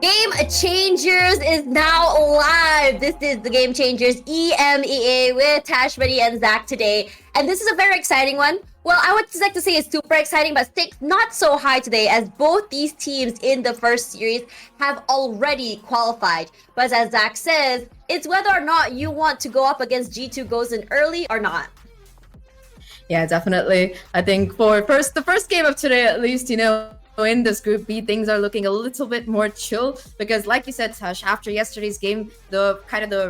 Game Changers is now live. This is the Game Changers EMEA with Tash, Buddy, and Zach today. And this is a very exciting one. Well, I would like to say it's super exciting, but stakes not so high today as both these teams in the first series have already qualified. But as Zach says, it's whether or not you want to go up against G2 Goes In early or not. Yeah, definitely. I think for the first game of today, at least, in this Group B, things are looking a little bit more chill because, like you said, Tash, after yesterday's game, the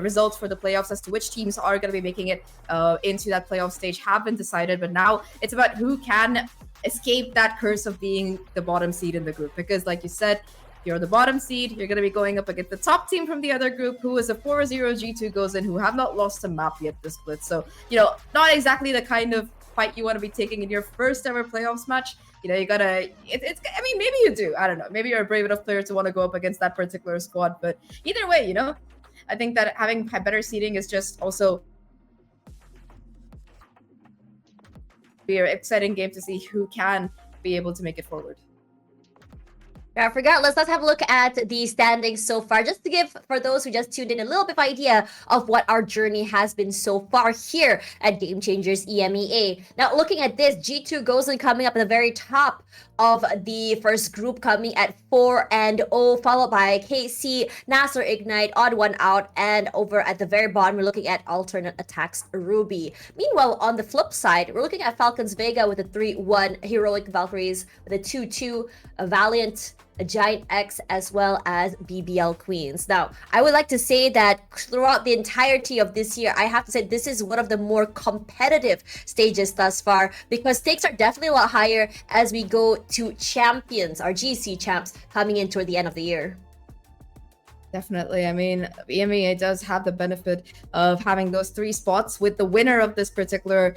results for the playoffs as to which teams are going to be making it into that playoff stage have been decided. But now it's about who can escape that curse of being the bottom seed in the group. Because, like you said, you're the bottom seed, you're going to be going up against the top team from the other group, who is a 4-0 G2 Goes In, who have not lost a map yet this split. So, not exactly the kind of fight you want to be taking in your first ever playoffs match. You gotta, I mean, maybe you do. I don't know. Maybe you're a brave enough player to want to go up against that particular squad. But either way, I think that having better seeding is just also be an exciting game to see who can be able to make it forward. Yeah, I forgot. Let's have a look at the standings so far, just to give, for those who just tuned in, a little bit of idea of what our journey has been so far here at Game Changers EMEA. Now, looking at this, G2 Goes In coming up at the very top of the first group, coming at 4-0, followed by KC, NASR, Ignite, Odd One Out, and over at the very bottom, we're looking at Alternate Attacks, Ruby. Meanwhile, on the flip side, we're looking at Falcons Vega with a 3-1, Heroic Valkyries with a 2-2, a Valiant, a Giant X, as well as BBL Queens. Now, I would like to say that throughout the entirety of this year, I have to say this is one of the more competitive stages thus far, because stakes are definitely a lot higher as we go to champions, our GC champs, coming in toward the end of the year. Definitely. I mean, EMEA does have the benefit of having those 3 spots, with the winner of this particular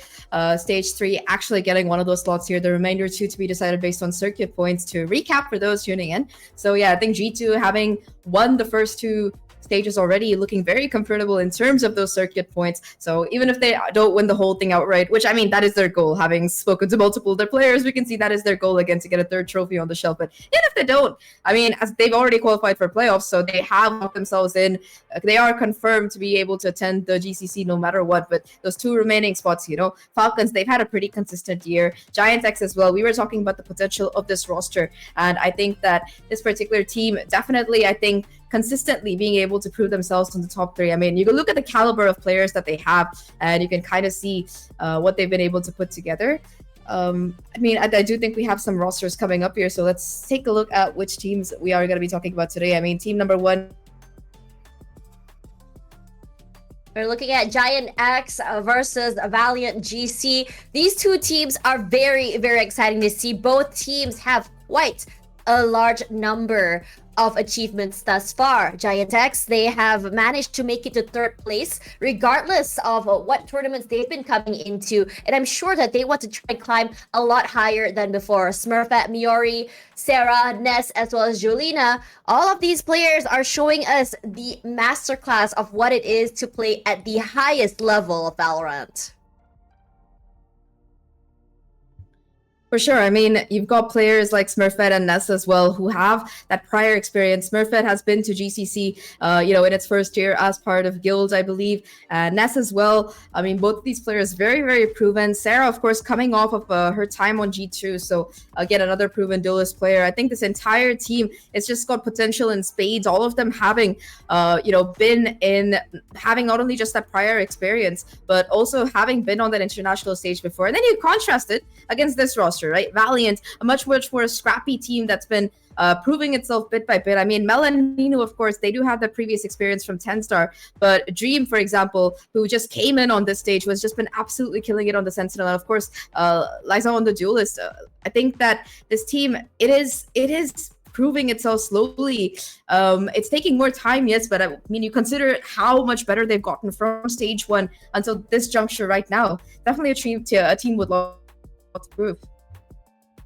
stage 3 actually getting one of those slots here. The remainder 2 to be decided based on circuit points. To recap for those tuning in, so yeah, I think G2 having won the first 2 stages already, looking very comfortable in terms of those circuit points. So even if they don't win the whole thing outright, which I mean, that is their goal, having spoken to multiple other players, we can see that is their goal again, to get a 3rd trophy on the shelf. But even if they don't, I mean, as they've already qualified for playoffs, so they have locked themselves in. They are confirmed to be able to attend the GCC no matter what. But those 2 remaining spots, Falcons, they've had a pretty consistent year. Giant X as well. We were talking about the potential of this roster, and I think that this particular team definitely, consistently being able to prove themselves in the top 3. I mean, you can look at the caliber of players that they have, and you can kind of see what they've been able to put together. I mean, I do think we have some rosters coming up here, so let's take a look at which teams we are going to be talking about today. I mean, team number 1. We're looking at Giant X versus Valiant GC. These 2 teams are very, very exciting to see. Both teams have quite a large number of achievements thus far. Giant X, they have managed to make it to 3rd place regardless of what tournaments they've been coming into, and I'm sure that they want to try and climb a lot higher than before. Smurfette, Miori, Sarah, Ness, as well as Jolina, all of these players are showing us the masterclass of what it is to play at the highest level of Valorant. For sure. I mean, you've got players like Smurfette and Ness as well, who have that prior experience. Smurfette has been to GCC, in its first year as part of Guild, I believe. Ness as well. I mean, both of these players very, very proven. Sarah, of course, coming off of her time on G2. So, again, another proven duelist player. I think this entire team has just got potential in spades. All of them having, been in, having not only just that prior experience, but also having been on that international stage before. And then you contrast it against this roster. Right, Valiant, a much more scrappy team that's been proving itself bit by bit. I mean, Mel and Nino, of course, they do have the previous experience from 10-star, but Dream, for example, who just came in on this stage, was just been absolutely killing it on the Sentinel. And of course, Liza on the Duelist. I think that this team, it is proving itself slowly. It's taking more time, yes, but I mean, you consider how much better they've gotten from stage 1 until this juncture right now. Definitely a team with lots to prove.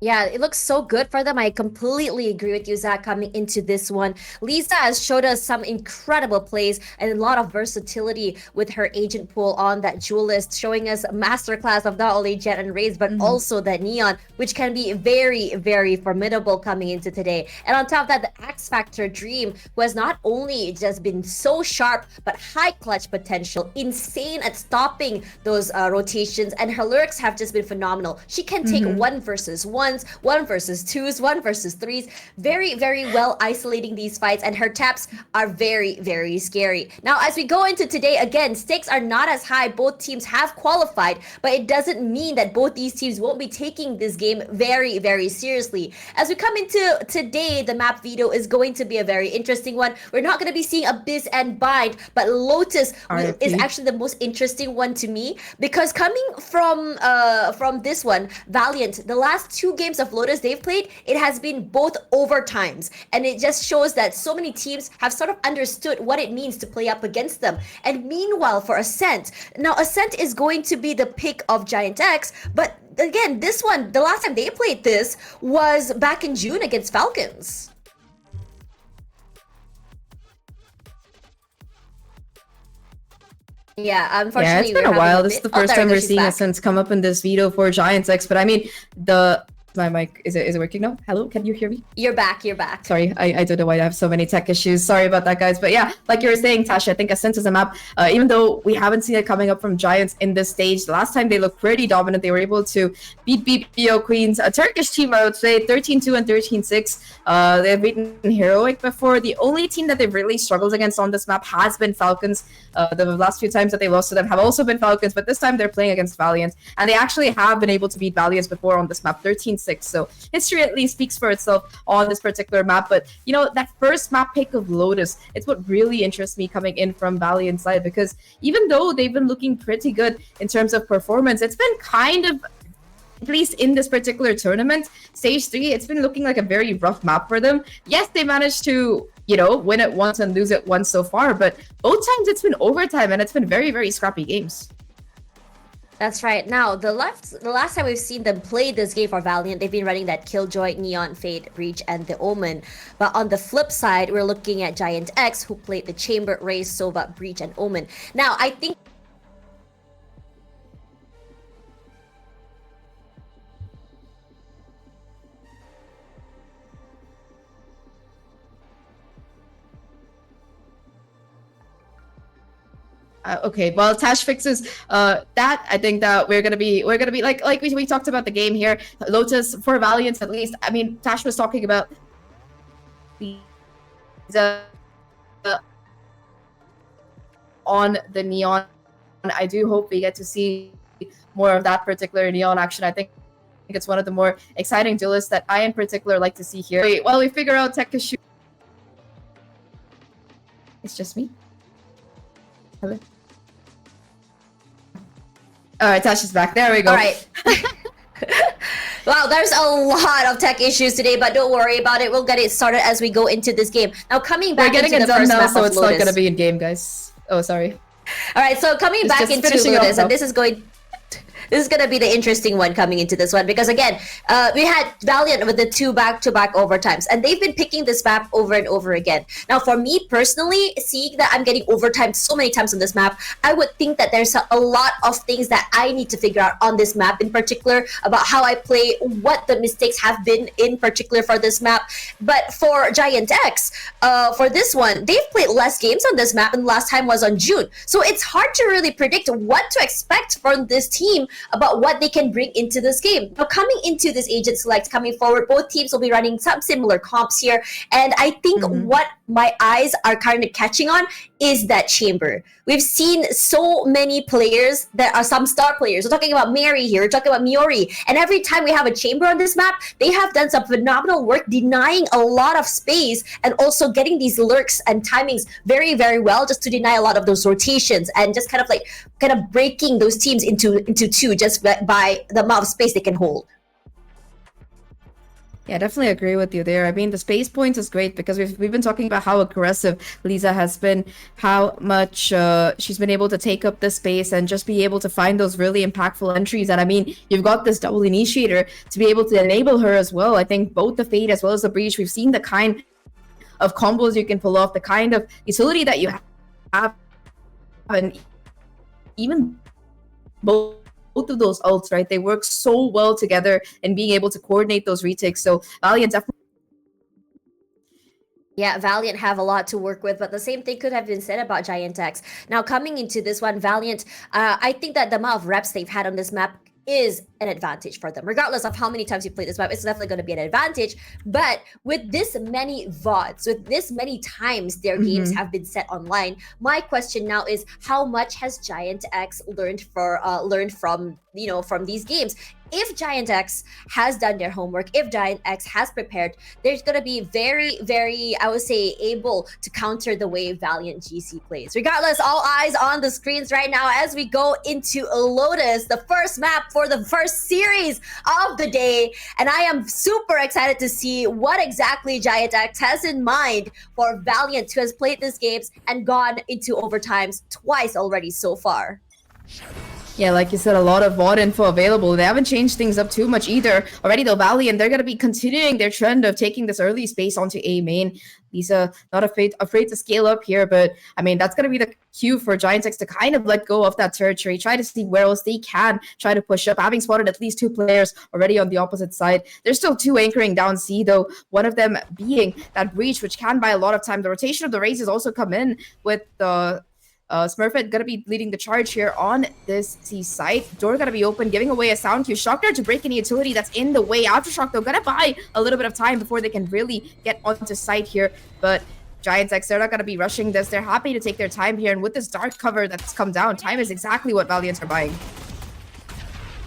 Yeah, it looks so good for them. I completely agree with you, Zach, coming into this one. Lisa has showed us some incredible plays and a lot of versatility with her agent pool on that duelist, showing us a masterclass of not only Jet and Raze, but also that Neon, which can be very, very formidable coming into today. And on top of that, the X Factor Dream, who has not only just been so sharp, but high clutch potential, insane at stopping those rotations, and her lurks have just been phenomenal. She can take 1v1s, 1v2s, 1v3s, very, very well isolating these fights, and her taps are very, very scary. Now, as we go into today, again, stakes are not as high. Both teams have qualified, but it doesn't mean that both these teams won't be taking this game very, very seriously. As we come into today, the map veto is going to be a very interesting one. We're not going to be seeing Abyss and Bind, but Lotus is actually the most interesting one to me, because coming from this one, Valiant, the last 2 games of Lotus they've played, it has been both overtimes, and it just shows that so many teams have sort of understood what it means to play up against them. And meanwhile, for Ascent, now Ascent is going to be the pick of Giant X, but again, this one, the last time they played this was back in June against Falcons. Yeah, unfortunately, yeah, it's been a while. This is the first time we're seeing Ascent come up in this veto for Giants X. But I mean, my mic, is it working now? Hello, can you hear me? You're back, you're back. Sorry, I don't know why I have so many tech issues. Sorry about that, guys. But yeah, like you were saying, Tasha, I think Ascent is a map, even though we haven't seen it coming up from Giants in this stage, the last time they looked pretty dominant. They were able to beat BPO Queens, a Turkish team, I would say, 13-2 and 13-6. They've beaten Heroic before. The only team that they've really struggled against on this map has been Falcons. The last few times that they lost to them have also been Falcons, but this time they're playing against Valiant, and they actually have been able to beat Valiant before on this map, 13-6. So history at least speaks for itself on this particular map. But you know, that first map pick of Lotus, it's what really interests me coming in from Valiant's side, because even though they've been looking pretty good in terms of performance, it's been kind of, at least in this particular tournament, stage 3, it's been looking like a very rough map for them. Yes, they managed to, you know, win it once and lose it once so far, but both times it's been overtime, and it's been very, very scrappy games. That's right. Now, the last time we've seen them play this game for Valiant, they've been running that Killjoy, Neon, Fade, Breach, and the Omen. But on the flip side, we're looking at Giant X, who played the Chamber, Raze, Sova, Breach, and Omen. Now, I think okay, well, Tash fixes that. I think that we're gonna be like we talked about the game here. Lotus for Valiant, at least. I mean, Tash was talking about the on the Neon. I do hope we get to see more of that particular Neon action. I think it's one of the more exciting duelists that I in particular like to see here. Wait, while we figure out tech issue. It's just me. Hello. All right, Tash is back. There we go. All right. Wow, there's a lot of tech issues today, but don't worry about it. We'll get it started as we go into this game. Now, coming back into the first map of Lotus. So it's not going to be in game, guys. Oh, sorry. All right, so coming back into Lotus, and this is going to be the interesting one coming into this one, because again, we had Valiant with the 2 back-to-back overtimes, and they've been picking this map over and over again. Now, for me personally, seeing that I'm getting overtime so many times on this map, I would think that there's a lot of things that I need to figure out on this map in particular, about how I play, what the mistakes have been in particular for this map. But for Giant X, for this one, they've played less games on this map, and the last time was on June. So it's hard to really predict what to expect from this team about what they can bring into this game. Now, coming into this agent select, coming forward, both teams will be running some similar comps here, and I think what my eyes are kind of catching on is that Chamber. We've seen so many players that are some star players. We're talking about Mary here, we're talking about Miori, and every time we have a Chamber on this map, they have done some phenomenal work denying a lot of space, and also getting these lurks and timings very, very well, just to deny a lot of those rotations, and just kind of breaking those teams into 2 just by the amount of space they can hold. Yeah, I definitely agree with you there. I mean, the space points is great because we've been talking about how aggressive Lisa has been, how much she's been able to take up the space and just be able to find those really impactful entries. And I mean, you've got this double initiator to be able to enable her as well. I think both the Fade as well as the Breach, we've seen the kind of combos you can pull off, the kind of utility that you have, and even both of those ults, right? They work so well together and being able to coordinate those retakes. So Valiant definitely. Yeah, Valiant have a lot to work with, but the same thing could have been said about Giant X. Now, coming into this one, Valiant, I think that the amount of reps they've had on this map is an advantage for them. Regardless of how many times you play this map, it's definitely going to be an advantage. But with this many VODs, with this many times their games have been set online, my question now is, how much has Giant X learned from from these games? If Giant X has done their homework, if Giant X has prepared, there's going to be very, very, I would say, able to counter the way Valiant GC plays. Regardless, all eyes on the screens right now as we go into Lotus, the first map for the first series of the day. And I am super excited to see what exactly Giant X has in mind for Valiant, who has played these games and gone into overtimes twice already so far. Yeah, like you said, a lot of VOD info available. They haven't changed things up too much either. Already though, Valiant, they're going to be continuing their trend of taking this early space onto A main. Lisa, not afraid to scale up here, but I mean, that's going to be the cue for Giant X to kind of let go of that territory, try to see where else they can try to push up, having spotted at least 2 players already on the opposite side. There's still 2 anchoring down C, though, one of them being that Breach, which can buy a lot of time. The rotation of the Raze has also come in with the Smurfette gonna be leading the charge here on this C site. Door gonna be open, giving away a sound cue. Shocker to break any utility that's in the way. Aftershock, though, gonna buy a little bit of time before they can really get onto site here. But Giants X, they're not gonna be rushing this. They're happy to take their time here. And with this dark cover that's come down, time is exactly what Valiants are buying.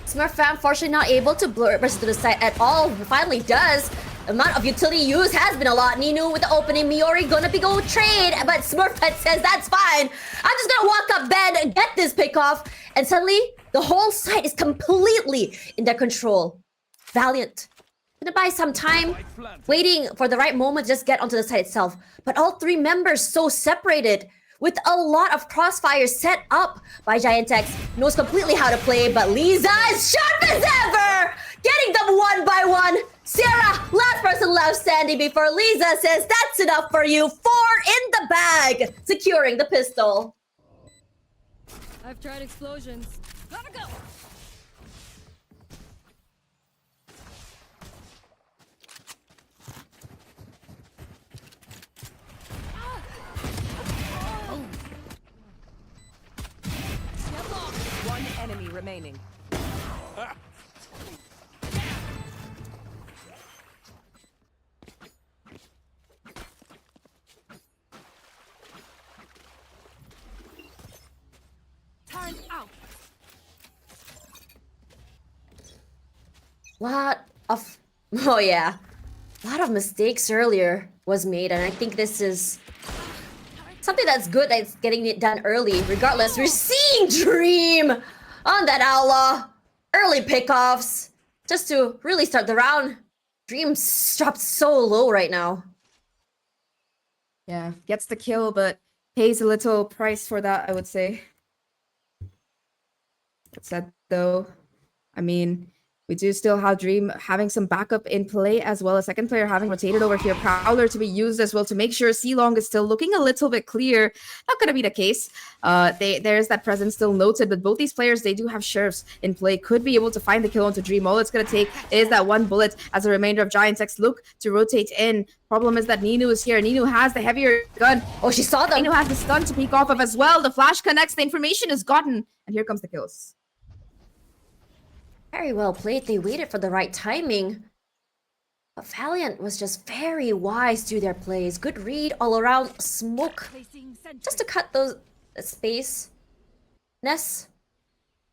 Smurfette, unfortunately, not able to blur burst to the site at all. Finally does. The amount of utility used has been a lot. Ninu with the opening. Miori gonna be go trade, but Smurfette says that's fine. I'm just gonna walk up bed and get this pick off. And suddenly, the whole site is completely in their control. Valiant gonna buy some time, waiting for the right moment to just get onto the site itself. But all 3 members so separated, with a lot of crossfires set up by Giant X. Knows completely how to play, but Lisa is sharp as ever! Getting them one by one. Sarah, last person left standing before Lisa says that's enough for you. 4 in the bag, securing the pistol. I've tried explosions. Gotta go! One enemy remaining. Turn out. Oh yeah, a lot of mistakes earlier was made, and I think this is something that's good that's getting it done early. Regardless, we're seeing Dream on that Outlaw. Early pickoffs just to really start the round. Dream's dropped so low right now. Yeah, gets the kill, but pays a little price for that, I would say. That said, though, I mean, we do still have Dream having some backup in play as well. A second player having rotated over here. Prowler to be used as well to make sure C-Long is still looking a little bit clear. Not going to be the case. There's that presence still noted, but both these players, they do have Sheriffs in play. Could be able to find the kill onto Dream. All it's going to take is that 1 bullet as the remainder of Giants X look to rotate in. Problem is that Ninu is here. Ninu has the heavier gun. Oh, she saw them. Ninu has the stun to peek off of as well. The flash connects. The information is gotten. And here comes the kills. Very well played. They waited for the right timing. But Valiant was just very wise through their plays. Good read all around. Smoke just to cut those space. Ness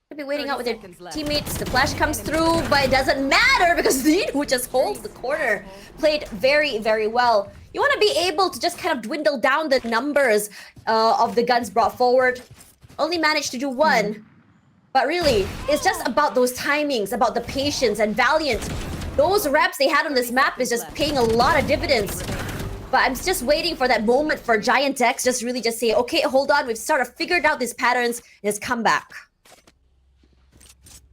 could be waiting out with their teammates. The flash comes through, but it doesn't matter because Ninu just holds the corner. Played very, very well. You want to be able to just kind of dwindle down the numbers of the guns brought forward. Only managed to do 1. But really, it's just about those timings, about the patience, and Valiant those reps they had on this map is just paying a lot of dividends. But I'm just waiting for that moment for Giant X just really just say, okay, hold on, we've sort of figured out these patterns, let's come back.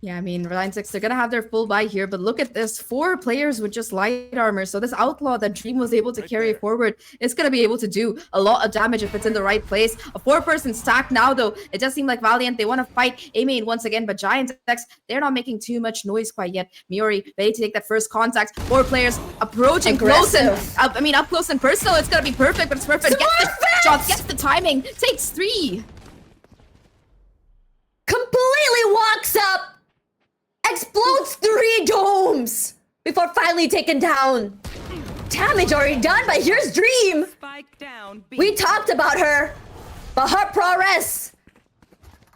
Yeah, I mean, Reliance X, they're gonna have their full buy here, but look at this. 4 players with just light armor. So this outlaw that Dream was able to carry forward is gonna be able to do a lot of damage if it's in the right place. A 4-person stack now, though. It does seem like VLNT, they want to fight EMEA once again, but Giant X, they're not making too much noise quite yet. Miori ready to take that first contact. 4 players approaching close and, up close and personal. It's gonna be perfect, but it's perfect. Gets the shots, gets the timing, takes 3. Completely walks up, explodes 3 domes before finally taken down. Damage already done, but here's Dream. Spike down. B. We talked about her, but her prowess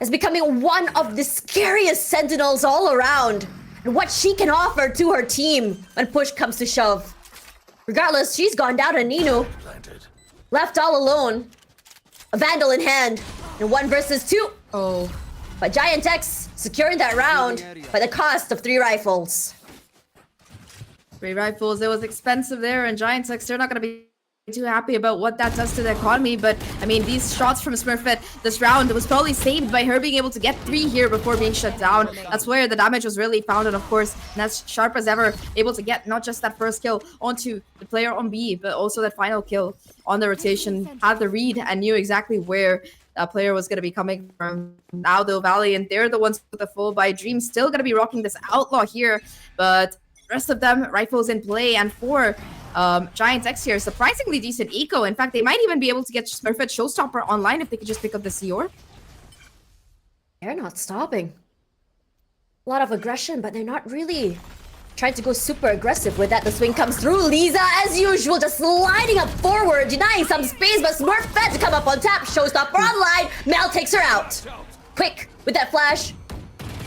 is becoming one of the scariest sentinels all around. And what she can offer to her team when push comes to shove. Regardless, she's gone down to Nino. Left all alone. A Vandal in hand. And 1 versus 2. Oh. But Giant X securing that round by the cost of 3 rifles. 3 rifles, it was expensive there, and Giant X, they're not going to be too happy about what that does to the economy. But I mean, these shots from Smurfette this round was probably saved by her being able to get 3 here before being shut down. That's where the damage was really found, and of course, and as sharp as ever, able to get not just that first kill onto the player on B, but also that final kill on the rotation. Had the read and knew exactly where that player was going to be coming from. Now though, Valiant, they're the ones with the full buy. Dream still going to be rocking this outlaw here, but rest of them, rifles in play, and for Giant X here, surprisingly decent eco. In fact, they might even be able to get Smurfette Showstopper online if they could just pick up the Seor. They're not stopping. A lot of aggression, but they're not really trying to go super aggressive with that. The swing comes through. Lisa, as usual, just sliding up forward, denying some space, but Smurfette to come up on top. Showstopper online. Mel takes her out. Quick with that flash.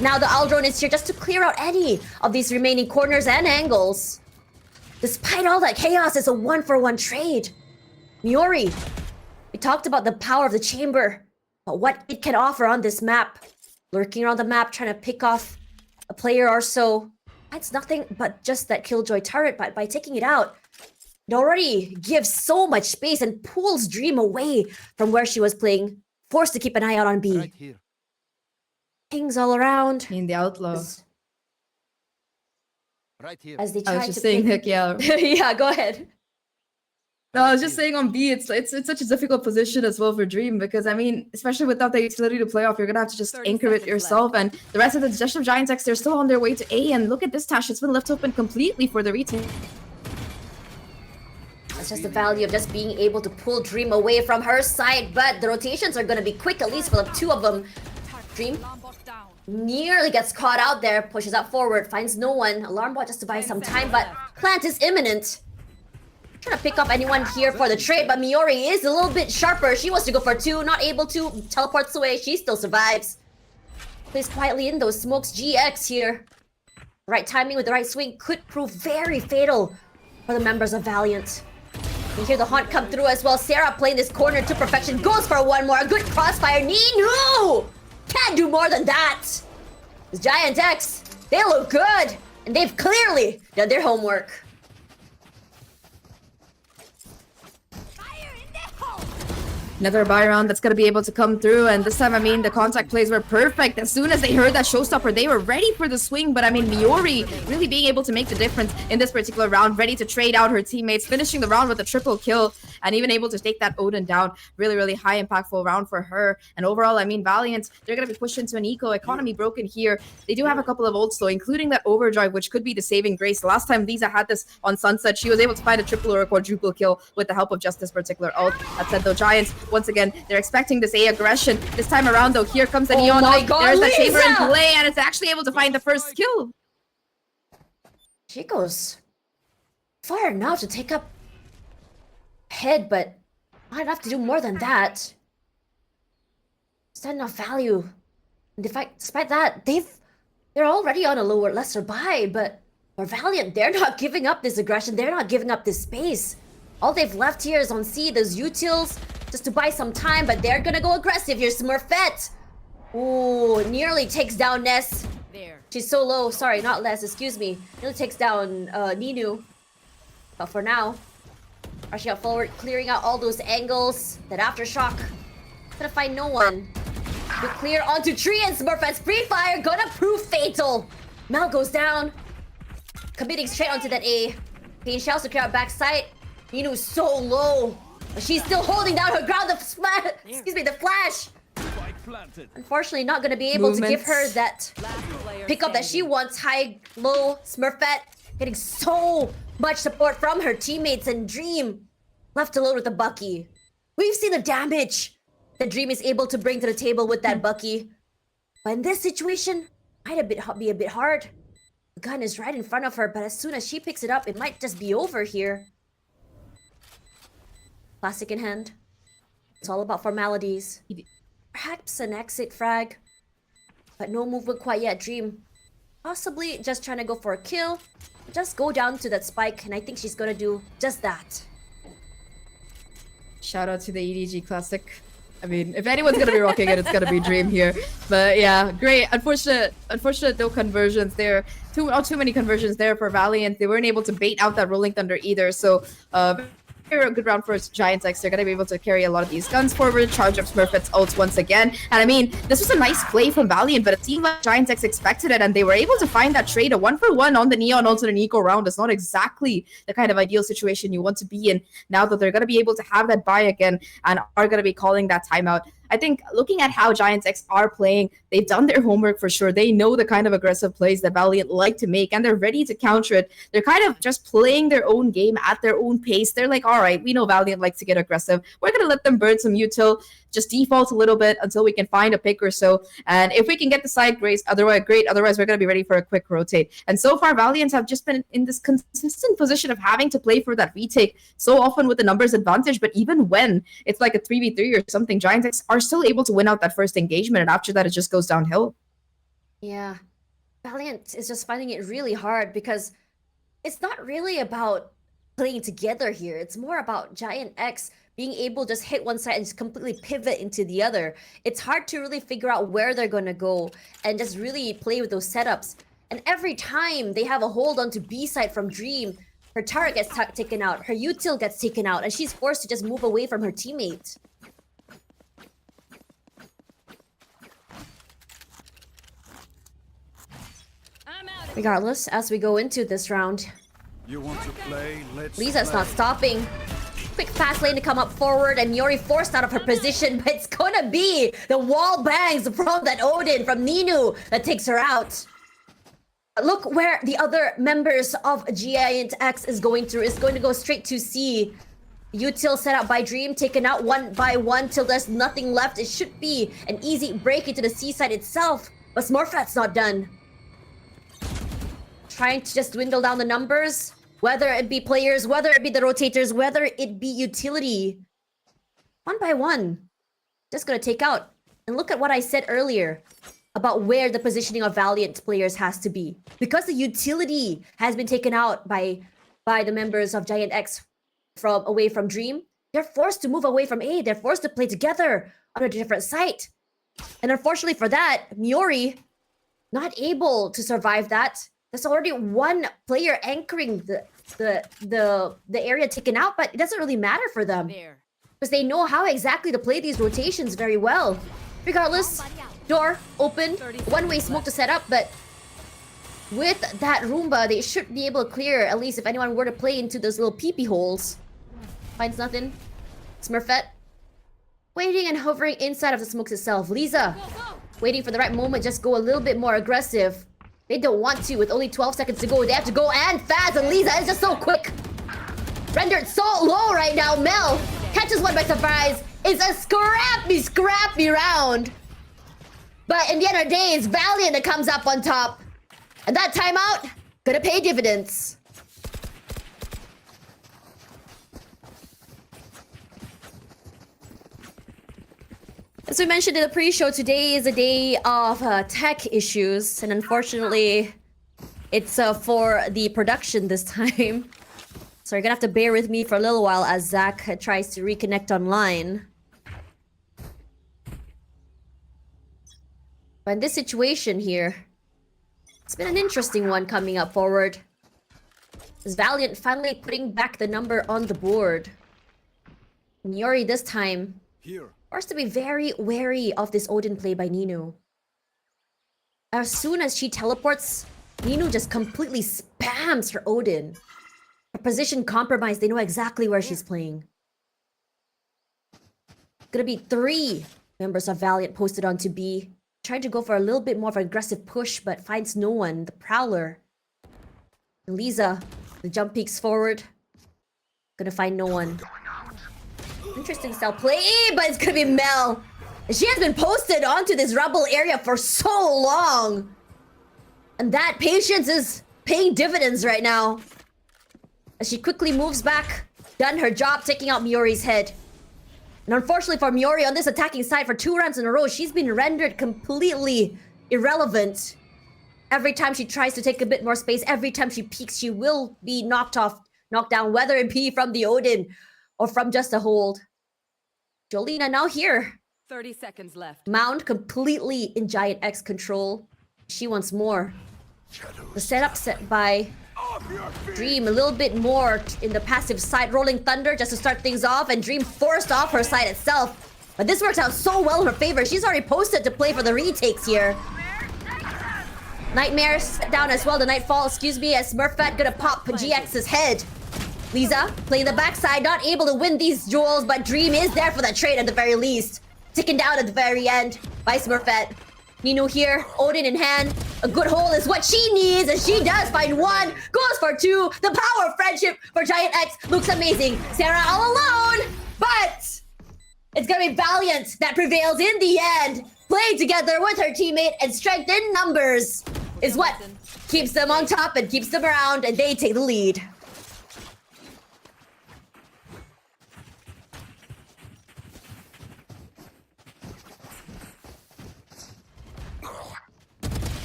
Now the Aldrone is here just to clear out any of these remaining corners and angles. Despite all that chaos, it's a 1-for-1 trade. Miori, we talked about the power of the chamber, but what it can offer on this map. Lurking around the map, trying to pick off a player or so. It's nothing but just that Killjoy turret, but by taking it out, it already gives so much space and pulls Dream away from where she was playing, forced to keep an eye out on B. Right here. Things all around. I mean, the outlaw. Right here. As they I try was to just saying, pick... Nick, yeah. Yeah, go ahead. No, I was just saying on B, it's such a difficult position as well for Dream, because I mean, especially without the utility to play off, you're gonna have to just 30 anchor it seconds yourself. And the rest of the Digestion of Giants X, they're still on their way to A. And look at this Tash, it's been left open completely for the retake. It's just the value of just being able to pull Dream away from her side, but the rotations are gonna be quick, at least for the 2 of them. Dream nearly gets caught out there, pushes up forward, finds no one. Alarm bot just to buy some time, but plant is imminent. Trying to pick up anyone here for the trade, but Miori is a little bit sharper. She wants to go for 2, not able to, teleports away. She still survives. Plays quietly in those smokes. GX here. Right timing with the right swing could prove very fatal for the members of Valiant. You hear the haunt come through as well. Sarah playing this corner to perfection. Goes for 1 more. A good crossfire. Nino! Can't do more than that. This Giant X, they look good. And they've clearly done their homework. Another buy round that's going to be able to come through, and this time, I mean, the contact plays were perfect. As soon as they heard that Showstopper, they were ready for the swing, but I mean, Miori really being able to make the difference in this particular round, ready to trade out her teammates, finishing the round with a triple kill, and even able to take that Odin down. Really, really high impactful round for her. And overall, I mean, Valiant, they're going to be pushed into an eco economy broken here. They do have a couple of ults though, including that overdrive, which could be the saving grace. Last time Lisa had this on Sunset, she was able to find a triple or a quadruple kill with the help of just this particular ult. That said though, Giants, once again, they're expecting this A aggression. This time around though, here comes the Neon ult. There's the chamber in play, and it's actually able to find the first kill. She goes far enough to take up head, but not enough to do more than that. It's not enough value. And despite that, they're already on a lesser buy, but for Valiant, they're not giving up this aggression. They're not giving up this space. All they've left here is on C, those utils, just to buy some time, but they're gonna go aggressive here. Smurfette. Ooh, nearly takes down Ness. There. She's so low. Sorry, not less. Excuse me. Nearly takes down Ninu. But for now, rushing out forward, clearing out all those angles. That aftershock. Gonna find no one. To clear onto tree, and Smurfette's free fire gonna prove fatal. Mel goes down. Committing straight onto that A. Pain shall secure out backside. Ninu's so low. But she's still holding down her ground. The flash. Unfortunately, not gonna be able to give her that pickup that she wants. High, low, Smurfette getting so much support from her teammates, and Dream left alone with the Bucky. We've seen the damage that Dream is able to bring to the table with that Bucky. But in this situation, might be a bit hard. The gun is right in front of her, but as soon as she picks it up, it might just be over here. Plastic in hand. It's all about formalities. Perhaps an exit frag, but no movement quite yet. Dream possibly just trying to go for a kill. Just go down to that spike, and I think she's gonna do just that. Shout out to the EDG Classic. I mean, if anyone's gonna be rocking it, it's gonna be Dream here. But yeah, great. Unfortunate no conversions there. Not too many conversions there for Valiant. They weren't able to bait out that Rolling Thunder either. So a good round for Giant X. They're going to be able to carry a lot of these guns forward, charge up Smurfette's ults once again. And I mean, this was a nice play from Valiant, but it seemed like Giant X expected it, and they were able to find that trade. A 1-for-1 on the Neon ult and an eco round is not exactly the kind of ideal situation you want to be in now that they're going to be able to have that buy again and are going to be calling that timeout. I think looking at how Giants X are playing, they've done their homework for sure. They know the kind of aggressive plays that Valiant like to make, and they're ready to counter it. They're kind of just playing their own game at their own pace. They're like, all right, we know Valiant likes to get aggressive. We're going to let them burn some util, just default a little bit until we can find a pick or so. And if we can get the side great. Otherwise, we're going to be ready for a quick rotate. And so far, Valiants have just been in this consistent position of having to play for that retake so often with the numbers advantage. But even when it's like a 3v3 or something, Giants X are still able to win out that first engagement, and after that it just goes downhill. Yeah, Valiant is just finding it really hard because it's not really about playing together here. It's more about Giant X being able to just hit one side and just completely pivot into the other. It's hard to really figure out where they're gonna go and just really play with those setups. And every time they have a hold onto B side from Dream, her turret gets taken out, her util gets taken out, and she's forced to just move away from her teammate. Regardless, as we go into this round, You want to play? Let's Lisa's play. not stopping. Quick fast lane to come up forward, and Miori forced out of her position, but it's gonna be the wall bangs from that Odin from Ninu that takes her out. Look where the other members of Giant X is going through. It's going to go straight to C. Util set out by Dream, taken out one by one till there's nothing left. It should be an easy break into the C side itself, but Smurfette's not done. Trying to just dwindle down the numbers, whether it be players, whether it be the rotators, whether it be utility. One by one, just gonna take out. And look at what I said earlier about where the positioning of Valiant players has to be. Because the utility has been taken out by the members of Giant X away from Dream, they're forced to move away from A. They're forced to play together on a different site. And unfortunately for that, Miori not able to survive that. There's already one player anchoring the area taken out, but it doesn't really matter for them There. because they know how exactly to play these rotations very well. Regardless, door open, one-way smoke to set up, but with that Roomba, they should be able to clear, at least if anyone were to play into those little peepee holes. Finds nothing. Smurfette waiting and hovering inside of the smokes itself. Lisa waiting for the right moment, just go a little bit more aggressive. They don't want to, with only 12 seconds to go. They have to go and fast, and Lisa is just so quick. Rendered so low right now. Mel catches one by surprise. It's a scrappy round. But in the end of the day, it's Valiant that comes up on top. And that timeout, gonna pay dividends. As we mentioned in the pre-show, today is a day of tech issues, and unfortunately, it's for the production this time. So you're gonna have to bear with me for a little while as Zach tries to reconnect online. But in this situation here, It's been an interesting one coming up forward. Is Valiant finally putting back the number on the board? Miori this time Here. forced to be very wary of this Odin play by Nino. As soon as she teleports, Nino just completely spams her Odin. Her position compromised, they know exactly where she's playing. Gonna be 3 members of Valiant posted onto B. Trying to go for a little bit more of an aggressive push, but finds no one. The Prowler. Lisa, the jump peeks forward. Gonna find no one. Interesting style play, but it's gonna be Mel. She has been posted onto this rubble area for so long. And that patience is paying dividends right now. As she quickly moves back, done her job taking out Miori's head. And unfortunately for Miori on this attacking side for 2 rounds in a row, she's been rendered completely irrelevant. Every time she tries to take a bit more space, every time she peeks, she will be knocked down, whether it be from the Odin or from just a hold. Jolina now here. 30 seconds left. Mound completely in Giant X control. She wants more. The setup set by Dream a little bit more in the passive side, rolling Thunder just to start things off, and Dream forced off her side itself. But this works out so well in her favor. She's already posted to play for the retakes here. Nightmare set down as well, the Nightfall, excuse me, as Smurfette gonna pop GX's head. Lisa playing the backside, not able to win these duels, but Dream is there for the trade at the very least. Ticking down at the very end by Smurfette. Nino here, Odin in hand. A good hold is what she needs, and she does find 1, goes for 2. The power of friendship for Giant X looks amazing. Sarah all alone, but it's gonna be Valiant that prevails in the end. Playing together with her teammate and strength in numbers is what keeps them on top and keeps them around, and they take the lead.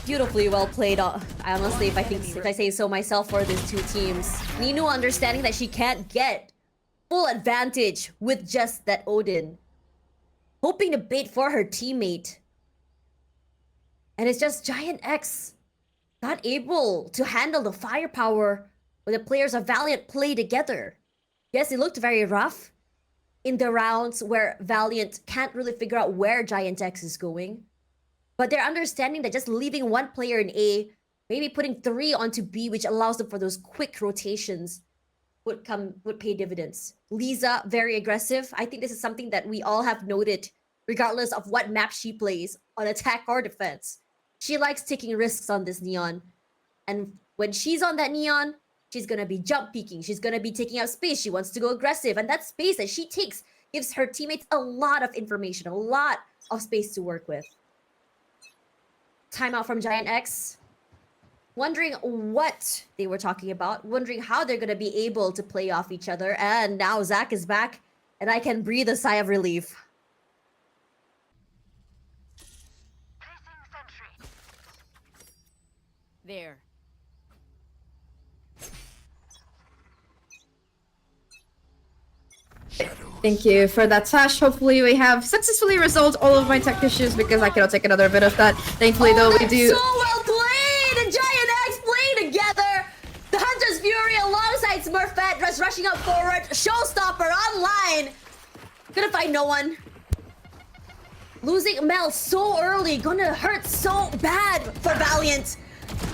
Beautifully well played. I honestly, if I say so myself, for these 2 teams. Nino understanding that she can't get full advantage with just that Odin, hoping to bait for her teammate, and it's just Giant X not able to handle the firepower when the players of Valiant play together. Yes, it looked very rough in the rounds where Valiant can't really figure out where Giant X is going. But they're understanding that just leaving 1 player in A, maybe putting 3 onto B, which allows them for those quick rotations, would pay dividends. Lisa, very aggressive. I think this is something that we all have noted, regardless of what map she plays, on attack or defense. She likes taking risks on this Neon. And when she's on that Neon, she's gonna be jump peeking. She's gonna be taking out space. She wants to go aggressive. And that space that she takes gives her teammates a lot of information, a lot of space to work with. Timeout from Giant X. Wondering what they were talking about. Wondering how they're going to be able to play off each other. And now Zach is back. And I can breathe a sigh of relief. There. Thank you for that, Sash. Hopefully we have successfully resolved all of my tech issues because I cannot take another bit of that. Thankfully, though, we do... So well played! And Giant X playing together! The Hunter's Fury alongside Smurfette just rushing up forward. Showstopper online! Gonna find no one. Losing Mel so early, gonna hurt so bad for Valiant.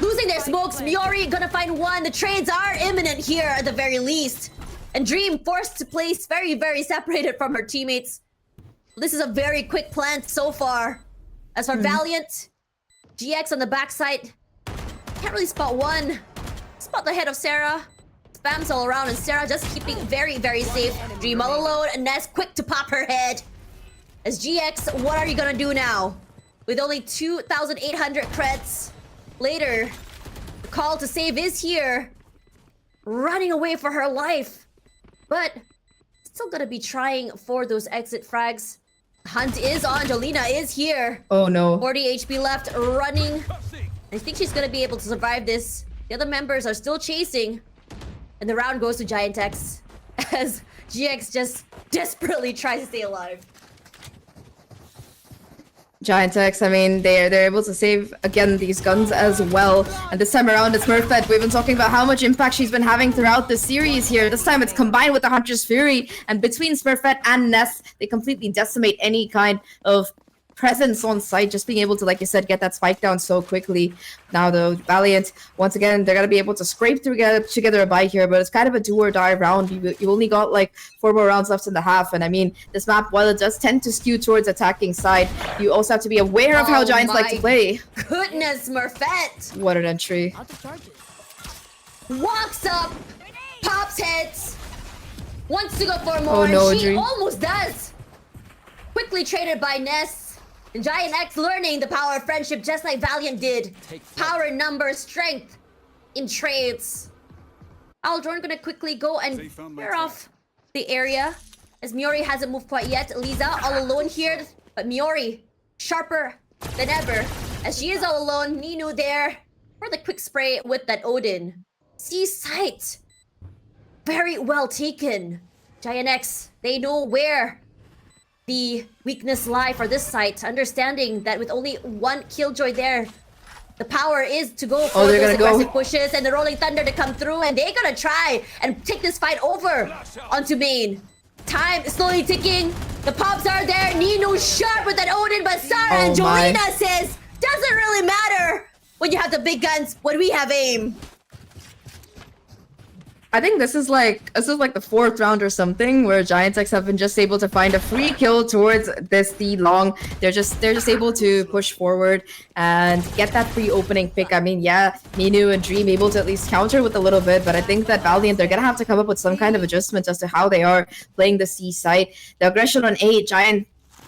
Losing their smokes, Miori gonna find 1. The trades are imminent here at the very least. And Dream forced to place very, very separated from her teammates. This is a very quick plant so far. As for Valiant, GX on the backside. Can't really spot 1. Spot the head of Sarah. Spams all around, and Sarah just keeping very, very safe. Dream all alone, and Ness quick to pop her head. As GX, what are you gonna do now? With only 2,800 creds. Later, the call to save is here. Running away for her life. But still gonna be trying for those exit frags. Hunt is on. Jolina is here. Oh no. 40 HP left, running. I think she's gonna be able to survive this. The other members are still chasing. And the round goes to Giant X. As GX just desperately tries to stay alive. Giant X, I mean, they're able to save, again, these guns as well. And this time around, it's Smurfette. We've been talking about how much impact she's been having throughout the series here. This time, it's combined with the Hunter's Fury. And between Smurfette and Ness, they completely decimate any kind of presence on site, just being able to, like you said, get that spike down so quickly. Now, though, Valiant, once again, they're going to be able to scrape together a buy here, but it's kind of a do or die round. You only got like 4 more rounds left in the half, and I mean, this map, while it does tend to skew towards attacking side, you also have to be aware of how Giants like to play. Goodness, Smurfette! What an entry. Walks up, pops hits, wants to go for more, Oh, no, and she Dream. almost does. Quickly traded by Ness. And Giant X learning the power of friendship just like Valiant did. Power in numbers, strength in trades. Aldron gonna quickly go and clear off the area as Miori hasn't moved quite yet. Lisa all alone here, but Miori sharper than ever as she is all alone. Ninu there for the quick spray with that Odin. See sight. Very well taken. Giant X, they know where the weakness lie for this site, understanding that with only one Killjoy there, the power is to go for those aggressive pushes and the Rolling Thunder to come through, and they're gonna try and take this fight over onto main. Time is slowly ticking. The pops are there. Nino sharp with that Odin, but Sarah and Jolina says, doesn't really matter when you have the big guns, when we have aim. I think this is like the 4th round or something where Giant X have been just able to find a free kill towards this D long. They're just able to push forward and get that free opening pick. I mean, yeah, Ninu and Dream able to at least counter with a little bit, but I think that Valiant, they're gonna have to come up with some kind of adjustment as to how they are playing the C side. The aggression on A,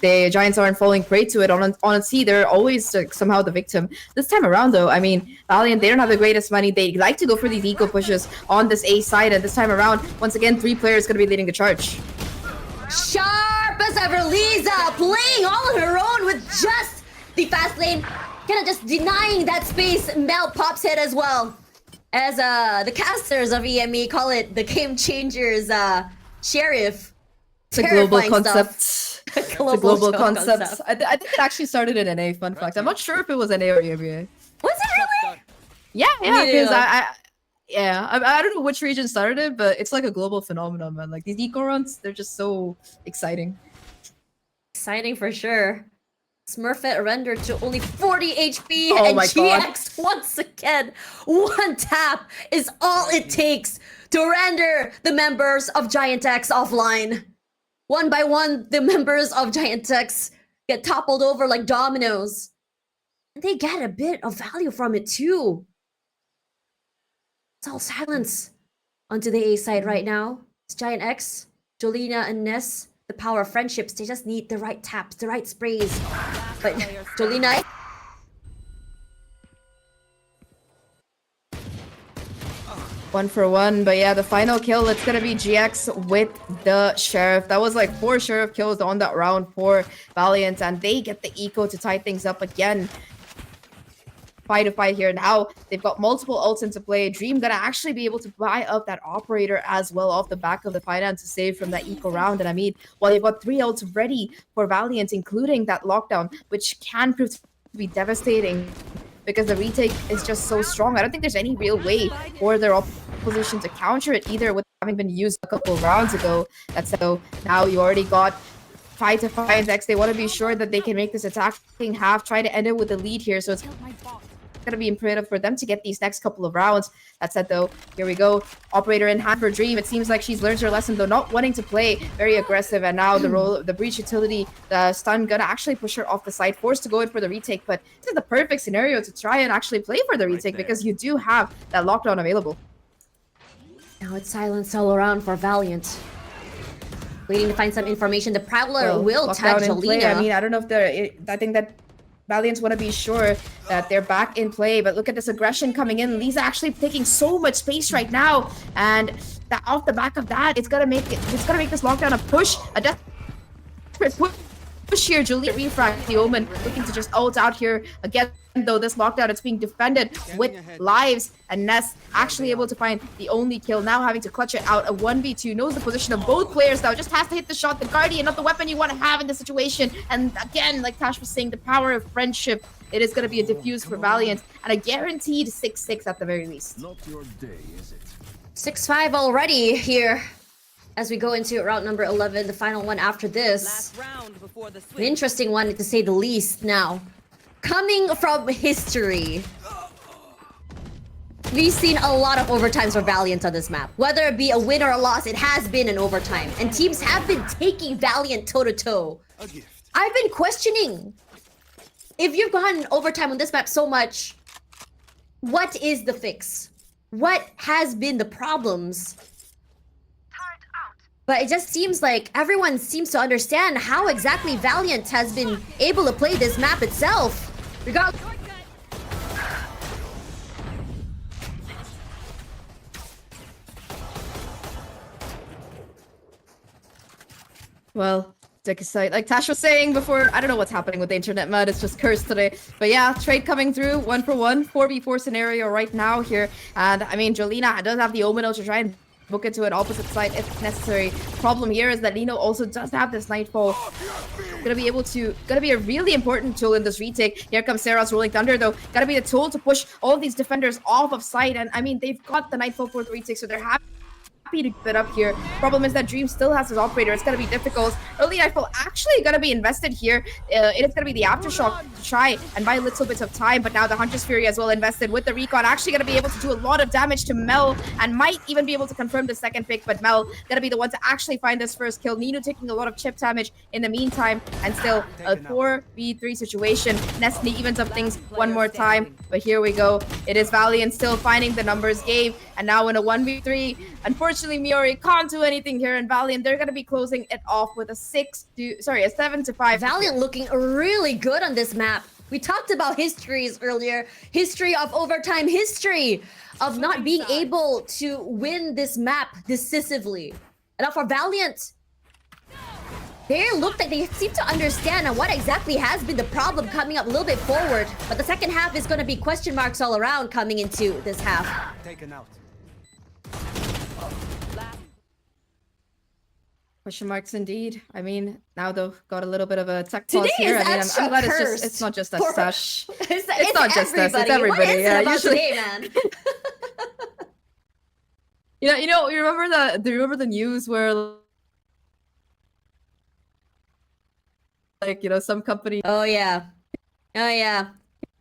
the Giants aren't falling prey to it. On C, they're always somehow the victim. This time around, though, I mean, Valiant, they don't have the greatest money. They like to go for these eco pushes on this A side, and this time around, once again, 3 players going to be leading the charge. Sharp as ever, Lisa playing all on her own with just the fast lane. Kind of just denying that space. Mel pops hit as well. As the casters of EMEA call it the game changers sheriff. It's a global concept. Stuff. It's a global concept. I think it actually started in NA, fun fact. I'm not sure if it was NA or EMEA. Was it really? Yeah, because I don't know which region started it, but it's like a global phenomenon, man. Like these eco runs, they're just so exciting. Exciting for sure. Smurfette rendered to only 40 HP, Oh and my GX once again, 1 tap is all it takes to render the members of Giant X offline. One by one, the members of Giant X get toppled over like dominoes. And they get a bit of value from it too. It's all silence onto the A side right now. It's Giant X, Jolina, and Ness. The power of friendships, they just need the right taps, the right sprays. But Jolina... 1 for 1, but yeah, the final kill, it's gonna be GX with the Sheriff. That was like 4 Sheriff kills on that round for Valiant, and they get the eco to tie things up again. Fight here. Now they've got multiple ults into play. Dream gonna actually be able to buy up that operator as well off the back of the finance to save from that eco round. And I mean, well, they've got 3 ults ready for Valiant, including that lockdown, which can prove to be devastating because the retake is just so strong. I don't think there's any real way for their opposition to counter it either, with having been used a couple of rounds ago. That's so now you already got 5 to 5 X. They want to be sure that they can make this attacking half, try to end it with a lead here. So it's going to be imperative for them to get these next couple of rounds. That said, though, here we go. Operator in hand for Dream. It seems like she's learned her lesson, though, not wanting to play very aggressive. And now the breach utility, the stun, gonna actually push her off the side, forced to go in for the retake. But this is the perfect scenario to try and actually play for the retake because you do have that lockdown available. Now it's silence all around for Valiant. Waiting to find some information. The Prowler will tag Jolina. I mean, I don't know if they're... I think that Valiants want to be sure that they're back in play, but look at this aggression coming in. Lisa actually taking so much space right now, and that off the back of that, it's gonna make this lockdown a push, a desperate push push here. Julie refract the Omen, looking to just ult out here again. Though this lockdown, it's being defended with lives, and Ness actually able to find the only kill. Now having to clutch it out. A 1v2, knows the position of both players now, just has to hit the shot. The Guardian, not the weapon you want to have in this situation. And again, like Tash was saying, the power of friendship. It is going to be a diffuse for Valiant, and a guaranteed 6-6 at the very least. Not your day, is it? 6-5 already here as we go into round number 11, the final one after this. Last round before the An switch. interesting one to say the least now. Coming from history, we've seen a lot of overtimes for Valiant on this map. Whether it be a win or a loss, it has been an overtime. And teams have been taking Valiant toe-to-toe. A gift. I've been questioning, if you've gotten overtime on this map so much, what is the fix? What has been the problems? But it just seems like everyone seems to understand how exactly Valiant has been able to play this map itself. Regardless. Well, take a side. Like Tash was saying before, I don't know what's happening with the internet, man. It's just cursed today. But yeah, trade coming through, 1-for-1, 4v4 scenario right now here. And I mean, Jolina does have the Omen to try and book it to an opposite side if necessary. Problem here is that Nino also does have this Nightfall. Gonna be a really important tool in this retake. Here comes Sarah's Rolling Thunder though. Gotta be the tool to push all of these defenders off of site. And I mean, they've got the Nightfall for the retake, so they're happy to give it up here. Problem is that Dream still has his operator. It's gonna be difficult. Early Nightfall actually gonna be invested here. It is gonna be the Aftershock to try and buy a little bit of time, but now the Hunter's Fury as well invested with the Recon. Actually gonna be able to do a lot of damage to Mel and might even be able to confirm the second pick, but Mel gonna be the one to actually find this first kill. Nino taking a lot of chip damage in the meantime, and still a 4v3 situation. Nestle evens up things one more time, but here we go. It is Valiant still finding the numbers game, and now in a 1v3. Unfortunately, Miori can't do anything here, and Valiant, they're gonna be closing it off with a 7-5. Valiant looking really good on this map. We talked about histories earlier. History of overtime, history of not being able to win this map decisively. And now for Valiant, they look like they seem to understand what exactly has been the problem coming up a little bit forward. But the second half is going to be question marks all around coming into this half. Taken out. Question marks indeed. I mean, now though, got a little bit of a tech pause Today here. is I mean, extra I'm glad cursed it's not just us, for- Tash. It's not just us, it's everybody. What is it Yeah, about usually- today, man? You remember the news where like, some company Oh yeah. Oh yeah.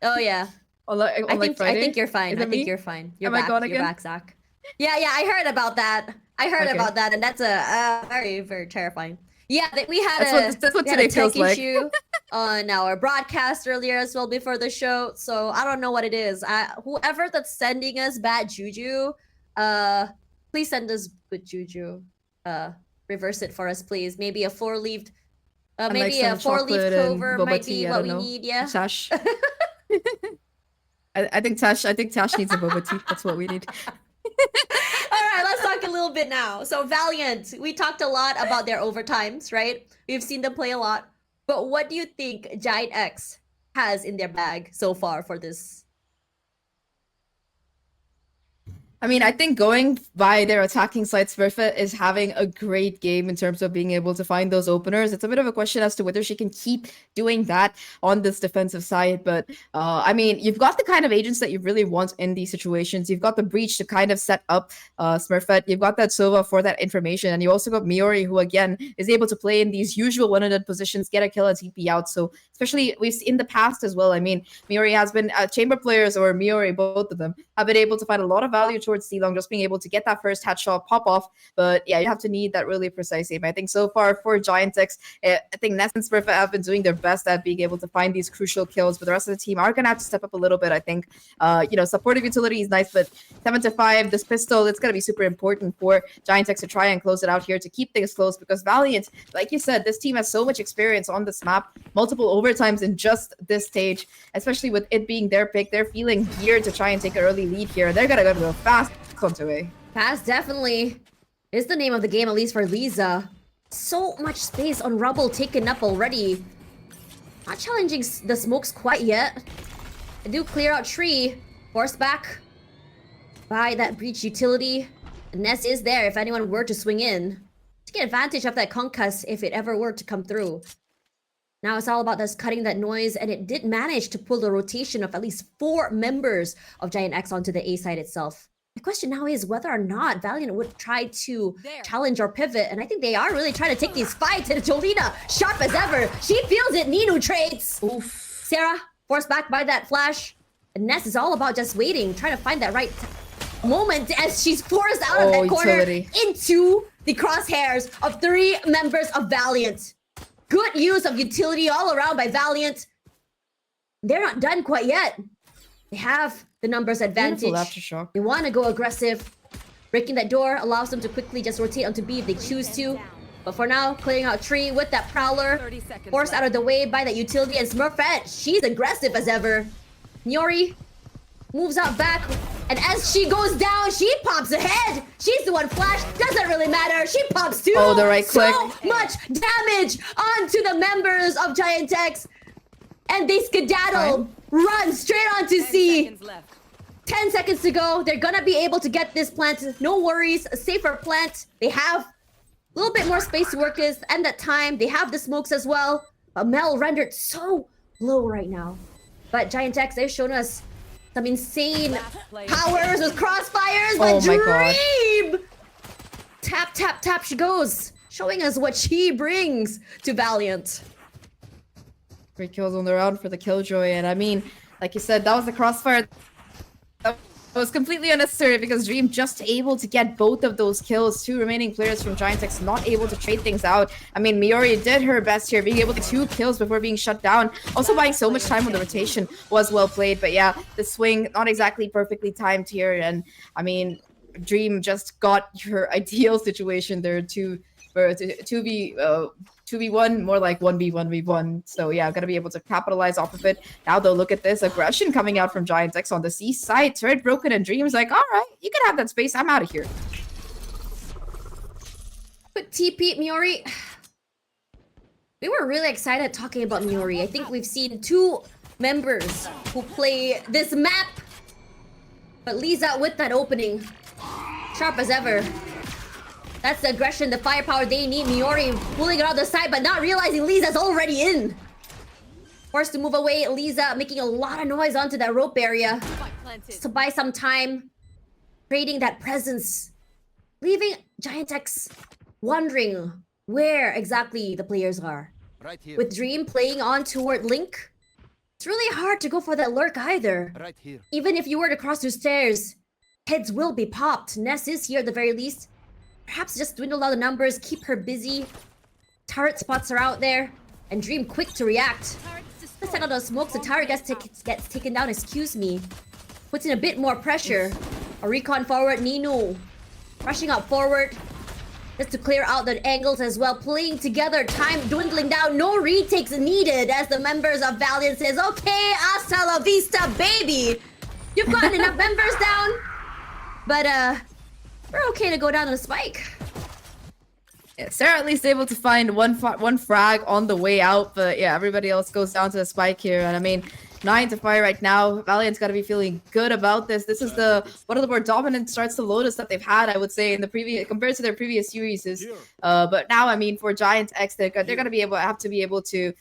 Oh yeah. on like I Friday? think you're fine. Is I it think me? you're fine. You're Am I back. gone You're again? back, Zach. Yeah, I heard about that. I heard Okay. about that, and that's a very, very terrifying. Yeah, we had That's what we had today a tech feels like. issue on our broadcast earlier as well before the show. So I don't know what it is. Whoever that's sending us bad juju, please send us good juju. Reverse it for us, please. Maybe a four-leaved. And, Maybe like, a some four-leaf chocolate and clover boba might tea, be I what don't we know. need. Yeah. Tash. I think Tash needs a boba tea. That's what we need. All right, let's talk a little bit now. So Valiant, we talked a lot about their overtimes, right? We've seen them play a lot. But what do you think Giant X has in their bag so far for this? I mean, I think going by their attacking side, Smurfette is having a great game in terms of being able to find those openers. It's a bit of a question as to whether she can keep doing that on this defensive side. But, I mean, you've got the kind of agents that you really want in these situations. You've got the Breach to kind of set up Smurfette. You've got that Sova for that information. And you also got Miori, who, again, is able to play in these usual one-on-one positions, get a kill and TP out. So, especially we've seen in the past as well. I mean, Miori has been chamber players, or Miori, both of them, have been able to find a lot of value towards C-Long, just being able to get that first headshot pop off. But yeah, you have to need that really precise aim. I think so far for Giant X, I think Ness and Smurfette have been doing their best at being able to find these crucial kills, but the rest of the team are going to have to step up a little bit, I think. Supportive utility is nice, but 7-5, this pistol, it's going to be super important for Giant X to try and close it out here to keep things close, because Valiant, like you said, this team has so much experience on this map, multiple overtimes in just this stage, especially with it being their pick. They're feeling geared to try and take an early lead here. They're going to go fast. Away. Pass definitely is the name of the game, at least for Lisa. So much space on Rubble taken up already. Not challenging the smokes quite yet. They do clear out tree. Force back by that breach utility. The nest is there if anyone were to swing in. Take advantage of that concuss if it ever were to come through. Now it's all about us cutting that noise, and it did manage to pull the rotation of at least 4 members of Giant X onto the A side itself. The question now is whether or not Valiant would try to challenge or pivot, and I think they are really trying to take these fights, and Jolina, sharp as ever, she feels it, Ninu trades! Oof. Sarah, forced back by that flash, and Ness is all about just waiting, trying to find that right moment as she's forced out of that corner into the crosshairs of 3 members of Valiant. Good use of utility all around by Valiant. They're not done quite yet. They have the numbers advantage. Aftershock. They want to go aggressive. Breaking that door allows them to quickly just rotate onto B if they choose to. But for now, clearing out tree with that Prowler. 30 seconds Forced out of the way by that utility. And Smurfette, she's aggressive as ever. Nyori moves out back. And as she goes down, she pops ahead. She's the one flash. Doesn't really matter. She pops too. Oh, the right click. So much damage onto the members of Giant X. And they skedaddle. Run straight onto 10 C. seconds left. 10 seconds to go. They're gonna be able to get this plant. No worries. A safer plant. They have a little bit more space to work with. And that time, they have the smokes as well. But Mel rendered so low right now. But Giant X, they've shown us some insane powers with crossfires. But Oh my God. Dream! Tap, tap, tap she goes. Showing us what she brings to Valiant. 3 kills on the round for the Killjoy, and I mean, like you said, that was the crossfire. That was completely unnecessary because Dream just able to get both of those kills. 2 remaining players from Giant X not able to trade things out. I mean, Miori did her best here, being able to 2 kills before being shut down. Also buying so much time on the rotation was well played, but yeah, the swing not exactly perfectly timed here, and I mean, Dream just got her ideal situation there to 2v1, more like 1v1v1. So yeah, gotta be able to capitalize off of it. Now though, look at this aggression coming out from Giant X on the C side. Turret broken, and Dream's like, all right, you can have that space. I'm out of here. But TP, Miori, we were really excited talking about Miori. I think we've seen 2 members who play this map. But Lisa with that opening, sharp as ever. That's the aggression, the firepower they need. Miori pulling it out the side, but not realizing Lisa's already in. Forced to move away. Lisa making a lot of noise onto that rope area. Just to buy some time. Creating that presence. Leaving Giant X wondering where exactly the players are. Right here. With Dream playing on toward Link, it's really hard to go for that lurk either. Right here. Even if you were to cross the stairs, heads will be popped. Ness is here at the very least. Perhaps just dwindle down the numbers, keep her busy. Turret spots are out there. And Dream quick to react. Let's set out those smokes. The turret gets taken down, excuse me. Puts in a bit more pressure. A recon forward, Nino. Rushing up forward. Just to clear out the angles as well. Playing together, time dwindling down. No retakes needed as the members of Valiant says, okay, hasta la vista, baby. You've gotten enough members down. But, we're okay to go down on a spike. Yeah, Sarah at least able to find one frag on the way out, but yeah, everybody else goes down to the spike here. And I mean, 9 to 5 right now. Valiant's got to be feeling good about this. This is one of the more dominant starts to Lotus that they've had, I would say, in the previous compared to their previous series. But now, I mean, for Giant X, they're gonna have to be able to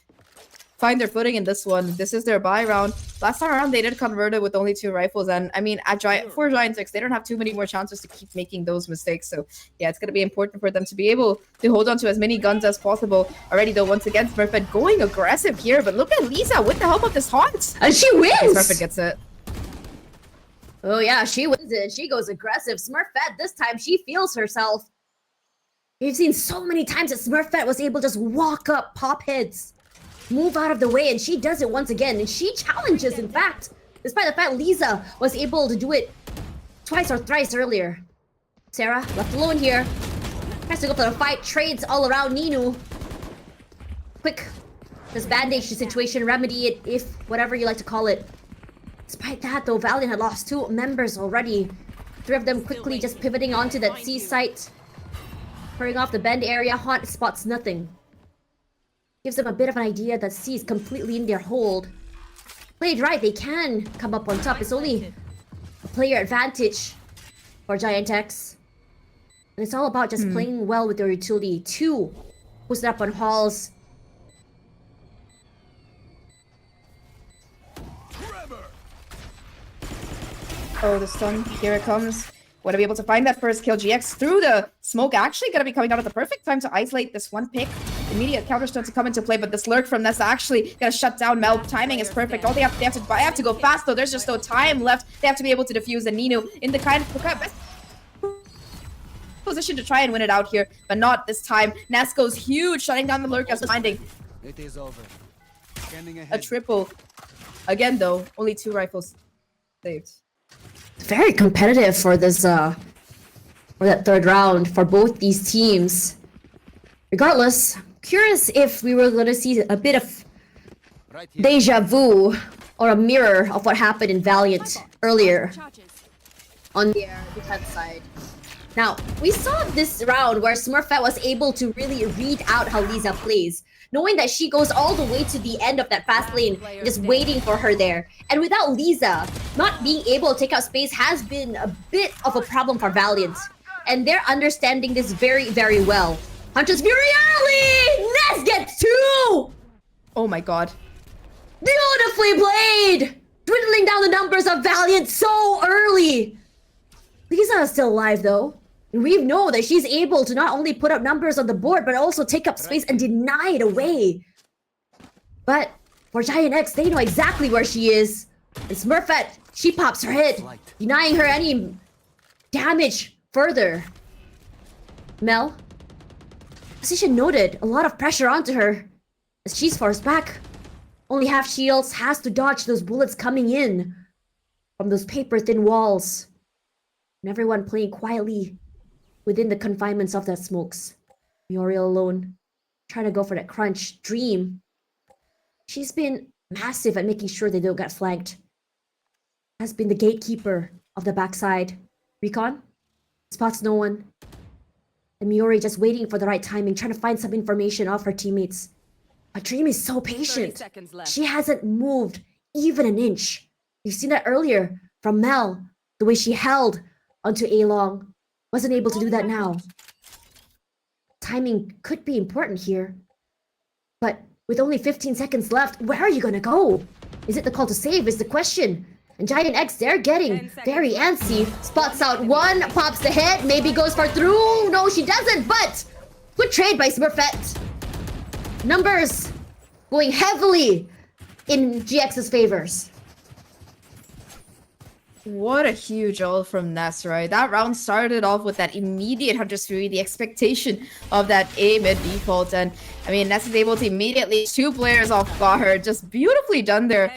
find their footing in this one. This is their buy round. Last time around, they did convert it with only 2 rifles. And I mean, for Giant X, they don't have too many more chances to keep making those mistakes. So yeah, it's going to be important for them to be able to hold on to as many guns as possible. Already though, once again, Smurfette going aggressive here. But look at Lisa with the help of this haunt. And she wins! Smurfette gets it. Oh yeah, she wins it. She goes aggressive. Smurfette, this time, she feels herself. You've seen so many times that Smurfette was able to just walk up, pop heads. Move out of the way, and she does it once again, and she challenges, in fact, despite the fact Lisa was able to do it twice or thrice earlier. Sarah, left alone here, has to go for the fight, trades all around Ninu. Quick, just bandage the situation, remedy it, if whatever you like to call it. Despite that, though, Valiant had lost 2 members already. 3 of them quickly just pivoting onto that C site. Clearing off the bend area, Haunt spots nothing. Gives them a bit of an idea that C is completely in their hold. Played right, they can come up on top. It's only a player advantage for Giant X. And it's all about just playing well with their utility. 2 posted up on halls. Oh, the stun. Here it comes. Want to be able to find that first kill. GX through the smoke. Actually going to be coming out at the perfect time to isolate this one pick. Immediate counter stun to come into play, but this lurk from Nessa actually going to shut down Mel. Timing is perfect. All they have to go fast, though. There's just no time left. They have to be able to defuse, and Nino in the kind of best position to try and win it out here, but not this time. Nas goes huge, shutting down the lurk as finding It is over. Scanning a ahead. triple. Again, though, only 2 rifles saved. Very competitive for this for that third round for both these teams. Regardless, curious if we were going to see a bit of Right here. deja vu or a mirror of what happened in Valiant earlier on their defense side. Now, we saw this round where Smurfette was able to really read out how Lisa plays, knowing that she goes all the way to the end of that fast lane, just waiting for her there. And without Lisa, not being able to take out space has been a bit of a problem for Valiant. And they're understanding this very, very well. Huntress very early! Ness gets 2! Oh my god. Beautifully played! Dwindling down the numbers of Valiant so early! Lisa is still alive though. And we know that she's able to not only put up numbers on the board, but also take up space and deny it away. But for Giant X, they know exactly where she is. And Smurfette, she pops her head, denying her any damage further. Mel, position noted, a lot of pressure onto her. As she's forced back, only half shields, has to dodge those bullets coming in from those paper-thin walls. And everyone playing quietly within the confinements of that smokes. Muriel alone, trying to go for that crunch. Dream, she's been massive at making sure they don't get flanked. Has been the gatekeeper of the backside. Recon spots no one. And Miori just waiting for the right timing, trying to find some information off her teammates. But Dream is so 30 patient. seconds left. She hasn't moved even an inch. You've seen that earlier from Mel, the way she held onto A-Long. Wasn't able to do that now. Timing could be important here. But with only 15 seconds left, where are you gonna go? Is it the call to save is the question. And Giant X, they're getting very antsy. Spots out one, pops the head, maybe goes for through. No, she doesn't, but good trade by Smurfette. Numbers going heavily in GX's favors. What a huge ult from NASR, right? That round started off with that immediate Hunter's Fury, the expectation of that A mid default, and I mean, NASR is able to immediately 2 players off guard. Just beautifully done there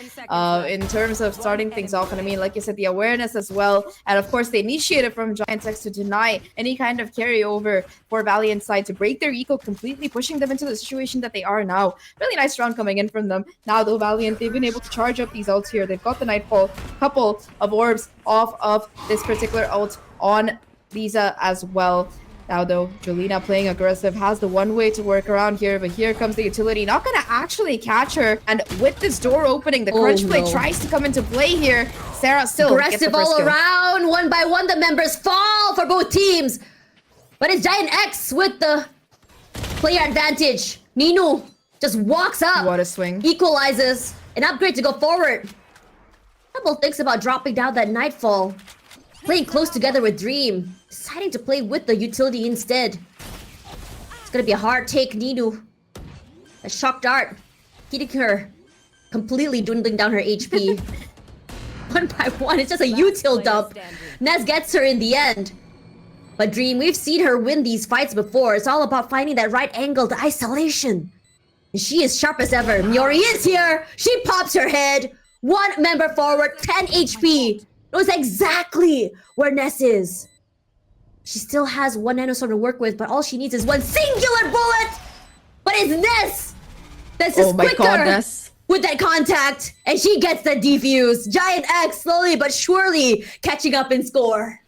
in terms of starting things off. And I mean, like you said, the awareness as well. And of course, they initiated from Giant X to deny any kind of carryover for Valiant side to break their eco completely, pushing them into the situation that they are now. Really nice round coming in from them. Now, though, Valiant, they've been able to charge up these ults here. They've got the Nightfall, couple of orbs off of this particular ult on Lisa as well. Now though, Jolina playing aggressive has the one way to work around here, but here comes the utility. Not gonna actually catch her. And with this door opening, the crunch play tries to come into play here. Sarah still gets the Aggressive first all kill. around. One by one, the members fall for both teams. But it's Giant X with the player advantage. Ninu just walks up. What a swing. Equalizes. An upgrade to go forward. Couple thinks about dropping down that Nightfall. Playing close together with Dream. Deciding to play with the utility instead. It's gonna be a hard take, Ninu. A shock dart. Hitting her. Completely dwindling down her HP. One by one, it's just a util dump. Nez gets her in the end. But Dream, we've seen her win these fights before. It's all about finding that right angle, the isolation. And she is sharp as ever. Miori is here. She pops her head. One member forward, 10 HP. Knows exactly where Ness is. She still has one nanostorm to work with, but all she needs is one singular bullet. But it's Ness that's just quicker with that contact, and she gets the defuse. Giant X slowly but surely catching up in score.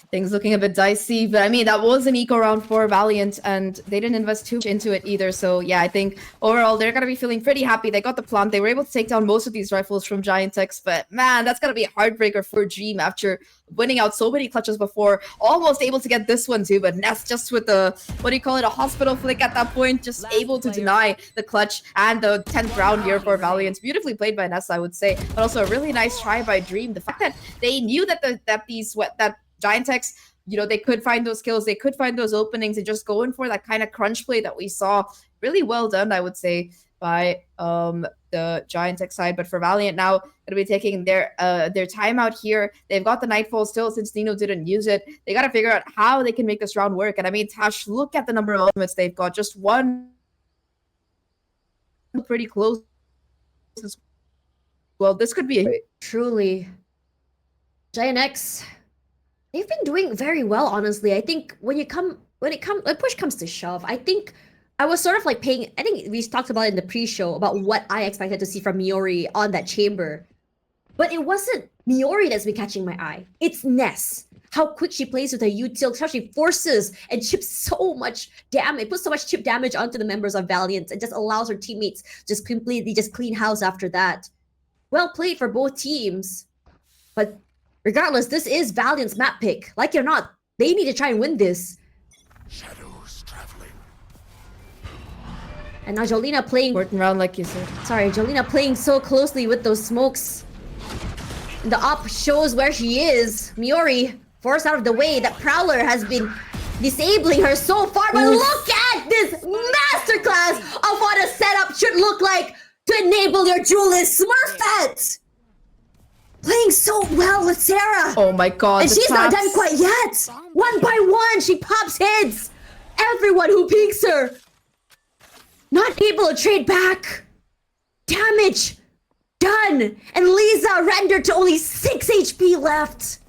things looking a bit dicey. But I mean, that was an eco round for Valiant, and they didn't invest too much into it either. So yeah, I think overall they're gonna be feeling pretty happy. They got the plant. They were able to take down most of these rifles from Giantex, but man, that's gonna be a heartbreaker for Dream after winning out so many clutches before. Almost able to get this one too, but Ness just with the, what do you call it, a hospital flick at that point, just able to deny the clutch and the 10th round here for Valiant. Beautifully played by Ness, I would say, but also a really nice try by Dream. The fact that they knew that that Giantex, you know, they could find those kills, they could find those openings, and just going for that kind of crunch play that we saw. Really well done, I would say, by the Giantex side. But for Valiant now, gonna be taking their timeout here. They've got the Nightfall still since Nino didn't use it. They got to figure out how they can make this round work. And I mean, Tash, look at the number of ultimates they've got. Just one pretty close as well. This could be a Truly. Giant X, they've been doing very well, honestly. I think when push comes to shove, I think I was sort of like I think we talked about it in the pre-show about what I expected to see from Miori on that chamber. But it wasn't Miori that's been catching my eye. It's Ness. How quick she plays with her util, how she forces and chips so much damage, puts so much chip damage onto the members of Valiant, and just allows her teammates just completely just clean house after that. Well played for both teams. But regardless, this is Valiant's map pick. Like it or not, they need to try and win this. Shadows traveling. And now Jolina playing... important round, like you said. Sorry, Jolina playing so closely with those smokes. The op shows where she is. Miori forced out of the way. That Prowler has been disabling her so far. But look at this masterclass of what a setup should look like to enable your duelist. Smurfette! Playing so well with Sarah. Oh my god. And she's not done quite yet. One by one, she pops heads. Everyone who peeks her. Not able to trade back. Damage. Done. And Lisa rendered to only 6 HP left.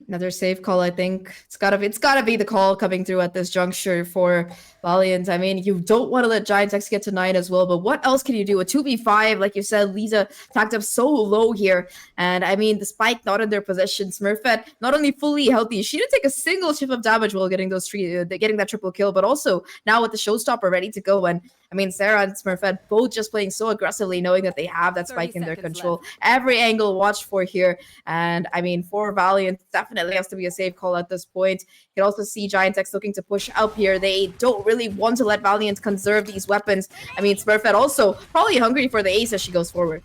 Another safe call, I think. It's gotta be the call coming through at this juncture for Valiant. I mean, you don't want to let Giantex get to 9 as well, but what else can you do? A 2v5, like you said, Lisa tacked up so low here. And I mean, the spike not in their possession. Smurfette not only fully healthy, she didn't take a single chip of damage while getting getting that triple kill, but also now with the showstopper ready to go. And I mean, Sarah and Smurfette both just playing so aggressively, knowing that they have that spike in their control. Left. Every angle watched for here. And I mean, for Valiant, definitely has to be a safe call at this point. You can also see Giantex looking to push up here. They don't really want to let Valiant conserve these weapons. I mean, Smurfette also probably hungry for the ace as she goes forward.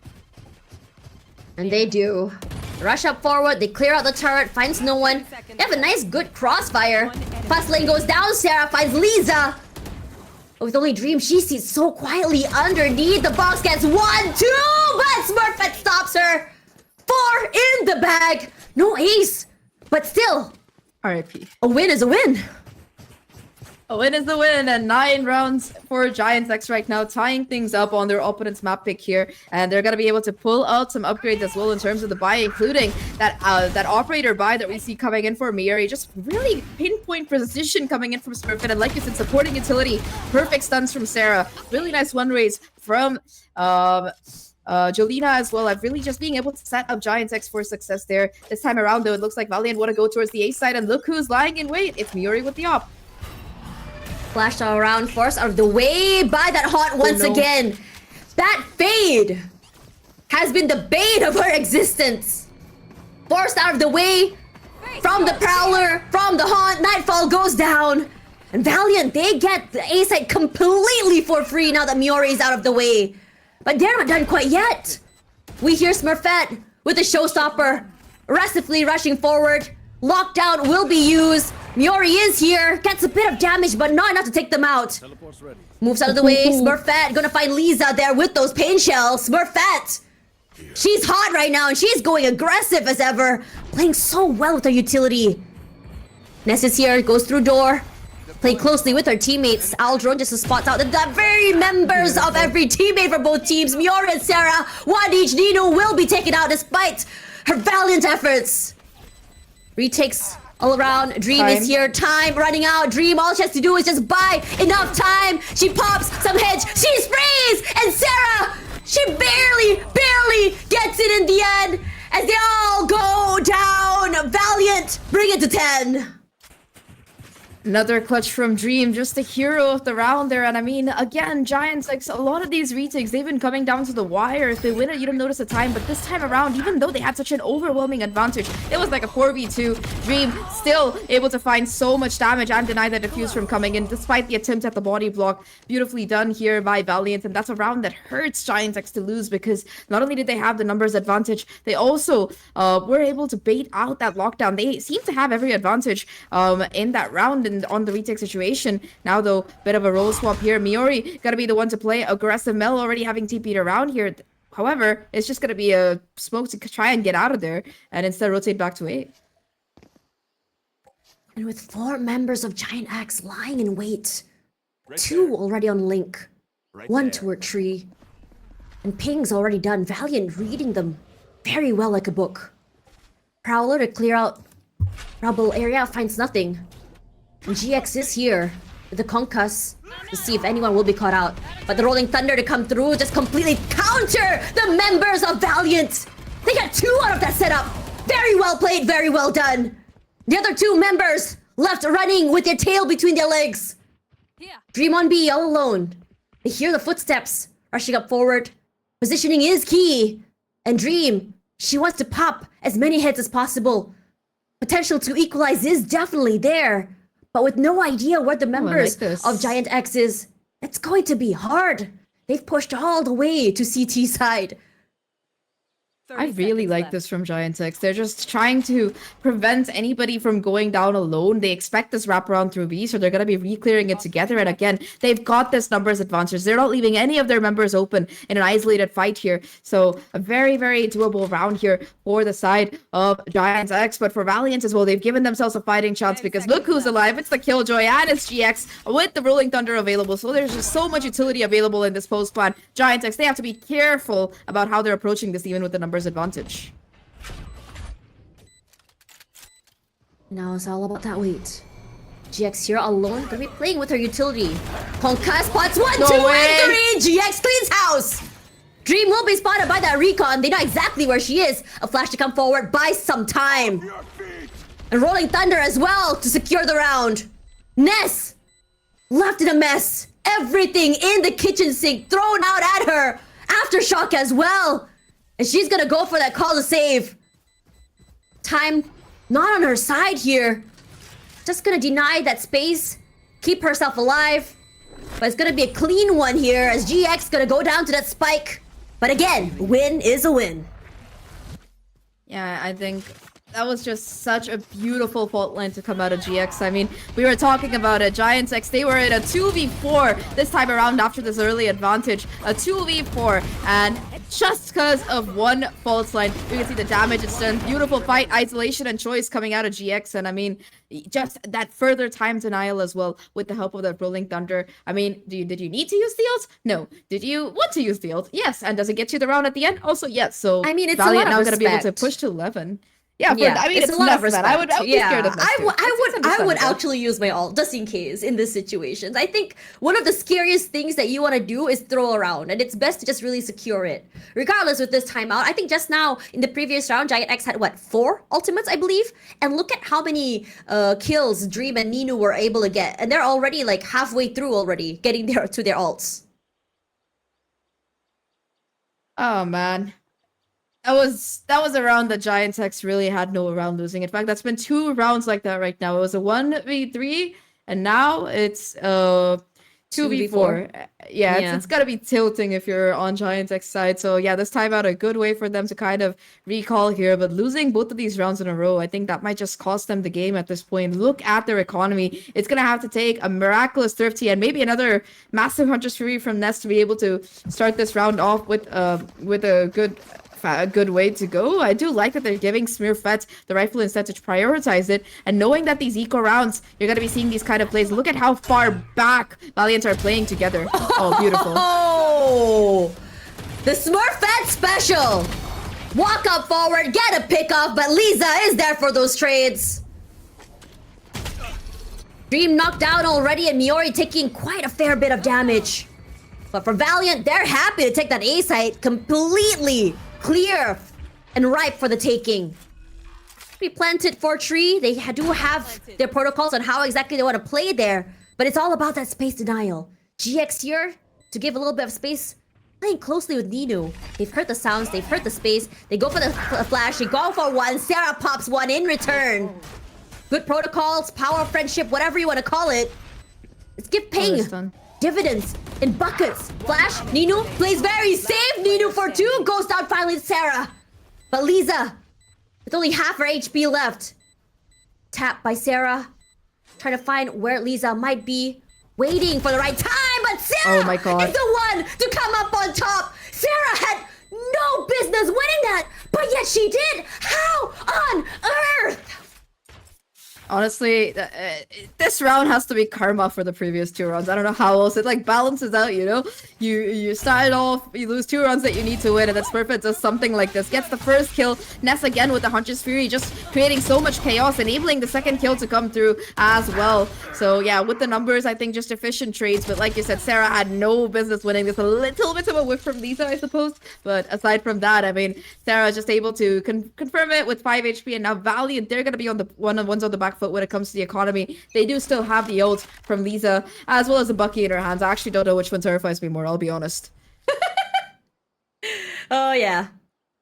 And they do. Rush up forward, they clear out the turret, finds no one. They have a nice, good crossfire. Fast lane goes down, Sarah finds Lisa. But with only Dream, she sees so quietly underneath. The box gets 1, 2, but Smurfette stops her. 4 in the bag. No ace, but still, RIP. a win is a win. A win is the win, and 9 rounds for Giantex right now, tying things up on their opponent's map pick here, and they're gonna be able to pull out some upgrades as well in terms of the buy, including that operator buy that we see coming in for Miori. Just really pinpoint precision coming in from Smurfette, and like you said, supporting utility, perfect stuns from Sarah, really nice one raise from Jolina as well. I've really just being able to set up Giantex for success there. This time around, though, it looks like Valiant want to go towards the A side, and look who's lying in wait. It's Miori with the op. Flashed around, forced out of the way by that haunt once again. That fade has been the bane of her existence. Forced out of the way from the Prowler, from the haunt. Nightfall goes down. And Valiant, they get the A side completely for free now that Miori is out of the way. But they're not done quite yet. We hear Smurfette with the showstopper, aggressively rushing forward. Lockdown will be used. Miori is here, gets a bit of damage, but not enough to take them out. Teleport's ready. Moves out of the way. Smurfette gonna find Lisa there with those pain shells. Smurfette, she's hot right now, and she's going aggressive as ever, playing so well with her utility. Ness is here, goes through door. Play closely with her teammates. Aldron just spots out the very members of every teammate for both teams. Miori and Sarah, one each. Nino will be taken out despite her valiant efforts. Retakes all around. Dream is here. Time running out. Dream, all she has to do is just buy enough time. She pops some hedge. She's freeze! And Sarah, she barely gets it in the end. as they all go down. Valiant, bring it to 10. Another clutch from Dream, just the hero of the round there. And I mean, again, Giants, like, a lot of these retakes, they've been coming down to the wire. If they win it, you don't notice the time. But this time around, even though they had such an overwhelming advantage, it was like a 4v2. Dream still able to find so much damage and deny the defuse from coming in, despite the attempt at the body block. Beautifully done here by Valiant. And that's a round that hurts Giants X to lose, because not only did they have the numbers advantage, they also were able to bait out that lockdown. They seem to have every advantage in that round. And on the retake situation. Now though, bit of a role swap here. Miori gotta be the one to play. Aggressive Mel already having TP'd around here. However, it's just gonna be a smoke to try and get out of there and instead rotate back to 8. And with 4 members of Giant X lying in wait, 2 already on Link, 1 toward Tree, and Ping's already done. Valiant reading them very well like a book. Prowler to clear out rubble area, finds nothing. And GX is here with the concuss to see if anyone will be caught out. But the Rolling Thunder to come through just completely counter the members of Valiant. They got 2 out of that setup. Very well played, very well done. The other 2 members left running with their tail between their legs. Here. Dream on B all alone. They hear the footsteps rushing up forward. Positioning is key. And Dream, she wants to pop as many heads as possible. Potential to equalize is definitely there. But with no idea where the members of Giant X is, it's going to be hard. They've pushed all the way to CT side. I really like this from Giant X. They're just trying to prevent anybody from going down alone. They expect this wraparound through B, so they're going to be re-clearing it together. And again, they've got this numbers advantage. They're not leaving any of their members open in an isolated fight here. So a very, very doable round here for the side of Giant X. But for Valiant as well, they've given themselves a fighting chance because look who's alive. It's the Killjoy and it's GX with the Rolling Thunder available. So there's just so much utility available in this post plan. Giant X, they have to be careful about how they're approaching this even with the numbers advantage. Now it's all about that wait. GX here alone, gonna be playing with her utility. Honka spots 1, 2, and 3. GX cleans house. Dream will be spotted by that recon. They know exactly where she is. A flash to come forward, buy some time. And Rolling Thunder as well to secure the round. Ness left in a mess. Everything in the kitchen sink thrown out at her. Aftershock as well. And she's gonna go for that call to save. Time not on her side here. Just gonna deny that space. Keep herself alive. But it's gonna be a clean one here as GX gonna go down to that spike. But again, win is a win. Yeah, I think that was just such a beautiful fault line to come out of GX. I mean, we were talking about it. Giants X, they were in a 2v4 this time around after this early advantage. A 2v4, and just because of one fault line, you can see the damage it's done. Beautiful fight, isolation, and choice coming out of GX. And I mean, just that further time denial as well with the help of that Rolling Thunder. I mean, did you need to use the ult? No. Did you want to use the ult? Yes. And does it get you the round at the end? Also, yes. So I mean, it's Valiant a lot of now going to be able to respect. push to 11. Yeah, I mean, it's a lot of respect. I would be scared of that. I would actually use my ult just in case in this situations. I think one of the scariest things that you want to do is throw around, and it's best to just really secure it. Regardless with this timeout, I think just now in the previous round, Giant X had what, 4 ultimates, I believe, and look at how many kills Dream and Ninu were able to get, and they're already like halfway through already getting there to their ults. Oh man. That was a round that Giants X really had no round losing. In fact, that's been 2 rounds like that right now. It was a 1v3, and now it's 2v4. Yeah, it's gotta be tilting if you're on Giants X side. So yeah, this time out a good way for them to kind of recall here. But losing both of these rounds in a row, I think that might just cost them the game at this point. Look at their economy. It's gonna have to take a miraculous Thrifty and maybe another massive Hunter's Fury from Nest to be able to start this round off with a good way to go. I do like that they're giving Smurfette the rifle instead to prioritize it, and knowing that these eco rounds, you're going to be seeing these kind of plays. Look at how far back Valiant are playing together. Oh, beautiful. Oh, the Smurfette special. Walk up forward, get a pick off, but Lisa is there for those trades. Dream knocked down already, and Miori taking quite a fair bit of damage. But for Valiant, they're happy to take that A site completely clear and ripe for the taking. We planted for tree. They do have their protocols on how exactly they want to play there, but it's all about that space denial. GX here to give a little bit of space, playing closely with Ninu. They've heard the sounds, they've heard the space. They go for the flash, they go for one. Sarah pops one in return. Good protocols, power of friendship, whatever you want to call it. Let's give ping dividends in buckets. Flash, Ninu plays very safe. Ninu for 2 goes down finally to Sarah. But Lisa, with only half her HP left. Tap by Sarah. Trying to find where Lisa might be. Waiting for the right time, but Sarah Oh my God. is the one to come up on top. Sarah had no business winning that, but yet she did. How on earth? Honestly, this round has to be karma for the previous 2 rounds. I don't know how else. It like balances out, you know? You started off, you lose 2 rounds that you need to win, and that's perfect. Does something like this. Gets the first kill. Ness again with the Hunter's Fury, just creating so much chaos, enabling the second kill to come through as well. So yeah, with the numbers, I think just efficient trades. But like you said, Sarah had no business winning this. A little bit of a whiff from Lisa, I suppose. But aside from that, I mean, Sarah just able to confirm it with 5 HP, and now Valiant, they're going to be on the one-on-ones on the back foot when it comes to the economy. They do still have the ult from Lisa, as well as a Bucky in her hands. I actually don't know which one terrifies me more, I'll be honest. Oh yeah,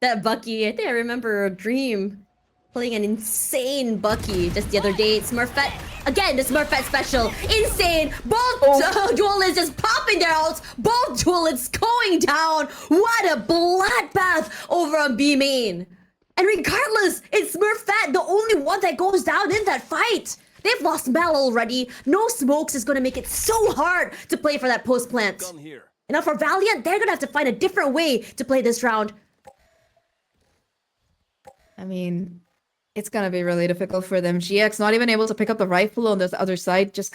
that Bucky. I think I remember a dream playing an insane Bucky just the other day. Smurfette again. The Smurfette special, insane. Both duelists just popping their ults. Both duelists going down. What a bloodbath over on B main. And regardless, it's Smurfette, the only one that goes down in that fight. They've lost Mel already. No smokes is going to make it so hard to play for that post plant. Gun here. And now for Valiant, they're going to have to find a different way to play this round. I mean, it's gonna be really difficult for them. GX not even able to pick up the rifle on this other side, just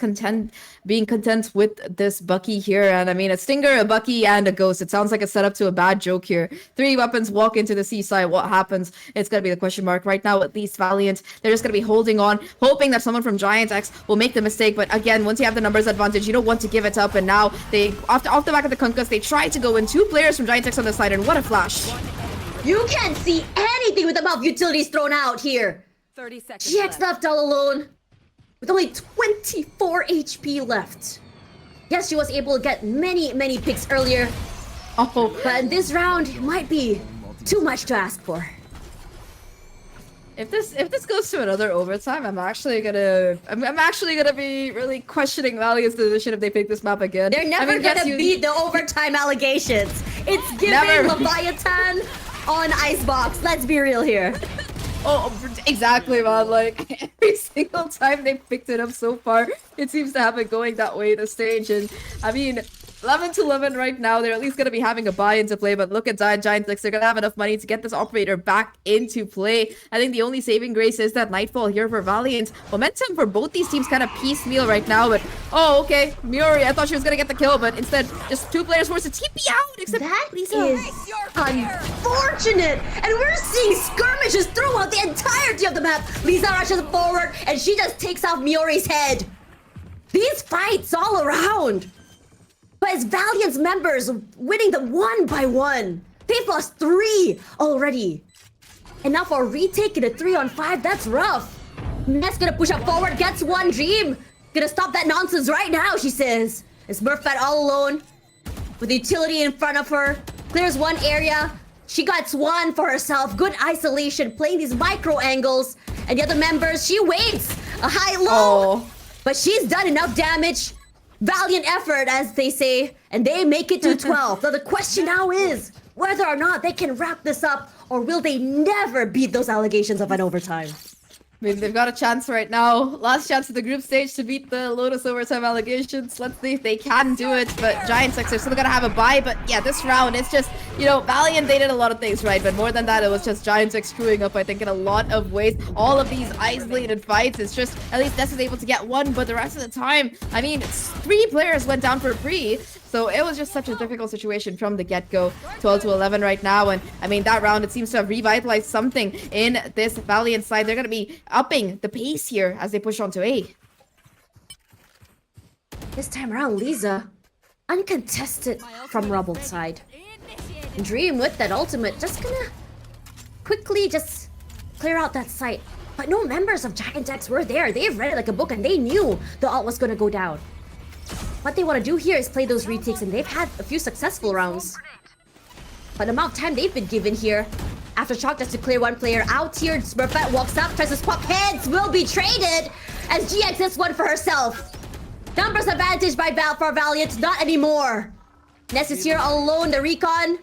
being content with this Bucky here. And I mean, a Stinger, a Bucky, and a Ghost. It sounds like a setup to a bad joke here. 3 weapons walk into the seaside. What happens? It's gonna be the question mark. Right now, at least Valiant, they're just gonna be holding on, hoping that someone from Giant X will make the mistake. But again, once you have the numbers advantage, you don't want to give it up. And now they, off the back of the Kunkas, they try to go in. 2 players from Giant X on the side, and what a flash. You can't see anything with the amount of utilities thrown out here. 30 seconds GX left all alone with only 24 HP left. Yes, she was able to get many picks earlier. Oh, But in this round, it might be too much to ask for. if this goes to another overtime, I'm actually gonna be really questioning Valiant's decision if they pick this map again. They're never gonna beat the overtime allegations. It's giving Never. Leviathan on Icebox. Let's be real here. Oh, exactly, man. Like, every single time they've picked it up so far, it seems to have it going that way, the stage. And, I mean, 11-11 right now. They're at least going to be having a buy into play. But look at Giant X. They're going to have enough money to get this operator back into play. I think the only saving grace is that Nightfall here for Valiant. Momentum for both these teams kind of piecemeal right now. But, oh, okay. Miori, I thought she was going to get the kill. But instead, just 2 players forced to TP out. Except That Lisa. is unfortunate. And we're seeing skirmishes throughout the entirety of the map. Lisa rushes forward and she just takes off Miori's head. These fights all around. But it's Valiant's members winning them 1 by 1. They've lost 3 already. And now for a retake in a 3-on-5, that's rough. Ness gonna push up forward, gets one Dream. Gonna stop that nonsense right now, she says. It's Smurfette all alone with utility in front of her. Clears one area. She got one for herself. Good isolation, playing these micro angles. And the other members, she waits. A high-low. Oh. But she's done enough damage. Valiant effort, as they say, and they make it to 12. So the question now is whether or not they can wrap this up, or will they never beat those allegations of an overtime? I mean, they've got a chance right now. Last chance at the group stage to beat the Lotus overtime allegations. Let's see if they can do it. But Giant X are still gonna have a bye. But yeah, this round, it's just, you know, Valiant, they did a lot of things right. But more than that, it was just Giant X screwing up, I think, in a lot of ways. All of these isolated fights, it's just, at least Ness is able to get one. But the rest of the time, I mean, 3 players went down for free. So it was just such a difficult situation from the get-go. 12-11 right now. And I mean, that round, it seems to have revitalized something in this Valiant side. They're going to be upping the pace here as they push on to A. This time around, Lisa, uncontested from Rubble's side. Dream with that ultimate, just gonna quickly just clear out that site. But no members of Giant X were there. They've read it like a book and they knew the ult was gonna go down. What they want to do here is play those retakes, and they've had a few successful rounds. But the amount of time they've been given here, Aftershock just to clear one player out here. Smurfette walks up, tries to swap heads, will be traded as GX has one for herself. Numbers advantage by for Valiant, not anymore. Ness is here alone, the recon.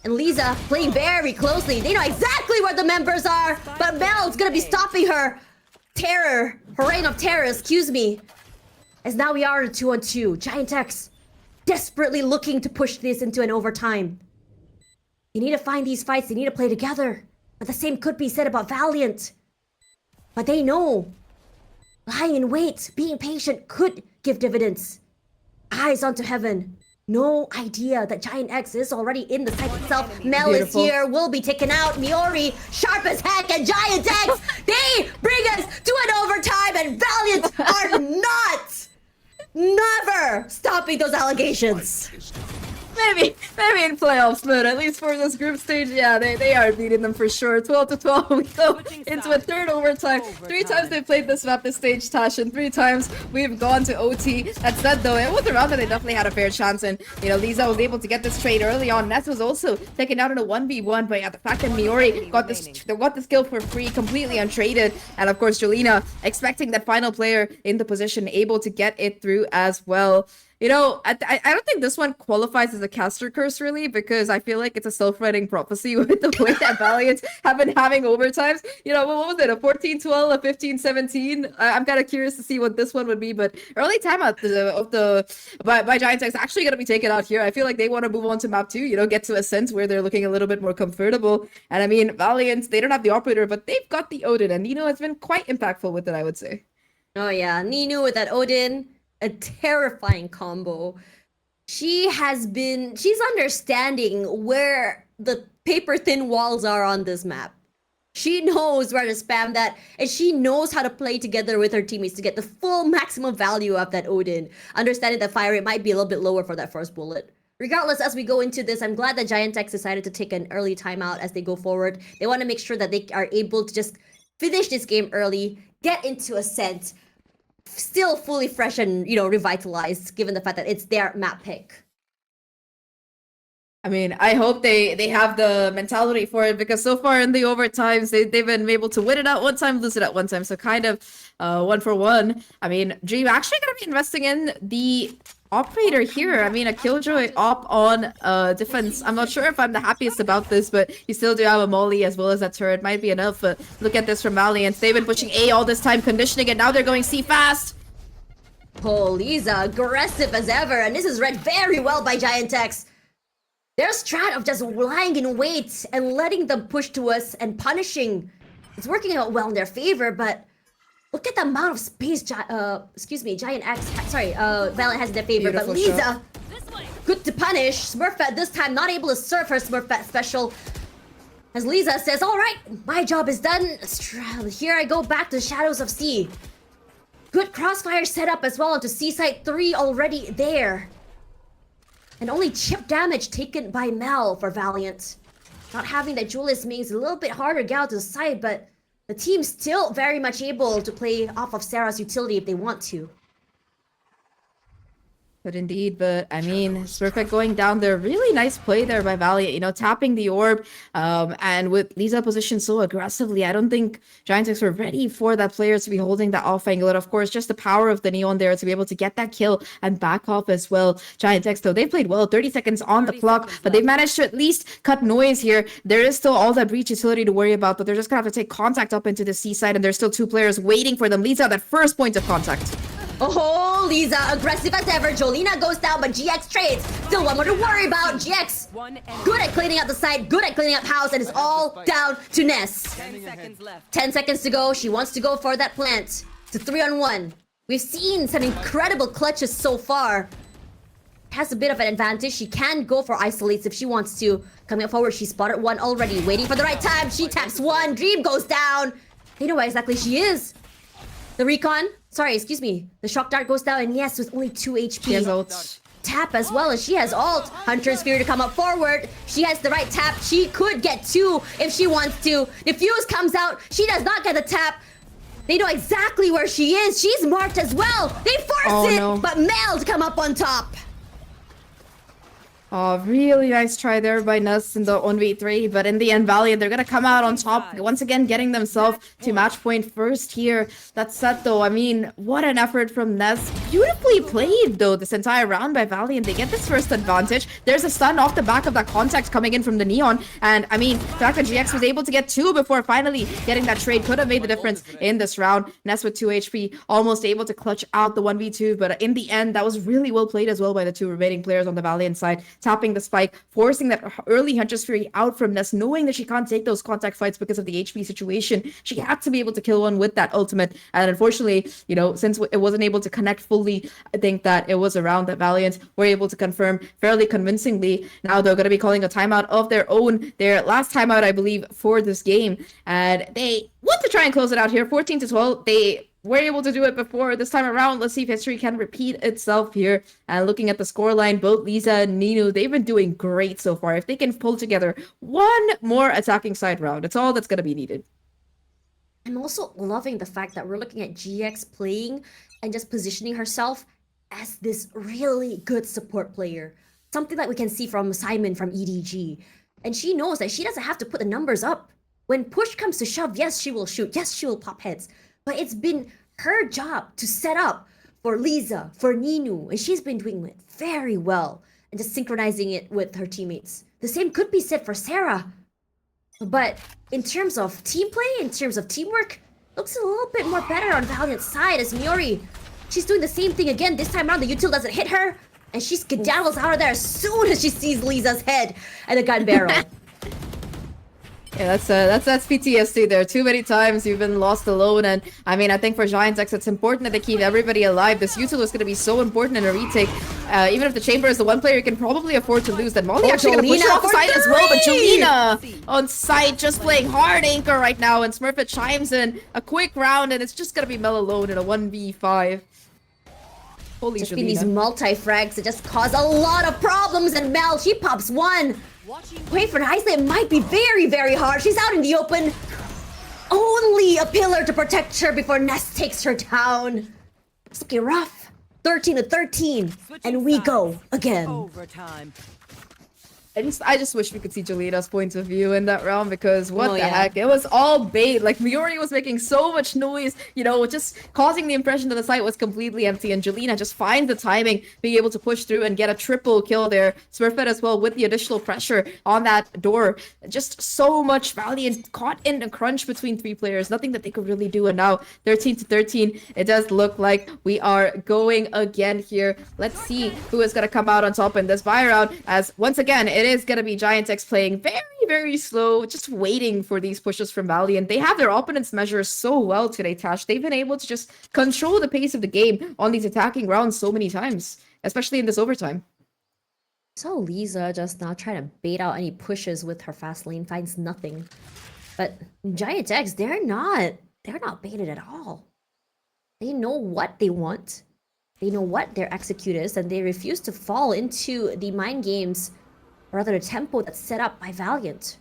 And Lisa playing very closely. They know exactly where the members are, but Mel's gonna be stopping her. Terror, her reign of terror, excuse me. As now we are in 2-on-2. Giant X desperately looking to push this into an overtime. They need to find these fights, they need to play together. But the same could be said about Valiant. But they know lying in wait, being patient could give dividends. Eyes onto heaven. No idea that Giant X is already in the site itself. Mel is here, will be taken out. Miori, sharp as heck, and Giant X, they bring us to an overtime, and Valiant are not, never stopping those allegations. Maybe in playoffs, but at least for this group stage, yeah, they are beating them for sure. 12-12, we go into a third overtime. 3 times they played this map this stage, Tash, and 3 times we've gone to OT. That said, though, it was a round that they definitely had a fair chance, and, you know, Lisa was able to get this trade early on. Ness was also taken out in a 1v1, but yeah, the fact that Miori got this kill for free, completely untraded, and of course, Jolina expecting that final player in the position, able to get it through as well. You know, I don't think this one qualifies as a caster curse, really, because I feel like it's a self-writing prophecy with the way that Valiant have been having overtimes. You know, what was it, a 14-12, a 15-17? I'm kind of curious to see what this one would be, but early timeout by Giant X actually going to be taken out here. I feel like they want to move on to map 2, you know, get to a sense where they're looking a little bit more comfortable. And I mean, Valiant, they don't have the operator, but they've got the Odin, and Nino has been quite impactful with it, I would say. Oh yeah, Nino with that Odin. A terrifying combo. She's understanding where the paper thin walls are on this map. She knows where to spam that, and she knows how to play together with her teammates to get the full maximum value of that Odin. Understanding that fire rate might be a little bit lower for that first bullet. Regardless, as we go into this, I'm glad that Giant X decided to take an early timeout as they go forward. They want to make sure that they are able to just finish this game early, get into a sense, still fully fresh and, you know, revitalized, given the fact that it's their map pick. I mean, I hope they have the mentality for it, because so far in the overtimes, they've been able to win it at one time, lose it at one time. So kind of 1 for 1. I mean, Dream actually going to be investing in the operator here. I mean, a Killjoy op on defense. I'm not sure if I'm the happiest about this, but you still do have a Molly as well as that turret. Might be enough, but look at this from Valiant. They've been pushing A all this time, conditioning it. Now they're going C fast. Oh, Lisa, aggressive as ever, and this is read very well by Giant X. Their strat of just lying in wait and letting them push to us and punishing. It's working out well in their favor, but look at the amount of space, Giant X, Valiant has in their favor. Beautiful but Lisa, good to punish. Smurfette this time not able to serve her Smurfette special. As Lisa says, all right, my job is done. Here I go back to the shadows of C. Good crossfire setup as well onto C site 3 already there. And only chip damage taken by Mel for Valiant. Not having that Julius makes it a little bit harder to get out to the side, but the team's still very much able to play off of Sarah's utility if they want to. But indeed, but I mean, Smurfette going down there. Really nice play there by Valiant, you know, tapping the orb. And with Lisa positioned so aggressively, I don't think Giant X were ready for that player to be holding that off angle. And of course, just the power of the Neon there to be able to get that kill and back off as well. Giant X, though, they played well. 30 seconds on the clock, but they've managed to at least cut noise here. There is still all that breach utility to worry about, but they're just gonna have to take contact up into the C side, and there's still 2 players waiting for them. Lisa, that first point of contact. Oh, Lisa, aggressive as ever. Jolina goes down, but GX trades. Still one more to worry about. GX, good at cleaning up the site, good at cleaning up house, and it's all down to Ness. 10 seconds left. 10 seconds to go. She wants to go for that plant. It's a 3-on-1. We've seen some incredible clutches so far. Has a bit of an advantage. She can go for isolates if she wants to. Coming up forward, she spotted one already. Waiting for the right time. She taps one. Dream goes down. They know where exactly she is. The recon. Sorry, excuse me. The shock dart goes down, and yes, with only 2 HP. She has ult. tap as well, and she has ult. Hunter's Fury to come up forward. She has the right tap. She could get 2 if she wants to. Diffuse comes out. She does not get the tap. They know exactly where she is. She's marked as well. They force it, but Mel to come up on top. Oh, really nice try there by Nuss in the 1v3, but in the end, Valiant, they're gonna come out on top, once again getting themselves to match point first here. That said, though, I mean, what an effort from Nuss. Beautifully played, though, this entire round by Valiant. They get this first advantage. There's a stun off the back of that contact coming in from the Neon, and I mean, the fact that GX was able to get 2 before finally getting that trade could have made the difference in this round. Ness with 2 HP, almost able to clutch out the 1v2, but in the end, that was really well played as well by the 2 remaining players on the Valiant side. Tapping the spike, forcing that early Hunter's Fury out from Ness, knowing that she can't take those contact fights because of the HP situation. She had to be able to kill one with that ultimate, and unfortunately, you know, since it wasn't able to connect fully, I think that it was a round that Valiant were able to confirm fairly convincingly. Now they're going to be calling a timeout of their own, their last timeout, I believe, for this game, and they want to try and close it out here, 14-12. They were able to do it before this time around. Let's see if history can repeat itself here. And looking at the scoreline, both Lisa and Ninu, they've been doing great so far. If they can pull together one more attacking side round, it's all that's going to be needed. I'm also loving the fact that we're looking at GX playing and just positioning herself as this really good support player. Something that we can see from Simon from EDG. And she knows that she doesn't have to put the numbers up. When push comes to shove, yes, she will shoot. Yes, she will pop heads. But it's been her job to set up for Lisa, for Ninu, and she's been doing it very well and just synchronizing it with her teammates. The same could be said for Sarah. But in terms of team play, in terms of teamwork, looks a little bit more better on Valiant's side as Miori. She's doing the same thing again. This time around, the util doesn't hit her, and she skedaddles out of there as soon as she sees Lisa's head and the gun barrel. Yeah, that's PTSD there. Too many times you've been lost alone, and I mean, I think for Giant X, it's important that they keep everybody alive. This util is going to be so important in a retake. Even if the Chamber is the one player you can probably afford to lose, then Molly actually going to push her off the side as well. But Jolina on site, just playing hard anchor right now, and Smurfette chimes in a quick round, and it's just going to be Mel alone in a 1v5. Holy just been these multi-frags that just cause a lot of problems, and Mel, she pops 1. Wait for Iceland, it might be very, very hard. She's out in the open. Only a pillar to protect her before Ness takes her down. It's looking rough. 13-13, and we go again. Overtime. I just wish we could see Jolina's point of view in that round, because what the heck, it was all bait. Like, Miori was making so much noise, you know, just causing the impression that the site was completely empty, and Jolina just finds the timing, being able to push through and get a triple kill there. Smurfette as well with the additional pressure on that door. Just so much Valiant caught in a crunch between 3 players, nothing that they could really do, and now 13-13, it does look like we are going again here. Let's see who is going to come out on top in this buy round, as once again, it is going to be Giant X playing very, very slow, just waiting for these pushes from Valiant. They have their opponent's measures so well today, Tash. They've been able to just control the pace of the game on these attacking rounds so many times, especially in this overtime. So Lisa just now trying to bait out any pushes with her fast lane, finds nothing. But Giant X, they're not baited at all. They know what they want. They know what their execute is, and they refuse to fall into the mind games, or rather the tempo that's set up by Valiant.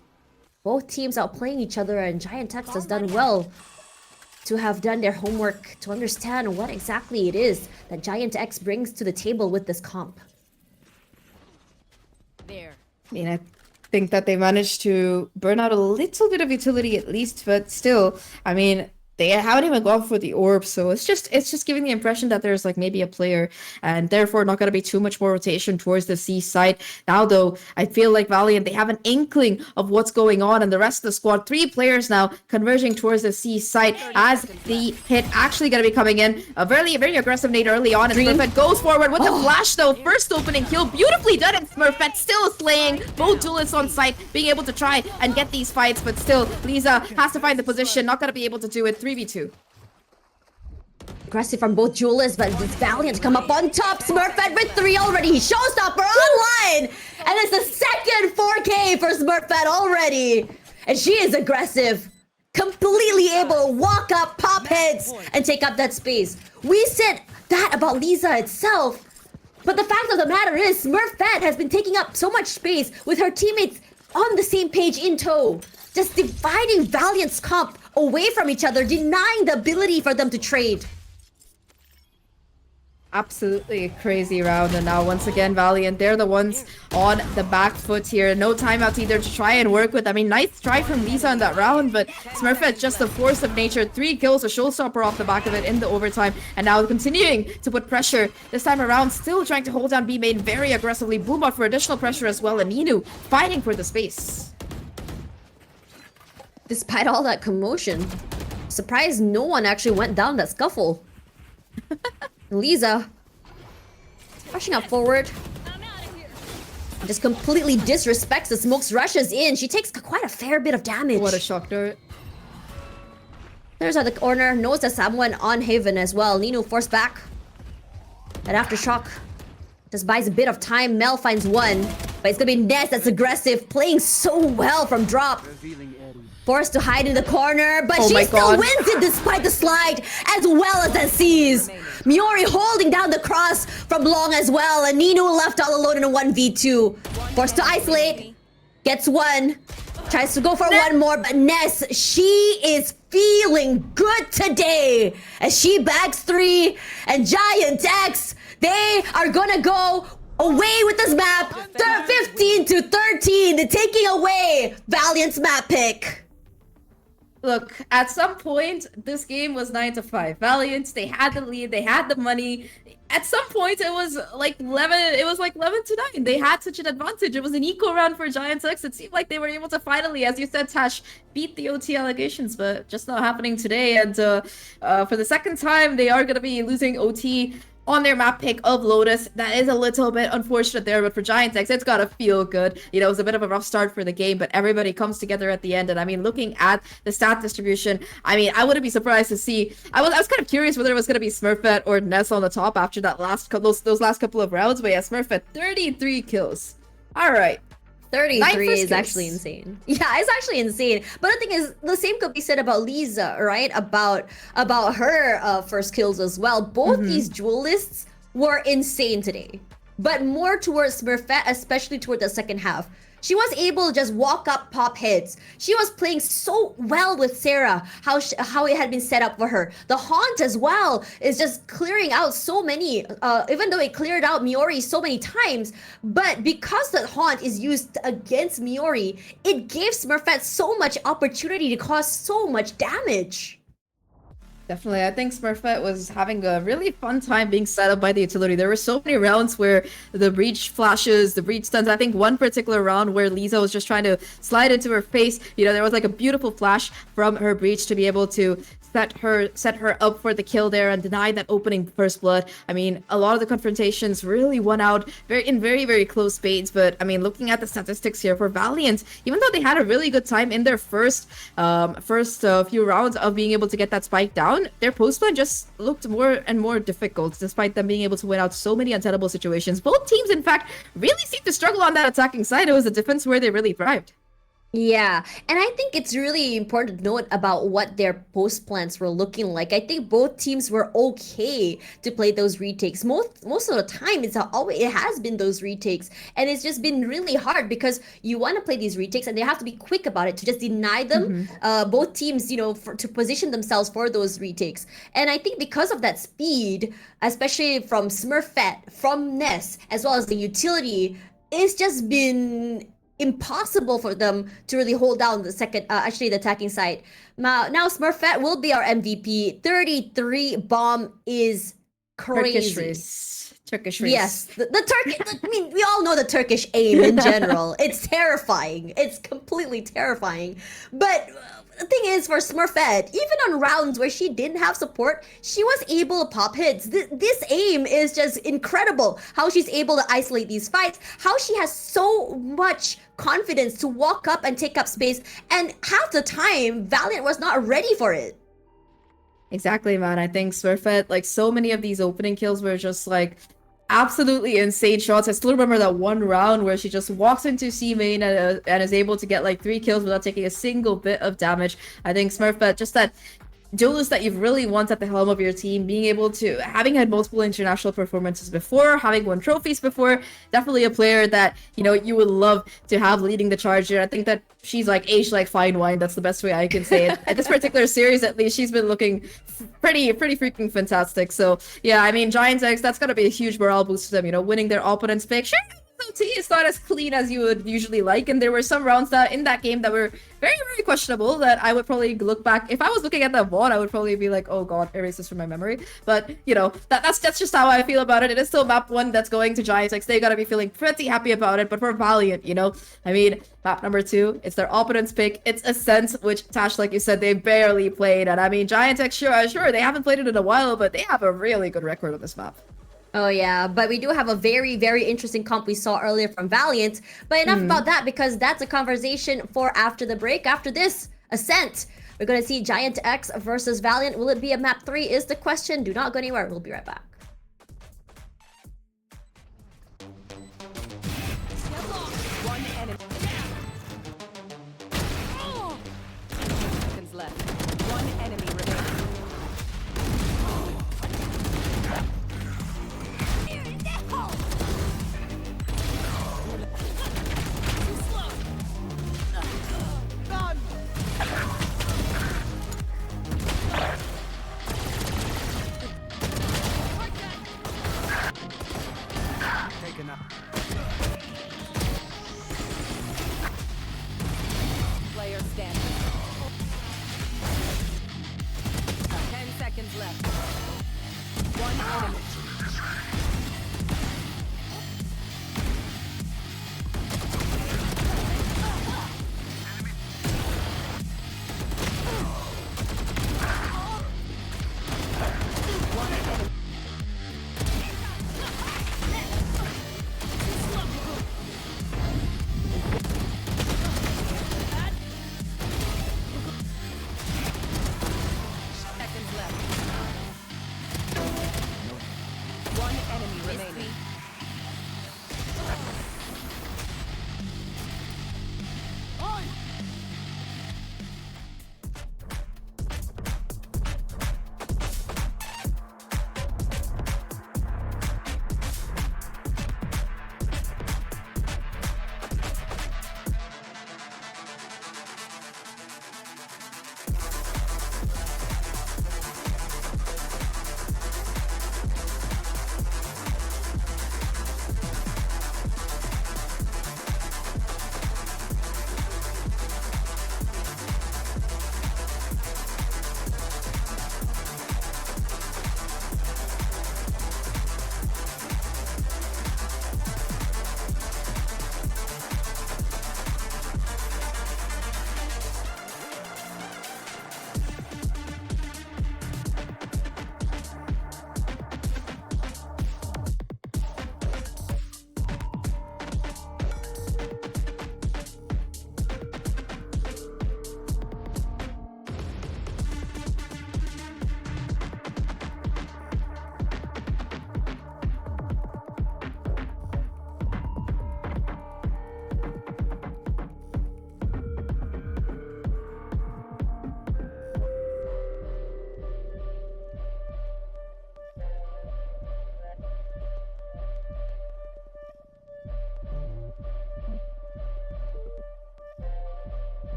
Both teams outplaying each other, and Giant X has done well to have done their homework to understand what exactly it is that Giant X brings to the table with this comp. There. I mean, I think that they managed to burn out a little bit of utility at least, but still, I mean, they haven't even gone for the orb, so it's just giving the impression that there's like maybe a player, and therefore not going to be too much more rotation towards the C side. Now though, I feel like Valiant, they have an inkling of what's going on, and the rest of the squad, 3 players now converging towards the C side as the hit actually going to be coming in. A very, very aggressive nade early on, and Smurfette goes forward with the flash though. First opening kill, beautifully done, and Smurfette still slaying both duelists on site, being able to try and get these fights, but still, Lisa has to find the position, not going to be able to do it. 3v2. Aggressive from both duelists, but this Valiant come up on top. Smurfette with 3 already. Showstopper online! And it's the second 4K for Smurfette already. And she is aggressive. Completely able to walk up, pop heads, and take up that space. We said that about Lisa itself. But the fact of the matter is, Smurfette has been taking up so much space with her teammates on the same page in tow. Just dividing Valiant's comp away from each other, denying the ability for them to trade. Absolutely crazy round, and now once again Valiant, they're the ones on the back foot here. No timeouts either to try and work with. I mean, nice try from Lisa in that round, but Smurfette just a force of nature. 3 kills, a showstopper off the back of it in the overtime, and now continuing to put pressure. This time around, still trying to hold down B main very aggressively. Boombot for additional pressure as well, and Ninu fighting for the space. Despite all that commotion, surprised no one actually went down that scuffle. Lisa rushing up forward. Just completely disrespects the smokes, rushes in. She takes quite a fair bit of damage. What a shock dart. There's at the corner. Knows that someone on Haven as well. Nino forced back. And aftershock just buys a bit of time. Mel finds one. But it's gonna be Ness that's aggressive. Playing so well from drop. Forced to hide in the corner, but she still wins it despite the slide, as well as that sees. Miori holding down the cross from long as well, and Nino left all alone in a 1v2. Forced to isolate, gets one, tries to go for one more, but Ness, she is feeling good today as she bags 3, and Giant X, they are gonna go away with this map. They're 15-13, taking away Valiant's map pick. Look, at some point, this game was 9-5. Valiant, they had the lead, they had the money. At some point, it was like 11. It was like 11-9. They had such an advantage. It was an equal round for Giants X. It seemed like they were able to finally, as you said, Tash, beat the OT allegations, but just not happening today. And for the second time, they are going to be losing OT on their map pick of Lotus. That is a little bit unfortunate there, but for Giants X, it's gotta feel good. You know, it was a bit of a rough start for the game, but everybody comes together at the end. And I mean, looking at the stat distribution, I mean, I wouldn't be surprised to see. I was kind of curious whether it was gonna be Smurfette or Ness on the top after that those last couple of rounds. But yeah, Smurfette 33 kills. All right. 33 is actually insane. Yeah, it's actually insane. But the thing is, the same could be said about Lisa, right? About her first kills as well. Both these duelists were insane today. But more towards Smurfette, especially toward the second half. She was able to just walk up, pop hits. She was playing so well with Sarah, how it had been set up for her. The Haunt as well is just clearing out so many, even though it cleared out Miori so many times, but because the Haunt is used against Miori, it gave Smurfette so much opportunity to cause so much damage. Definitely. I think Smurfette was having a really fun time being set up by the utility. There were so many rounds where the breach flashes, the breach stuns. I think one particular round where Lisa was just trying to slide into her face. You know, there was like a beautiful flash from her breach to be able to set her up for the kill there and deny that opening first blood. I mean, a lot of the confrontations really won out in very close spades. But I mean, looking at the statistics here for Valiant, even though they had a really good time in their first few rounds of being able to get that spike down, their post plan just looked more and more difficult, despite them being able to win out so many untenable situations. Both teams, in fact, really seemed to struggle on that attacking side. It was a defense where they really thrived. Yeah, and I think it's really important to note about what their post plans were looking like. I think both teams were okay to play those retakes. Most of the time, it has been those retakes, and it's just been really hard because you want to play these retakes and they have to be quick about it to just deny them. Both teams, you know, to position themselves for those retakes. And I think because of that speed, especially from Smurfette, from Ness, as well as the utility, it's just been impossible for them to really hold down the the attacking side. Now Smurfette will be our MVP. 33 bomb is crazy. Turkish race. Yes, the Turkish. I mean, we all know the Turkish aim in general. It's terrifying. It's completely terrifying. But the thing is, for Smurfette, even on rounds where she didn't have support, she was able to pop hits. This aim is just incredible. How she's able to isolate these fights. How she has so much confidence to walk up and take up space. And half the time, Valiant was not ready for it. Exactly, man. I think Smurfette, like, so many of these opening kills were just like absolutely insane shots. I still remember that one round where she just walks into C main and is able to get like 3 kills without taking a single bit of damage. I think Smurfette, just that duelist that you've really want at the helm of your team, being able to having had multiple international performances before, having won trophies before, definitely a player that you would love to have leading the charge here. I think that she's like aged like fine wine. That's the best way I can say it. At this particular series, at least, she's been looking pretty freaking fantastic. So yeah, I mean, Giant X, that's gonna be a huge morale boost for them. Winning their opponent's pick. Sure, OT is not as clean as you would usually like, and there were some rounds that in that game that were very questionable that I would probably look back. If I was looking at that VOD, I would probably be like, oh god, erase this from my memory. But that's just how I feel about it. It is still map 1 that's going to Giants. Like, they gotta be feeling pretty happy about it. But for Valiant, I mean, map number 2, it's their opponent's pick. It's Ascent, which Tash, like you said, they barely played. And I mean, Giants, sure, they haven't played it in a while, but they have a really good record on this map. Oh yeah, but we do have a very interesting comp we saw earlier from Valiant. But enough about that, because that's a conversation for after the break. After this, Ascent. We're going to see Giant X versus Valiant. Will it be a map 3 is the question. Do not go anywhere. We'll be right back. One enemy. 2 seconds left. One enemy remaining. Player standing. 10 seconds left. One enemy.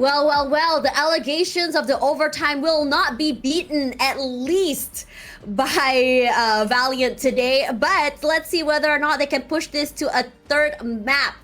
Well, the allegations of the overtime will not be beaten, at least by Valiant today. But let's see whether or not they can push this to a third map.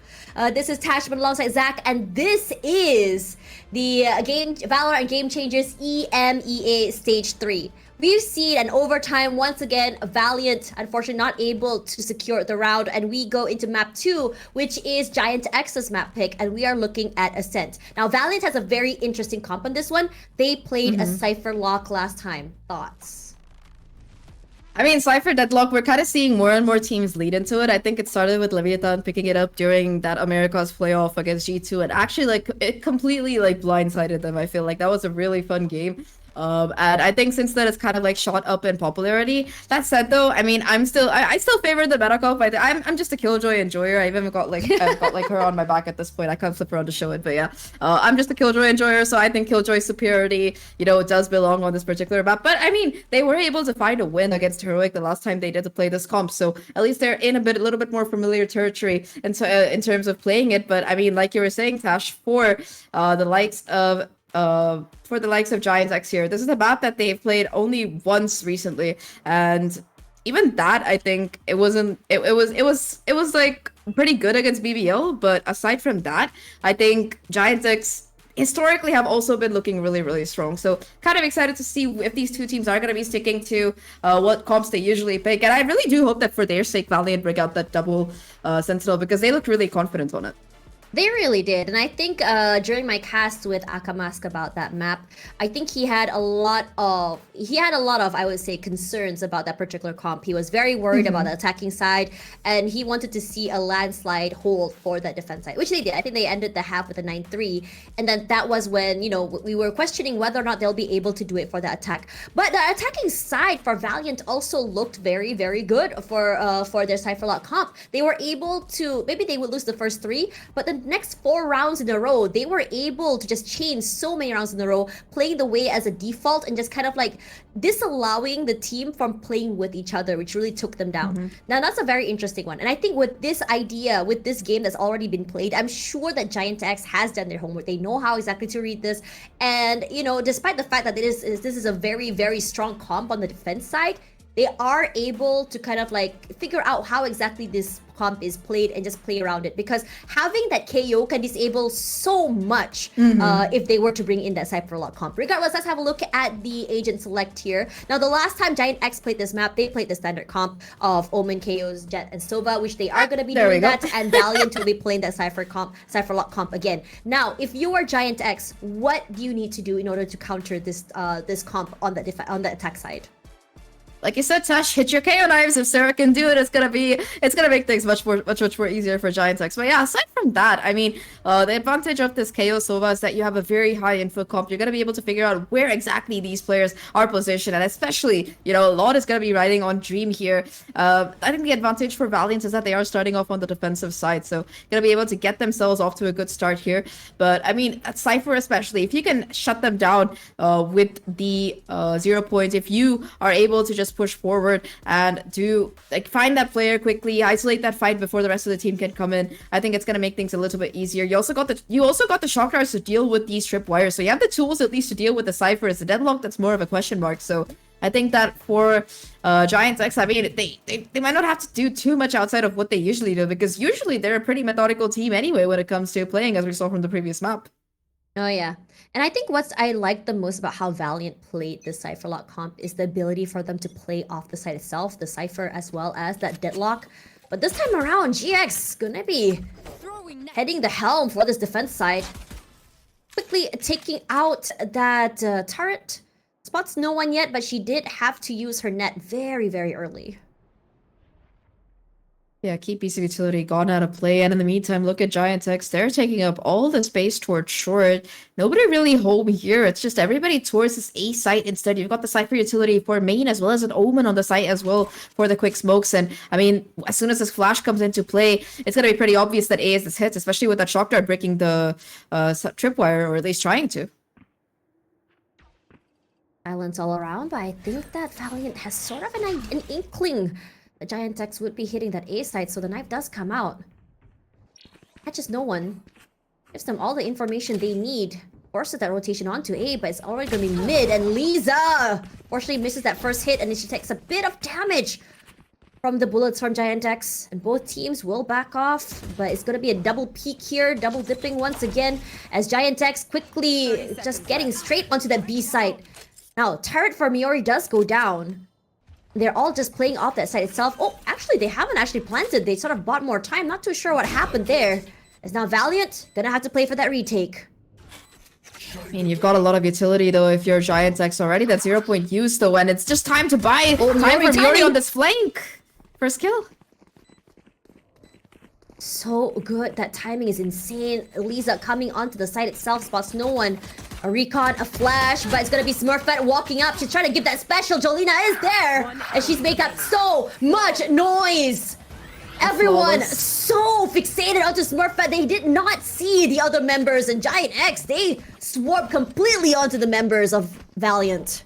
This is Tashman alongside Zach, and this is the Valorant Game Changers EMEA Stage 3. We've seen an overtime once again. Valiant, unfortunately, not able to secure the round, and we go into map 2, which is Giant X's map pick, and we are looking at Ascent. Now, Valiant has a very interesting comp on this one. They played a Cypher Lock last time. Thoughts? I mean, Cypher Deadlock, we're kind of seeing more and more teams lead into it. I think it started with Leviathan picking it up during that America's playoff against G2, and actually, like, it completely, like, blindsided them. I feel like that was a really fun game. And I think since then it's kind of like shot up in popularity. That said, though, I mean, I still favor the meta comp. I'm just a Killjoy enjoyer. I've even got like her on my back at this point. I can't flip around to show it, but yeah, I'm just a Killjoy enjoyer. So I think Killjoy's superiority, does belong on this particular map. But I mean, they were able to find a win against Heroic the last time they did to play this comp. So at least they're in a little bit more familiar territory in terms of playing it. But I mean, like you were saying, Tash, for the likes of Giant X here, this is a map that they've played only once recently, and even that, I think it was like pretty good against BBL. But aside from that, I think Giant X historically have also been looking really, really strong. So kind of excited to see if these two teams are going to be sticking to what comps they usually pick, and I really do hope that for their sake, Valiant bring out that double Sentinel, because they look really confident on it. They really did, and I think during my cast with Akamask about that map, I think he had a lot of, I would say, concerns about that particular comp. He was very worried about the attacking side, and he wanted to see a landslide hold for that defense side, which they did. I think they ended the half with a 9-3, and then that was when, we were questioning whether or not they'll be able to do it for the attack. But the attacking side for Valiant also looked very, very good for their Cypherlock comp. They were able to, maybe they would lose the first 3, but the next 4 rounds in a row, they were able to just chain so many rounds in a row, playing the way as a default and just kind of like disallowing the team from playing with each other, which really took them down. Now, that's a very interesting one. And I think with this idea, with this game that's already been played, I'm sure that Giant X has done their homework. They know how exactly to read this. And, despite the fact that this is a very, very strong comp on the defense side, they are able to kind of like figure out how exactly this comp is played and just play around it, because having that KO can disable so much if they were to bring in that Cypherlock comp. Regardless, let's have a look at the agent select here. Now, the last time Giant X played this map, they played the standard comp of Omen, KOs, Jet, and Sova, which they are going to be doing that, and Valiant will be playing that Cypherlock comp again. Now, if you are Giant X, what do you need to do in order to counter this this comp on the attack side? Like you said, Tash, hit your KO knives. If Sarah can do it, it's gonna make things much more easier for Giant X. But yeah, aside from that, I mean, the advantage of this KO Sova is that you have a very high info comp. You're gonna be able to figure out where exactly these players are positioned, and especially, a lot is gonna be riding on Dream here. I think the advantage for Valiant is that they are starting off on the defensive side, so gonna be able to get themselves off to a good start here. But I mean, at Cypher especially, if you can shut them down with the 0 points, if you are able to just push forward and find that player quickly, isolate that fight before the rest of the team can come in, I think it's going to make things a little bit easier. You also got the shock darts to deal with these tripwires, so you have the tools at least to deal with the Cypher. It's the deadlock that's more of a question mark. So I think that for Giants X, I mean, they might not have to do too much outside of what they usually do, because usually they're a pretty methodical team anyway when it comes to playing, as we saw from the previous map. Oh, yeah. And I think what I like the most about how Valiant played this Cypherlock comp is the ability for them to play off the side itself, the Cypher, as well as that deadlock. But this time around, GX is gonna be heading the helm for this defense side. Quickly taking out that turret. Spots no one yet, but she did have to use her net very, very early. Yeah, keep piece of utility gone out of play, and in the meantime, look at Giant X. They're taking up all the space towards short. Nobody really home here. It's just everybody towards this A site instead. You've got the Cypher utility for main, as well as an Omen on the site as well for the quick smokes. And I mean, as soon as this flash comes into play, it's going to be pretty obvious that A is this hit, especially with that shock dart breaking the tripwire, or at least trying to. Silence all around, but I think that Valiant has sort of an inkling the Giant X would be hitting that A side, so the knife does come out. Catches no one. Gives them all the information they need. forces that rotation onto A, but it's already gonna be mid, and Lisa fortunately misses that first hit, and then she takes a bit of damage from the bullets from Giant X, and both teams will back off, but it's gonna be a double peek here, double dipping once again, as Giant X quickly just getting straight onto that B site. Now, turret for Miori does go down. They're all just playing off that site itself. Oh, actually, they haven't actually planted. They sort of bought more time. Not too sure what happened there. As now Valiant gonna have to play for that retake. I mean, you've got a lot of utility though if you're Giant X already. That's 0 point use though, and it's just time to buy time Miori for Miori timing. on this flank. First kill. So good. That timing is insane. Elisa coming onto the site itself, spots no one. A recon, a flash, but it's gonna be Smurfette walking up. She's trying to give that special. Jolina is there, and she's making up so much noise. Everyone Flawless. so fixated onto Smurfette, they did not see the other members, and Giant X, they swarmed completely onto the members of Valiant.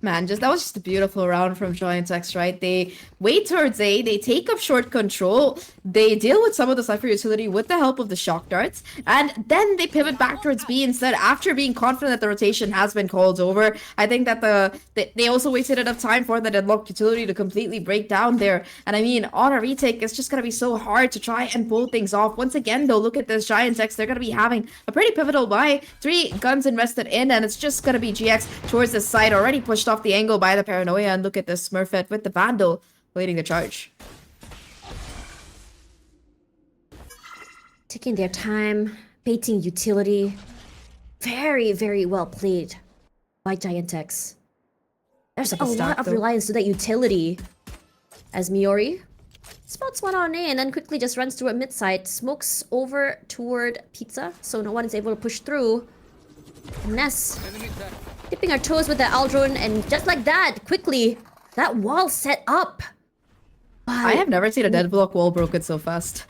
Man, that was just a beautiful round from Giant X, right? They wait towards A, they take up short control, they deal with some of the Cypher utility with the help of the shock darts, and then they pivot back towards B instead after being confident that the rotation has been called over. I think that they also wasted enough time for the deadlock utility to completely break down there. And I mean, on a retake, it's just going to be so hard to try and pull things off. Once again, though, look at this Giant X. They're going to be having a pretty pivotal buy. 3 guns invested in, and it's just going to be GX towards the side, already pushed off the angle by the Paranoia, and look at this Smurfette with the Vandal waiting the charge. Taking their time, baiting utility. Very, very well played by Giant X. There's a lot of reliance to that utility. As Miori spots one on A and then quickly just runs through a mid-side, smokes over toward Pizza, so no one is able to push through. Ness dipping our toes with the Aldrone, and just like that, quickly, that wall set up. I have never seen a deadblock wall broken so fast.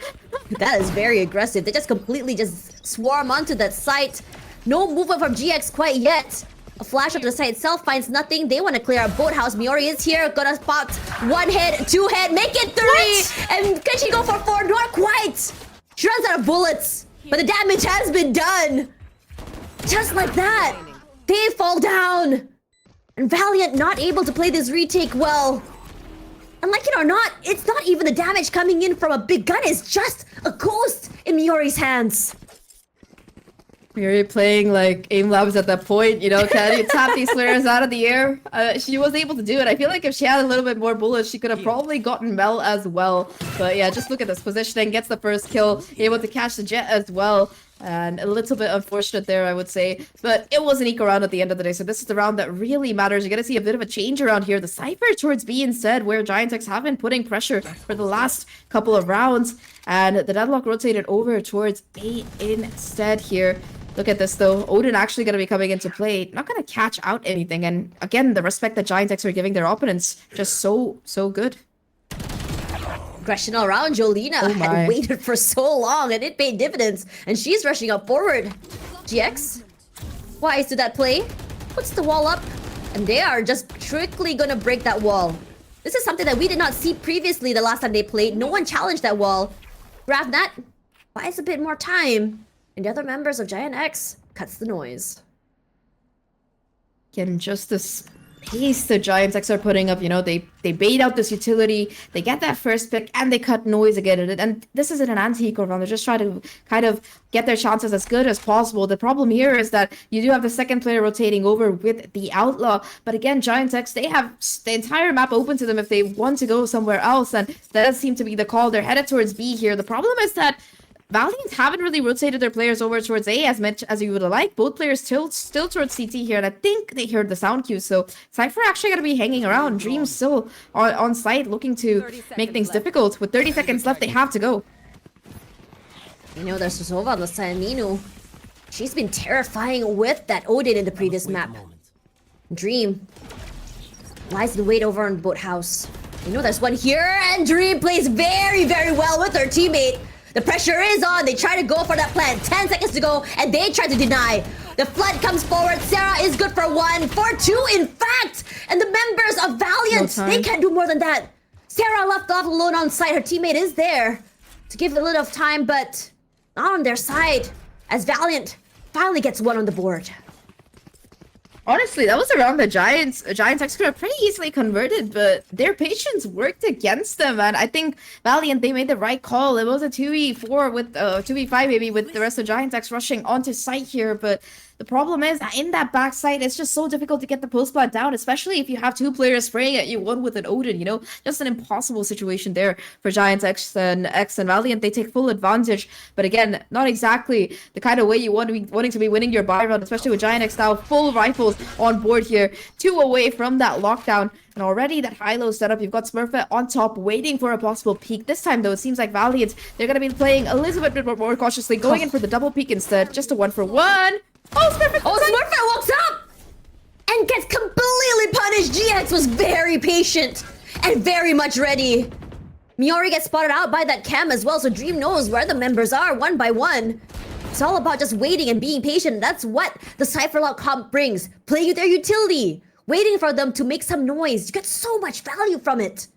That is very aggressive. They just completely just swarm onto that site. No movement from GX quite yet. A flash up to the site itself finds nothing. They want to clear our boathouse. Miori is here. Gonna spot 1 hit, 2 hit, make it 3! What? And can she go for 4? Not quite! She runs out of bullets. But the damage has been done. Just like that. They fall down. And Valiant not able to play this retake well. And like it or not, it's not even the damage coming in from a big gun. It's just a ghost in Miori's hands. Miori playing like aim labs at that point, you know, can you tap these flares out of the air? She was able to do it. I feel like if she had a little bit more bullets, she could have probably gotten Mel as well. But yeah, just look at this positioning, gets the first kill, able to catch the Jet as well. And a little bit unfortunate there, I would say. But it was an eco round at the end of the day, so this is the round that really matters. You're going to see a bit of a change around here. The Cypher towards B instead, where Giant X have been putting pressure for the last couple of rounds. And the deadlock rotated over towards A instead here. Look at this though. Odin actually going to be coming into play. Not going to catch out anything. And again, the respect that Giant X are giving their opponents, just so good. Aggression all around. Jolina had waited for so long and it paid dividends. And she's rushing up forward. GX, wise to that play. Puts the wall up. And they are just strictly going to break that wall. This is something that we did not see previously the last time they played. No one challenged that wall. Ravnat buys a bit more time. And the other members of Giant X cuts the noise. Again, just this pace the Giant X are putting up, you know, they bait out this utility, they get that first pick, and they cut noise again. And this isn't an anti-eco round. They're just trying to kind of get their chances as good as possible. The problem here is that you do have the second player rotating over with the Outlaw. But again, Giant X, they have the entire map open to them if they want to go somewhere else. And that does seem to be the call. They're headed towards B here. The problem is that Valiant haven't really rotated their players over towards A as much as you would have liked. Both players still towards CT here, and I think they heard the sound cue. So Cypher actually going to be hanging around. Dream still on site, looking to make things difficult. With 30 seconds left, they have to go. You know, there's Sova on the side. Minu, she's been terrifying with that Odin in the previous map. Dream lies in wait over on Boathouse. You know, there's one here, and Dream plays very, very well with her teammate. The pressure is on. They try to go for that plant. 10 seconds to go, and they try to deny. The flood comes forward. Sarah is good for 1, for 2, in fact. And the members of Valiant, they can't do more than that. Sarah left off alone on site. Her teammate is there to give a little of time, but not on their side. As Valiant finally gets one on the board. Honestly, that was around the Giants. Giants actually could have pretty easily converted, but their patience worked against them. And I think VLNT, they made the right call. It was a 2v4 with 2v5 maybe with the rest of Giants X rushing onto site here. But the problem is that in that backside, it's just so difficult to get the post plant down, especially if you have two players spraying at you, one with an Odin, you know, just an impossible situation there for Giants X and VLNT. They take full advantage, but again, not exactly the kind of way you want to be wanting to be winning your buy run, especially with Giant X now full rifles on board here, 2 away from that lockdown. And already that high-low setup, you've got Smurfette on top, waiting for a possible peek. This time, though, it seems like VLNT, they're going to be playing a little bit more cautiously, going in for the double peek instead. Just a 1-for-1. Oh, Smurfette walks up and gets completely punished. GX was very patient and very much ready. Miori gets spotted out by that cam as well, so Dream knows where the members are one by one. It's all about just waiting and being patient. That's what the Cypherlock comp brings. Playing with their utility. Waiting for them to make some noise. You get so much value from it.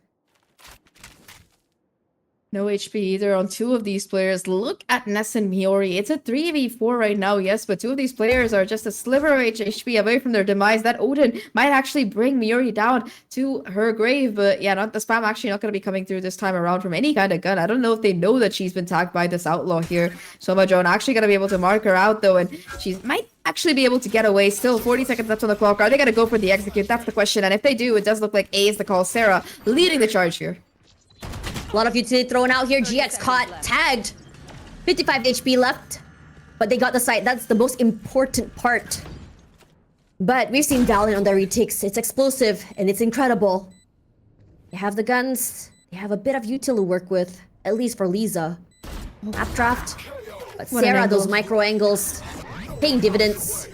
No HP either on 2 of these players. Look at Ness and Miori. It's a 3v4 right now, yes, but 2 of these players are just a sliver of HP away from their demise. That Odin might actually bring Miori down to her grave, but yeah, the spam actually not going to be coming through this time around from any kind of gun. I don't know if they know that she's been tagged by this outlaw here. Soma Joan actually going to be able to mark her out though, and she might actually be able to get away. Still 40 seconds left on the clock. Are they going to go for the execute? That's the question, and if they do, it does look like A is the call. Sarah leading the charge here. A lot of utility thrown out here. GX caught, tagged. 55 HP left. But they got the site. That's the most important part. But we've seen VLNT on their retakes. It's explosive and it's incredible. They have the guns. They have a bit of util to work with. At least for Lisa. Updraft. But Sarah, those micro angles, paying dividends.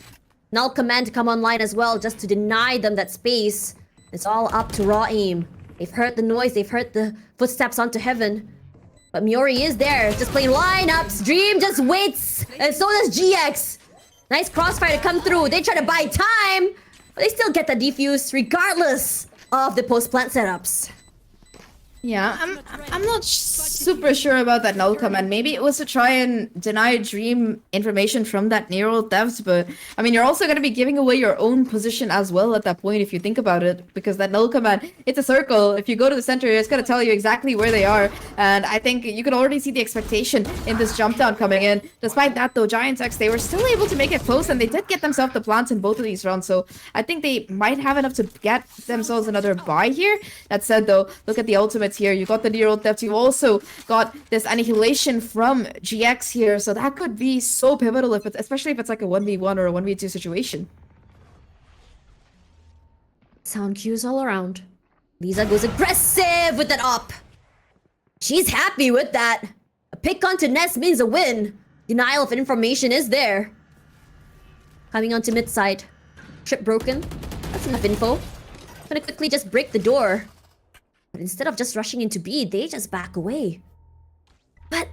Null command to come online as well, just to deny them that space. It's all up to raw aim. They've heard the noise, they've heard the footsteps onto heaven. But Miori is there, just playing lineups. Dream just waits, and so does GX. Nice crossfire to come through. They try to buy time, but they still get the defuse regardless of the post-plant setups. Yeah, I'm not super sure about that null command. Maybe it was to try and deny Dream information from that neural devs, but I mean, you're also going to be giving away your own position as well at that point if you think about it, because that null command, it's a circle. If you go to the center, it's going to tell you exactly where they are, and I think you can already see the expectation in this jump down coming in. Despite that though, Giants X, they were still able to make it close, and they did get themselves the plants in both of these rounds, so I think they might have enough to get themselves another buy here. That said though, look at the ultimate here. You got the neural theft. You also got this annihilation from GX here, so that could be so pivotal if it's, especially if it's like a 1v1 or a 1v2 situation. Sound cues all around. Lisa goes aggressive with that op. She's happy with that. A pick onto Ness means a win. Denial of information is there. Coming onto mid side. Trip broken. That's enough info. Gonna quickly just break the door. But instead of just rushing into B, they just back away. But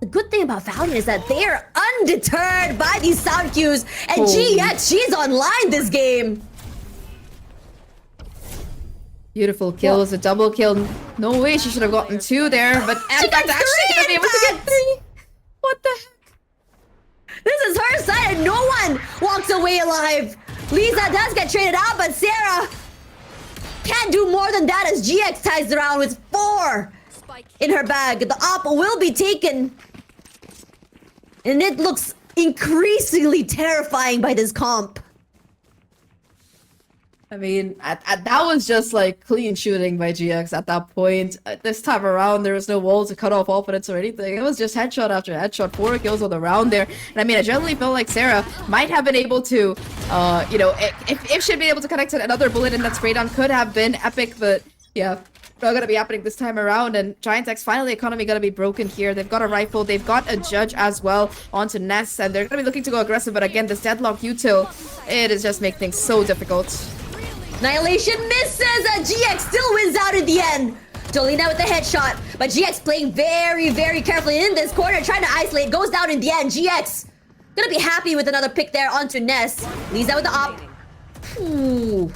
the good thing about VLNT is that they are undeterred by these sound cues. And GX, she's online this game. Beautiful kill. It's a double kill. No way she should have gotten 2 there, but in fact, actually gonna be able to get 3. What the heck? This is her side and no one walks away alive. Lisa does get traded out, but Sarah can't do more than that as GX ties around with 4 in her bag. The op will be taken. And it looks increasingly terrifying by this comp. I mean, that was just like clean shooting by GX at that point. This time around, there was no wall to cut off offense or anything. It was just headshot after headshot, 4 kills on the round there. And I mean, I generally felt like Sarah might have been able to, you know, if she'd been able to connect another bullet in that spray down, could have been epic, but yeah. Not gonna be happening this time around, and Giants X finally economy gonna be broken here. They've got a rifle, they've got a judge as well onto Ness, and they're gonna be looking to go aggressive, but again, this deadlock util, it is just making things so difficult. Annihilation misses, and GX still wins out in the end. Jolina with the headshot, but GX playing very, very carefully in this corner, trying to isolate, goes down in the end. GX gonna be happy with another pick there onto Ness. Lisa with the op. Ooh.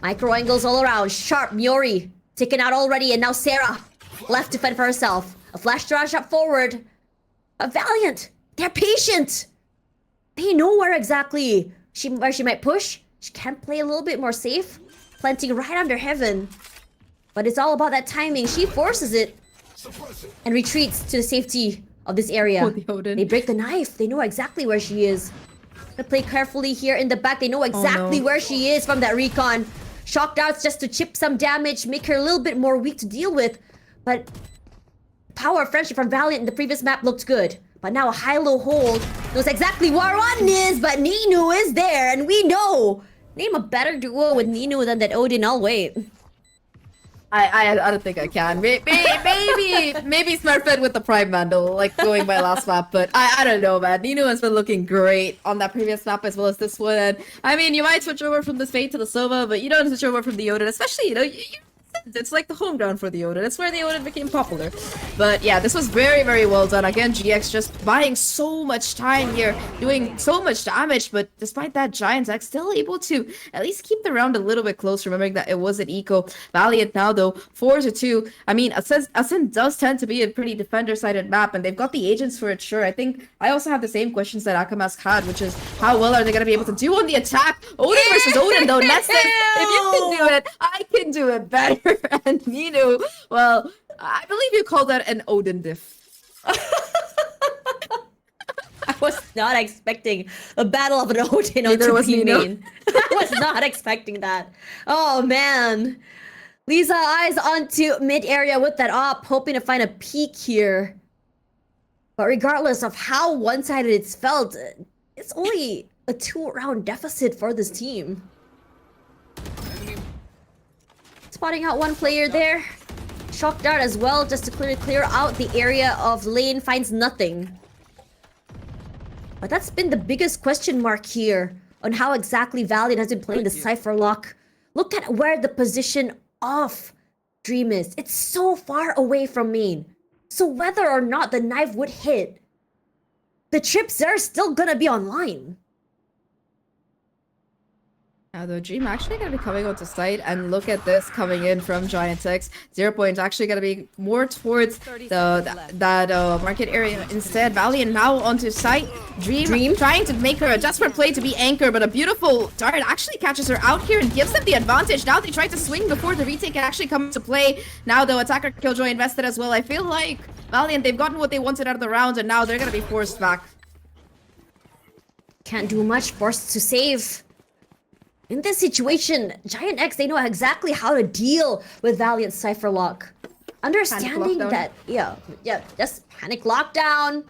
Micro angles all around, sharp Miori. Taken out already, and now Sarah left to fend for herself. A flash rush up forward. A VLNT, they're patient. They know where exactly where she might push. She can play a little bit more safe, planting right under heaven. But it's all about that timing. She forces it and retreats to the safety of this area. Oh, the Odin. They break the knife. They know exactly where she is. Gonna play carefully here in the back. They know exactly where she is from that recon. Shock darts just to chip some damage, make her a little bit more weak to deal with. But power of friendship from Valiant in the previous map looked good. But now a high-low hold knows exactly where one is, but Ninu is there, and we know. Name a better duo with Ninu than that Odin. I'll wait. I don't think I can. Maybe Smurfette with the Prime Vandal, like going by last map, but I don't know, man. Nino has been looking great on that previous map as well as this one. And I mean, you might switch over from the Fate to the Sova, but you don't switch over from the Odin, especially, you know, it's like the home ground for the Odin. It's where the Odin became popular. But yeah, this was very, very well done. Again, GX just buying so much time here, doing so much damage, but despite that, Giant X still able to at least keep the round a little bit close, remembering that it was an eco. Valiant now, though, 4-2. I mean, Ascent does tend to be a pretty defender-sided map, and they've got the agents for it, sure. I think I also have the same questions that Akamask had, which is how well are they going to be able to do on the attack? Odin versus Odin, though. Nessus, if you can do it, I can do it better. And Nino, well, I believe you call that an Odin diff. I was not expecting a battle of an Odin on Neither was 2P Nino. main. I was not expecting that. Oh man. Lisa eyes onto mid area with that op, hoping to find a peek here. But regardless of how one-sided it's felt, it's only a 2-round deficit for this team. Spotting out one player there. Shock dart as well, just to clear out the area of lane. Finds nothing. But that's been the biggest question mark here on how exactly Valiant has been playing the Cypher Lock. Look at where the position of Dream is. It's so far away from main. So whether or not the knife would hit, the trips are still gonna be online. Now, the Dream actually going to be coming onto site, and look at this coming in from Giant X. 0 point actually going to be more towards that market area instead. Valiant now onto site. Dream trying to make her a desperate play to be anchor, but a beautiful dart actually catches her out here and gives them the advantage. Now they try to swing before the retake can actually come into play. Now, though, attacker Killjoy invested as well. I feel like Valiant, they've gotten what they wanted out of the round, and now they're going to be forced back. Can't do much, forced to save. In this situation, Giant X, they know exactly how to deal with Valiant Cypher Lock. Understanding that, yeah, just panic lockdown,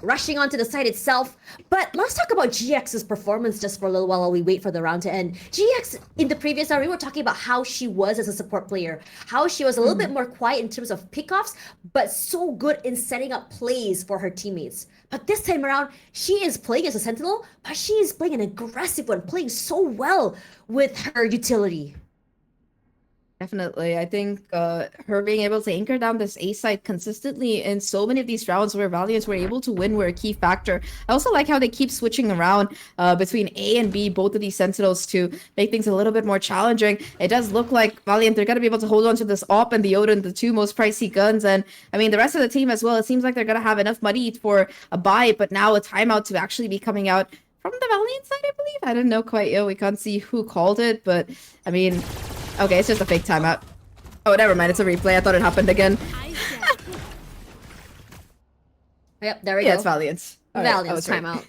rushing onto the site itself. But let's talk about GX's performance just for a little while we wait for the round to end. GX, in the previous round, we were talking about how she was as a support player, how she was a little bit more quiet in terms of pickoffs, but so good in setting up plays for her teammates. But this time around, she is playing as a Sentinel, but she is playing an aggressive one, playing so well with her utility. Definitely. I think her being able to anchor down this A side consistently in so many of these rounds where Valiants were able to win were a key factor. I also like how they keep switching around between A and B, both of these Sentinels, to make things a little bit more challenging. It does look like Valiant, they're going to be able to hold on to this AWP and the Odin, the two most pricey guns. And I mean, the rest of the team as well, it seems like they're going to have enough money for a buy, but now a timeout to actually be coming out from the Valiant side, I believe. I don't know quite yet. We can't see who called it, but I mean... Okay, it's just a fake timeout. Oh, never mind. It's a replay. I thought it happened again. Yep, there we go. Yeah, it's Valiant. Valiant's timeout.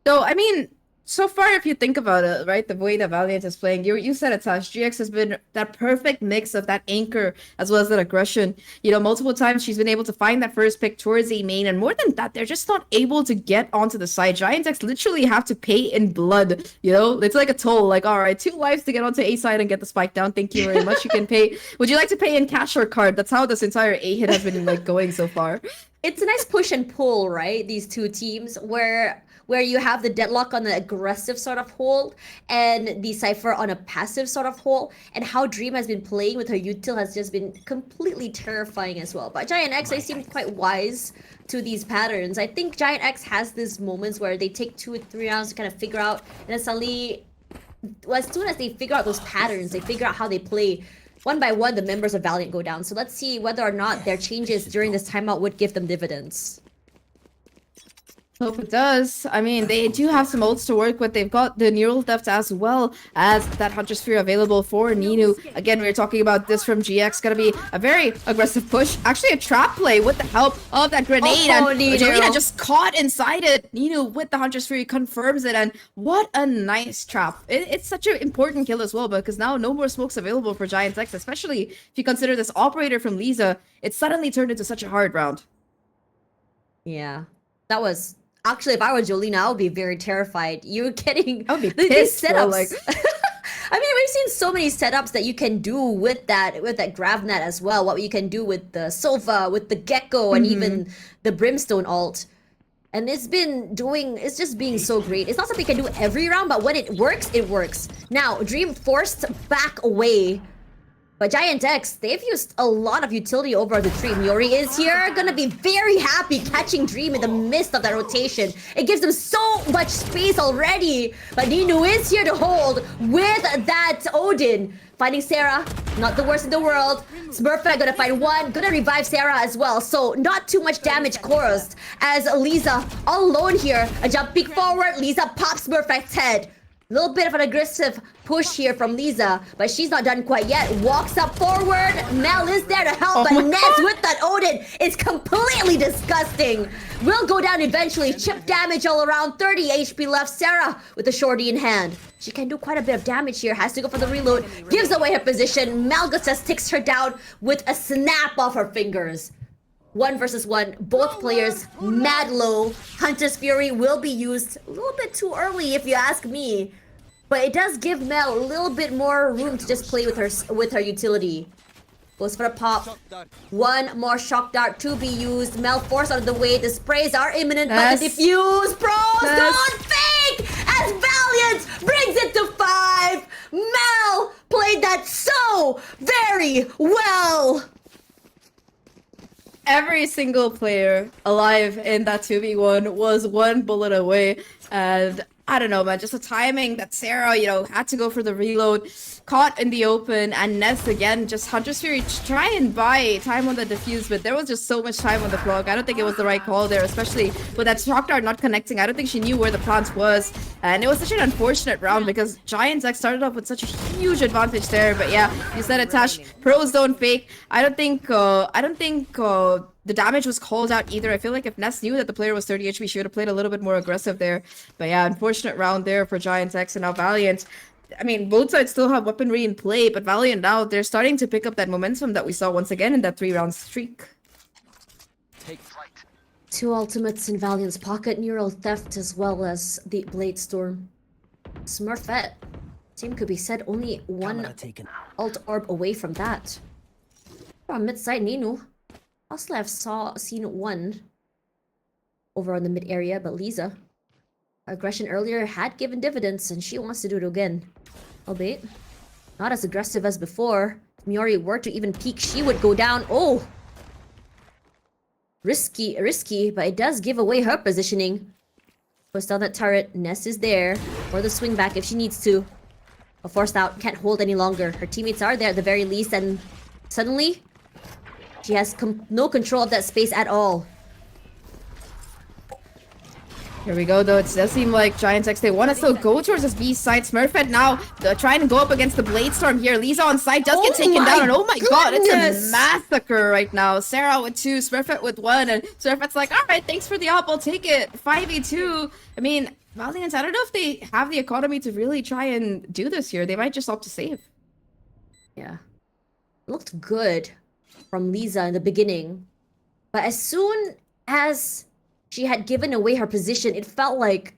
So, I mean, so far, if you think about it, right, the way that Valiant is playing, you said it, Tash. GX has been that perfect mix of that anchor as well as that aggression. You know, multiple times she's been able to find that first pick towards A main, and more than that, they're just not able to get onto the side. Giant X literally have to pay in blood, you know? It's like a toll, like, all right, 2 lives to get onto A side and get the spike down. Thank you very much. You can pay. Would you like to pay in cash or card? That's how this entire A hit has been, like, going so far. It's a nice push and pull, right? These two teams where you have the Deadlock on the aggressive sort of hold and the Cypher on a passive sort of hold, and how Dream has been playing with her util has just been completely terrifying as well. But Giant X, they seem quite wise to these patterns. I think Giant X has these moments where they take 2 or 3 rounds to kind of figure out, and then suddenly, well, as soon as they figure out those patterns, they figure out how they play, one by one, the members of Valiant go down. So let's see whether or not their changes during this timeout would give them dividends. Hope it does. I mean, they do have some ults to work with. They've got the neural theft as well as that Hunter Sphere available for Ninu. Again, we were talking about this from GX. Gonna be a very aggressive push. Actually, a trap play with the help of that grenade. Oh, and Ninu. Jelena just caught inside it. Ninu with the Hunter Sphere confirms it. And what a nice trap. It's such an important kill as well because now no more smokes available for Giant X, especially if you consider this operator from Lisa. It suddenly turned into such a hard round. Yeah, that was... Actually, if I were Jolina, I would be very terrified. You're getting I would be these pissed, bro, setups. like- I mean, we've seen so many setups that you can do with that Gravnet as well. What you can do with the Sova, with the Gecko, and even the Brimstone ult. And it's just being so great. It's not something you can do every round, but when it works, it works. Now, Dream forced back away. But Giant X, they've used a lot of utility over the tree. Miori is here, gonna be very happy catching Dream in the midst of that rotation. It gives them so much space already. But Ninu is here to hold with that Odin. Finding Sarah, not the worst in the world. Smurfette gonna find one, gonna revive Sarah as well. So not too much damage chorused as Lisa all alone here. A jump peek forward, Lisa pops Smurfette's head. Little bit of an aggressive push here from Lisa, but she's not done quite yet. Walks up forward. Mel is there to help, but Nets with that Odin is completely disgusting. Will go down eventually. Chip damage all around. 30 HP left. Sarah with the shorty in hand. She can do quite a bit of damage here. Has to go for the reload. Gives away her position. Malgus just takes her down with a snap of her fingers. 1 versus 1. Both players mad low. Hunter's Fury will be used a little bit too early if you ask me. But it does give Mel a little bit more room to just play with her utility. Goes for a pop. One more shock dart to be used. Mel forced out of the way. The sprays are imminent, but the defuse pros gone fake as Valiant brings it to 5. Mel played that so very well. Every single player alive in that 2v1 was one bullet away. And I don't know, man, just the timing that Sarah, had to go for the reload, caught in the open, and Ness again, just Hunter's Fury try and buy time on the defuse, but there was just so much time on the clock. I don't think it was the right call there, especially with that shock dart not connecting. I don't think she knew where the plant was, and it was such an unfortunate round because Giants X started off with such a huge advantage there. But yeah, you said it, Tash, pros don't fake. I don't think the damage was called out either. I feel like if Ness knew that the player was 30 HP, she would have played a little bit more aggressive there. But yeah, unfortunate round there for Giants X. And now Valiant, I mean, both sides still have weaponry in play, but Valiant now, they're starting to pick up that momentum that we saw once again in that 3-round streak. Take flight. 2 ultimates in Valiant's pocket, Neural Theft as well as the Blade Storm. Smurfette, team could be said only one ult orb away from that. From mid-side, Ninu. Also, I've seen one over on the mid area, but Lisa, aggression earlier had given dividends, and she wants to do it again. Albeit, not as aggressive as before. If Miori were to even peek, she would go down. Oh! Risky, but it does give away her positioning. Push down that turret. Ness is there for the swing back if she needs to. But forced out, can't hold any longer. Her teammates are there at the very least, and suddenly, she has no control of that space at all. Here we go, though. It does seem like Giants X, they want to still go towards this B side. Smurfette now trying to go up against the Blade Storm here. Lisa on side does get taken down. And oh my god, it's a massacre right now. Sarah with 2, Smurfette with 1. And Smurfette's like, alright, thanks for the op, I'll take it. 5v2. I mean, Valiant, I don't know if they have the economy to really try and do this here. They might just opt to save. Yeah. Looked good from Lisa in the beginning. But as soon as she had given away her position, it felt like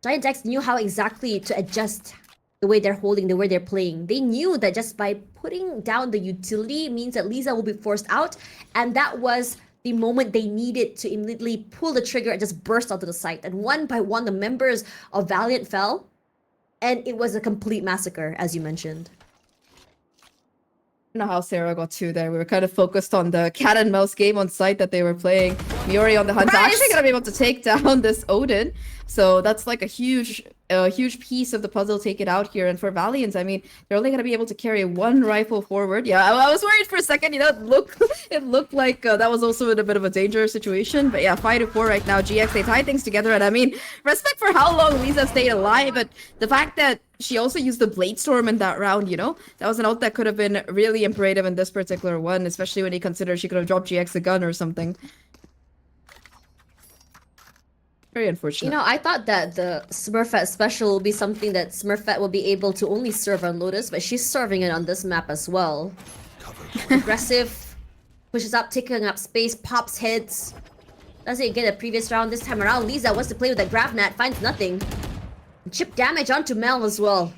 Giant X knew how exactly to adjust the way they're holding, the way they're playing. They knew that just by putting down the utility means that Lisa will be forced out, and that was the moment they needed to immediately pull the trigger and just burst onto the site. And one by one, the members of Valiant fell, and it was a complete massacre, as you mentioned. I don't know how Sarah got 2 there. We were kind of focused on the cat and mouse game on site that they were playing. Miori on the hunt, actually gonna be able to take down this Odin. So that's like a huge piece of the puzzle taken out here. And for Valiant, I mean, they're only going to be able to carry one rifle forward. Yeah, I was worried for a second. You know, it looked like that was also in a bit of a dangerous situation. But yeah, 5-4 right now. GX, they tie things together. And I mean, respect for how long Lisa stayed alive, but the fact that she also used the Blade Storm in that round, you know? That was an ult that could have been really imperative in this particular one, especially when you consider she could have dropped GX a gun or something. Very unfortunate. You know, I thought that the Smurfette special will be something that Smurfette will be able to only serve on Lotus, but she's serving it on this map as well. Aggressive, pushes up, taking up space, pops heads. Doesn't get a previous round this time around. Lisa wants to play with that Gravnat, finds nothing. Chip damage onto Mel as well.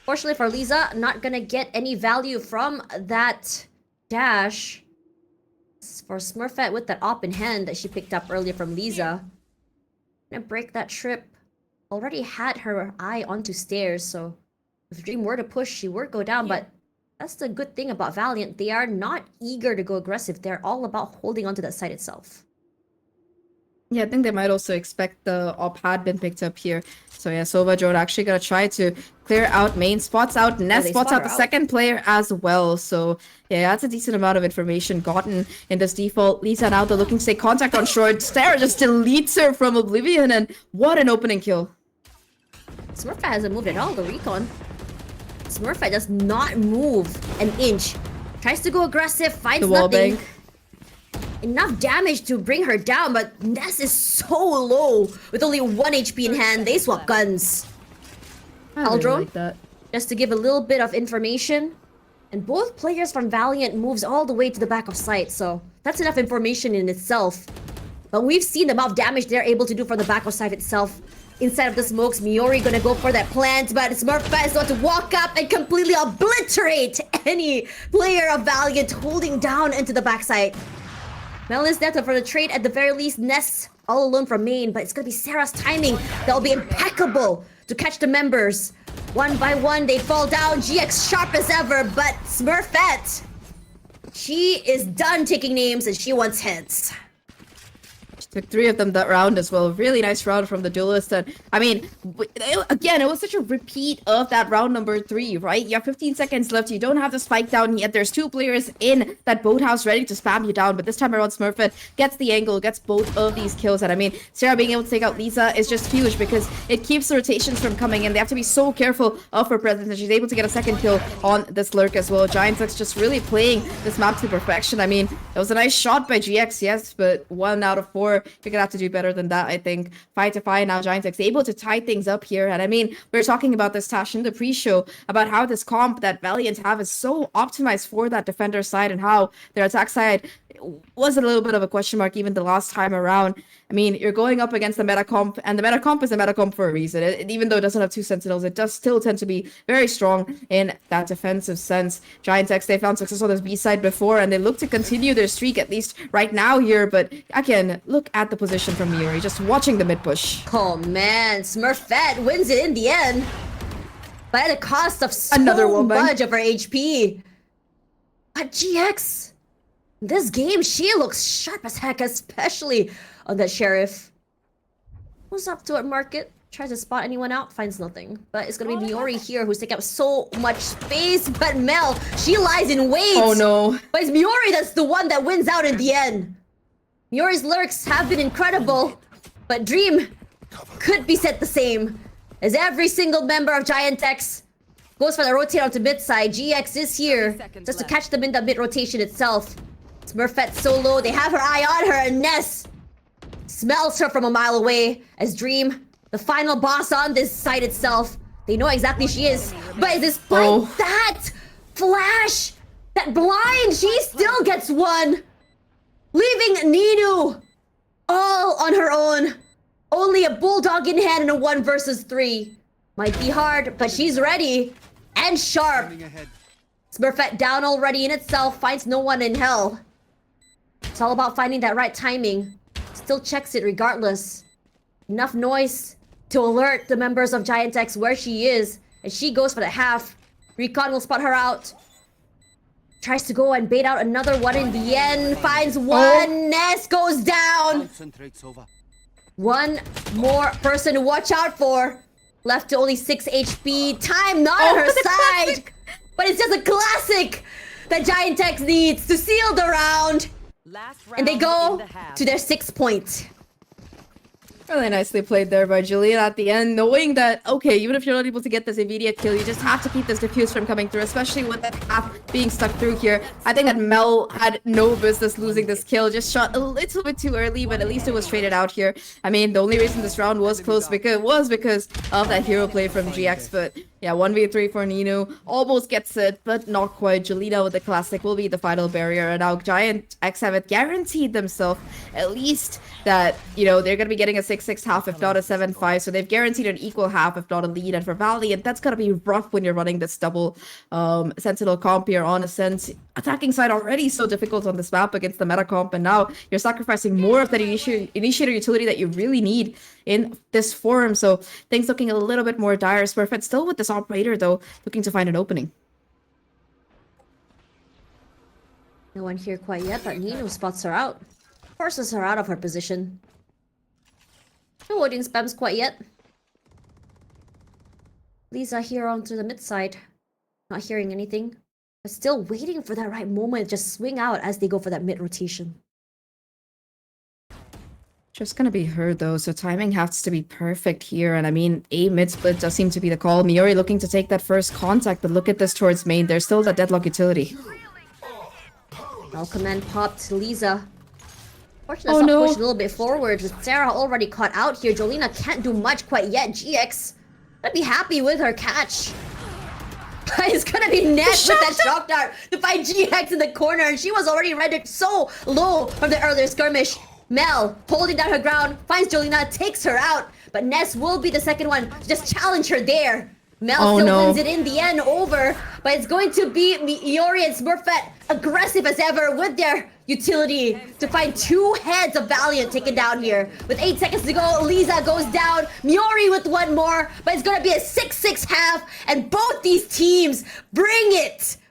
Fortunately for Lisa, not gonna get any value from that dash. For Smurfette with that op in hand that she picked up earlier from Lisa. Gonna break that trip. Already had her eye onto stairs, so if Dream were to push, she would go down, but that's the good thing about Valiant. They are not eager to go aggressive. They're all about holding onto that site itself. Yeah, I think they might also expect the op had been picked up here. So yeah, Sova Drone actually gonna try to clear out main, spots out Ness, they spots spot out the her out. second player as well. So yeah, that's a decent amount of information gotten in this default. Lisa now they're looking to take contact on short. Sarah just deletes her from Oblivion, and what an opening kill. Smurfette hasn't moved at all, the recon. Smurfette does not move an inch. Tries to go aggressive, finds The wall nothing. bank. Enough damage to bring her down, but Ness is so low. With only 1 HP in hand, they swap guns. I really Aldro? like that. Just to give a little bit of information. And both players from Valiant moves all the way to the back of site, so that's enough information in itself. But we've seen the amount of damage they're able to do from the back of site itself. Inside of the smokes, Miori gonna go for that plant, but Smurfette is going to walk up and completely obliterate any player of Valiant holding down into the backside. Mel is dead for the trade at the very least. Ness all alone from main, but it's gonna be Sarah's timing that will be impeccable to catch the members. One by one, they fall down. GX sharp as ever, but Smurfette, she is done taking names and she wants heads. Took 3 of them that round as well. Really nice round from the duelist. And I mean, again, it was such a repeat of that round number 3, right? You have 15 seconds left. You don't have the spike down yet. There's 2 players in that boathouse ready to spam you down. But this time around, Smurfette gets the angle, gets both of these kills. And I mean, Sarah being able to take out Lisa is just huge because it keeps the rotations from coming in. They have to be so careful of her presence. And she's able to get a second kill on this lurk as well. Giant's just really playing this map to perfection. I mean, it was a nice shot by GX, yes, but 1 out of 4. You're gonna have to do better than that, I think. 5-5 now. Giant's able to tie things up here. And I mean, we were talking about this, Tash, in the pre-show about how this comp that Valiant have is so optimized for that defender side and how their attack side was a little bit of a question mark even the last time around. I mean, you're going up against the meta comp, and the meta comp is a meta comp for a reason. Even though it doesn't have 2 sentinels, it does still tend to be very strong in that defensive sense. Giant's, they found success on this B side before, and they look to continue their streak at least right now here. But again, look at the position from Miori, just watching the mid push. Oh man, Smurfette wins it in the end. But at the cost of so Another woman. much of her HP. But GX, this game, she looks sharp as heck, especially on that Sheriff. Who's up to it, Market? Tries to spot anyone out, finds nothing. But it's gonna be Miori here who's taking up so much space. But Mel, she lies in wait. Oh no. But it's Miori that's the one that wins out in the end. Miori's lurks have been incredible, but Dream could be said the same. As every single member of Giantex goes for the rotate onto mid side, GX is here 30 seconds just to left. catch them in the mid rotation itself. Smurfette so low, they have her eye on her, and Ness smells her from a mile away as Dream, the final boss on this site itself. They know exactly she is, but despite that flash, that blind, she still gets one, leaving Ninu all on her own. Only a bulldog in hand in a 1 versus 3. Might be hard, but she's ready and sharp. Running ahead. Smurfette down already in itself, finds no one in hell. It's all about finding that right timing. Still checks it regardless. Enough noise to alert the members of Giantex where she is, and she goes for the half. Recon will spot her out. Tries to go and bait out another one in the end. Finds one. Ness goes down. Concentrate, Sova. One more person to watch out for. Left to only 6 HP. Time not on her side. But it's just a classic that Giant X needs to seal the round. Last round And they in go the half. to their 6th point. Really nicely played there by Julian at the end, knowing that, okay, even if you're not able to get this immediate kill, you just have to keep this diffuse from coming through, especially with that half being stuck through here. I think that Mel had no business losing this kill, just shot a little bit too early, but at least it was traded out here. I mean, the only reason this round was close was because of that hero play from GX, but yeah, 1v3 for Nino. Almost gets it, but not quite. Jelena with the classic will be the final barrier. And now Giant X have it guaranteed themselves at least that, you know, they're going to be getting a 6-6 half, if not a 7-5. So they've guaranteed an equal half, if not a lead. And for Valiant, that's going to be rough when you're running this double Sentinel comp here on Ascent. Attacking side already so difficult on this map against the meta comp. And now you're sacrificing more of that initiator utility that you really need in this forum. So things looking a little bit more dire. Smurfette still with this operator though, looking to find an opening. No one here quite yet, but Nino spots her out. Forces her out of her position. No loading spams quite yet. Lisa here onto the mid side. Not hearing anything. But still waiting for that right moment to just swing out as they go for that mid rotation. Just gonna be her though, so timing has to be perfect here. And I mean, a mid split does seem to be the call. Miori looking to take that first contact, but look at this towards main. There's still that deadlock utility. Now command popped Lisa. Fortunately, Oh, no. pushed a little bit forward with Sarah already caught out here. Jolena can't do much quite yet. GX gonna be happy with her catch. It's gonna be Ness with that shock dart to find GX in the corner, and she was already rendered so low from the earlier skirmish. Mel holding down her ground, finds Jolena, takes her out, but Ness will be the second one to just challenge her there. Mel still wins it in the end over, but it's going to be Miori and Smurfette aggressive as ever with their utility to find 2 heads of Valiant taken down here. With 8 seconds to go, Lisa goes down, Miori with 1 more, but it's gonna be a 6-6 half, and both these teams bring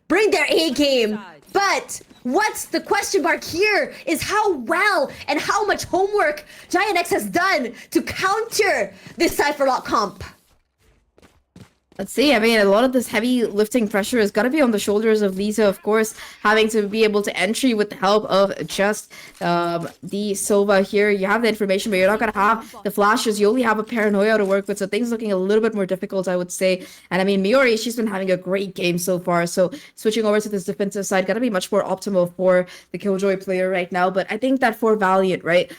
their A game. But what's the question mark here is how well and how much homework Giant X has done to counter this Cypherlock comp. Let's see. I mean, a lot of this heavy lifting pressure is going to be on the shoulders of Lisa, of course, having to be able to entry with the help of just the Sova here. You have the information, but you're not going to have the flashes. You only have a paranoia to work with, so things looking a little bit more difficult, I would say. And I mean, Miori, she's been having a great game so far, so switching over to this defensive side, going to be much more optimal for the Killjoy player right now. But I think that for Valiant, right,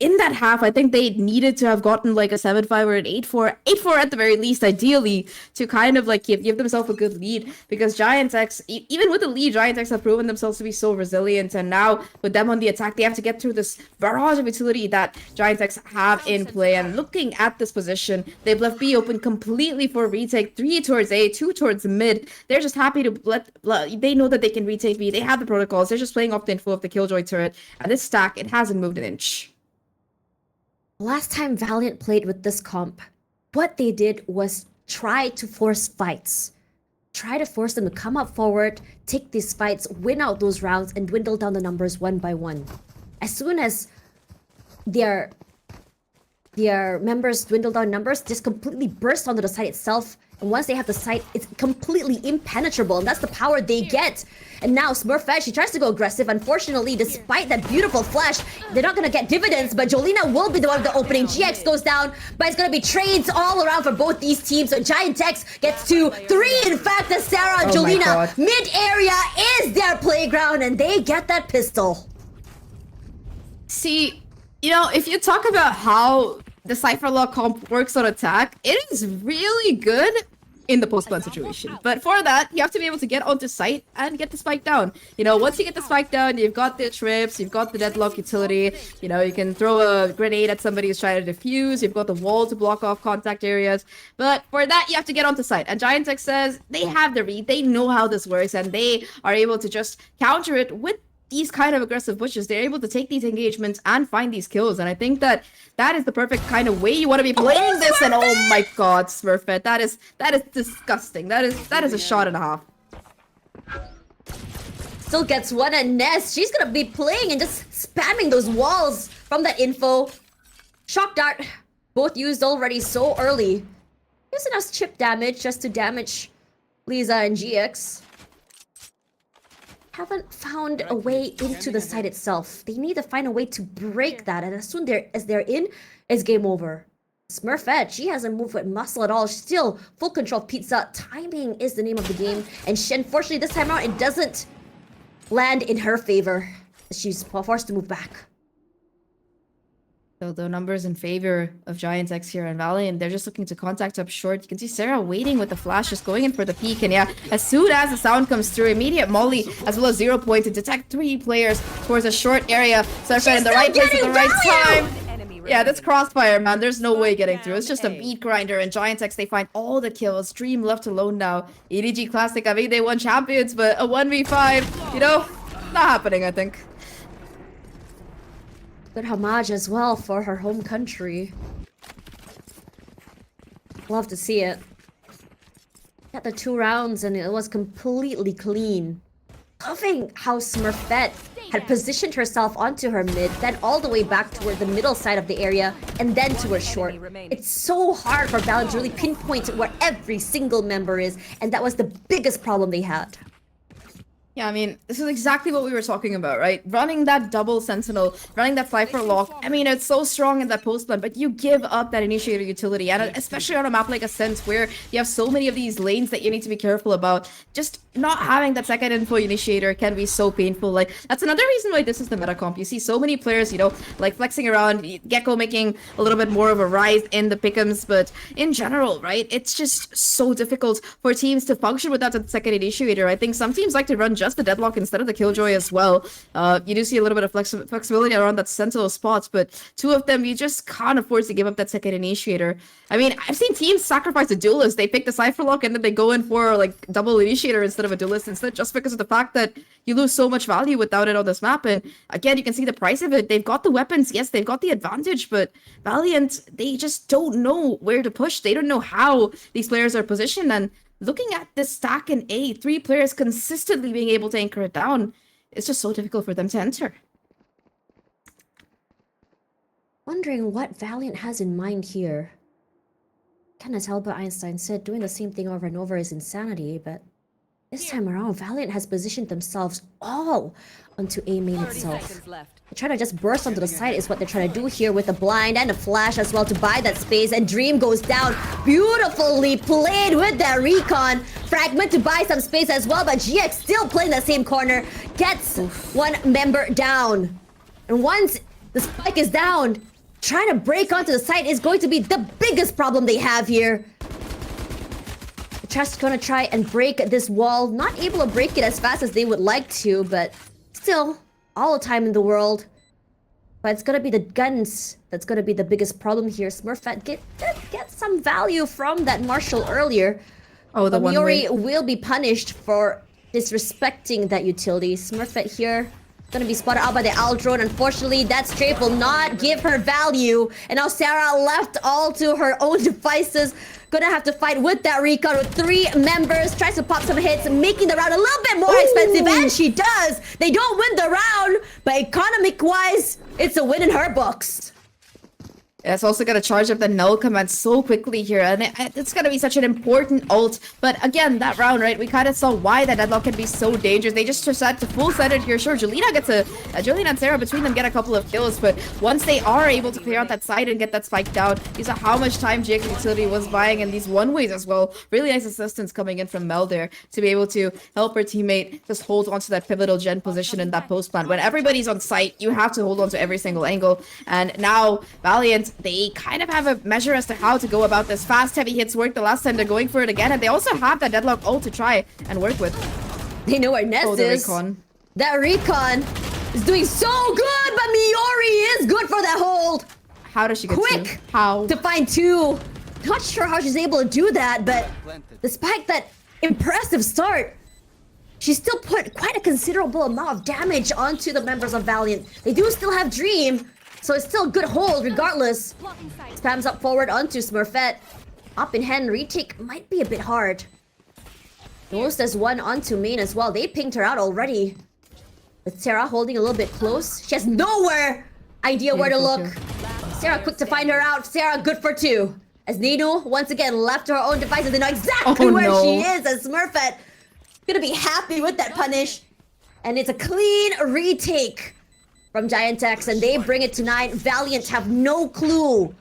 in that half, I think they needed to have gotten like a 7-5 or an 8-4 at the very least, ideally, to kind of like give themselves a good lead. Because Giant X, even with the lead, Giant X have proven themselves to be so resilient. And now with them on the attack, they have to get through this barrage of utility that Giant X have in play. And looking at this position, they've left B open completely for retake. 3 towards A, 2 towards mid. They're just happy to they know that they can retake B. They have the protocols. They're just playing off the info of the Killjoy turret. And this stack, it hasn't moved an inch. Last time Valiant played with this comp, what they did was try to force fights. Try to force them to come up forward, take these fights, win out those rounds, and dwindle down the numbers one by one. As soon as their members dwindle down numbers, just completely burst onto the site itself. And once they have the site, it's completely impenetrable, and that's the power they get. And now Smurfette, she tries to go aggressive. Unfortunately, despite that beautiful flash, they're not gonna get dividends, but Jolena will be the one with the opening. GX goes down, but it's gonna be trades all around for both these teams. So Giant X gets 2, 3, in fact, as Sarah and Jolena, mid-area is their playground, and they get that pistol. See, you know, if you talk about how the Cypherlock comp works on attack, it is really good in the post-plant situation. But for that, you have to be able to get onto site and get the spike down. You know, once you get the spike down, you've got the trips, you've got the deadlock utility, you know, you can throw a grenade at somebody who's trying to defuse, you've got the wall to block off contact areas. But for that, you have to get onto site. And Giant X says they have the read, they know how this works, and they are able to just counter it with these kind of aggressive pushes. They're able to take these engagements and find these kills. And I think that that is the perfect kind of way you want to be playing this. And oh my god, Smurfette, that is disgusting. That is a shot and a half. Still gets one at Ness. She's gonna be playing and just spamming those walls from that info. Shock Dart, both used already so early. There's enough chip damage just to damage Lisa and GX. Haven't found a way into the site itself. They need to find a way to break that, and as soon as they're in, it's game over. Smurfette, she hasn't moved with muscle at all. She's still full control of Pizza. Timing is the name of the game, and unfortunately this time around it doesn't land in her favor. She's forced to move back. So the numbers in favor of Giant X here and Valiant, they're just looking to contact up short. You can see Sarah waiting with the flash, just going in for the peek. And yeah, as soon as the sound comes through, immediate molly as well as 0 point to detect 3 players towards a short area. Smurfette in the right place at the right time. Yeah, that's crossfire, man. There's no way getting through. It's just a beat grinder. And Giant X, they find all the kills. Dream left alone now. EDG Classic, I mean, they won champions, but a 1v5, you know, not happening, I think. Good homage as well for her home country. Love to see it. Got the 2 rounds and it was completely clean. Loving how Smurfette had positioned herself onto her mid, then all the way back toward the middle side of the area, and then to her short. It's so hard for Valiant to really pinpoint where every single member is, and that was the biggest problem they had. Yeah, I mean, this is exactly what we were talking about, right? Running that double sentinel, running that Cypher lock. I mean, it's so strong in that post plan, but you give up that initiator utility. And especially on a map like Ascent, where you have so many of these lanes that you need to be careful about. Just not having that second info initiator can be so painful. Like, that's another reason why this is the meta comp. You see so many players, you know, like flexing around, Gecko making a little bit more of a rise in the pick'ems, but in general, right? It's just so difficult for teams to function without that second initiator. I think some teams like to run just the deadlock instead of the killjoy as well. You do see a little bit of flexibility around that sentinel spots, but 2 of them, you just can't afford to give up that second initiator. I mean, I've seen teams sacrifice a duelist. They pick the Cypher lock and then they go in for like double initiator instead of a duelist instead, just because of the fact that you lose so much value without it on this map. And again, you can see the price of it. They've got the weapons. Yes, they've got the advantage, but Valiant, they just don't know where to push. They don't know how these players are positioned. And looking at this stack in A, 3 players consistently being able to anchor it down, it's just so difficult for them to enter. Wondering what Valiant has in mind here. Kind of tell, but Einstein said doing the same thing over and over is insanity, but this time around, Valiant has positioned themselves all onto A main itself. They're trying to just burst onto the side is what they're trying to do here with a blind and a flash as well to buy that space, and Dream goes down. Beautifully played with that recon. Fragment to buy some space as well, but GX still playing the same corner. Gets 1 member down. And once the spike is down, trying to break onto the site is going to be the biggest problem they have here. Just gonna try and break this wall. Not able to break it as fast as they would like to, but still, all the time in the world. But it's gonna be the guns that's gonna be the biggest problem here. Smurfette get some value from that Marshall earlier. Oh, the but one way. Miori will be punished for disrespecting that utility. Smurfette here gonna be spotted out by the owl drone. Unfortunately, that strafe will not give her value. And now Sarah left all to her own devices. Gonna have to fight with that recon with 3 members. Tries to pop some hits, making the round a little bit more expensive. And she does. They don't win the round, but economic-wise, it's a win in her books. Yeah, it's also gonna charge up the null command so quickly here, and it's gonna be such an important ult. But again, that round, right, we kind of saw why that deadlock can be so dangerous. They just set to full set it here. Sure, Julina gets Julina and Sarah between them get a couple of kills, but once they are able to clear out that side and get that spike down, you saw how much time GX utility was buying in these one-ways as well. Really nice assistance coming in from Mel there to be able to help her teammate just hold onto that pivotal gen position in that post plan. When everybody's on site, you have to hold on to every single angle, and now Valiant, they kind of have a measure as to how to go about this. Fast, heavy hits worked the last time. They're going for it again, and they also have that deadlock ult to try and work with. They know where Nest is. Recon. That recon is doing so good, but Miori is good for that hold. How does she get quick How? to find 2? Not sure how she's able to do that, but despite that impressive start, she still put quite a considerable amount of damage onto the members of Valiant. They do still have Dream, so it's still a good hold regardless. Spams up forward onto Smurfette. Up in hand, retake might be a bit hard. Most as 1 onto main as well. They pinged her out already. With Sarah holding a little bit close. She has nowhere idea where to look. Sarah quick to find her out. Sarah good for 2. As Nino once again left to her own devices. They know exactly Oh, where no. she is. As Smurfette gonna be happy with that punish. And it's a clean retake from Giantex. And they bring it to 9. Valiant have no clue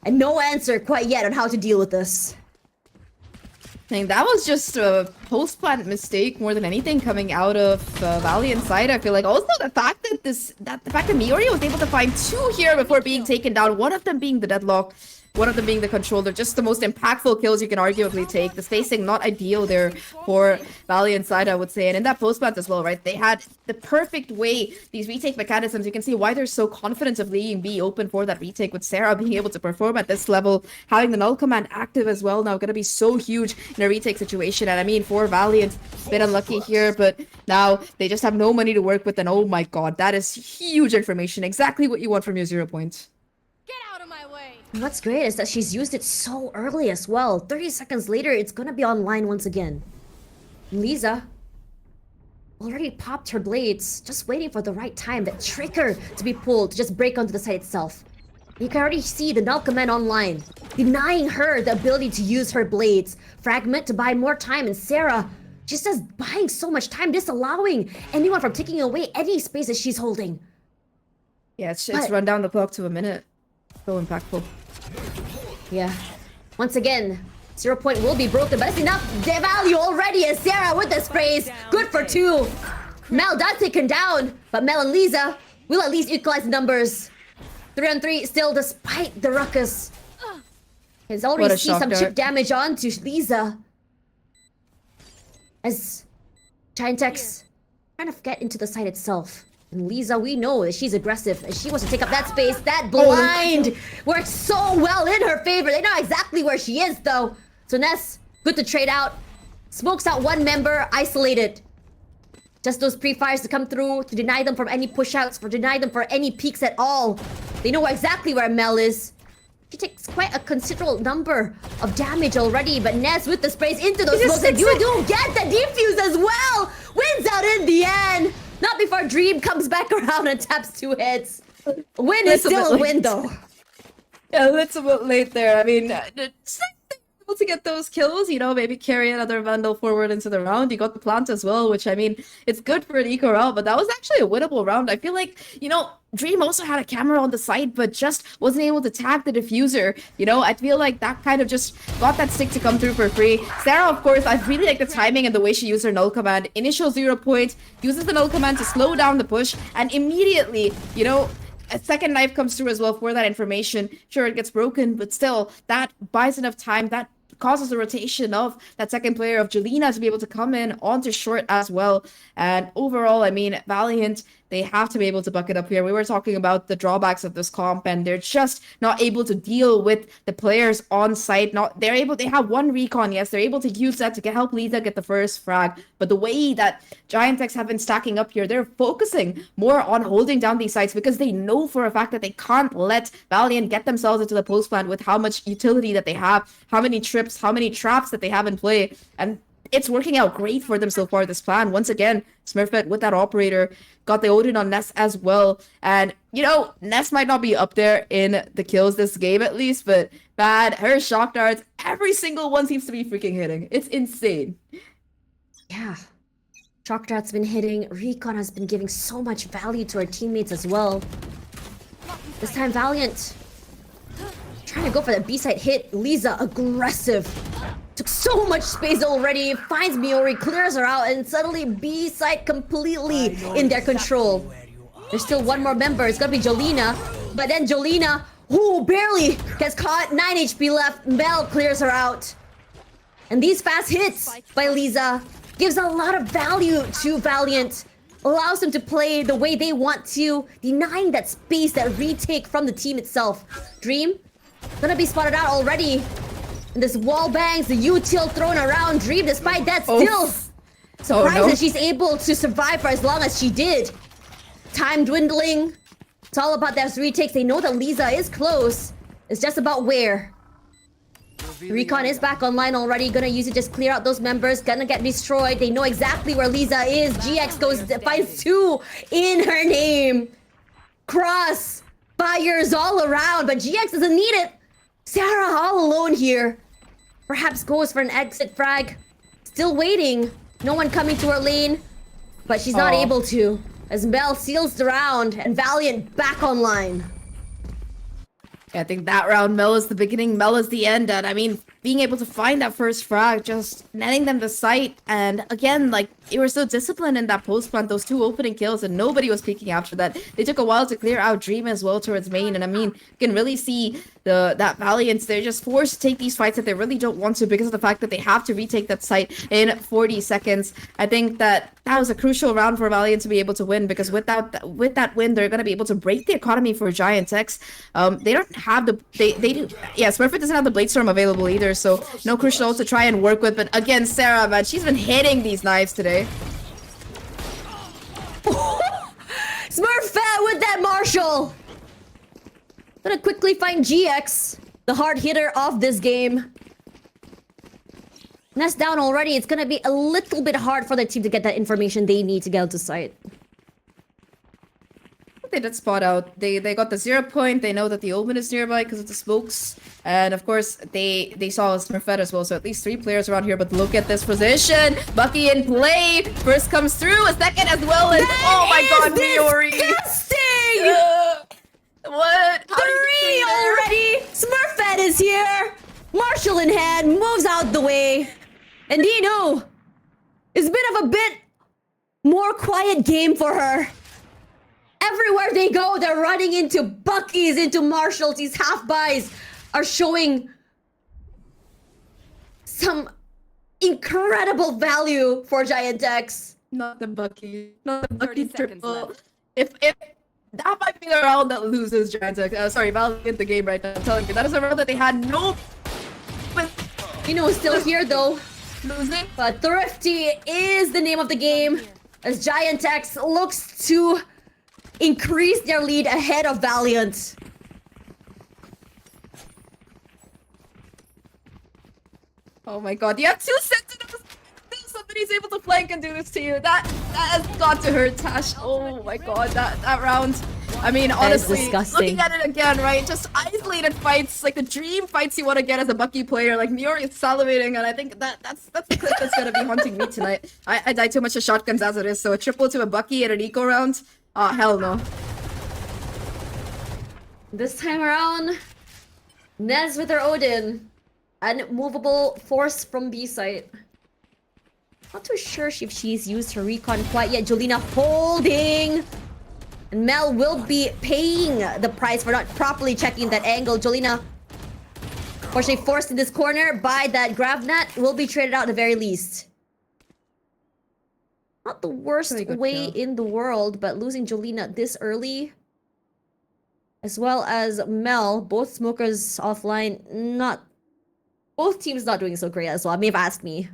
and no answer quite yet on how to deal with this. I think that was just a post-plant mistake more than anything coming out of Valiant's side. I feel like also the fact that the fact that Miori was able to find 2 here before being taken down, one of them being the deadlock, one of them being the controller, just the most impactful kills you can arguably take. The spacing not ideal there for Valiant's side, I would say. And in that post-plant as well, right? They had the perfect way, these retake mechanisms. You can see why they're so confident of leaving B open for that retake, with Sarah being able to perform at this level. Having the null command active as well now, going to be so huge in a retake situation. And I mean, for Valiant, a bit unlucky here, but now they just have no money to work with. And oh my god, that is huge information. Exactly what you want from your 0 point. Get out of my way. And what's great is that she's used it so early as well. 30 seconds later, it's gonna be online once again. Lisa already popped her blades, just waiting for the right time, that trigger to be pulled to just break onto the site itself. You can already see the null command online, denying her the ability to use her blades. Fragment to buy more time, and Sarah, she's just buying so much time, disallowing anyone from taking away any space that she's holding. Yeah, it's But- run down the clock to a minute. So impactful. Yeah. Once again, 0 point will be broken, but it's enough value already as Sarah with the sprays. Good for 2. Mel does take him down, but Mel and Lisa will at least equalize the numbers. 3 on 3 still despite the ruckus. Has What already a seen shock some dart. chip damage onto Lisa. As Giantex trying to get into the site itself. And Lisa, we know that she's aggressive and she wants to take up that space. That blind works so well in her favor. They know exactly where she is though. So Ness, good to trade out. Smokes out one member, isolated. Just those pre-fires to come through, to deny them from any push-outs, to deny them for any peeks at all. They know exactly where Mel is. She takes quite a considerable number of damage already, but Ness with the sprays into those smokes, and you do get the defuse as well! Wins out in the end! Not before Dream comes back around and taps 2 hits. A win is That's a bit still a late. win though. Yeah, that's a bit late there. I mean, it's able to get those kills, you know, maybe carry another Vandal forward into the round. You got the plant as well, which, I mean, it's good for an eco round, but that was actually a winnable round. I feel like, you know, Dream also had a camera on the side, but just wasn't able to tag the diffuser. You know, I feel like that kind of just got that stick to come through for free. Sarah, of course, I really like the timing and the way she used her null command. Initial 0 point, uses the null command to slow down the push, and immediately, you know, a second knife comes through as well for that information. Sure, it gets broken, but still, that buys enough time. That causes a rotation of that second player of Jelena to be able to come in onto short as well. And overall, I mean, Valiant, they have to be able to buck it up here. We were talking about the drawbacks of this comp, and they're just not able to deal with the players on site. They have one recon, yes, they're able to use that to help Lisa get the first frag. But the way that Giantex have been stacking up here, they're focusing more on holding down these sites because they know for a fact that they can't let Valiant get themselves into the post plant with how much utility that they have, how many trips, how many traps that they have in play. And it's working out great for them so far, this plan. Once again, Smurfette with that operator got the Odin on Ness as well. And, you know, Ness might not be up there in the kills this game at least, but bad. Her shock darts, every single one seems to be freaking hitting. It's insane. Yeah. Shock dart's been hitting. Recon has been giving so much value to her teammates as well. This time, Valiant trying to go for that B-side hit. Lisa, aggressive. Took so much space already. Finds Miori, clears her out, and suddenly B-side completely in their control. There's still one more member. It's gonna be Jolena. But then Jolena, who barely gets caught, 9 HP left. Mel clears her out. And these fast hits by Lisa gives a lot of value to Valiant. Allows them to play the way they want to, denying that space, that retake from the team itself. Dream, gonna be spotted out already. And this wall bangs, the util thrown around. Dream, despite that, still surprised that she's able to survive for as long as she did. Time dwindling. It's all about those retakes. They know that Lisa is close. It's just about where. Recon is back online already. Gonna use it, just clear out those members. Gonna get destroyed. They know exactly where Lisa is. GX goes, finds 2 in her name. Cross fires all around, but GX doesn't need it. Sarah all alone here. Perhaps goes for an exit frag. Still waiting. No one coming to her lane, but she's not able to. As Mel seals the round and Valiant back online. I think that round, Mel is the beginning, Mel is the end, and I mean, being able to find that first frag, just netting them the sight, and again, like, you were so disciplined in that post plant, those 2 opening kills, and nobody was peeking after that. They took a while to clear out Dream as well towards main, and I mean, you can really see that Valiant, they're just forced to take these fights that they really don't want to because of the fact that they have to retake that site in 40 seconds. I think that was a crucial round for Valiant to be able to win, because with that win, they're going to be able to break the economy for Giant X. They don't have the... They do... Yeah, Smurfit doesn't have the Blade Storm available either, so no crucial to try and work with. But again, Sarah, man, she's been hitting these knives today. Smurfette with that Marshall! Gonna quickly find GX, the hard hitter of this game. Ness down already. It's gonna be a little bit hard for the team to get that information they need to get to site. They did spot out. They got the 0 point. They know that the Omen is nearby because of the smokes. And of course, they saw Smurfette as well. So at least 3 players around here. But look at this position. Bucky in play. First comes through. A second as well as... oh my god, Miori. Disgusting! What? How did you 3 get there? already! Smurfette is here! Marshall in hand, moves out the way. And Dino, it's been a bit more quiet game for her. Everywhere they go, they're running into Buckies, into Marshalls. These half-buys are showing some incredible value for Giant X. Not the Bucky. Not the Bucky 30 seconds triple. left. If that might be the round that loses Giant X. Sorry, Valiant the game right now. I'm telling you, that is a round that they had no... Dino is still here though. losing. But Thrifty is the name of the game as Giant X looks to increase their lead ahead of Valiant. Oh my god, you have 2 sentinels! Somebody's able to flank and do this to you. That has got to hurt, Tash. Oh my god, that round. I mean, honestly, disgusting. looking at it again, right? Just isolated fights, like the dream fights you want to get as a Bucky player. Like Miori is salivating, and I think that's the clip that's gonna be haunting me tonight. I die too much to shotguns as it is, so a triple to a Bucky and an eco round. Oh hell no. This time around, Nez with her Odin. Unmovable force from B site. Not too sure if she's used her recon quite yet. Jolina holding. And Mel will be paying the price for not properly checking that angle. Jolina, fortunately forced in this corner by that grab net, will be traded out at the very least. Not the worst way in the world, but losing Jolina this early, as well as Mel, both smokers offline, both teams not doing so great as well. May have asked me.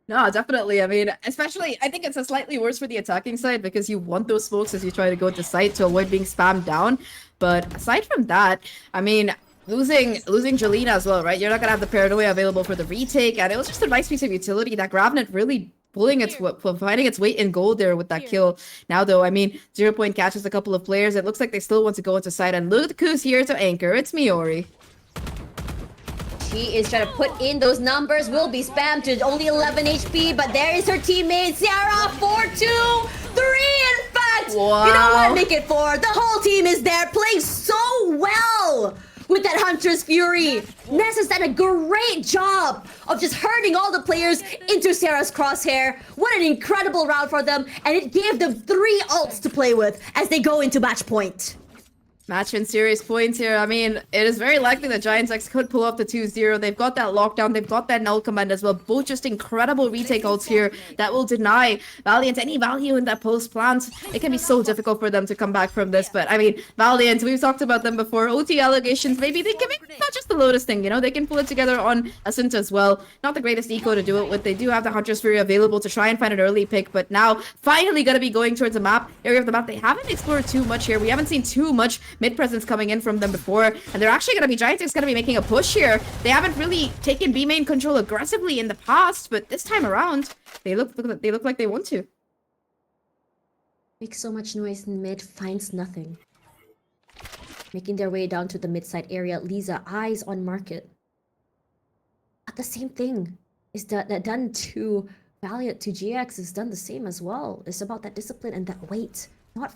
No, definitely. I mean, especially, I think it's a slightly worse for the attacking side because you want those smokes as you try to go to site to avoid being spammed down. But aside from that, I mean, losing Jolina as well, right? You're not gonna have the paranoia available for the retake, and it was just a nice piece of utility. That Gravnet really finding its weight in gold there with that kill. Now though, I mean, 0 point catches a couple of players. It looks like they still want to go into site, and look who's here to anchor. It's Miori. She is trying to put in those numbers. Will be spammed to only 11 HP, but there is her teammate, Sarah, 4-2, 3 in fact! Wow. You know what? Make it 4. The whole team is there, playing so well with that Hunter's Fury. Ness has done a great job of just herding all the players into Sarah's crosshair. What an incredible round for them, and it gave them 3 ults to play with as they go into match point. Match in serious points here. I mean, it is very likely that Giants X could pull off the 2-0. They've got that lockdown. They've got that null command as well. Both just incredible retake ults here that will deny Valiant any value in that post plant. It can be so difficult for them to come back from this. But I mean, Valiant, we've talked about them before. OT allegations, maybe they can make not just the Lotus thing, you know, they can pull it together on Asinta as well. Not the greatest eco to do it with. They do have the Hunter's Fury available to try and find an early pick, but now finally gonna be going towards a area of the map. They haven't explored too much here. We haven't seen too much mid presence coming in from them before, and they're actually gonna be Giants is gonna be making a push here. They haven't really taken B main control aggressively in the past, but this time around, they look like they want to. Makes so much noise in mid, finds nothing. Making their way down to the mid-side area. Lisa, eyes on market. But the same thing is that done to Valiant, to GX is done the same as well. It's about that discipline and that weight. Not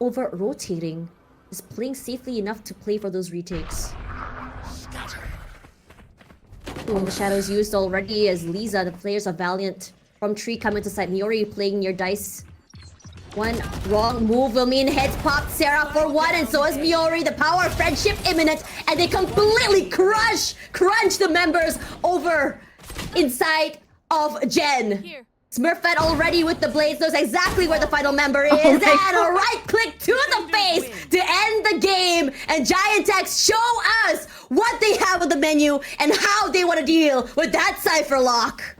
over-rotating. Just playing safely enough to play for those retakes. Ooh, the shadows used already as Lisa, the players of Valiant from Tree coming to side. Miori playing near dice. One wrong move will mean heads pop Sarah for one, and so is Miori. The power of friendship imminent, and they completely crunch the members over inside of Jen. Here. Smurfette already with the blades, knows exactly where the final member is, my and God. a right click to the face to end the game. And Giantex show us what they have on the menu and how they want to deal with that Cypher lock.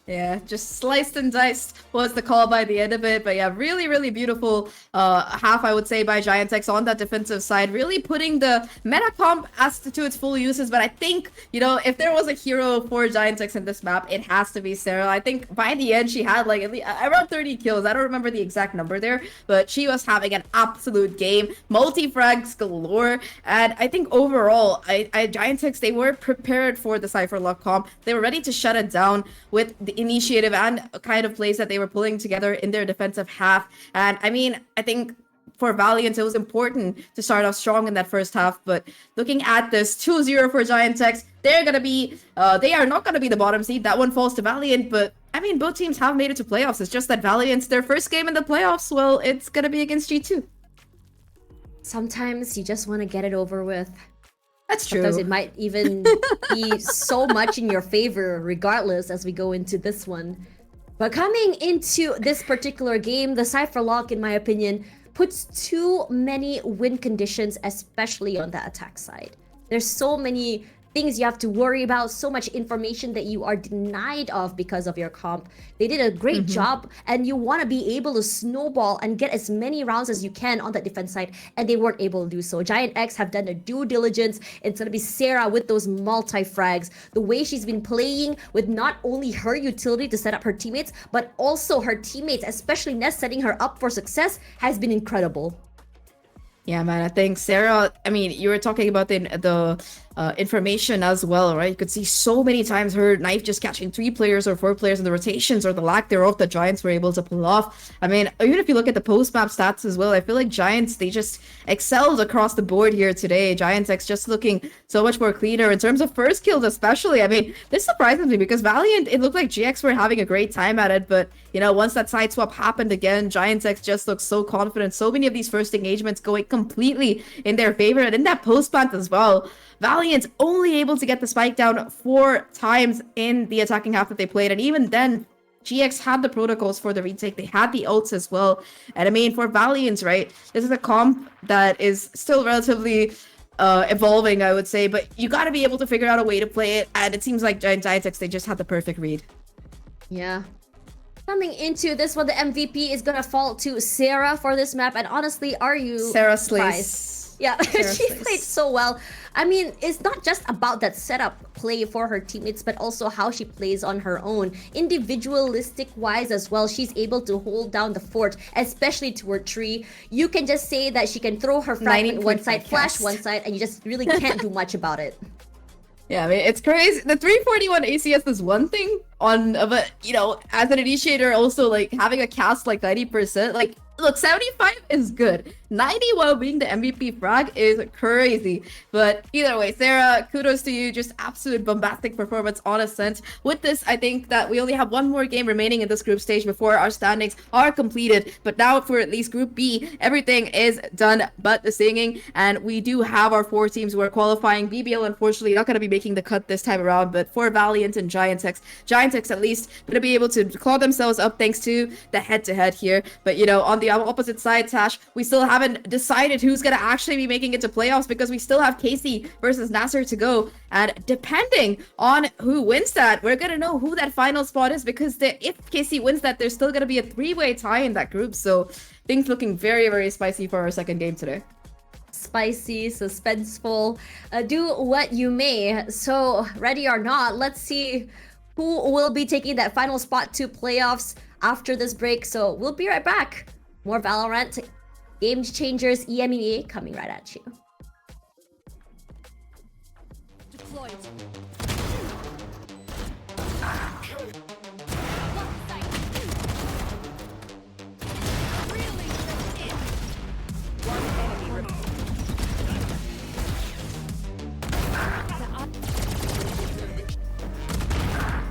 Yeah, just sliced and diced was the call by the end of it. But yeah, really, really beautiful half, I would say, by Giantex on that defensive side. Really putting the meta comp as to its full uses. But I think, you know, if there was a hero for Giantex in this map, it has to be Sarah. I think by the end, she had like at least around 30 kills. I don't remember the exact number there, but she was having an absolute game. Multi-frags galore. And I think overall, Giantex, they were prepared for the Cypher lock comp. They were ready to shut it down with the initiative and kind of plays that they were pulling together in their defensive half. And I mean, I think for Valiant, it was important to start off strong in that first half. But looking at this 2-0 for Giantex, they're gonna be they are not gonna be the bottom seed. That one falls to Valiant. But I mean, both teams have made it to playoffs. It's just that Valiant's their first game in the playoffs. Well, it's gonna be against G2. Sometimes you just want to get it over with. That's true. Sometimes it might even be so much in your favor, regardless, as we go into this one. But coming into this particular game, the Cypher lock, in my opinion, puts too many win conditions, especially on the attack side. There's so many things you have to worry about, so much information that you are denied of because of your comp. They did a great job, and you want to be able to snowball and get as many rounds as you can on that defense side, and they weren't able to do so. Giant X have done a due diligence. It's going to be Sarah with those multi-frags. The way she's been playing with not only her utility to set up her teammates, but also her teammates, especially Ness, setting her up for success, has been incredible. Yeah, man, I think Sarah, I mean, you were talking about the information as well, right? You could see so many times her knife just catching 3 players or 4 players in the rotations or the lack thereof that Giants were able to pull off. I mean, even if you look at the post-map stats as well, I feel like Giants, they just excelled across the board here today. Giantex just looking so much more cleaner in terms of first kills especially. I mean, this surprises me because Valiant, it looked like GX were having a great time at it, but, you know, once that side swap happened again, Giantex just looks so confident. So many of these first engagements going completely in their favor, and in that post-plant as well. Valiant only able to get the spike down 4 times in the attacking half that they played, and even then, GX had the protocols for the retake. They had the ults as well. And I mean, for Valiant, right, this is a comp that is still relatively evolving, I would say, but you got to be able to figure out a way to play it, and it seems like Giantex, they just had the perfect read. Yeah. Coming into this one, the MVP is gonna fall to Sarah for this map, and honestly, are you Sarah surprised? slays. Yeah, Sarah she slays. played so well. I mean, it's not just about that setup play for her teammates, but also how she plays on her own. Individualistic wise as well, she's able to hold down the fort, especially toward Tree. You can just say that she can throw her fragment one side, flash one side, and you just really can't do much about it. Yeah, I mean, it's crazy. The 341 ACS is one thing but, you know, as an initiator, also, like, having a cast like 90%, like, look, 75 is good. 90 while being the MVP frag is crazy. But either way, Sarah, kudos to you. Just absolute bombastic performance on Ascent. With this, I think that we only have one more game remaining in this group stage before our standings are completed. But now for at least Group B, everything is done but the singing. And we do have our 4 teams who are qualifying. BBL, unfortunately, not going to be making the cut this time around. But for Valiant and Giantex at least going to be able to claw themselves up thanks to the head-to-head here. But, you know, on the opposite side, Tash, we still haven't decided who's going to actually be making it to playoffs because we still have Casey versus NASR to go. And depending on who wins that, we're going to know who that final spot is, because if Casey wins that, there's still going to be a 3-way tie in that group. So things looking very, very spicy for our second game today. Spicy, suspenseful, do what you may. So ready or not, let's see who will be taking that final spot to playoffs after this break. So we'll be right back. More Valorant Game Changers EMEA coming right at you. deployed. Block sight. Really in. One enemy remaining.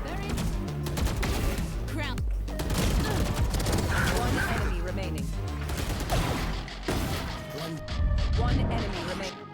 There is. Crown. One enemy remaining. One enemy remaining.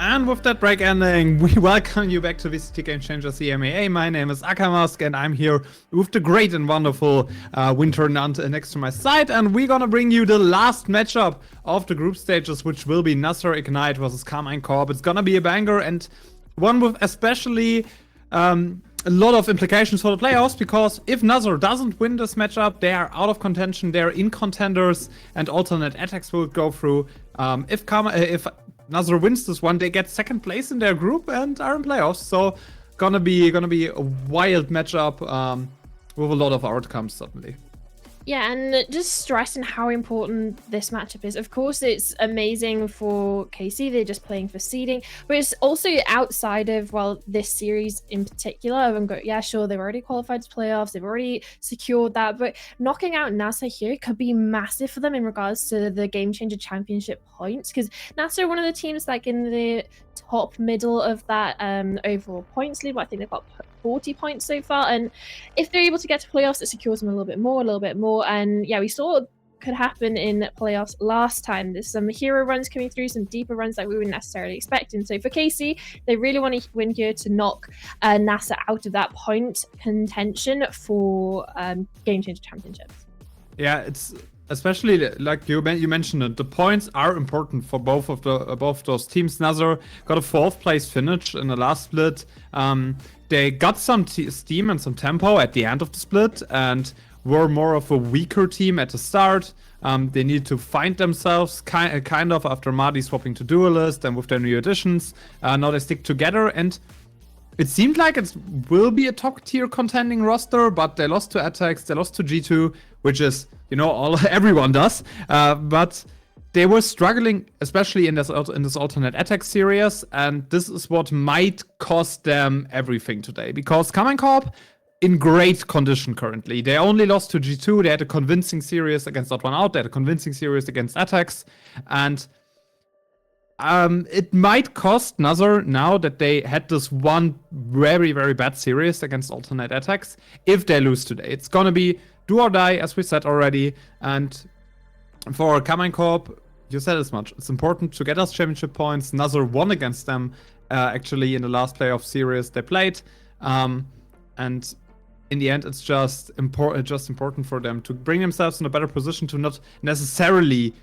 And with that break ending, we welcome you back to VCT Game Changers EMEA. My name is Akamask, and I'm here with the great and wonderful Winter Nunt next to my side. And we're gonna bring you the last matchup of the group stages, which will be NASR Ignite versus Carmine Corp. It's gonna be a banger, and one with especially a lot of implications for the playoffs, because if NASR doesn't win this matchup, they are out of contention, they're in contenders, and alternate attacks will go through. If NASR wins this one, they get second place in their group and are in playoffs. So gonna be a wild matchup with a lot of outcomes suddenly. Yeah, and just stressing how important this matchup is. Of course, it's amazing for KC. They're just playing for seeding, but it's also outside of, well, this series in particular. I've got, yeah, sure, they've already qualified to playoffs. They've already secured that, but knocking out NASR here could be massive for them in regards to the Game Changer Championship points, because NASR are one of the teams like in the top middle of that overall points league. I think they've got 40 points so far, and if they're able to get to playoffs, it secures them a little bit more. And yeah, we saw what could happen in playoffs last time. There's some hero runs coming through, some deeper runs that we weren't necessarily expecting. So for KC, they really want to win here to knock NASR out of that point contention for Game Changer Championships. Yeah, it's especially like you mentioned it. The points are important for both those teams. NASR got a 4th place finish in the last split. They got some steam and some tempo at the end of the split, and were more of a weaker team at the start. They need to find themselves kind of after Marty swapping to Duelist and with their new additions. Now they stick together, and it seemed like it will be a top tier contending roster, but they lost to Attacks, they lost to G2, which is, you know, everyone does. But they were struggling, especially in this alternate attack series, and this is what might cost them everything today, because Carmine Corp in great condition currently. They only lost to G2. They had a convincing series against Odd One Out. They had a convincing series against Attacks, and it might cost NASR now that they had this one very, very bad series against alternate attacks. If they lose today, it's gonna be do or die, as we said already. And for Carmine Corp, you said as much. It's important to get us championship points. NASR won against them actually in the last playoff series they played, and in the end, it's just important for them to bring themselves in a better position, to not necessarily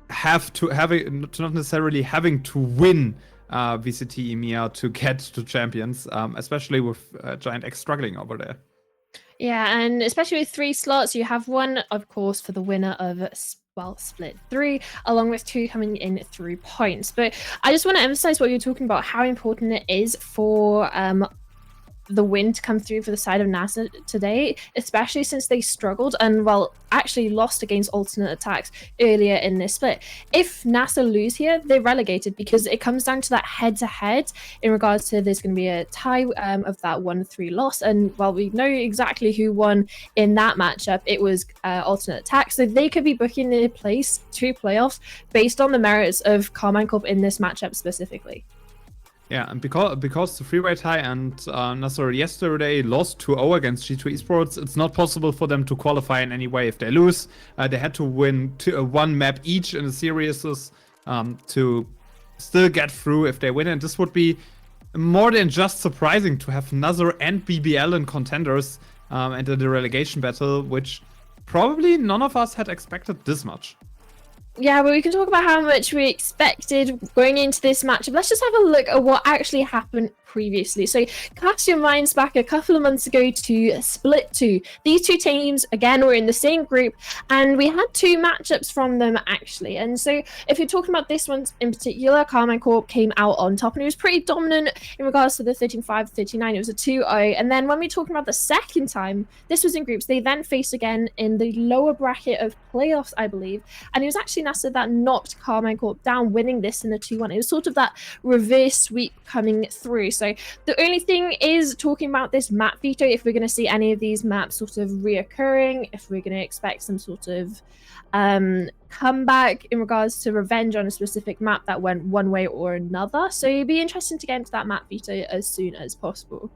having to win VCT EMEA to get to champions, especially with Giant X struggling over there. Yeah, and especially with 3 slots, you have one, of course, for the winner of split 3, along with 2 coming in through points. But I just want to emphasize what you're talking about, how important it is for the win to come through for the side of NASR today, especially since they struggled and, well, actually lost against alternate attacks earlier in this split. If NASR lose here, they're relegated, because it comes down to that head-to-head in regards to there's going to be a tie of that 1-3 loss. And while we know exactly who won in that matchup, it was alternate attacks. So they could be booking their place to playoffs based on the merits of Carmine Corp in this matchup specifically. Yeah, and because the freeway tie and NASR yesterday lost 2-0 against G2 Esports, it's not possible for them to qualify in any way if they lose. They had to win 1 map each in the series to still get through if they win. And this would be more than just surprising to have NASR and BBL in contenders enter the relegation battle, which probably none of us had expected this much. Yeah, but we can talk about how much we expected going into this matchup. Let's just have a look at what actually happened previously. So cast your minds back a couple of months ago to Split 2. These 2 teams, again, were in the same group, and we had 2 matchups from them, actually. And so if you're talking about this one in particular, Carmine Corp came out on top, and it was pretty dominant in regards to the 13-5-39. It was a 2-0. And then when we're talking about the second time, this was in groups. They then faced again in the lower bracket of playoffs, I believe. And it was actually NASR that knocked Carmine Corp down, winning this in a 2-1. It was sort of that reverse sweep coming through. So the only thing is talking about this map veto, if we're going to see any of these maps sort of reoccurring, if we're going to expect some sort of comeback in regards to revenge on a specific map that went one way or another. So it'd be interesting to get into that map veto as soon as possible.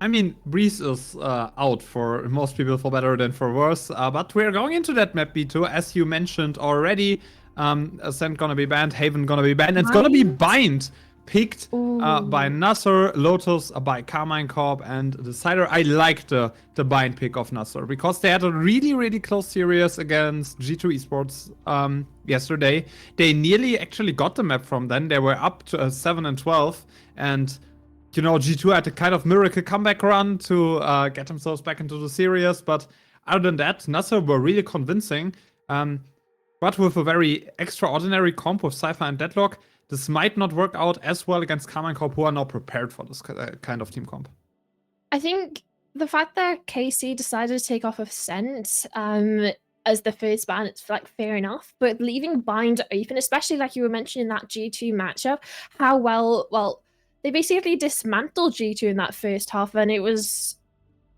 I mean, Breeze is out for most people, for better than for worse, but we're going into that map veto, as you mentioned already. Ascent gonna be banned, Haven gonna be banned, and it's gonna be Bind. picked by NASR, Lotus, by Carmine Corp, and Decider. I like the bind pick of NASR because they had a really, really close series against G2 Esports yesterday. They nearly actually got the map from then. They were up to 7 and 12, and you know, G2 had a kind of miracle comeback run to get themselves back into the series. But other than that, NASR were really convincing. But with a very extraordinary comp with Cypher and Deadlock, this might not work out as well against Carmine Corp, who are now prepared for this kind of team comp. I think the fact that KC decided to take off Ascent as the first ban, it's like fair enough. But leaving Bind open, especially like you were mentioning that G2 matchup, how well they basically dismantled G2 in that first half, and it was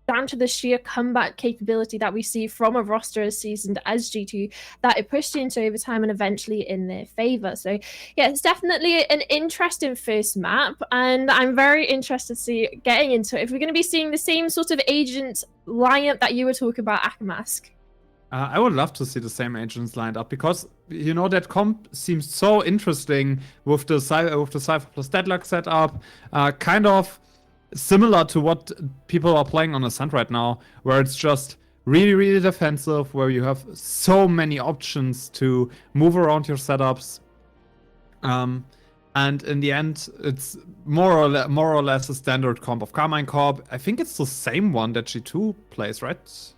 down to the sheer comeback capability that we see from a roster as seasoned as G2 that it pushed into overtime and eventually in their favor. So yeah, it's definitely an interesting first map, and I'm very interested to see getting into it if we're going to be seeing the same sort of agent lineup that you were talking about, Akamask. I would love to see the same agents lined up because, you know, that comp seems so interesting with the Cypher plus Deadlock setup, kind of similar to what people are playing on Ascent right now, where it's just really, really defensive, where you have so many options to move around your setups. And in the end, it's more or less a standard comp of Carmine Corp. I think it's the same one that G2 plays, right?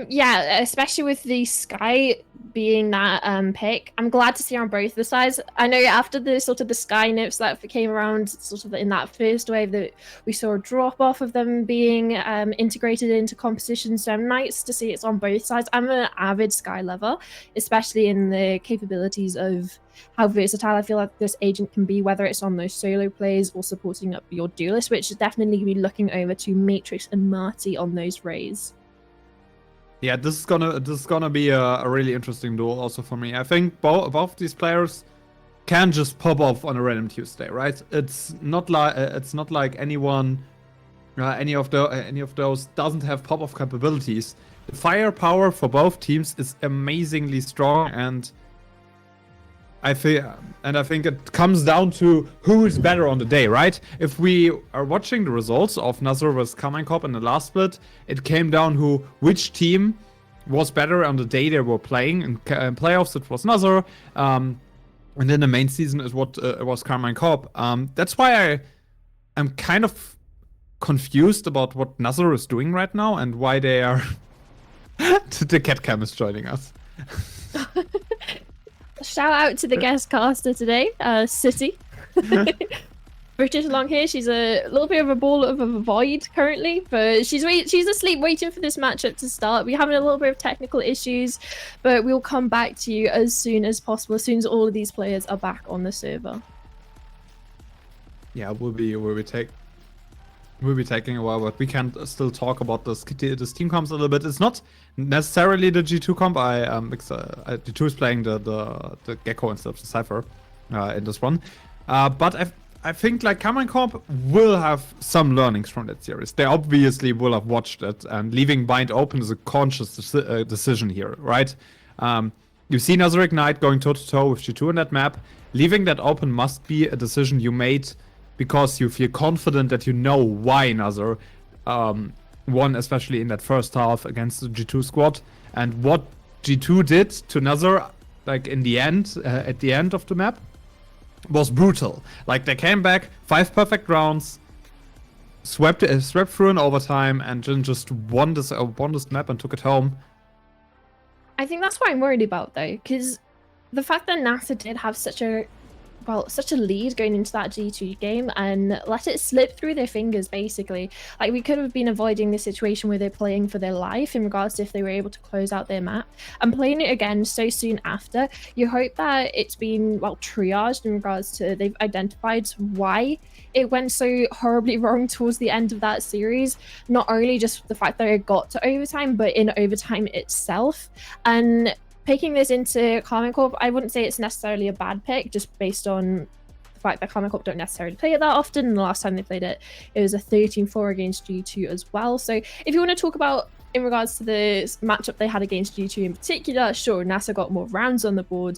Yeah, especially with the Sky being that pick. I'm glad to see on both the sides. I know after the sort of the Sky nips that came around sort of in that first wave that we saw a drop off of them being integrated into composition, so nice to see it's on both sides. I'm an avid Sky lover, especially in the capabilities of how versatile I feel like this agent can be, whether it's on those solo plays or supporting up your duelist, which is definitely be looking over to Matrix and Marty on those rays. Yeah, this is gonna be a really interesting duel also for me. I think both these players can just pop off on a random Tuesday, right? It's not like anyone, any of those doesn't have pop off capabilities. The firepower for both teams is amazingly strong, and I think it comes down to who is better on the day, right? If we are watching the results of NASR vs Carmine Corp in the last split, it came down to which team was better on the day they were playing. In playoffs, it was NASR, and in the main season, it was Carmine Corp. That's why I'm kind of confused about what NASR is doing right now and why they are. The cat cam is joining us. Shout out to the guest caster today, City. British long hair. She's a little bit of a ball of a void currently, but she's asleep waiting for this matchup to start. We're having a little bit of technical issues, but we'll come back to you as soon as possible, as soon as all of these players are back on the server. Yeah, we'll be taking a while, but we can still talk about this team comps a little bit. It's not necessarily the G2 comp. G2 is playing the Gecko instead of the Cypher in this one. But I think like Carmine Corp will have some learnings from that series. They obviously will have watched it, and leaving Bind open is a conscious decision here, right? You see NASR Ignite going toe-to-toe with G2 on that map. Leaving that open must be a decision you made because you feel confident that you know why NASR won, especially in that first half against the G2 squad. And what G2 did to NASR, like in the end, at the end of the map, was brutal. Like they came back, 5 perfect rounds, swept through in overtime, and then just won this map and took it home. I think that's what I'm worried about though, because the fact that NASR did have such a lead going into that G2 game and let it slip through their fingers, basically. Like, we could have been avoiding the situation where they're playing for their life in regards to if they were able to close out their map, and playing it again so soon after, you hope that it's been, well, triaged in regards to they've identified why it went so horribly wrong towards the end of that series. Not only just the fact that it got to overtime, but in overtime itself. And picking this into Carmine Corp, I wouldn't say it's necessarily a bad pick, just based on the fact that Carmine Corp don't necessarily play it that often. And the last time they played it, it was a 13-4 against G2 as well. So if you want to talk about in regards to the matchup they had against G2 in particular, sure, NASR got more rounds on the board,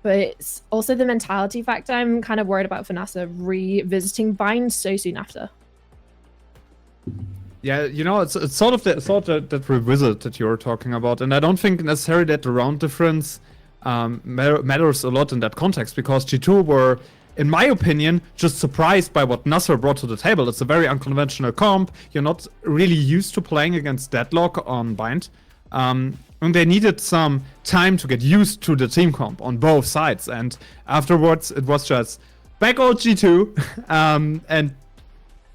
but it's also the mentality factor I'm kind of worried about for NASA revisiting Bind so soon after. Yeah, you know, it's sort of that revisit that you're talking about, and I don't think necessarily that the round difference matters a lot in that context, because G2 were, in my opinion, just surprised by what NASR brought to the table. It's a very unconventional comp. You're not really used to playing against Deadlock on Bind. And they needed some time to get used to the team comp on both sides. And afterwards, it was just back old G2. And,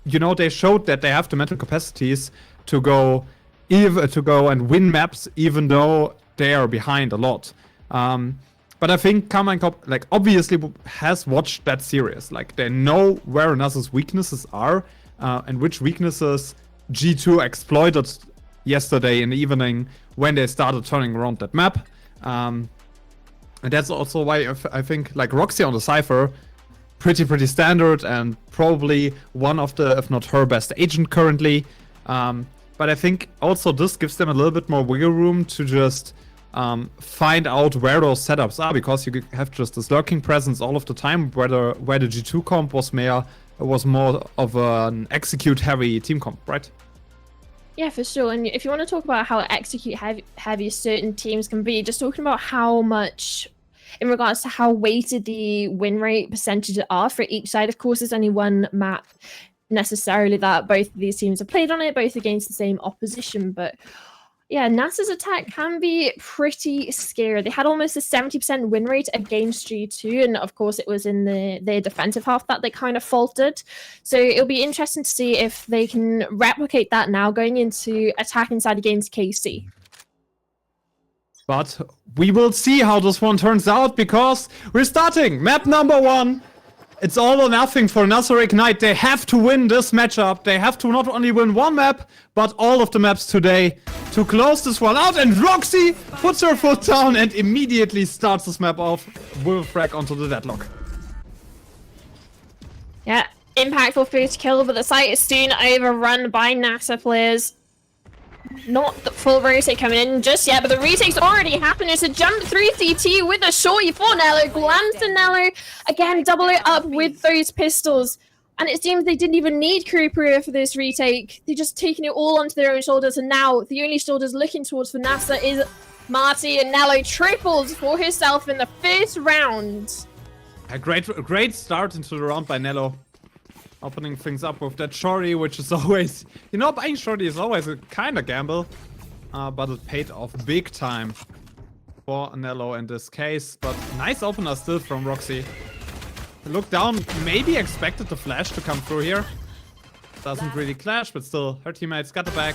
you know, they showed that they have the mental capacities to go and win maps, even though they are behind a lot. But I think Carmine Corp, like, obviously has watched that series. Like, they know where NASR's weaknesses are, and which weaknesses G2 exploited yesterday in the evening when they started turning around that map. And that's also why I think, like, Roxy on the Cypher, pretty standard, and probably one of the, if not her best agent currently. But I think also this gives them a little bit more wiggle room to just find out where those setups are, because you have just this lurking presence all of the time, where the G2 comp was more of an execute heavy team comp, right? Yeah, for sure. And if you want to talk about how execute heavy certain teams can be, just talking about how much, in regards to how weighted the win rate percentages are for each side. Of course, there's only one map necessarily that both of these teams have played on it, both against the same opposition. But yeah, NASR's attack can be pretty scary. They had almost a 70% win rate against G2, and of course it was in their defensive half that they kind of faltered. So it'll be interesting to see if they can replicate that now going into attacking side against KC. But we will see how this one turns out, because we're starting map number 1. It's all or nothing for NASR Ignite. They have to win this matchup. They have to not only win one map, but all of the maps today to close this one out. And Roxy puts her foot down and immediately starts this map off with a frag onto the Deadlock. Yeah, impactful first kill, but the site is soon overrun by NASR players. Not the full rotate coming in just yet, but the retake's already happened. It's a jump through CT with a shorty for Nello. Glance to Nello. Again, double it up with those pistols. And it seems they didn't even need Kurupuya for this retake. They're just taking it all onto their own shoulders. And now the only shoulders looking towards for NASA is Marty, and Nello triples for herself in the first round. A great start into the round by Nello. Opening things up with that shorty, which is always, you know, buying shorty is always a kind of gamble, but it paid off big time for Nello in this case. But nice opener still from Roxy. Look down, maybe expected the flash to come through here. Doesn't really clash, but still, her teammates got the back.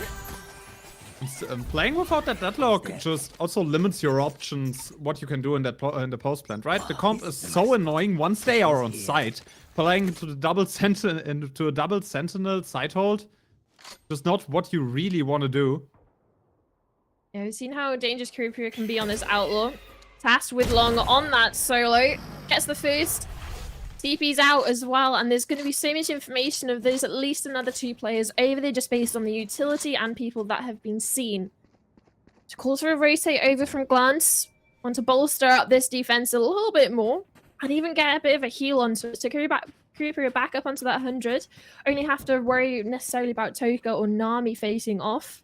Playing without that deadlock just also limits your options, what you can do in that in the post plant, right? The comp is so annoying once they are on site. Playing into a double sentinel side hold, just not what you really want to do. Yeah, we've seen how dangerous Kurupuya can be on this outlaw. Tasked with long on that solo, gets the first. TP's out as well, and there's going to be so much information of there's at least another 2 players over there just based on the utility and people that have been seen. To call for a rotate over from Glance, want to bolster up this defense a little bit more. And even get a bit of a heal on, so to Kurupuya back up onto that 100. Only have to worry necessarily about Toka or Nami facing off.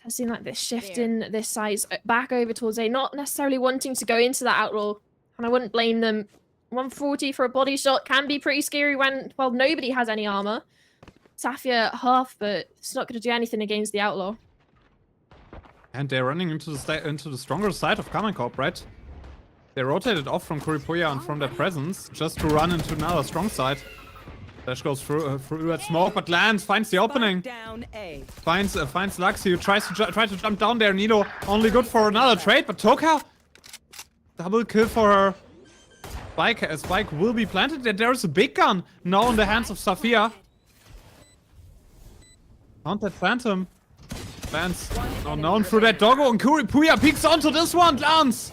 I've seen like this shift in this side back over towards A, not necessarily wanting to go into that outlaw. And I wouldn't blame them. 140 for a body shot can be pretty scary when, well, nobody has any armor. Safia half, but it's not going to do anything against the outlaw. And they're running into the stronger side of Carmine Corp, right? They rotated off from Kurupuya and from their presence just to run into another strong side. Dash goes through that smoke, but lands, finds the opening. Down A. Finds Luxy, who tries to jump down there. Nido only good for another trade, but Toka, double kill for her. Spike will be planted. There's a big gun now in the hands of Safia. Found that Phantom. Lance now known through that doggo, and Kurupuya peeks onto this one. Lance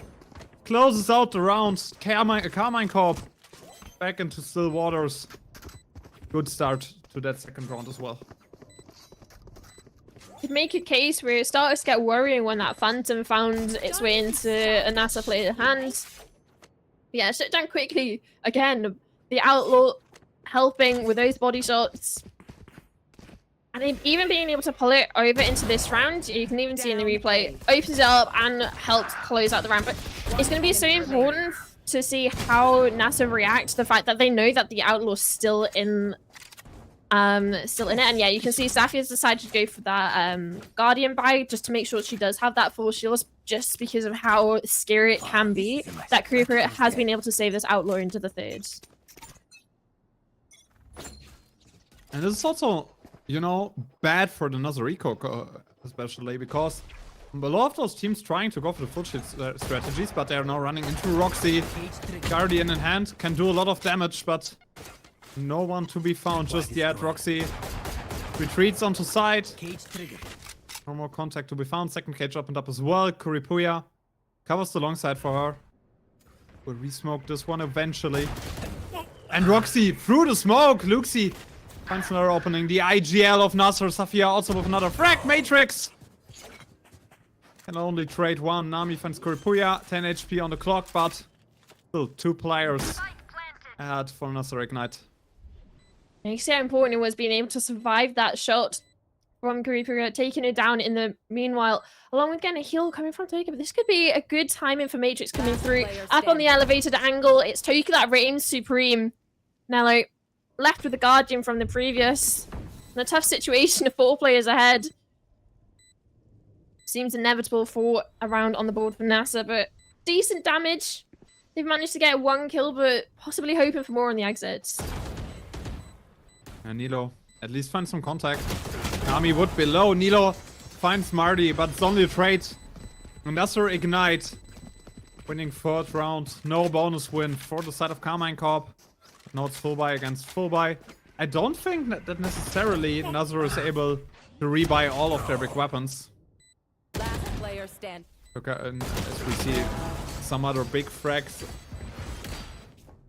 closes out the round. Carmine Corp back into still waters. Good start to that second round as well. could make a case where it started to get worrying when that Phantom found its way into a NASA player's hands. Yeah, shut down quickly. Again, the Outlaw helping with those body shots. And then even being able to pull it over into this round, you can even see in the replay, opens it up and helps close out the round. But it's going to be so important to see how NASR react to the fact that they know that the Outlaw's still in it. And yeah, you can see Safia's decided to go for that Guardian buy just to make sure she does have that full shield, just because of how scary it can be that Creeper has been able to save this Outlaw into the third. And this is also, you know, bad for the NASR eco, especially because a lot of those teams trying to go for the full shield strategies, but they're now running into Roxy. Guardian in hand can do a lot of damage, but no one to be found just yet. Roxy retreats onto side. No more contact to be found. Second cage opened up as well. Kuripuya covers the long side for her. Will re-smoke this one eventually. And Roxy through the smoke. Luxi finds another opening. The IGL of NASR. Safia also with another frag. Matrix can only trade one. Nami finds Kuripuya. 10 HP on the clock, but still 2 players ahead for NASR Ignite. You see how important it was being able to survive that shot from Kuripuya, taking it down in the meanwhile, along with getting a heal coming from Toka. But this could be a good timing for Matrix coming through. Up on the elevated angle, it's Toka that reigns supreme. Nello left with the Guardian from the previous. In a tough situation of 4 players ahead. Seems inevitable for a round on the board for NASR, but decent damage. They've managed to get 1 kill, but possibly hoping for more on the exits. And Nilo at least finds some contact. Nami would be low. Nilo finds Marty, but it's only a trade. NASR Ignite. Winning 4th round. No bonus win for the side of Carmine Corp. No, it's full buy against full buy. I don't think that necessarily NASR is able to rebuy all of their big weapons. Last player stand. Okay, and as we see some other big frags.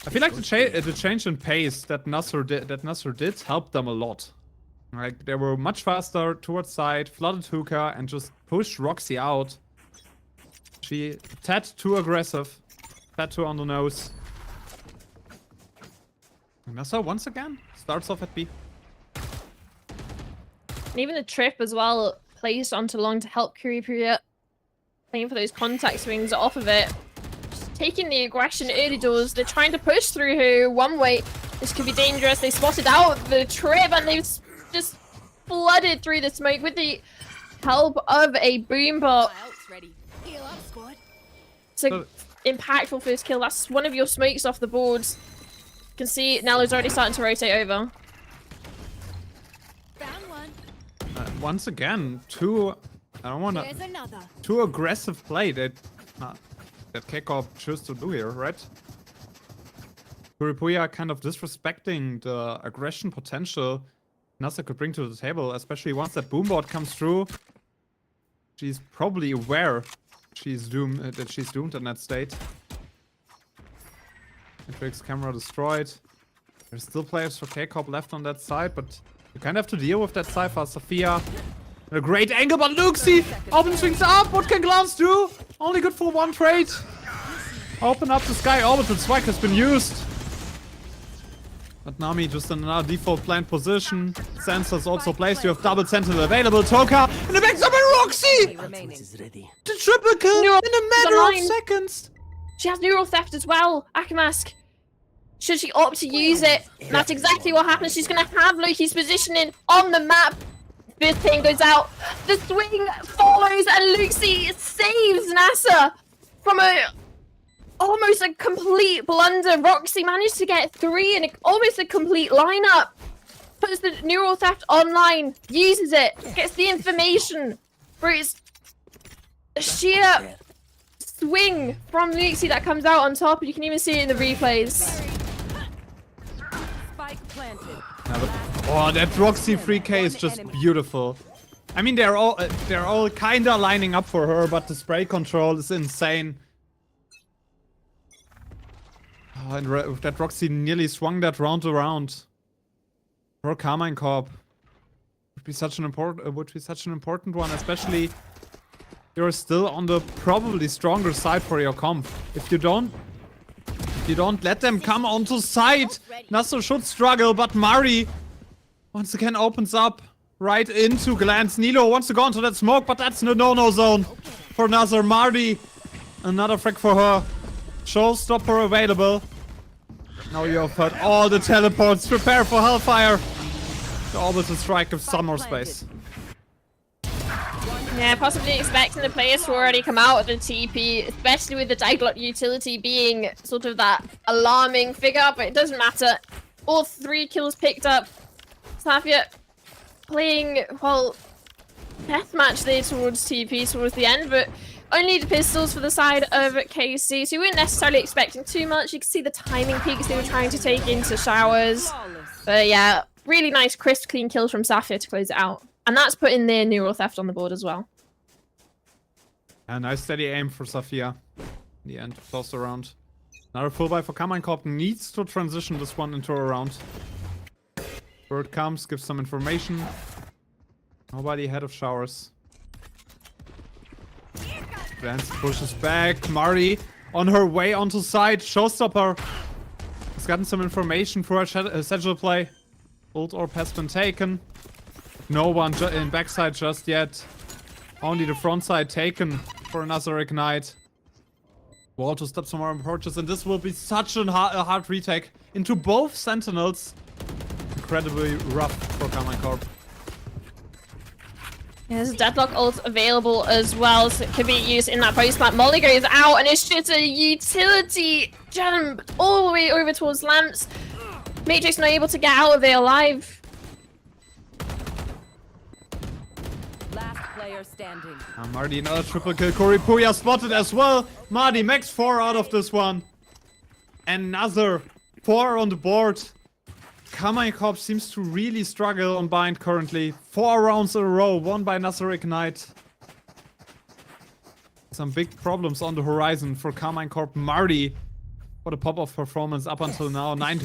I feel like the change in pace that NASR did helped them a lot. Like, they were much faster towards side, flooded hookah, and just pushed Roxy out. She tad too aggressive, tad too on the nose. And NASR once again starts off at B. And even the trip as well, placed onto long to help Kuripuya, playing for those contact swings off of it. Taking the aggression early doors. They're trying to push through her one way. This could be dangerous. They spotted out the trip and they've just flooded through the smoke with the help of a boom bot. Ready. Heal up, squad. So impactful first kill. That's one of your smokes off the board. You can see Nello's already starting to rotate over. Found one. Once again, too There's another. too aggressive play that K-Corp chose to do here, right? Kuripuya kind of disrespecting the aggression potential NASR could bring to the table, especially once that boombot comes through. She's probably aware she's doomed in that state. Matrix camera destroyed. There's still players for K-Corp left on that side, but you kind of have to deal with that Cypher. Safia, a great angle, but Luxi open swings up. What can Glance do? Only good for 1 trade. Open up the sky. Orbital Swag has been used. But Nami just in another default plant position. Sensors also placed. You have double sentinel available. Toka in the backside by Roxy! Remaining. The triple kill Neural in a matter of line. seconds. She has neural theft as well. Akamask. Should she opt to use it? And that's exactly what happens. She's going to have Loki's positioning on the map. Fifth ping goes out. The swing follows and Luxi saves NASR from almost a complete blunder. Roxy managed to get 3 in almost a complete lineup. Puts the neural theft online, uses it, gets the information. For its sheer swing from Luxi that comes out on top. You can even see it in the replays. Spike planted. Oh, that Roxy 3K is just beautiful. I mean, they're all kinda lining up for her, but the spray control is insane. Oh, and that Roxy nearly swung that round around. For Carmine Corp. would be such an important one, especially you're still on the probably stronger side for your comp. If you don't let them come onto site, NASR should struggle, but Mari once again opens up right into Glance. Nilo wants to go into that smoke, but that's the no-no zone for NASR. Mari, another frag for her. Showstopper available. Now you have heard all the teleports. Prepare for Hellfire. The orbital strike of summer space. Yeah, possibly expecting the players to already come out of the TP, especially with the Diglot utility being sort of that alarming figure, but it doesn't matter. All 3 kills picked up. Safia playing, well, deathmatch there towards TP towards the end, but only the pistols for the side of KC, so you weren't necessarily expecting too much. You can see the timing peaks they were trying to take into showers. But yeah, really nice, crisp, clean kills from Safia to close it out. And that's putting their neural theft on the board as well. A nice steady aim for Safia. In the end, close around. Another full buy for Carmine Corp needs to transition this one into a round. Bird comes, gives some information. Nobody ahead of showers. Vance pushes back. Mari on her way onto side. Showstopper has gotten some information for her schedule play. Ult orb has been taken. No one in backside just yet. Only the front side taken for another ignite. Wall to stop some more approaches, and this will be such a hard retake into both sentinels. Incredibly rough for Carmine Corp. There's a Deadlock ult available as well, so it could be used in that post-plant. Molly goes out, and it's just a utility jump all the way over towards Lamps. Matrix not able to get out of there alive. Last player standing. Marty, another triple kill. Corey Puya spotted as well. Marty, max 4 out of this one. Another 4 on the board. Carmine Corp seems to really struggle on bind currently. 4 rounds in a row, won by NASR Ignite. Some big problems on the horizon for Carmine Corp. Marty, what a pop-off performance up until now. 9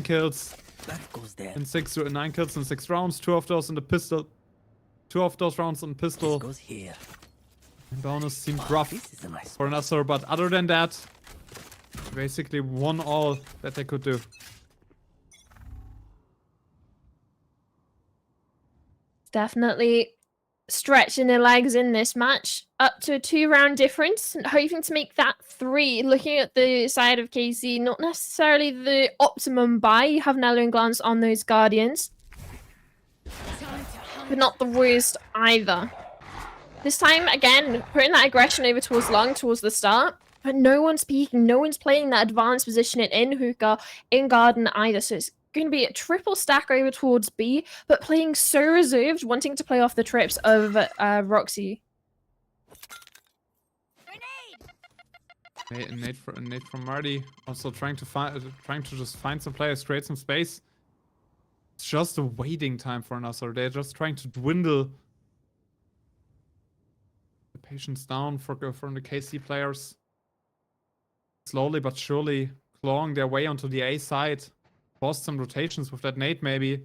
kills. That goes there. In 9 kills in 6 rounds. 2 of those in the pistol. 2 of those rounds on pistol. Goes here. And bonus seemed rough This is a nice for NASR, but other than that, basically won all that they could do. Definitely stretching their legs in this match. Up to a 2-round difference, and hoping to make that 3. Looking at the side of KC, not necessarily the optimum buy. You have Nello and Glance on those Guardians, but not the worst either. This time, again, putting that aggression over towards Long towards the start, but no one's peeking, no one's playing that advanced position in hookah, in garden either, so it's going to be a triple stack over towards B, but playing so reserved, wanting to play off the trips of Roxy. Nate from Marty, also trying to just find some players, create some space. It's just a waiting time for NASR. They're just trying to dwindle the patience down from the KC players. Slowly but surely clawing their way onto the A side. Force some rotations with that nade, maybe.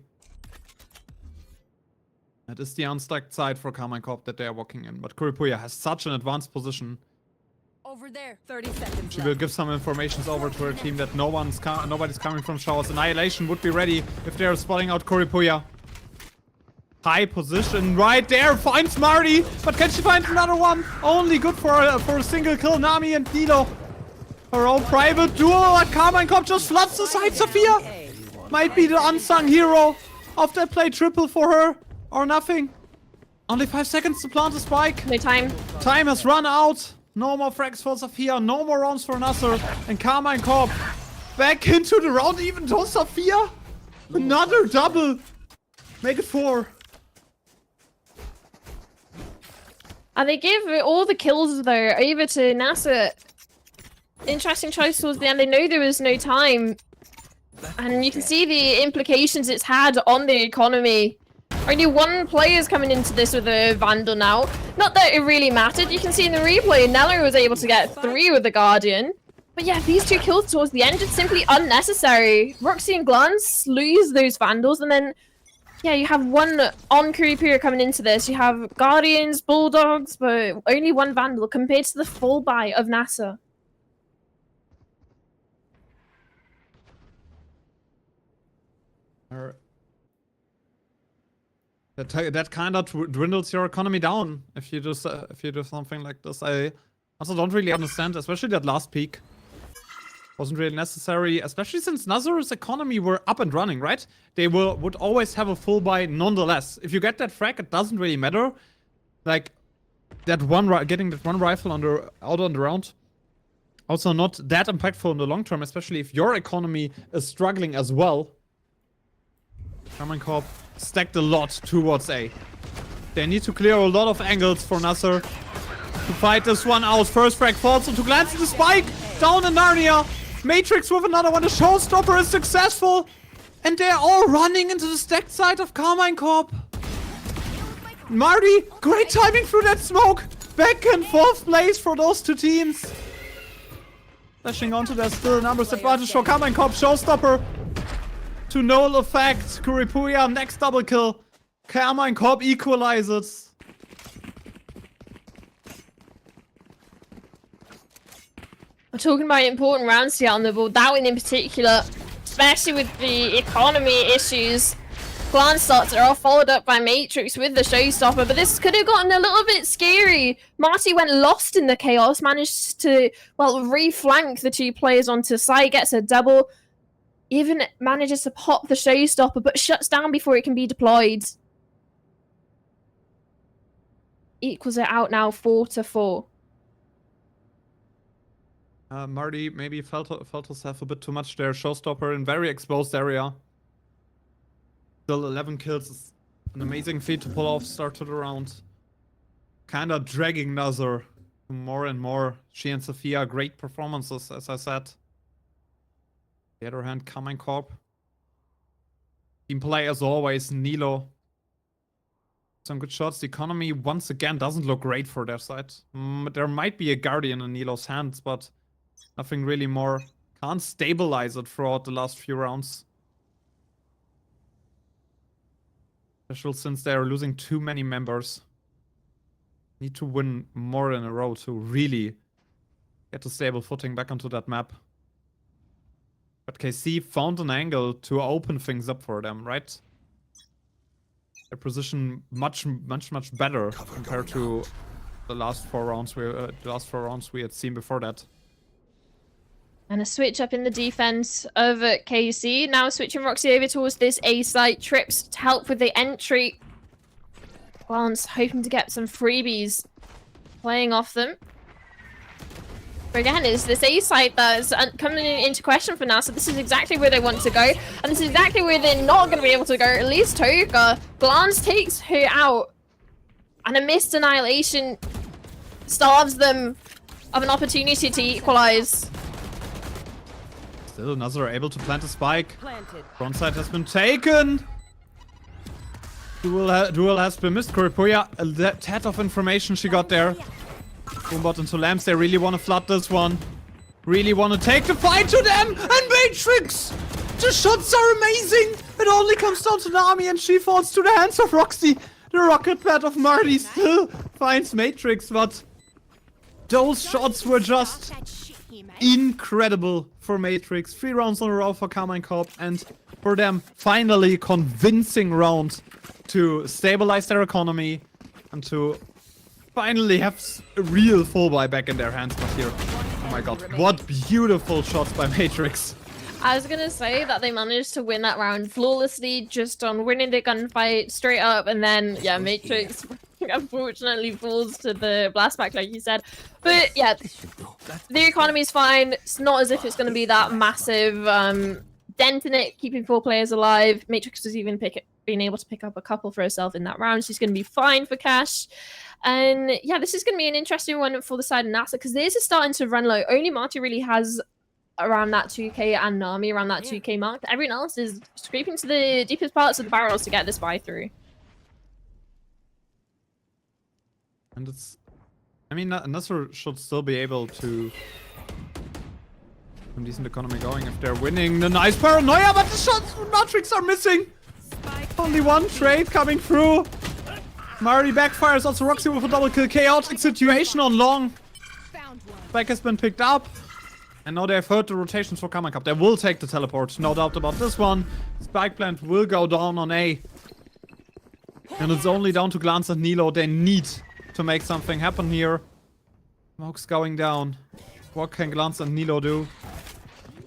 That is the unstacked side for Carmine Corp that they are walking in. But Kuripuya has such an advanced position. Over there. 30 seconds She will give some informations over to her team that nobody's coming from showers. Annihilation would be ready if they are spotting out Kuripuya. High position right there, finds Marty, but can she find another one? Only good for a single kill. Nami and Nilo. Her own private duel, and Carmine Corp just floods the side. Sophia might be the unsung hero of that play. Triple for her, or nothing. Only 5 seconds to plant a spike. No time. Time has run out. No more frags for Sophia, no more rounds for NASR. And Carmine Corp back into the round, even though Sophia. Another double. Make it 4. And they give all the kills, though, over to NASR. Interesting choice towards the end. They know there was no time. And you can see the implications it's had on the economy. Only 1 player is coming into this with a Vandal now. Not that it really mattered. You can see in the replay, Nello was able to get 3 with the Guardian. But yeah, these 2 kills towards the end, it's simply unnecessary. Roxy and Glance lose those Vandals, and then yeah, you have one on Kuripura coming into this. You have Guardians, Bulldogs, but only one Vandal compared to the full buy of NASR. That kind of dwindles your economy down if you do something like this. I also don't really understand, especially that last peak. Wasn't really necessary, especially since NASR's economy were up and running, right? They would always have a full buy nonetheless. If you get that frag, it doesn't really matter. Like, getting that one rifle out on the round. Also not that impactful in the long term, especially if your economy is struggling as well. Carmine Corp stacked a lot towards A. They need to clear a lot of angles for NASR to fight this one out. First frag falls into glance at the spike. Down in Narnia. Matrix with another one. The showstopper is successful. And they're all running into the stacked side of Carmine Corp. Marty, great timing through that smoke. Back in 4th place for those two teams. Flashing onto their still numbers advantage for Carmine Corp. Showstopper to null effect. Kuripuya, next double kill. Carmine Corp equalizes. We're talking about important rounds here on the board. That one in particular, especially with the economy issues. Glance starts are all followed up by Matrix with the showstopper, but this could have gotten a little bit scary. Marty went lost in the chaos, managed to, well, reflank the two players onto site, gets a double, even manages to pop the showstopper, but shuts down before it can be deployed. Equals it out now 4-4. Marty maybe felt herself a bit too much there. Showstopper in very exposed area. Still 11 kills is an amazing feat to pull off start to the round. Kinda dragging NASR more and more. She and Sophia, great performances, as I said. On the other hand, Carmine Corp. Team play as always, Nilo. Some good shots. The economy once again doesn't look great for their side. There might be a Guardian in Nilo's hands, but nothing really more. Can't stabilize it throughout the last few rounds. Especially since they are losing too many members. Need to win more in a row to really get a stable footing back onto that map. But KC found an angle to open things up for them, right? Their position much better compared to the last four rounds we had seen before that. And a switch up in the defense of KC. Now switching Roxy over towards this A site. Trips to help with the entry. Glance hoping to get some freebies playing off them. But again, it's this A site that's coming into question for now. So this is exactly where they want to go. And this is exactly where they're not going to be able to go. At least Toga. Glance takes her out. And a missed annihilation starves them of an opportunity to equalize. Still, NASR able to plant a spike. Front side has been taken. Duel has been missed. Kuripuya, a tad of information she got there. Boombot into Lamps, they really want to flood this one. Really want to take the fight to them. And Matrix! The shots are amazing. It only comes down to Nami and she falls to the hands of Roxy. The rocket pad of Marty still finds Matrix, but those shots were just incredible for Matrix. 3 rounds in a row for Carmine Corp, and for them, finally convincing round to stabilize their economy and to finally have a real full buy back in their hands. But here, oh my god, what beautiful shots by Matrix. I was gonna say that they managed to win that round flawlessly, just on winning the gunfight straight up, and then, yeah, Matrix unfortunately falls to the blast back, like you said. But yeah, the economy's fine. It's not as if it's gonna be that massive dent in it, keeping 4 players alive. Matrix has even been able to pick up a couple for herself in that round. She's gonna be fine for cash. And yeah, this is gonna be an interesting one for the side of NASR, because theirs is starting to run low. Only Marty really has around that 2k and Nami around that 2k mark. Everyone else is scraping to the deepest parts of the barrels to get this buy through. And it's, I mean, NASR should still be able to some decent economy going if they're winning. The nice paranoia, but the shots from Matrix are missing. Only one trade coming through. Marty backfires, also Roxy with a double kill. Chaotic situation on long. Found one. Back has been picked up. And now they've heard the rotations for Kamen Cup. They will take the teleport, no doubt about this one. Spike plant will go down on A. And it's only down to Glance and Nilo. They need to make something happen here. Smoke's going down. What can Glance and Nilo do?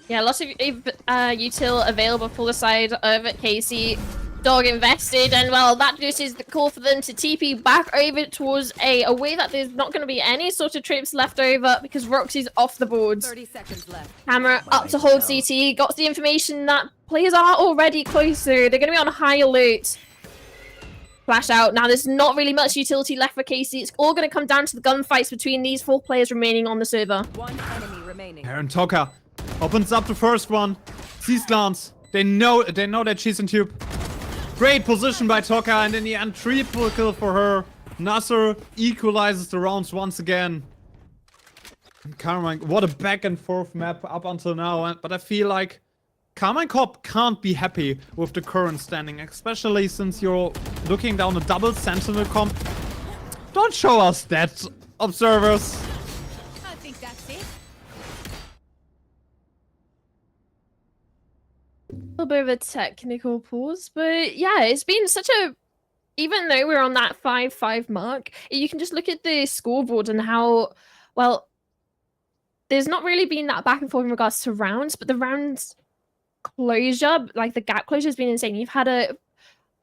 Yeah, lots of util available for the side of KC. Dog invested, and well, that just is the call for them to TP back over towards a way that there's not going to be any sort of trips left over because Roxy's off the boards. 30 seconds left. Camera up to hold CT. Got the information that players are already closer. They're going to be on high alert. Flash out. Now, there's not really much utility left for KC. It's all going to come down to the gunfights between these 4 players remaining on the server. One enemy remaining. Aaron Toka opens up the first one. Sees Glance. They know that she's in tube. Great position by Toka, and in the end, triple kill for her. NASR equalizes the rounds once again. And Carmine, what a back and forth map up until now. But I feel like Carmine Corp can't be happy with the current standing, especially since you're looking down a double sentinel comp. Don't show us that, observers. I think that's it. A little bit of a technical pause, but yeah, it's been such a... Even though we're on that 5-5 mark, you can just look at the scoreboard and how, well, there's not really been that back and forth in regards to rounds, but the rounds closure, like the gap closure has been insane. You've had a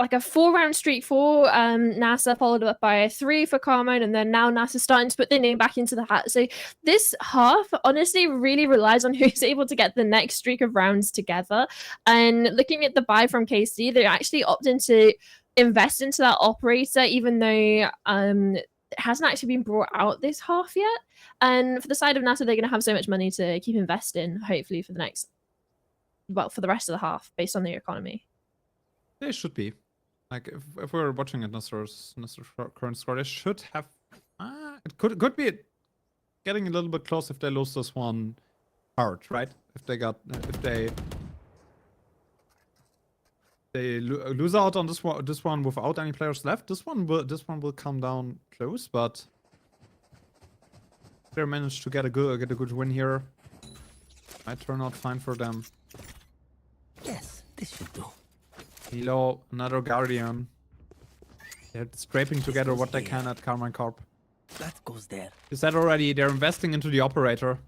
4-round streak for NASR, followed up by a 3 for Carmine, and then now NASR's starting to put their name back into the hat. So this half honestly really relies on who's able to get the next streak of rounds together. And looking at the buy from KC, they're actually opting to invest into that operator, even though it hasn't actually been brought out this half yet. And for the side of NASR, they're going to have so much money to keep investing, hopefully for the next, well, for the rest of the half, based on their economy. They should be. Like, if we're watching at NASR's current score, they should have... it could be getting a little bit close if they lose this one hard, right? If they lose out on this one without any players left, this one will come down close, but if they manage to get a good win here, might turn out fine for them. Yes, this should do. Nilo, another Guardian. They're scraping together what they can at Carmine Corp. That goes there. You said already, they're investing into the operator,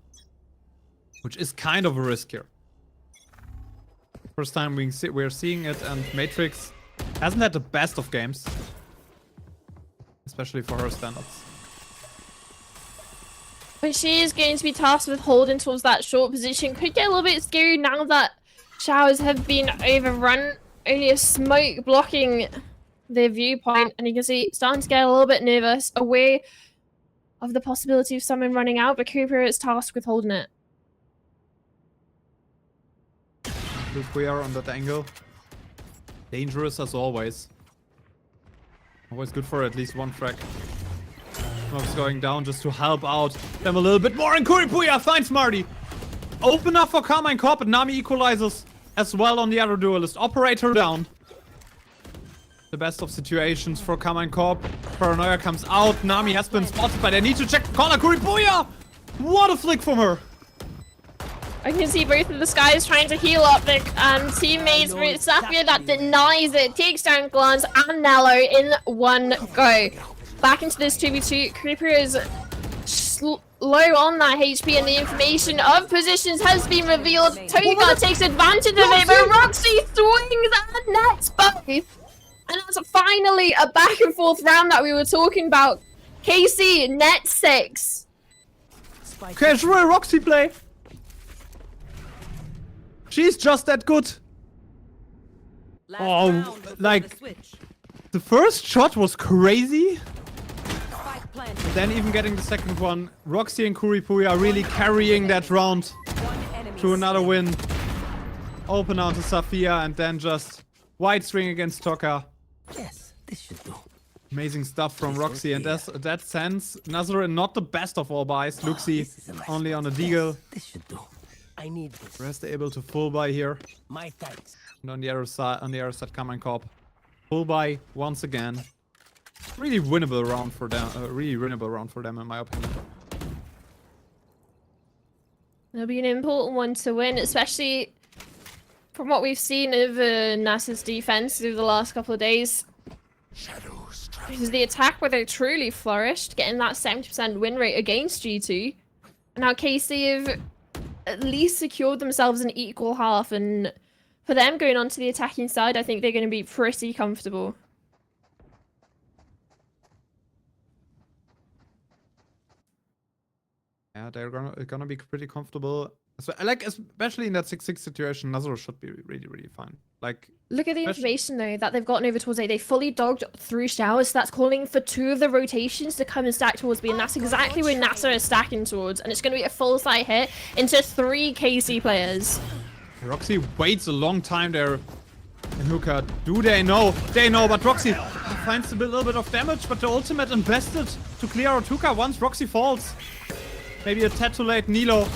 which is kind of a risk here. First time we're seeing it, and Matrix hasn't had the best of games, especially for her standards. But she is going to be tasked with holding towards that short position. Could get a little bit scary now that showers have been overrun. Only a smoke blocking their viewpoint, and you can see starting to get a little bit nervous, aware of the possibility of someone running out, but Cooper is tasked with holding it. We are on that angle. Dangerous as always. Always good for at least one frag. Smoke's going down just to help out them a little bit more, and Kuripuya finds Marty. Open up for Carmine Corp, but Nami equalizes as well on the other duelist. Operator down. The best of situations for Carmine Corp. Paranoia comes out. Nami has been spotted, but they need to check the corner. Kuripuya! What a flick from her. I can see both of the Skies trying to heal up their teammates, but it's Safia that denies it. Takes down Glance and Nello in one go. Back into this 2v2. Creeper is low on that HP, and the information of positions has been revealed. Toga takes advantage of it, but Roxy swings and nets both. And that's finally a back and forth round that we were talking about. KC net 6. Casual Roxy play. She's just that good. Oh, like, the first shot was crazy. And then even getting the second one, Roxy and Kuripuya are really carrying that round to another win. Open out to Safia, and then just wide swing against Toka. Yes, this should do. Amazing stuff from Roxy, and that sense, NASR not the best of all buys. Luxi only on a deagle. This should do. I need this. Rest able to full buy here. My thanks. And on the other side, Carmine Corp Full buy once again. Really winnable round for them. Really winnable round for them, in my opinion. It'll be an important one to win, especially from what we've seen of NASR's defense over the last couple of days. This is the attack where they truly flourished, getting that 70% win rate against G2. And now KC have at least secured themselves an equal half, and for them going on to the attacking side, I think they're going to be pretty comfortable. Yeah, they're gonna be pretty comfortable. So, like, especially in that 6-6 situation, NASR should be really, really fine. Like, Look at the information, though, that they've gotten over towards A. They fully dogged through showers, so that's calling for 2 of the rotations to come and stack towards B, and that's exactly where NASR is stacking towards, and it's going to be a full side hit into 3 KC players. Roxy waits a long time there in hookah. Do they know? They know, but Roxy finds a little bit of damage, but the ultimate invested to clear out hookah once Roxy falls. Maybe a tad too late. Nilo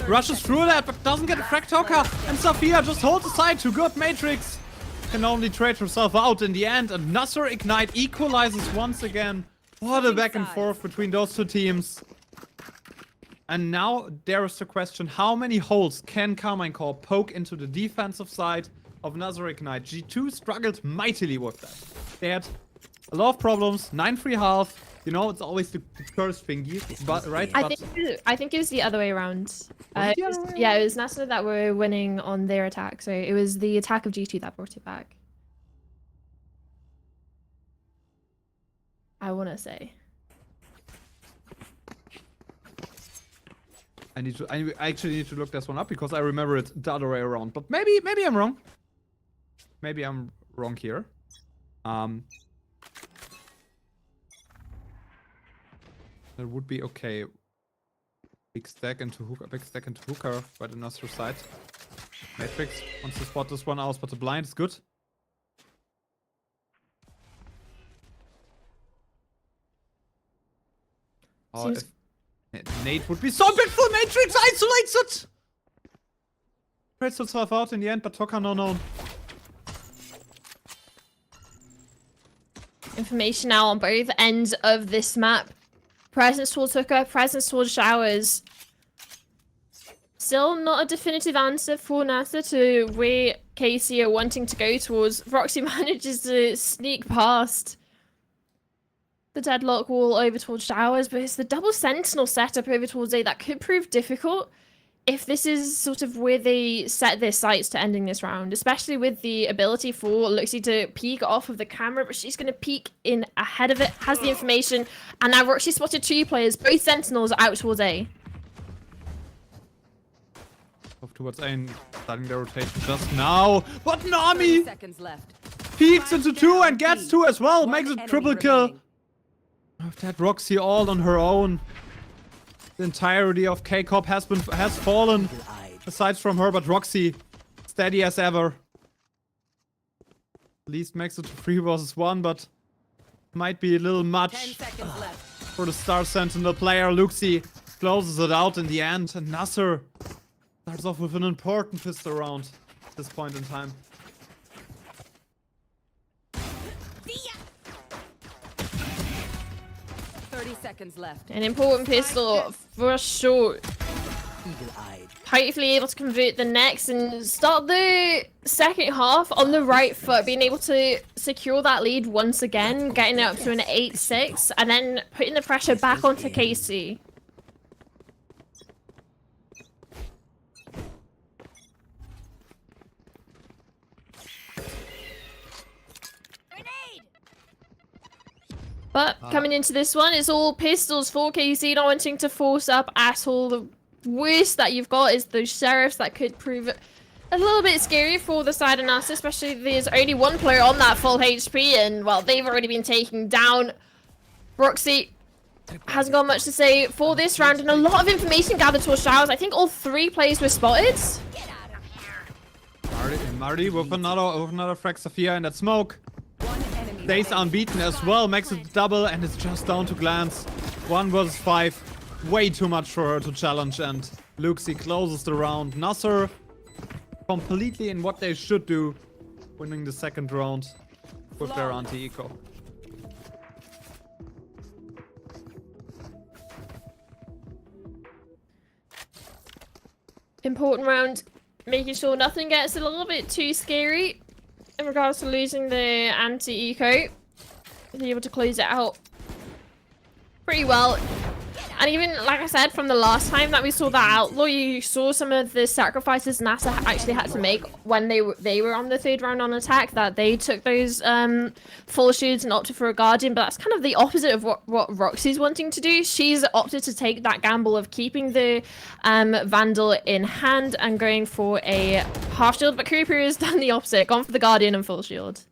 rushes through that, but doesn't get a frag hookah, and Sophia just holds aside. Too good. Matrix can only trade herself out in the end, and NASR Ignite equalizes once again. What a back and forth between those 2 teams. And now there is the question, how many holes can Carmine Corp poke into the defensive side of NASR Ignite? G2 struggled mightily with that. They had a lot of problems, 9-3 half. You know, it's always the curse thingy, but right? I think it was the other way around. It was NASR that were winning on their attack, so it was the attack of G2 that brought it back. I want to say. I actually need to look this one up because I remember it the other way around. But maybe I'm wrong. Maybe I'm wrong here. That would be okay. Big stack into hookah by the NASR side. Matrix wants to spot this one out, but the blind is good. Oh, Seems... Nate would be so impactful. Matrix isolates it! Trades himself out in the end, but Toka no known. Information now on both ends of this map. Presence towards hookah, presence towards showers. Still not a definitive answer for NASR to where KC are wanting to go towards. Roxy manages to sneak past the deadlock wall over towards showers, but it's the double sentinel setup over towards A that could prove difficult if this is sort of where they set their sights to ending this round, especially with the ability for Luxie to peek off of the camera, but she's going to peek in ahead of it, has the information, and now Roxy spotted 2 players, both sentinels out towards A. Off towards A, starting the rotation just now, but Nami 30 seconds left. peeks into 2 and gets 2 as well, makes a Enemy triple kill. remaining. Of that Roxy all on her own. The entirety of K-Corp has fallen, aside from her, but Roxy steady as ever. At least makes it to 3 versus 1, but might be a little 10 much seconds left. for the Star Sentinel player. Luxie closes it out in the end, and NASR starts off with an important pistol round at this point in time. Seconds left. An important pistol for sure. Eagle-eyed. Hopefully able to convert the next and start the second half on the right foot, being able to secure that lead once again, getting it up to an 8-6, and then putting the pressure back onto KC. But coming into this one, it's all pistols for KC, not wanting to force up at all. The worst that you've got is those sheriffs that could prove a little bit scary for the side of NASR, especially there's only 1 player on that full HP, and well, they've already been taken down. Roxy hasn't got much to say for this round, and a lot of information gathered towards showers. I think all 3 players were spotted. Marty with another frag Sophia in that smoke. One enemy Stays unbeaten as well, makes it double, and it's just down to glance. 1 versus 5. Way too much for her to challenge, and Luxie closes the round. NASR completely in what they should do, winning the second round. with their anti-eco. Important round, making sure nothing gets a little bit too scary in regards to losing the anti-eco. Be able to close it out pretty well. And even, like I said, from the last time that we saw that outlaw, you saw some of the sacrifices NASR actually had to make when they were on the third round on attack, that they took those full shields and opted for a guardian. But that's kind of the opposite of what Roxy's wanting to do. She's opted to take that gamble of keeping the Vandal in hand and going for a half shield. But Creeper has done the opposite, gone for the guardian and full shield.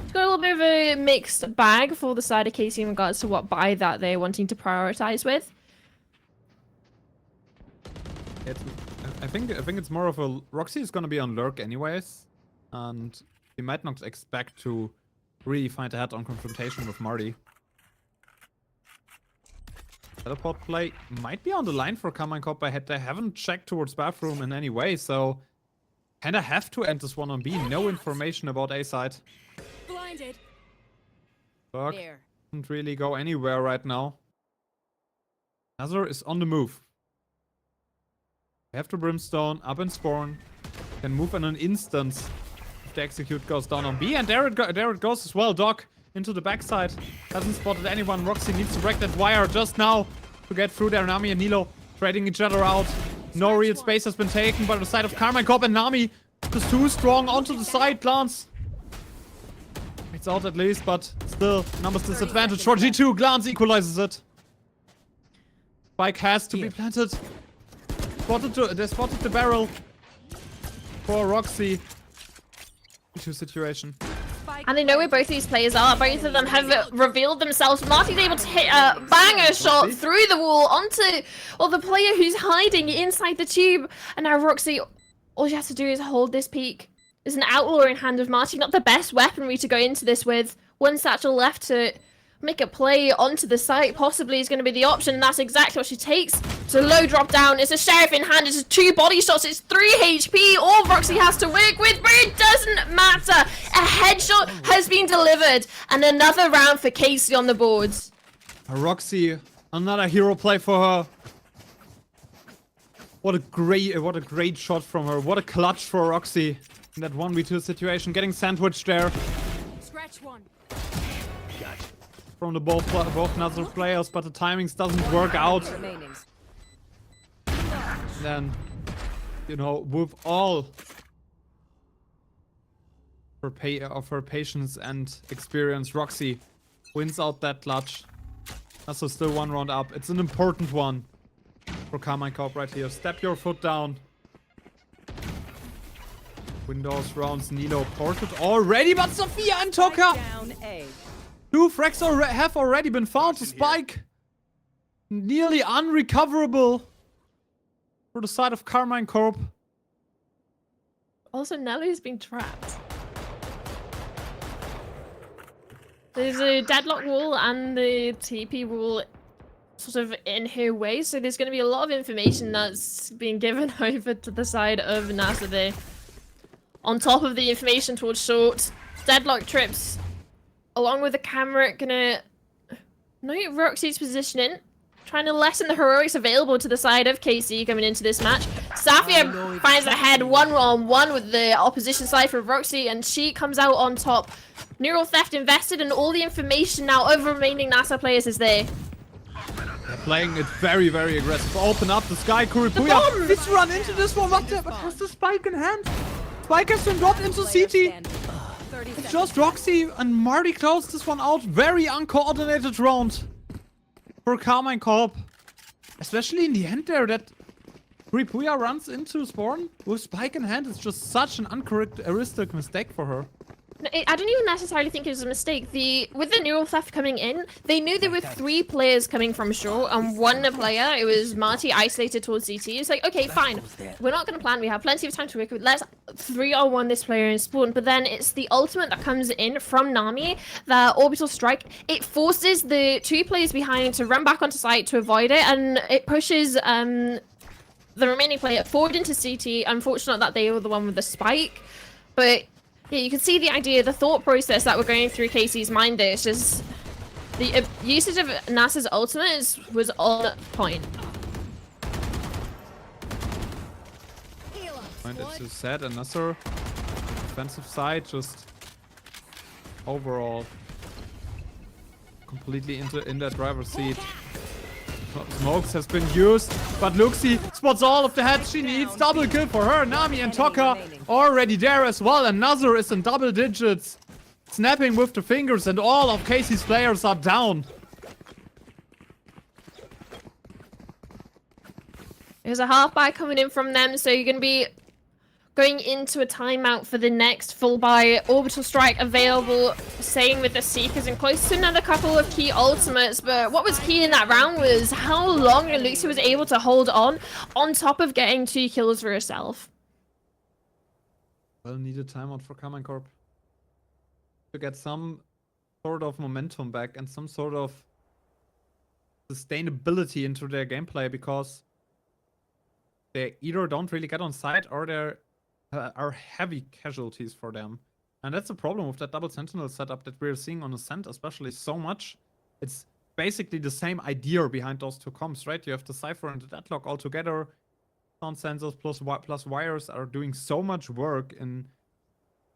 It's got a little bit of a mixed bag for the side of KC in regards to what buy that they're wanting to prioritize with. I think it's more of a Roxy is gonna be on lurk anyways, and we might not expect to really find a head-on confrontation with Marty. Teleport play might be on the line for Carmine Corp. They haven't checked towards bathroom in any way, so kinda have to end this one on B. No information about A side. Blinded. Berg There. doesn't really go anywhere right now. NASR is on the move. They have to Brimstone, up and spawn. Can move in an instant if the execute goes down on B. And there it goes as well. Doc into the backside. Hasn't spotted anyone. Roxy needs to break that wire just now to get through there. Nami and Nilo trading each other out. No real space has been taken by the side of Carmine Corp, and Nami just too strong onto the side. Glance. It's out at least, but still, numbers disadvantage for G2. Glance equalizes it. Spike has to be planted. They spotted the barrel for Roxy. G2 situation. And they know where both these players are. Both of them have revealed themselves. Marty's able to hit a banger shot through the wall onto the player who's hiding inside the tube. And now Roxy, all she has to do is hold this peak. There's an outlaw in hand of Marty. Not the best weaponry to go into this with. One satchel left to make a play onto the site. Possibly is going to be the option. And that's exactly what she takes. It's a low drop down. It's a sheriff in hand. It's 2 body shots. It's 3 HP. All Roxy has to work with, but it doesn't matter. A headshot has been delivered. And another round for Casey on the boards. Roxy, another hero play for her. What a great shot from her. What a clutch for Roxy in that 1v2 situation. Getting sandwiched there Scratch one. from the both NASR players, but the timings doesn't work out. Remaining. Then, you know, with all of her patience and experience, Roxy wins out that clutch. Also still 1 round up. It's an important one for Carmine Corp right here. Step your foot down. Windows rounds, Nilo ported already, but Sophia and Toka! Down A. 2 frags have already been found. The spike nearly unrecoverable for the side of Carmine Corp. Also, Nelly's been trapped. There's a deadlock wall and the TP wall sort of in her way, so there's going to be a lot of information that's being given over to the side of NASR there. On top of the information towards short, deadlock trips, along with the camera, gonna note Roxy's positioning, trying to lessen the heroics available to the side of KC coming into this match. Safia finds ahead 1-on-1 with the opposition side for Roxy, and she comes out on top. Neural Theft invested, and all the information now of remaining NASR players is there. They're playing it very, very aggressive. Open up the sky, Kuripuya. Let's run into this one. What has the spike in hand? Spike has been dropped into CT. It's just Roxy and Marty closed this one out. Very uncoordinated round for Carmine Corp. Especially in the end there, that Kuripuya runs into spawn with spike in hand. It's just such an uncharacteristic mistake for her. I don't even necessarily think it was a mistake. With the neural theft coming in, they knew there were 3 players coming from short and 1 player. It was Marty isolated towards CT. It's like, okay, fine. We're not going to plan. We have plenty of time to work with. Let's 3-on-1 this player in spawn. But then it's the ultimate that comes in from Nami, the orbital strike. It forces the 2 players behind to run back onto site to avoid it, and it pushes the remaining player forward into CT. Unfortunate that they were the one with the spike, but Yeah, you can see the idea, the thought process that we're going through Casey's mind there. It's just the usage of NASR's ultimate was on point. And it's just sad, and NASR defensive side just overall completely in that driver's seat. Smokes has been used, but Luxi spots all of the heads she needs. Double kill for her. Nami and Tokka already there as well, and NASR is in double digits. Snapping with the fingers, and all of Casey's players are down. There's a half buy coming in from them, so you're going to be going into a timeout for the next full buy. Orbital Strike available, staying with the Seekers and close to another couple of key ultimates. But what was key in that round was how long Luxi was able to hold on top of getting 2 kills for herself. Well needed timeout for Common Corp to get some sort of momentum back and some sort of sustainability into their gameplay, because they either don't really get on site or they're are heavy casualties for them. And that's the problem with that double sentinel setup that we're seeing on Ascent especially so much. It's basically the same idea behind those two comps, right? You have the Cypher and the Deadlock all together. Sound sensors plus wires are doing so much work in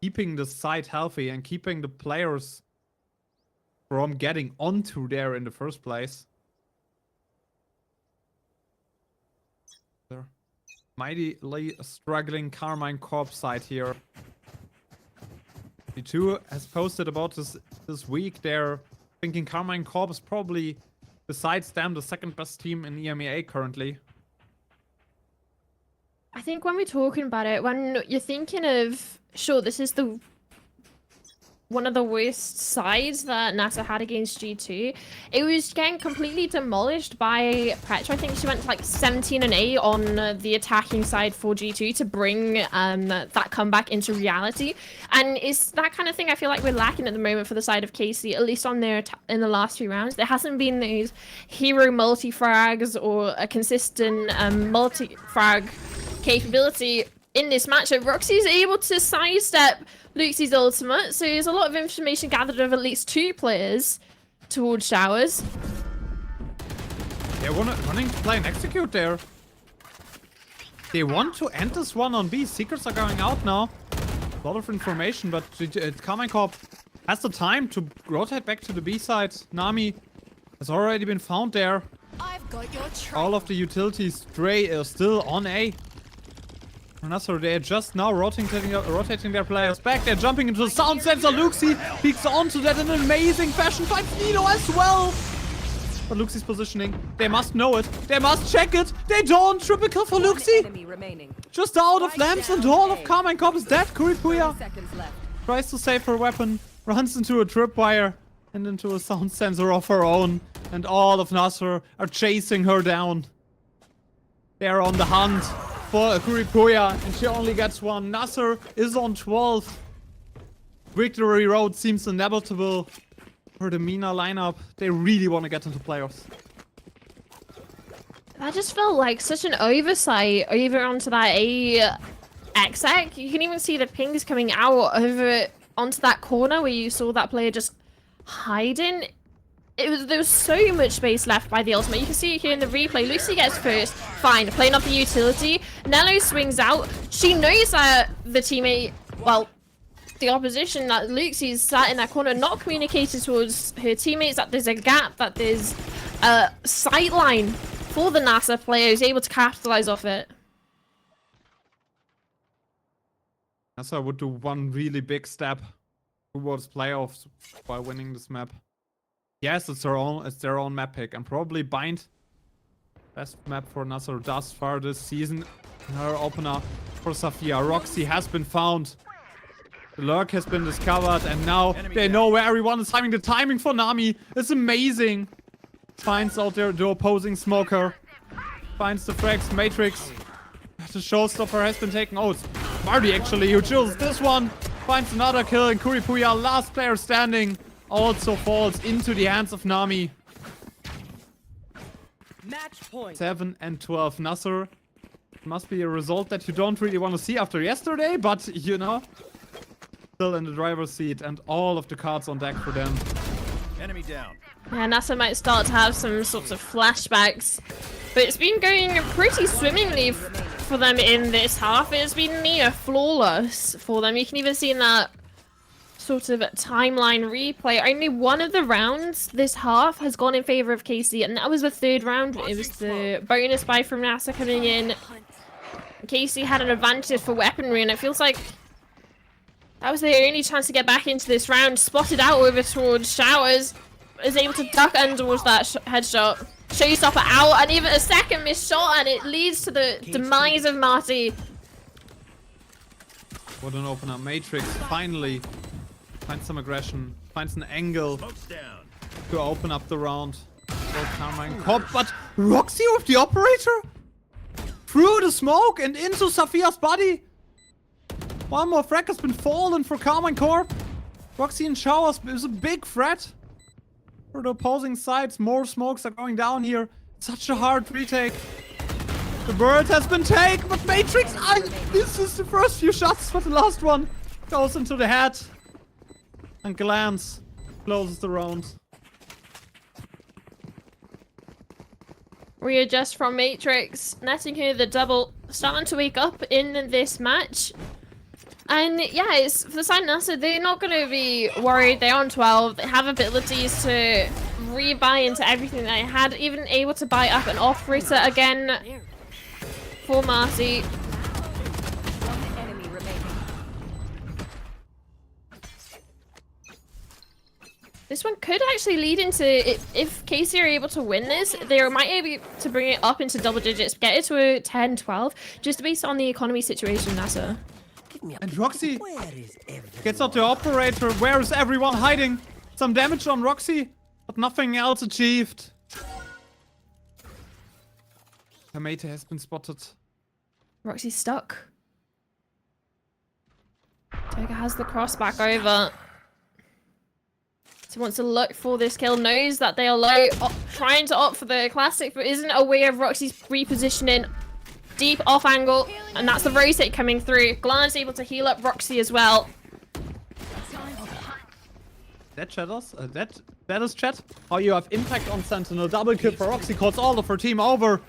keeping the site healthy and keeping the players from getting onto there in the first place. There. Mightily struggling Carmine Corp side here. V2 has posted about this week. They're thinking Carmine Corp is probably, besides them, the second best team in EMEA currently. I think when we're talking about it, when you're thinking of, sure, this is the one of the worst sides that NASR had against G2. It was getting completely demolished by Petra. I think she went to like 17-8 on the attacking side for G2 to bring that comeback into reality. And it's that kind of thing I feel like we're lacking at the moment for the side of Casey, at least on their in the last few rounds. There hasn't been these hero multi-frags or a consistent multi-frag capability in this matchup. Roxy's able to sidestep Luxi's ultimate, so there's a lot of information gathered of at least 2 players towards Showers. They're running to play and execute there. They want to end this one on B. Seekers are going out now. A lot of information, but Carmine Corp has the time to rotate back to the B side. Nami has already been found there. I've got your All of the utilities are still on A. NASR, they're just now rotating their players back. They're jumping into the sound sensor. Luxi peeks onto that in an amazing fashion. Finds Nino as well. But Luxi's positioning, they must know it. They must check it. They don't. Triple kill for Luxi. Just out of lamps and all of Carmine Corp is dead. Kuripuya tries to save her weapon. Runs into a tripwire and into a sound sensor of her own. And all of NASR are chasing her down. They're on the hunt for Kuripuya, and she only gets one. NASR is on 12. Victory road seems inevitable for the MENA lineup. They really want to get into playoffs. That just felt like such an oversight over onto that A exec. You can even see the pings coming out over onto that corner where you saw that player just hiding. There was so much space left by the ultimate. You can see it here in the replay. Luxi gets first. Fine, playing off the utility. Nello swings out. She knows that the teammate, well, the opposition, that Luxi's sat in that corner, not communicated towards her teammates, that there's a gap, that there's a sight line for the NASR player who's able to capitalize off it. NASR would do one really big step towards playoffs by winning this map. Yes, it's their own map pick, and probably Bind, best map for NASR thus far this season. Her opener for Safia. Roxy has been found. The lurk has been discovered, and now they know where everyone is hiding. The timing for Nami is amazing. Finds out the opposing smoker. Finds the frags matrix. The showstopper has been taken. Oh, it's Marty actually who chooses this one. Finds another kill, and Kuripuya, last player standing, also falls into the hands of Nami. Match point. 7 and 12. NASR, must be a result that you don't really want to see after yesterday, but you know, still in the driver's seat, and all of the cards on deck for them. Enemy down. Yeah, NASA might start to have some sorts of flashbacks. But it's been going pretty swimmingly for them in this half. It's been near flawless for them. You can even see in that sort of timeline replay, only one of the rounds this half has gone in favor of KC, and that was the third round. It was the bonus buy from NASA coming in. KC had an advantage for weaponry, and it feels like that was their only chance to get back into this round. Spotted out over towards Showers, is able to duck under towards that headshot. Showstopper out, and even a second missed shot, and it leads to the demise of Marty. What an opener. Matrix finally finds some aggression, finds an angle to open up the round. Well, Carmine Corp, but Roxy with the operator? Through the smoke and into Safia's body. One more frag has been fallen for Carmine Corp. Roxy in Showers is a big threat for the opposing sides. More smokes are going down here. Such a hard retake. The bird has been taken, but Matrix, this is the first few shots, but the last one goes into the head. And Glance closes the round. Readjust from Matrix, netting here the double, starting to wake up in this match. And yeah, it's for the side NASA, they're not going to be worried. They're on 12. They have abilities to rebuy into everything they had, even able to buy up an operator again for Marty. One enemy remaining. This one could actually lead into, if KC are able to win this, they might be able to bring it up into double digits, get it to a 10, 12, just based on the economy situation, NASA. And Roxy Where is everyone? gets out the operator. Where is everyone hiding? Some damage on Roxy, but nothing else achieved. Her mate has been spotted. Roxy's stuck. Toga has the cross back over. So wants to look for this kill, knows that they are low, trying to opt for the classic, but isn't aware of Roxy's repositioning. Deep off angle, and that's the rotate coming through. Glance able to heal up Roxy as well. That shadows, that is chat. How you have impact on Sentinel. Double kill for Roxy, calls all of her team over.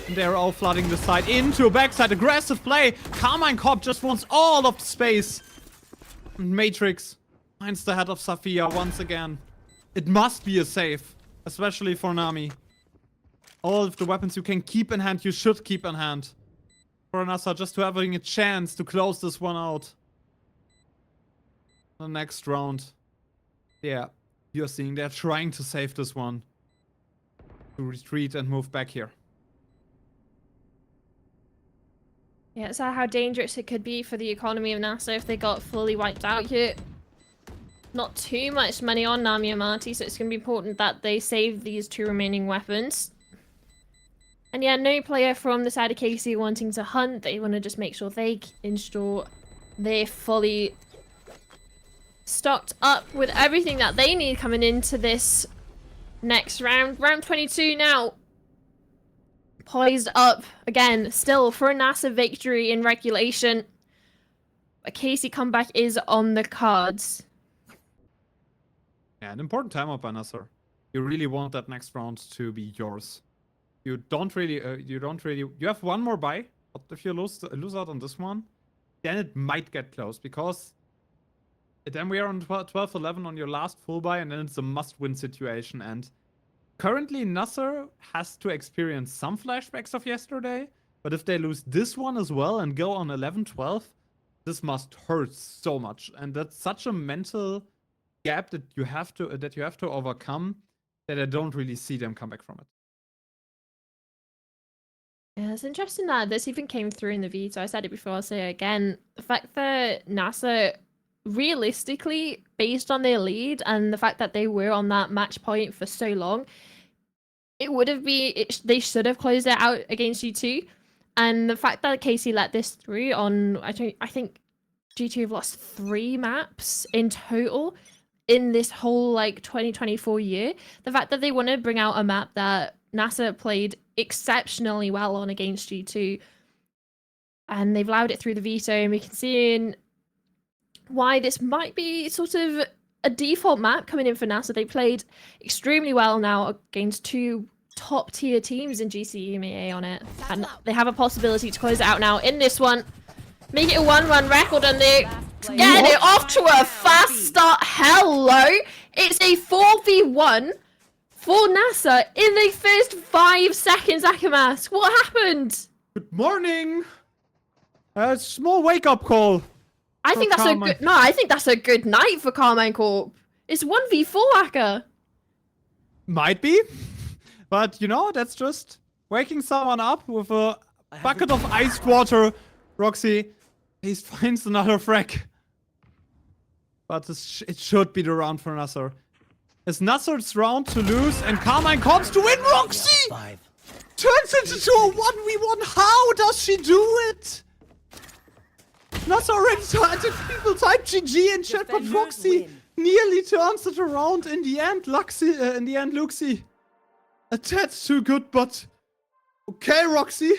And they're all flooding the side into a backside. Aggressive play. Carmine Corp just wants all of the space. And Matrix finds the head of Safia once again. It must be a save, especially for Nami. All of the weapons you can keep in hand, you should keep in hand. For NASA, just to having a chance to close this one out. The next round. Yeah, you're seeing they're trying to save this one. To retreat and move back here. Yeah, it's how dangerous it could be for the economy of NASA if they got fully wiped out here. Not too much money on Nami and Marty, so it's going to be important that they save these two remaining weapons. And yeah, no player from the side of KC wanting to hunt. They want to just make sure they ensure they're fully stocked up with everything that they need coming into this next round. Round 22 now. Poised up again, still for a NASA victory in regulation. A KC comeback is on the cards. Yeah, an important time up by NASR. You really want that next round to be yours. You don't really, you have one more buy, but if you lose out on this one, then it might get close, because then we are on 12-11 on your last full buy, and then it's a must-win situation. And currently, NASR has to experience some flashbacks of yesterday, but if they lose this one as well and go on 11-12, this must hurt so much, and that's such a mental gap that you have to overcome, that I don't really see them come back from it. Yeah, it's interesting that this even came through in the veto. I said it before, I'll say it again. The fact that NASA, realistically, based on their lead and the fact that they were on that match point for so long, it would have been, they should have closed it out against G2. And the fact that KC let this through on, I think G2 have lost 3 maps in total in this whole like 2024 year. The fact that they want to bring out a map that NASA played exceptionally well on against G2, and they've allowed it through the veto, and we can see in why this might be sort of a default map coming in for NASA. They played extremely well now against two top tier teams in GC EMEA on it, and they have a possibility to close it out now in this one. Make it a 1-1 record, and they're getting it off to a fast start. Hello, it's a 4v1 for NASA in the first 5 seconds. Akamas, what happened? Good morning. A small wake-up call. I think that's Carmine. a good. No, I think that's a good night for Carmine Corp. It's 1v4, Aka. Might be. But, you know, that's just waking someone up with a bucket of iced water. Roxy, he finds another frag. But it should be the round for Nasser. It's Nasser's round to lose, and Carmine Corps to win. Roxy turns it into a 1v1. How does she do it? Nasser already started. People type GG in chat, but Roxy nearly turns it around in the end. Luxy. A tad too good, but okay, Roxy.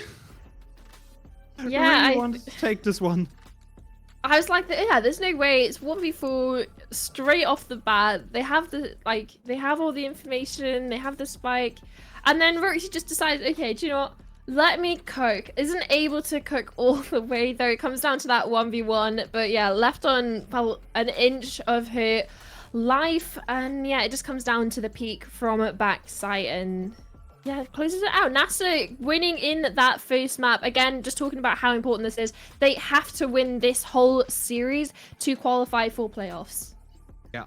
Yeah, I I really want to take this one. I was like, yeah, there's no way. It's 1v4 straight off the bat. They have they have all the information. They have the spike, and then Roxy just decides, okay, do you know what? Let me cook. Isn't able to cook all the way though. It comes down to that 1v1. But yeah, left on about an inch of her life, and yeah, it just comes down to the peak from backside, and yeah, it closes it out. NASA winning in that first map. Again, just talking about how important this is. They have to win this whole series to qualify for playoffs. Yeah,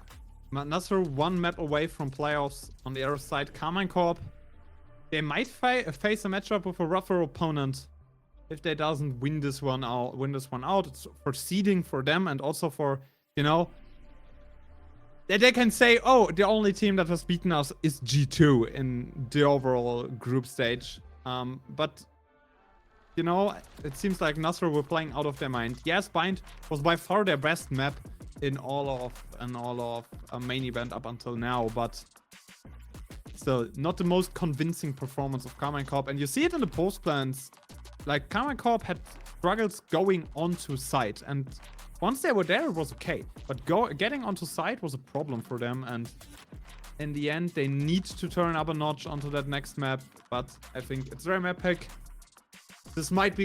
Nasser one map away from playoffs. On the other side, Carmine Corp. They might face a matchup with a rougher opponent if they doesn't win this one out. It's for seeding for them, and also for, you know, that they can say, oh, the only team that has beaten us is G2 in the overall group stage. But, you know, it seems like Nasser were playing out of their mind. Yes, Bind was by far their best map in all of a main event up until now, but still not the most convincing performance of Carmine Corp. And you see it in the post plans. Like, Carmine Corp had struggles going onto site, and once they were there, it was okay. But getting onto site was a problem for them, and in the end, they need to turn up a notch onto that next map. But I think it's their map pick. This might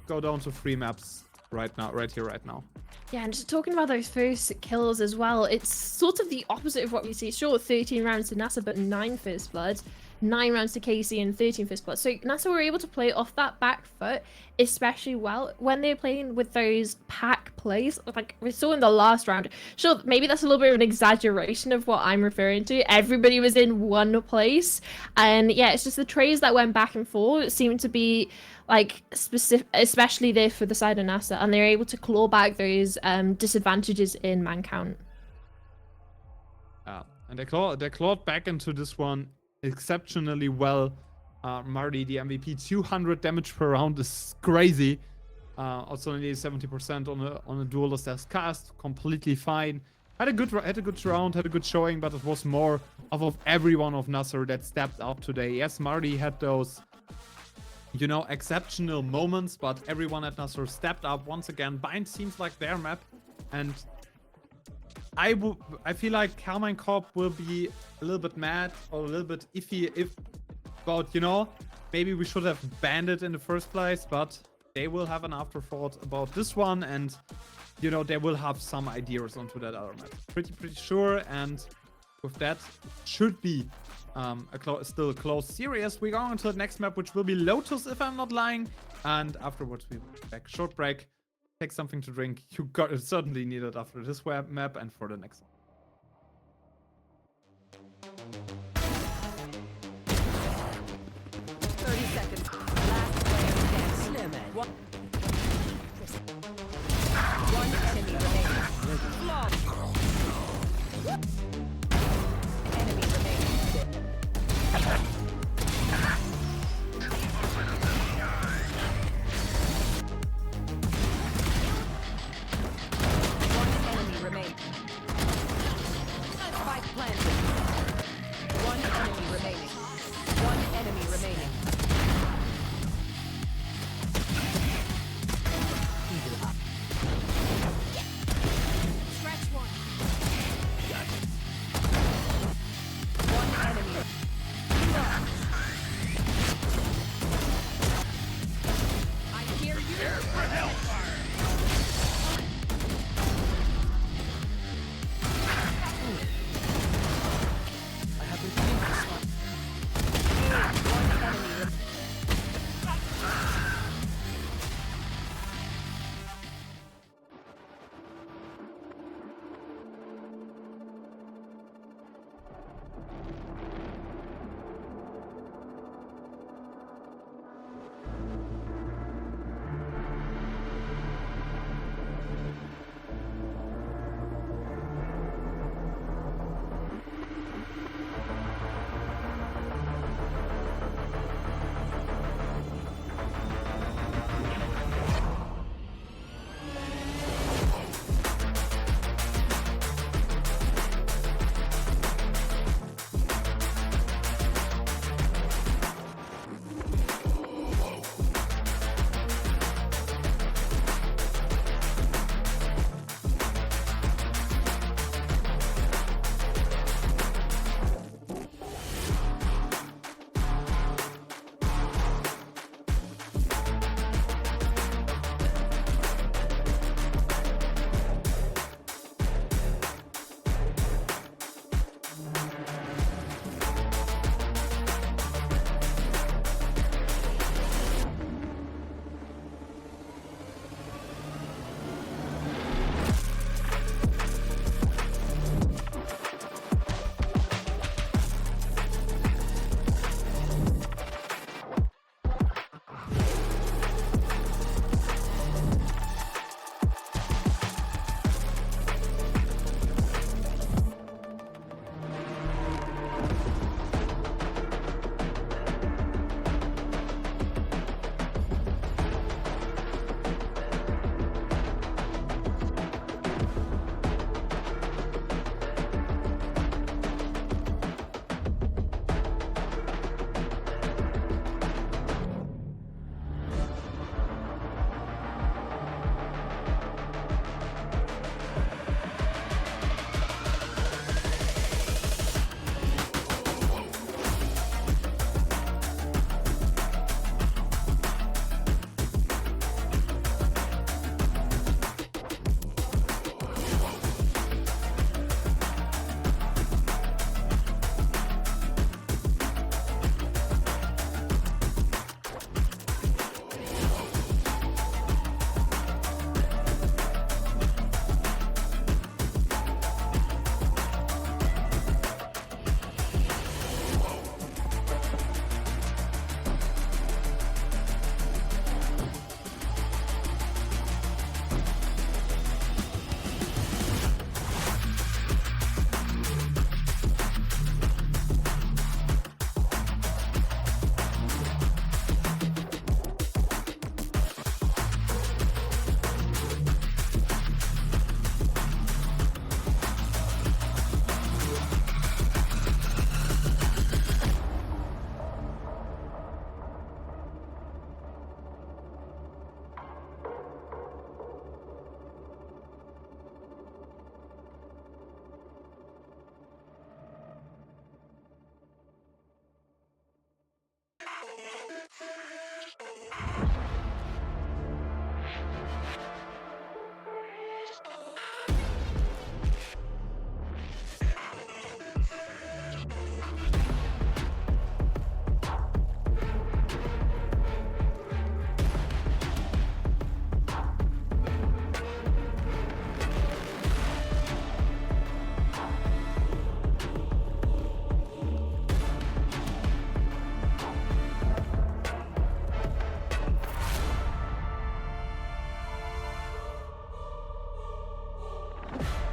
go down to 3 maps right now. Yeah, and just talking about those first kills as well, it's sort of the opposite of what we see. Sure, 13 rounds to NASA, but 9 first bloods. 9 rounds to KC and 13 first blood. So NASA were able to play off that back foot especially well when they're playing with those pack plays. Like we saw in the last round. Sure, maybe that's a little bit of an exaggeration of what I'm referring to. Everybody was in one place. And yeah, it's just the trades that went back and forth seemed to be like specific, especially there for the side of NASA. And they're able to claw back those disadvantages in man count. And they clawed back into this one exceptionally well. Marty, the MVP, 200 damage per round is crazy. Also only 70% on a duelist as cast, completely fine. Had a good round, had a good showing, but it was more of every one of Nasser that stepped up today. Yes, Marty had those, you know, exceptional moments, but everyone at Nasser stepped up once again. Bind seems like their map, and I feel like Carmine Corp will be a little bit mad or a little bit iffy about, you know, maybe we should have banned it in the first place, but they will have an afterthought about this one, and, you know, they will have some ideas onto that other map. Pretty sure, and with that, should be still a close series. We're going to the next map, which will be Lotus, if I'm not lying, and afterwards we'll be back. Short break. Take something to drink. You certainly need it after this map and for the next one. 30 seconds. Last player standing. One enemy remaining. Flawless. Enemy remaining. One enemy remaining.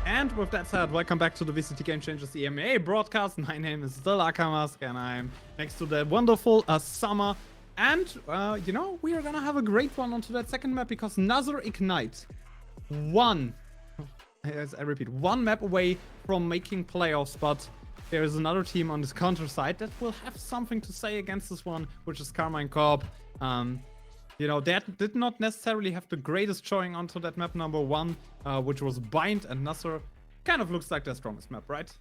And with that said, welcome back to the VCT Game Changers EMEA broadcast. My name is still Akamask, and I'm next to the wonderful Summer. And, you know, we are gonna have a great one onto that second map because NASR Ignite one, as I repeat, one map away from making playoffs, but there is another team on this counter side that will have something to say against this one, which is Carmine Corp. You know, that did not necessarily have the greatest showing onto that map number 1, which was Bind, and NASR kind of looks like their strongest map, right?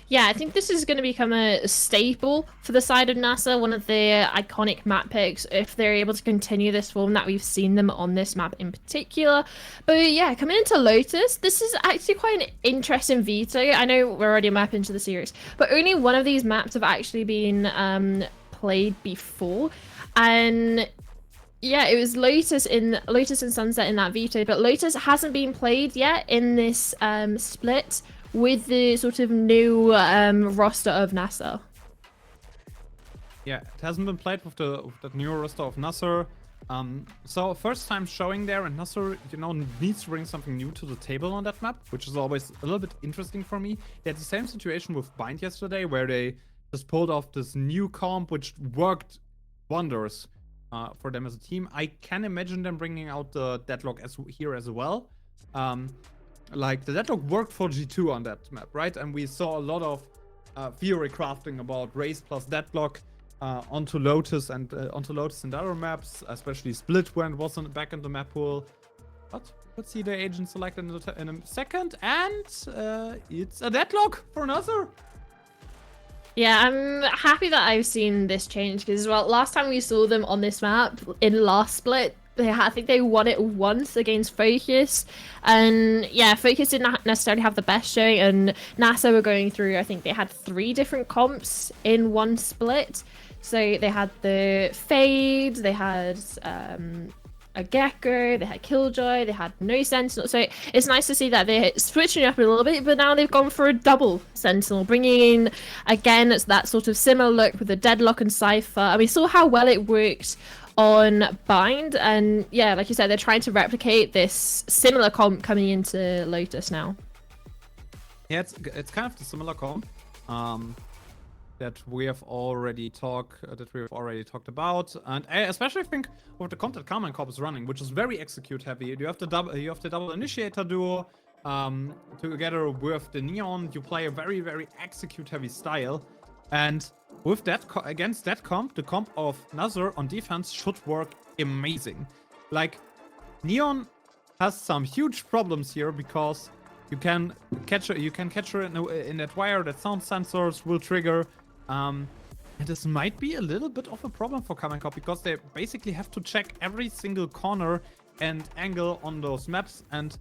Yeah, I think this is going to become a staple for the side of NASR, one of their iconic map picks, if they're able to continue this form that we've seen them on this map in particular. But yeah, coming into Lotus, this is actually quite an interesting veto. I know we're already a map into the series, but only one of these maps have actually been played before. And yeah, it was Lotus and Sunset in that veto, but Lotus hasn't been played yet in this split with the sort of new roster of NASR. Yeah, it hasn't been played with that new roster of NASR. So first time showing there, and NASR, you know, needs to bring something new to the table on that map, which is always a little bit interesting for me. They had the same situation with Bind yesterday, where they just pulled off this new comp, which worked wonders for them as a team. I can imagine them bringing out the Deadlock here as well. Like, the Deadlock worked for G2 on that map, right? And we saw a lot of theory crafting about Race plus Deadlock onto Lotus and other maps, especially Split when it wasn't back in the map pool. But let's see the agent selected in a second, and it's a Deadlock for NASR. Yeah, I'm happy that I've seen this change because, well, last time we saw them on this map in last split, I think they won it once against Focus. And yeah, Focus did not necessarily have the best showing, and NASR were going through, I think they had 3 different comps in one split. So they had the Fade, they had a Gecko, they had Killjoy, they had no Sentinel. So it's nice to see that they're switching up a little bit, but now they've gone for a double Sentinel, bringing in, again, it's that sort of similar look with the Deadlock and Cypher. And we saw how well it worked on Bind, and yeah, like you said, they're trying to replicate this similar comp coming into Lotus now. Yeah, it's kind of the similar comp that we have already talked about, and I especially think with the comp that Carmine Corp is running, which is very execute heavy. You have the double initiator duo together with the Neon. You play a very, very execute heavy style, and with that against that comp, the comp of NASR on defense should work amazing. Like, Neon has some huge problems here because you can catch her in that wire that sound sensors will trigger. And this might be a little bit of a problem for Carmine Corp because they basically have to check every single corner and angle on those maps. And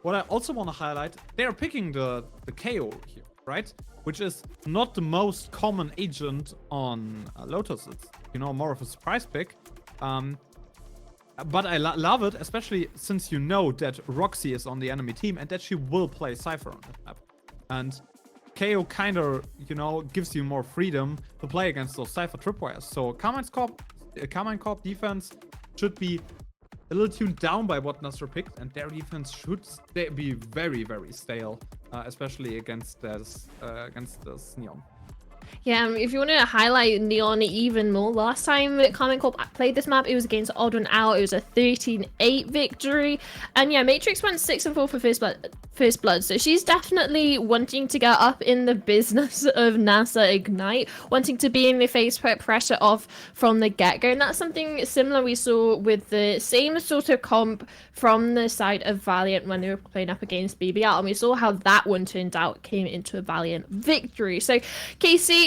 what I also want to highlight, they're picking the KO here, right? Which is not the most common agent on Lotus. It's, you know, more of a surprise pick. But I love it, especially since you know that Roxy is on the enemy team and that she will play Cypher on that map. And KO kind of, you know, gives you more freedom to play against those Cypher tripwires. So Carmine Corp defense should be a little tuned down by what NASR picked, and their defense should be very, very stale, especially against this Neon. Yeah, if you want to highlight Neon even more, last time Carmine Corp played this map, it was against Odd One Out. It was a 13-8 victory. And yeah, Matrix went 6-4 for First Blood. So she's definitely wanting to get up in the business of NASR Ignite, wanting to be in the face, put pressure off from the get-go. And that's something similar we saw with the same sort of comp from the side of Valiant when they were playing up against BBL. And we saw how that one turned out, came into a Valiant victory. So Casey,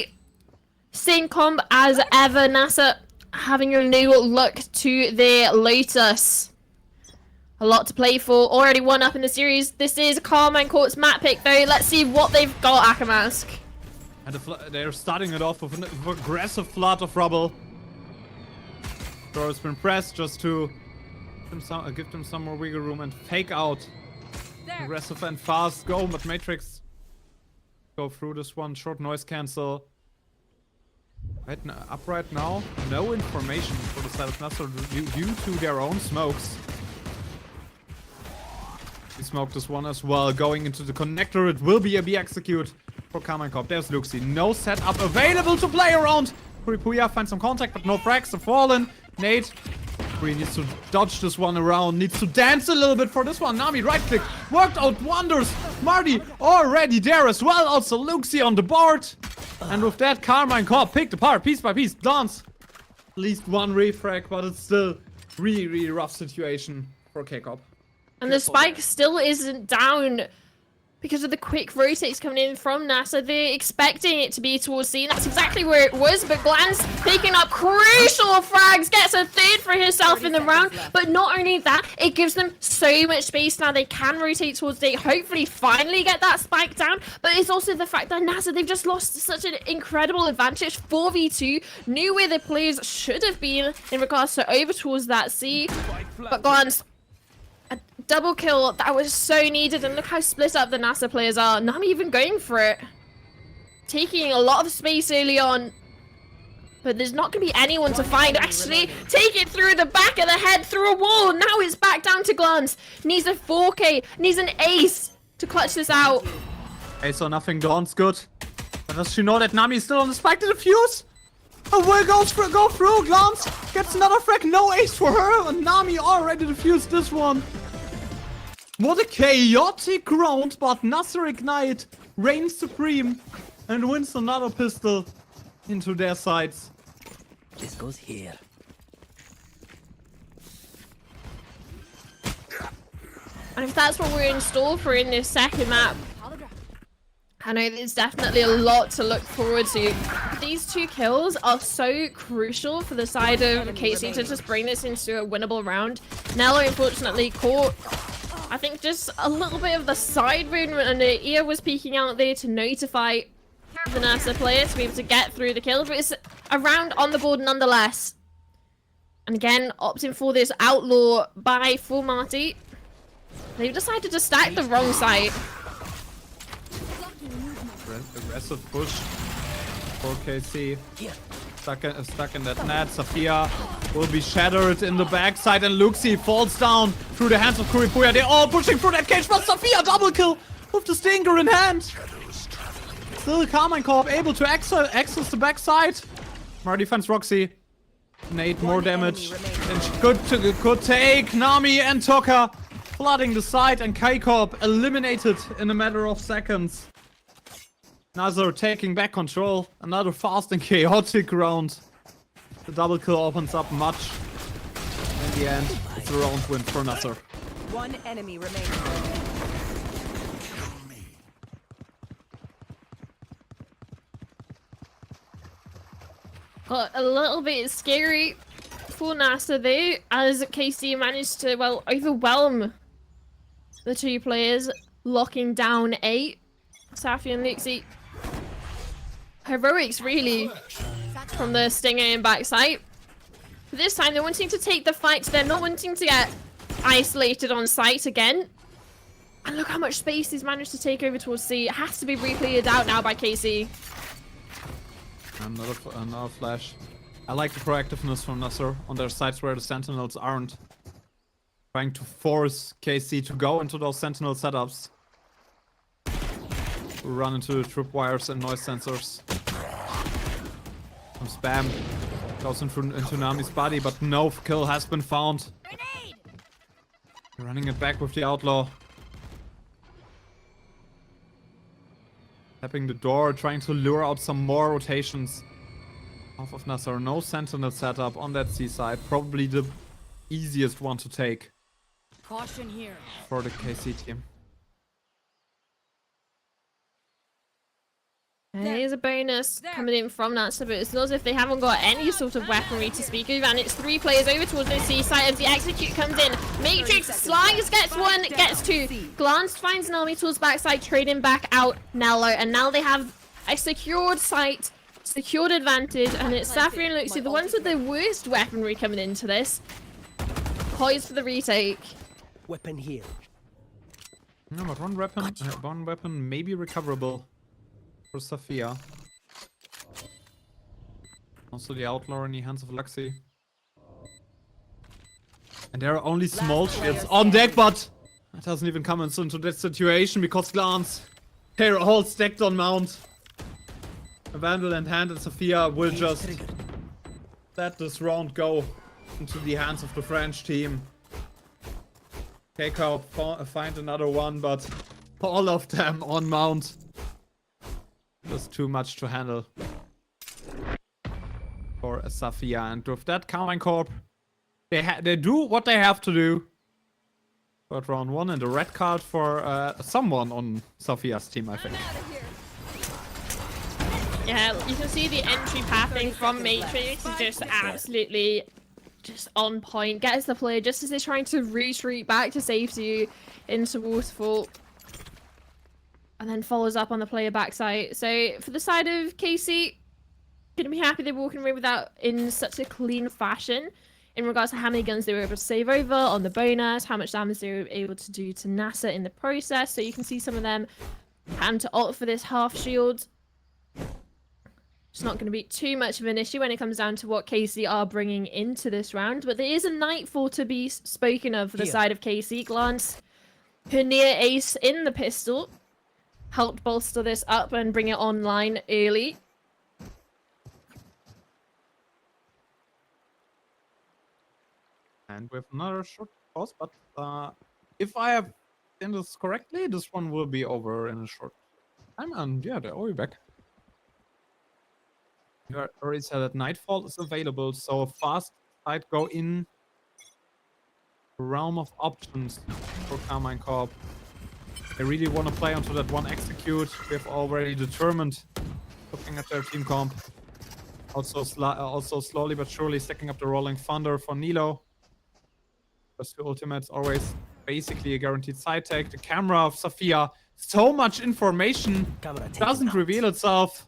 same comp as ever, NASR having a new look to their Lotus. A lot to play for. Already one up in the series. This is Carmine Court's map pick though. Let's see what they've got, Akamask. And they're starting it off with an aggressive flood of rubble. Door has been pressed just to give them some more wiggle room and fake out. Aggressive and fast. Go, but Matrix. Go through this one. Short noise cancel. Right now, no information for the side of NASR due to their own smokes. We smoked this one as well. Going into the connector, it will be a B execute for Carmine Corp. There's Luxi. No setup available to play around. Kuripuya finds some contact, but no frags. The fallen. Nate. He needs to dodge this one around. Needs to dance a little bit for this one. Nami right click. Worked out wonders. Marty already there as well. Also Luxi on the board. And with that, Carmine Corp picked apart piece by piece. Dance. At least one refrag, but it's still really rough situation for K-Corp. And the spike still isn't down because of the quick rotates coming in from NASR. They're expecting it to be towards C, and that's exactly where it was. But Glan's picking up crucial frags, gets a third for himself in the round. But not only that, it gives them so much space now. They can rotate towards D, hopefully finally get that spike down. But it's also the fact that NASR, they've just lost such an incredible advantage. 4v2, knew where the players should have been in regards to over towards that C. But Glan's double kill, that was so needed, and look how split up the NASR players are. Nami even going for it. Taking a lot of space early on. But there's not going to be anyone to find. Actually, take it through the back of the head, through a wall. Now it's back down to Glance. Needs a 4K, needs an ace to clutch this out. Ace or nothing, Dawn's good. But does she know that Nami is still on the spike to defuse? Oh, will go through, Glance gets another frag, no ace for her, and Nami already defused this one. What a chaotic round, but NASR Ignite reigns supreme and wins another pistol into their sides. This goes here. And if that's what we're in store for in this second map, I know there's definitely a lot to look forward to. These two kills are so crucial for the side of KC to just bring this into a winnable round. Nello, unfortunately, caught, I think, just a little bit of the side movement, and the ear was peeking out there to notify the NASR player to be able to get through the kills, but it's a round on the board nonetheless. And again, opting for this outlaw by Full Marty. They've decided to stack the wrong side. Aggressive push for KC. Stuck in that net. Safia will be shattered in the backside, and Luxi falls down through the hands of Kuripuya. They're all pushing through that cage, but Safia double kill with the stinger in hand. Still Carmine Corp able to access the backside. Marty finds Roxy. Nate more damage. And could take Nami and Toka flooding the side, and K-Corp eliminated in a matter of seconds. NASR taking back control. Another fast and chaotic round. The double kill opens up much. In the end, it's a round win for NASR. One enemy remaining. Got a little bit scary for NASR there, as KC managed to, well, overwhelm the two players, locking down 8. Safi and Luxi. Heroics, really, from the stinger in backside. But this time, they're wanting to take the fight. They're not wanting to get isolated on site again. And look how much space he's managed to take over towards C. It has to be re-cleared out now by KC. Another flash. I like the proactiveness from NASR on their sides where the Sentinels aren't. Trying to force KC to go into those Sentinel setups. Run into the tripwires and noise sensors. Some spam goes into Nami's body, but no kill has been found. Running it back with the outlaw. Tapping the door, trying to lure out some more rotations off of NASR. No sentinel setup on that C side. Probably the easiest one to take. Caution here. For the KC team. Here's a bonus coming in from NASR, but it's not as if they haven't got any sort of weaponry to speak of, and it's 3 players over towards the C site as the execute comes in. Matrix slides, gets 1, gets 2. Glance finds Nami towards backside, trading back out Nello, and now they have a secured site, secured advantage, and it's Safri and Luxie, the ones with the worst weaponry coming into this. Poised for the retake. Weapon here. No, but one weapon may be recoverable for Safia. Also the outlaw in the hands of Luxie. And there are only small shields on deck, but that doesn't even come into that situation because Glance, they're all stacked on mount. A Vandal and Hand and Safia will just let this round go into the hands of the French team. Keiko find another one, but all of them on mount. Just too much to handle for a Safia, and with that Carmine Corp, they do what they have to do. But round 1 and a red card for someone on Safia's team, I think. Yeah, you can see the entry pathing from Matrix is just absolutely just on point. Gets the player just as they're trying to retreat back to safety into Waterfall. And then follows up on the player backside. So for the side of KC, gonna be happy they're walking away without in such a clean fashion in regards to how many guns they were able to save over on the bonus, how much damage they were able to do to NASR in the process. So you can see some of them having to ult for this half shield. It's not going to be too much of an issue when it comes down to what KC are bringing into this round. But there is a Nightfall to be spoken of for the side of KC. Glance, her near ace in the pistol, helped bolster this up and bring it online early. And with another short pause, but if I have done this correctly, this one will be over in a short time. And yeah, they're already back. You already said that Nightfall is available, so a fast side go in the realm of options for Carmine Corp. They really want to play onto that one execute. They've already determined, looking at their team comp. Also slowly but surely stacking up the Rolling Thunder for Nilo. Because the ultimate's always basically a guaranteed side take. The camera of Safia, so much information, doesn't reveal itself.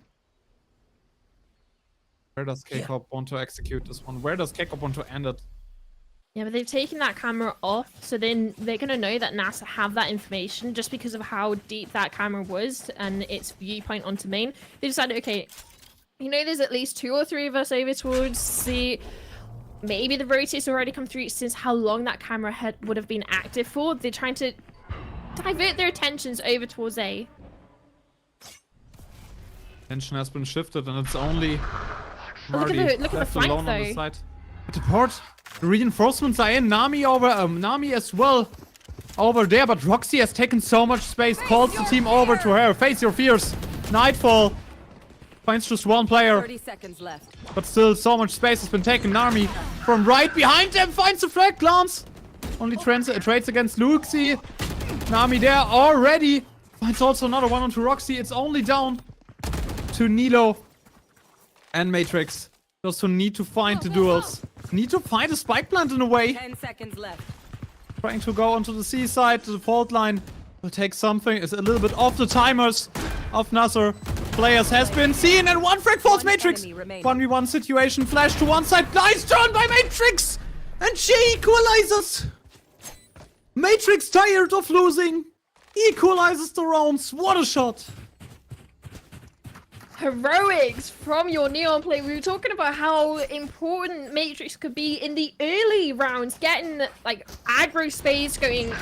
Where does K-Corp want to execute this one? Where does K-Corp want to end it? Yeah, but they've taken that camera off, so then they're going to know that NASR have that information just because of how deep that camera was and its viewpoint onto main. They decided, okay, you know there's at least 2 or 3 of us over towards C. Maybe the rotates already come through since how long that camera would have been active for. They're trying to divert their attentions over towards A. Attention has been shifted and it's only Look at the flank alone on the though. side. At the port, the reinforcements are in. Nami as well over there, but Roxy has taken so much space. Calls the team over to her. Face your fears. Nightfall finds just one player, 30 seconds left. but still so much space has been taken. Nami from right behind them finds the flag. Glance only trades against Luxie. Nami there already finds also another one onto Roxy. It's only down to Nilo and Matrix. Those who need to find the duels. Need to find a spike plant in a way. 10 seconds left. Trying to go onto the C side. The fault line will take something. It's a little bit off the timers of NASR. Players has been seen and one frag falls Matrix. enemy remaining. 1v1 situation. Flash to one side. Nice turn by Matrix. And she equalizes. Matrix tired of losing. Equalizes the rounds. What a shot. Heroics from your Neon play. We were talking about how important Matrix could be in the early rounds, getting like aggro space, going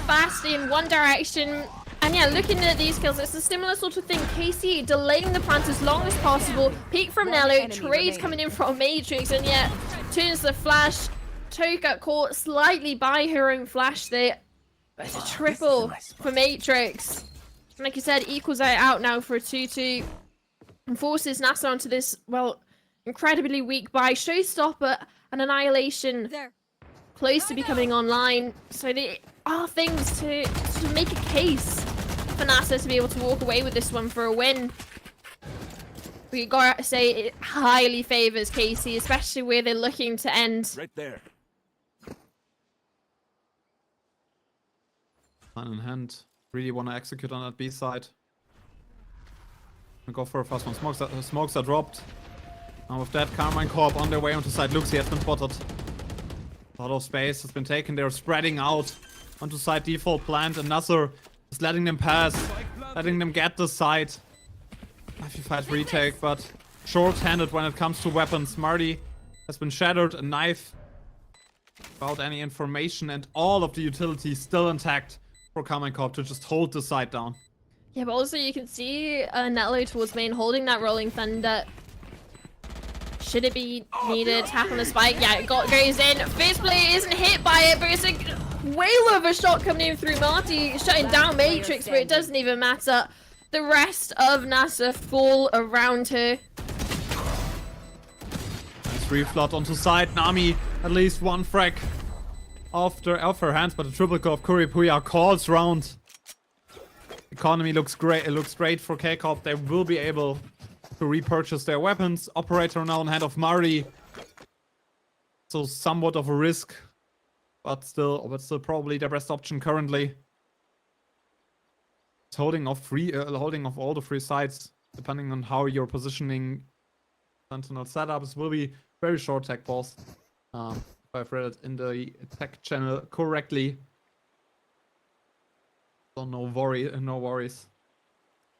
fast in one direction. And yeah, looking at these kills, it's a similar sort of thing. KC delaying the plant as long as possible. Peek from Nello, enemy trades remaining. coming in from Matrix, and yeah, turns the flash. Toka caught slightly by her own flash there. But it's a triple for Matrix. And like you said, equals it out now for a 2-2. And forces NASR onto this, well, incredibly weak buy. Showstopper and Annihilation close to becoming online. So there are things to make a case for NASR to be able to walk away with this one for a win. we gotta say it highly favors KC, especially where they're looking to end. Right there. Hand in hand. Really want to execute on that B side. Go for a fast one. Smokes are dropped. And with that, Carmine Corp on their way onto side. Luxi has been spotted. A lot of space has been taken. They're spreading out onto side default plant. And NASR is letting them pass. Letting them get the side. 5v5 retake, but short-handed when it comes to weapons. Marty has been shattered. A knife without any information. And all of the utilities still intact for Carmine Corp to just hold the side down. Yeah, but also you can see Netlo towards main holding that Rolling Thunder. Should it be needed? Tap on the spike. Yeah, it goes in. First play isn't hit by it, but it's a whale of a shot coming in through Marty, shutting down Matrix, but it doesn't even matter. The rest of NASR fall around her. Nice reflood onto side. Nami, at least one frag off her hands, but the triple kill of Kuripuya calls round. Economy looks great. It looks great for K-Corp. They will be able to repurchase their weapons. Operator now in hand of Marty. So somewhat of a risk, but still probably their best option currently. It's holding off all the free sides, depending on how you're positioning Sentinel setups. Will be very short tech balls. If I've read it in the tech channel correctly. So no worries.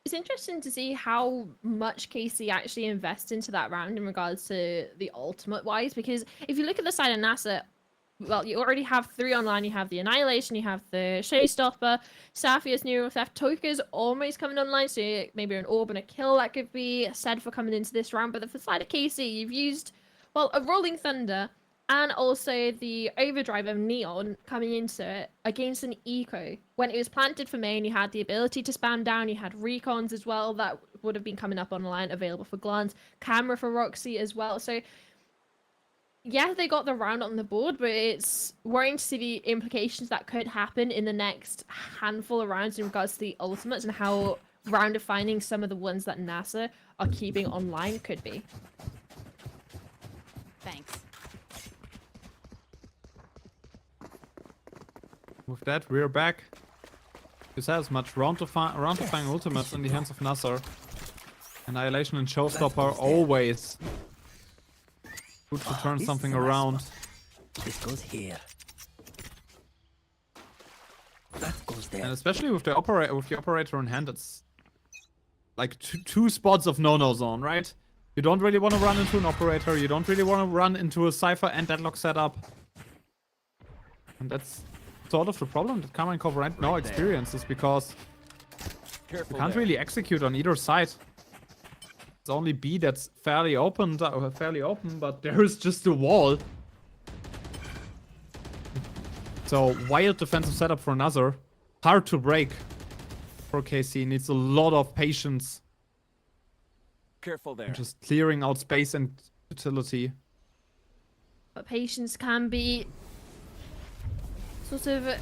It's interesting to see how much KC actually invests into that round in regards to the ultimate wise, because if you look at the side of NASR, well, you already have 3 online. You have the Annihilation, you have the Showstopper, Saphia's Neural Theft, Toka's almost coming online, so maybe an Orb and a kill that could be said for coming into this round. But for the side of KC, you've used, well, a Rolling Thunder and also the Overdrive of Neon coming into it against an Eco. When it was planted for main, you had the ability to spam down, you had Recons as well, that would have been coming up online, available for glance, camera for Roxy as well. So yeah, they got the round on the board, but it's worrying to see the implications that could happen in the next handful of rounds in regards to the ultimates and how round defining some of the ones that NASR are keeping online could be. Thanks. With that, we're back. This has much round-defying ultimates in the hands of NASR. Annihilation and Showstopper always good to turn This something is a nice around. spot. This goes here. That goes there. And especially with the operator in hand, it's like two spots of no-no zone, right? You don't really want to run into an operator, you don't really want to run into a Cypher and Deadlock setup. And that's sort of the problem that Carmine Corp right now experiences, because you can't really execute on either side. It's only B that's fairly open, but there is just a wall. So wild defensive setup for NASR. Hard to break for KC. Needs a lot of patience. Careful there. And just clearing out space and utility. But patience can be sort of a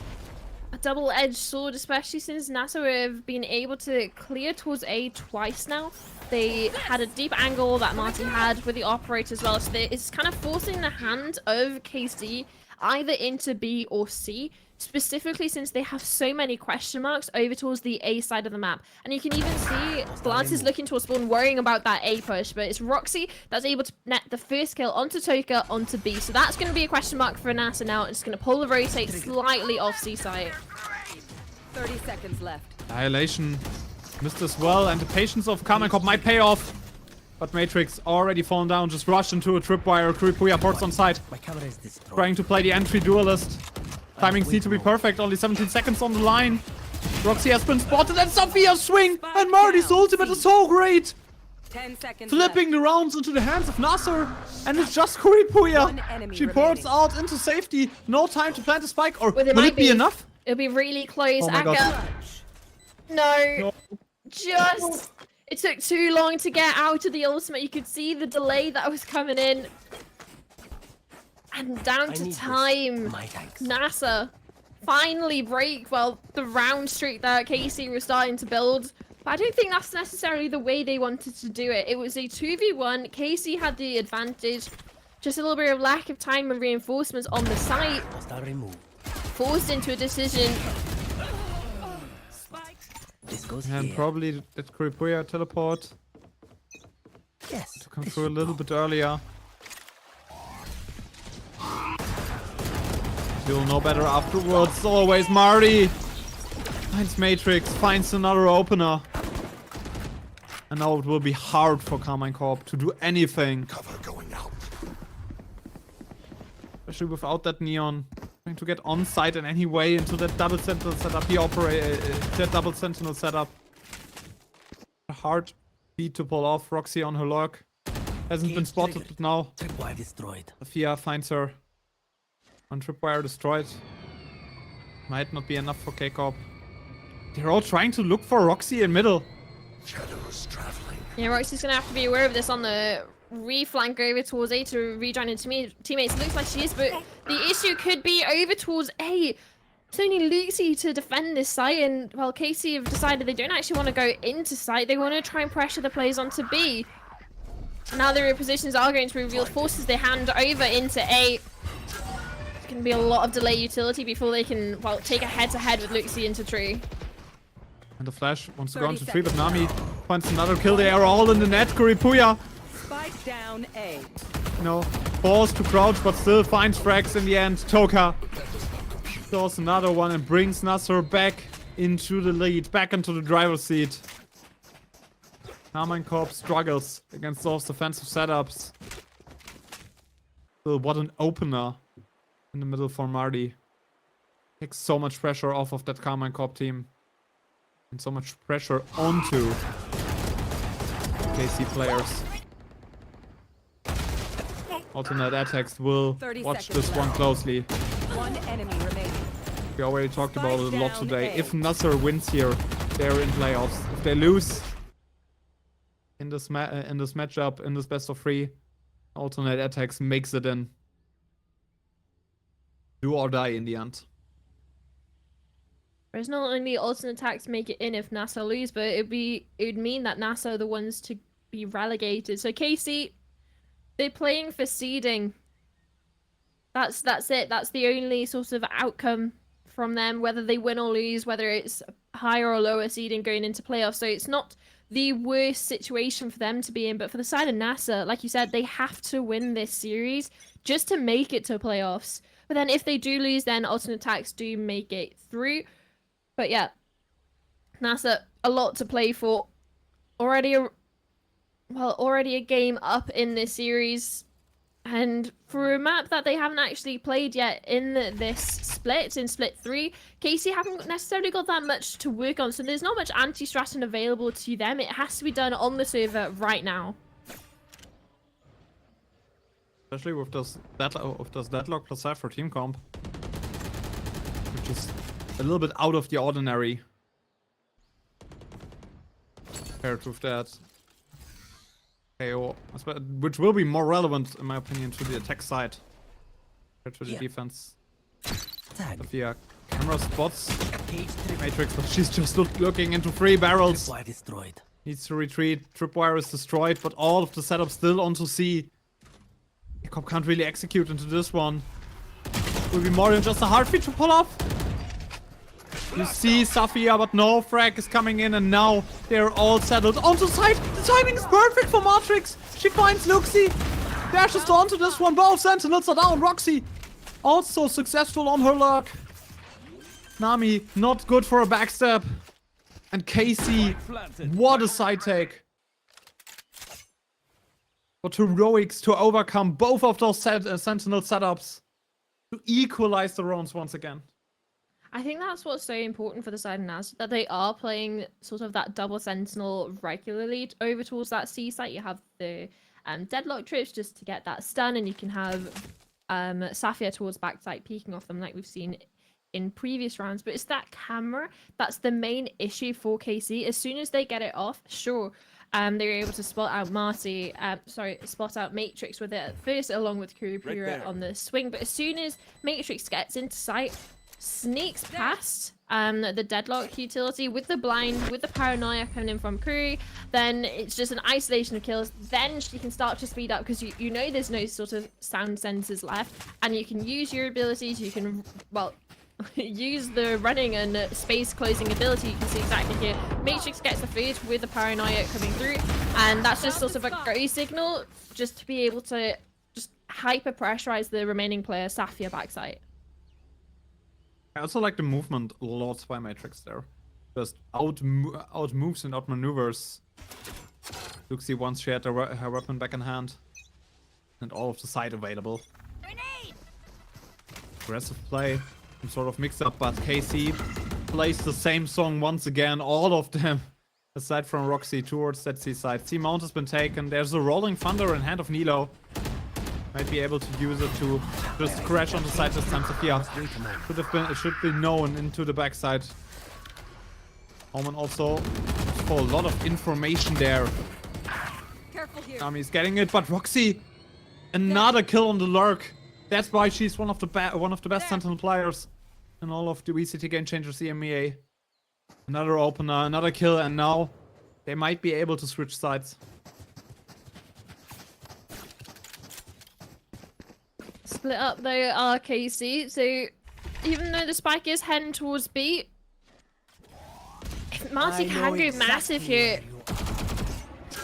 double-edged sword, especially since NASR have been able to clear towards A twice now. They had a deep angle that Marty had with the operator as well, so it's kind of forcing the hand of KC either into B or C, specifically since they have so many question marks over towards the A side of the map. And you can even see Glance is looking towards spawn, worrying about that A push, but it's Roxy that's able to net the first kill onto Toka, onto B. So that's going to be a question mark for NASR now. It's going to pull the rotate slightly off C side. 30 seconds left. Annihilation missed as well, and the patience of Carmine Corp might pay off. But Matrix already fallen down, just rushed into a tripwire. Kuripuya ports on side, My camera is destroyed. trying to play the entry duelist. Timings need to be perfect, only 17 seconds on the line. Roxy has been spotted, and Sophia's swing! And Marty's ultimate is so great! 10 seconds Flipping the rounds into the hands of NASR, and it's just Kuripuya. She ports out into safety, no time to plant a spike, or Well, it will might it be be. enough? It'll be really close. Oh my God. Akka. No. Just. It took too long to get out of the ultimate. You could see the delay that was coming in. And down I to need this. time. My thanks. NASA finally break, well, the round streak that KC was starting to build. But I don't think that's necessarily the way they wanted to do it. It was a 2v1. KC had the advantage. Just a little bit of lack of time and reinforcements on the site. Hostile removed. Forced into a decision. This goes And here. probably did Kuripuya teleport Yes. to come this through a should little do. bit earlier. You'll know better afterwards. Always Marty finds Matrix, finds another opener. And now it will be hard for Carmine Corp to do anything. Cover going out. Especially without that Neon. Trying to get on site in any way into that double sentinel setup. That double sentinel setup. A hard beat to pull off. Roxy on her lock. Hasn't been Cage spotted triggered. now. Tripwire destroyed. Sophia finds her. One tripwire destroyed. Might not be enough for K-Corp. They're all trying to look for Roxy in middle. Shadows traveling. Yeah, Roxy's going to have to be aware of this on the reflank over towards A to rejoin her teammates. Looks like she is, but the issue could be over towards A. It's only Luxie to defend this site, and well, KC have decided they don't actually want to go into site. They want to try and pressure the players onto B. Now their positions are going to be revealed. Forces they hand over into A. It's going to be a lot of delay utility before they can, well, take a head-to-head with Luxie into tree. And the Flash wants to go 30 into 3, but seconds. Nami finds another kill. They are all in the net. Kuripuya, Spike down A. you know, forced to crouch, but still finds frags in the end. Toka throws another one and brings NASR back into the lead, back into the driver's seat. Carmine Corp struggles against those defensive setups. Still, what an opener in the middle for Marty. Takes so much pressure off of that Carmine Corp team. And so much pressure onto KC players. Alternate attacks will 30 watch seconds this one left. closely. One enemy remaining. We already talked about it a lot Spike today. down A. If NASR wins here, they're in playoffs. If they lose in this matchup, in this best of 3, alternate attacks makes it in. Do or die in the end. Whereas not only alternate attacks make it in if NASA lose, but it would mean that NASA are the ones to be relegated. So KC, they're playing for seeding. That's it. That's the only sort of outcome from them, whether they win or lose, whether it's higher or lower seeding going into playoffs. So it's not the worst situation for them to be in, but for the side of NASA, like you said, they have to win this series just to make it to playoffs. But then if they do lose, then alternate attacks do make it through. But yeah, NASA, a lot to play for. Already a game up in this series. And for a map that they haven't actually played yet in this split, in split 3, KC haven't necessarily got that much to work on. So there's not much anti-strategy available to them. It has to be done on the server right now. Especially with this Deadlock plus Cypher team comp. Which is a little bit out of the ordinary. Compared with that KO, which will be more relevant, in my opinion, to the attack side. Compared to the Yeah. defense. Tag. Sophia camera spots Cage triggered. Matrix, but she's just looking into 3 barrels. Tripwire destroyed. Needs to retreat. Tripwire is destroyed, but all of the setup still onto C. Jacob can't really execute into this one. Will be more than just a heartbeat to pull off. You see Sophia, but no, frag is coming in, and now they're all settled onto site. The timing is perfect for Matrix. She finds Luxie. Dashes onto this one. Both sentinels are down. Roxy also successful on her luck. Nami not good for a backstab. And KC, what a side take. What heroics to overcome both of those sentinel setups. To equalize the rounds once again. I think that's what's so important for the side of NAS, that they are playing sort of that double sentinel regularly over towards that C site. You have the deadlock trips just to get that stun, and you can have Safia towards backside peeking off them like we've seen in previous rounds. But it's that camera that's the main issue for KC. As soon as they get it off, sure, they're able to spot out spot out Matrix with it at first, along with Kuripura there. on the swing. But as soon as Matrix gets into sight, sneaks past the deadlock utility with the blind, with the paranoia coming in from Curry, then it's just an isolation of kills. Then she can start to speed up because you know there's no sort of sound sensors left, and you can use your abilities. You can, well, use the running and space closing ability. You can see exactly here. Matrix gets the food with the paranoia coming through, and that's just sort of a go signal just to be able to just hyper pressurize the remaining player, Safia backside. I also like the movement lots by Matrix there. Just out moves and out maneuvers Luxie once she had her weapon back in hand. And all of the side available. Aggressive play, some sort of mix-up, but KC plays the same song once again, all of them. Aside from Roxy towards that C side. C mount has been taken, there's a Rolling Thunder in hand of Nilo. Might be able to use it to just crash on the side this time. Sophia should be known into the backside. Omen also for a lot of information there. Careful here. Nami's getting it, but Roxy, another kill on the lurk. That's why she's one of the best Sentinel players in all of the VCT Game Changers EMEA. Another opener, another kill, and now they might be able to switch sides. Split up though, RKC. So even though the spike is heading towards B, if Marty can go massive here,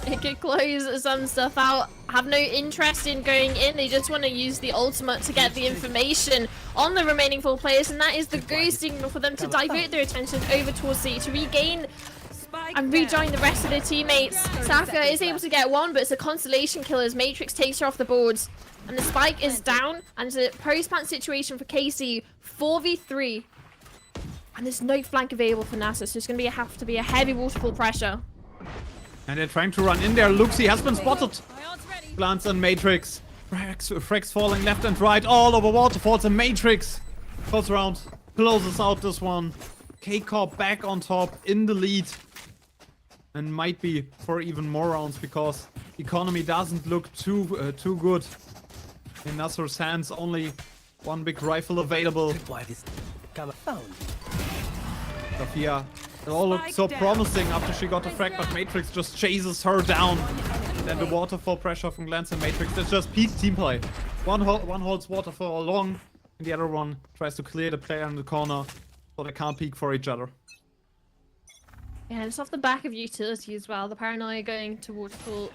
it could close some stuff out. Have no interest in going in. They just want to use the ultimate to get the information on the remaining 4 players, and that is the go signal for them to divert their attention over towards C to regain and rejoin the rest of their teammates. Safia is able to get one, but it's a consolation kill as Matrix takes her off the boards. And the spike is down, and it's a post-plant situation for KC, 4v3. And there's no flank available for NASR, so it's going to have to be a heavy waterfall pressure. And they're trying to run in there. Luxie has been spotted. Glance and Matrix. Frags falling left and right all over waterfalls, and Matrix goes around, closes out this one. K-Corp back on top in the lead. And might be for even more rounds because the economy doesn't look too good. In NASR's hands, only one big rifle available. Sophia, it all looked so promising after she got the frag, but Matrix just chases her down. Then the waterfall pressure from Glance and Matrix, it's just peak team play. One holds waterfall along, and the other one tries to clear the player in the corner so they can't peek for each other. Yeah, and it's off the back of utility as well. The paranoia going to waterfall,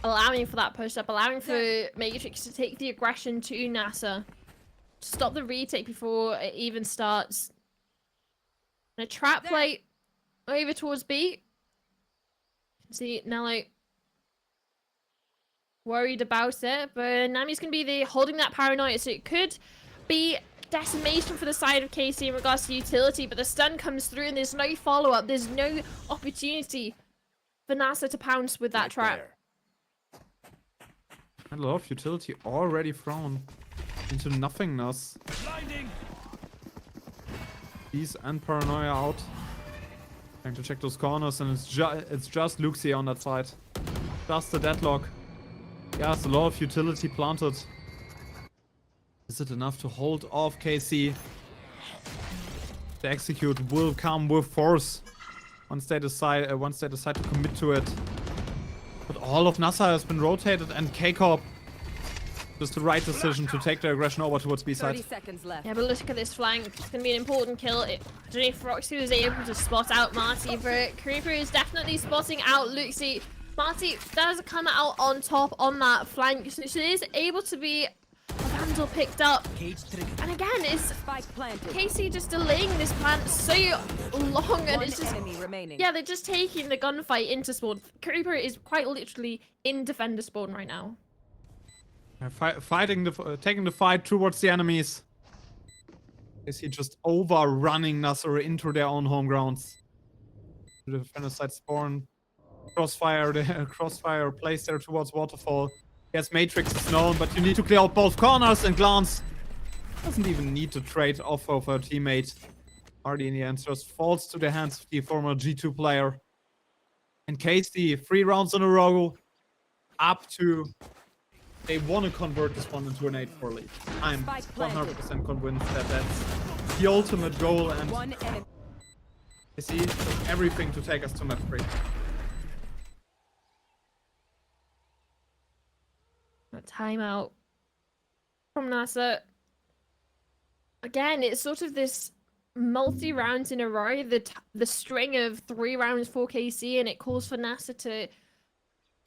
allowing for that push up, allowing for Matrix to take the aggression to NASR. Stop the retake before it even starts. And a trap play over towards B. See, Nello worried about it, but Nami's going to be the holding that paranoia, so it could be decimation for the side of KC in regards to utility, but the stun comes through and there's no follow-up. There's no opportunity for NASR to pounce with that trap. A lot of utility already thrown into nothingness. Peace and paranoia out. Trying to check those corners, and it's just Luxie on that side. Just the deadlock. Yes, a lot of utility planted. Is it enough to hold off KC? The execute will come with force once they decide to commit to it. But all of NASR has been rotated, and K-Corp just the right decision to take their aggression over towards B side. 30 seconds left. Yeah, but look at this flank. It's going to be an important kill. I don't know if Roxy was able to spot out Marty, but Creeper is definitely spotting out Luxie. Marty does come out on top on that flank, so she is able to be a vandal picked up. And again, it's Spike planted. Casey just delaying this plant so long, and One it's just enemy remaining. yeah, they're just taking the gunfight into spawn. Creeper is quite literally in defender spawn right now. Taking the fight towards the enemies. Is he just overrunning NASR into their own home grounds? The defender side spawn. Crossfire placed there towards waterfall. Yes, Matrix is known, but you need to clear out both corners, and Glance doesn't even need to trade off of her teammate. Already in the end, just falls to the hands of the former G2 player. And KC, 3 rounds in a row, up to... They want to convert this one into an 8-4 lead. I'm 100% convinced that that's the ultimate goal, and One enemy. KC does everything to take us to map 3. A timeout from NASR. Again, it's sort of this multi-rounds in a row, the string of 3 rounds for KC, and it calls for NASR to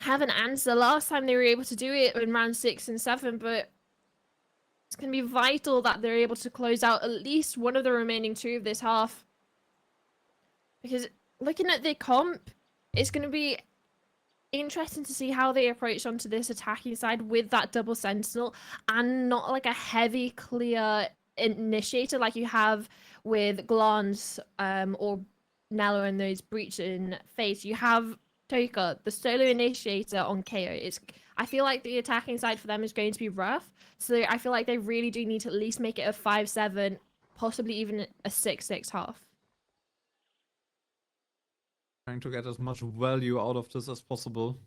have an answer. Last time they were able to do it in round 6 and 7, but it's going to be vital that they're able to close out at least one of the remaining 2 of this half. Because looking at their comp, it's going to be interesting to see how they approach onto this attacking side with that double sentinel and not like a heavy clear initiator like you have with Glance or Nello and those breach in face. You have Toka, the solo initiator on KO. I feel like the attacking side for them is going to be rough, so I feel like they really do need to at least make it a 5-7, possibly even a 6-6 half. Trying to get as much value out of this as possible.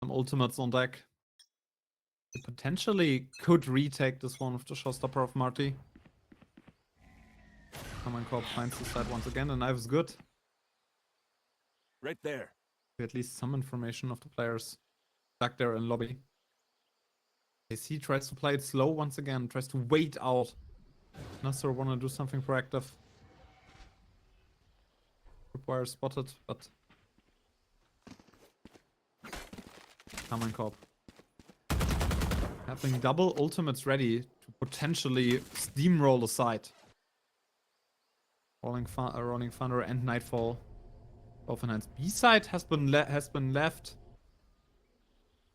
Some ultimates on deck. They potentially could retake this one with the showstopper of Marty. Common Corp finds the side once again. The knife is good. Right there. At least some information of the players back there in lobby. AC tries to play it slow once again, tries to wait out. NASR wanna do something proactive. Tripwire spotted, but Common Corp having double ultimates ready to potentially steamroll the side. Rolling Thunder and Nightfall. Both in hands. B side has been left.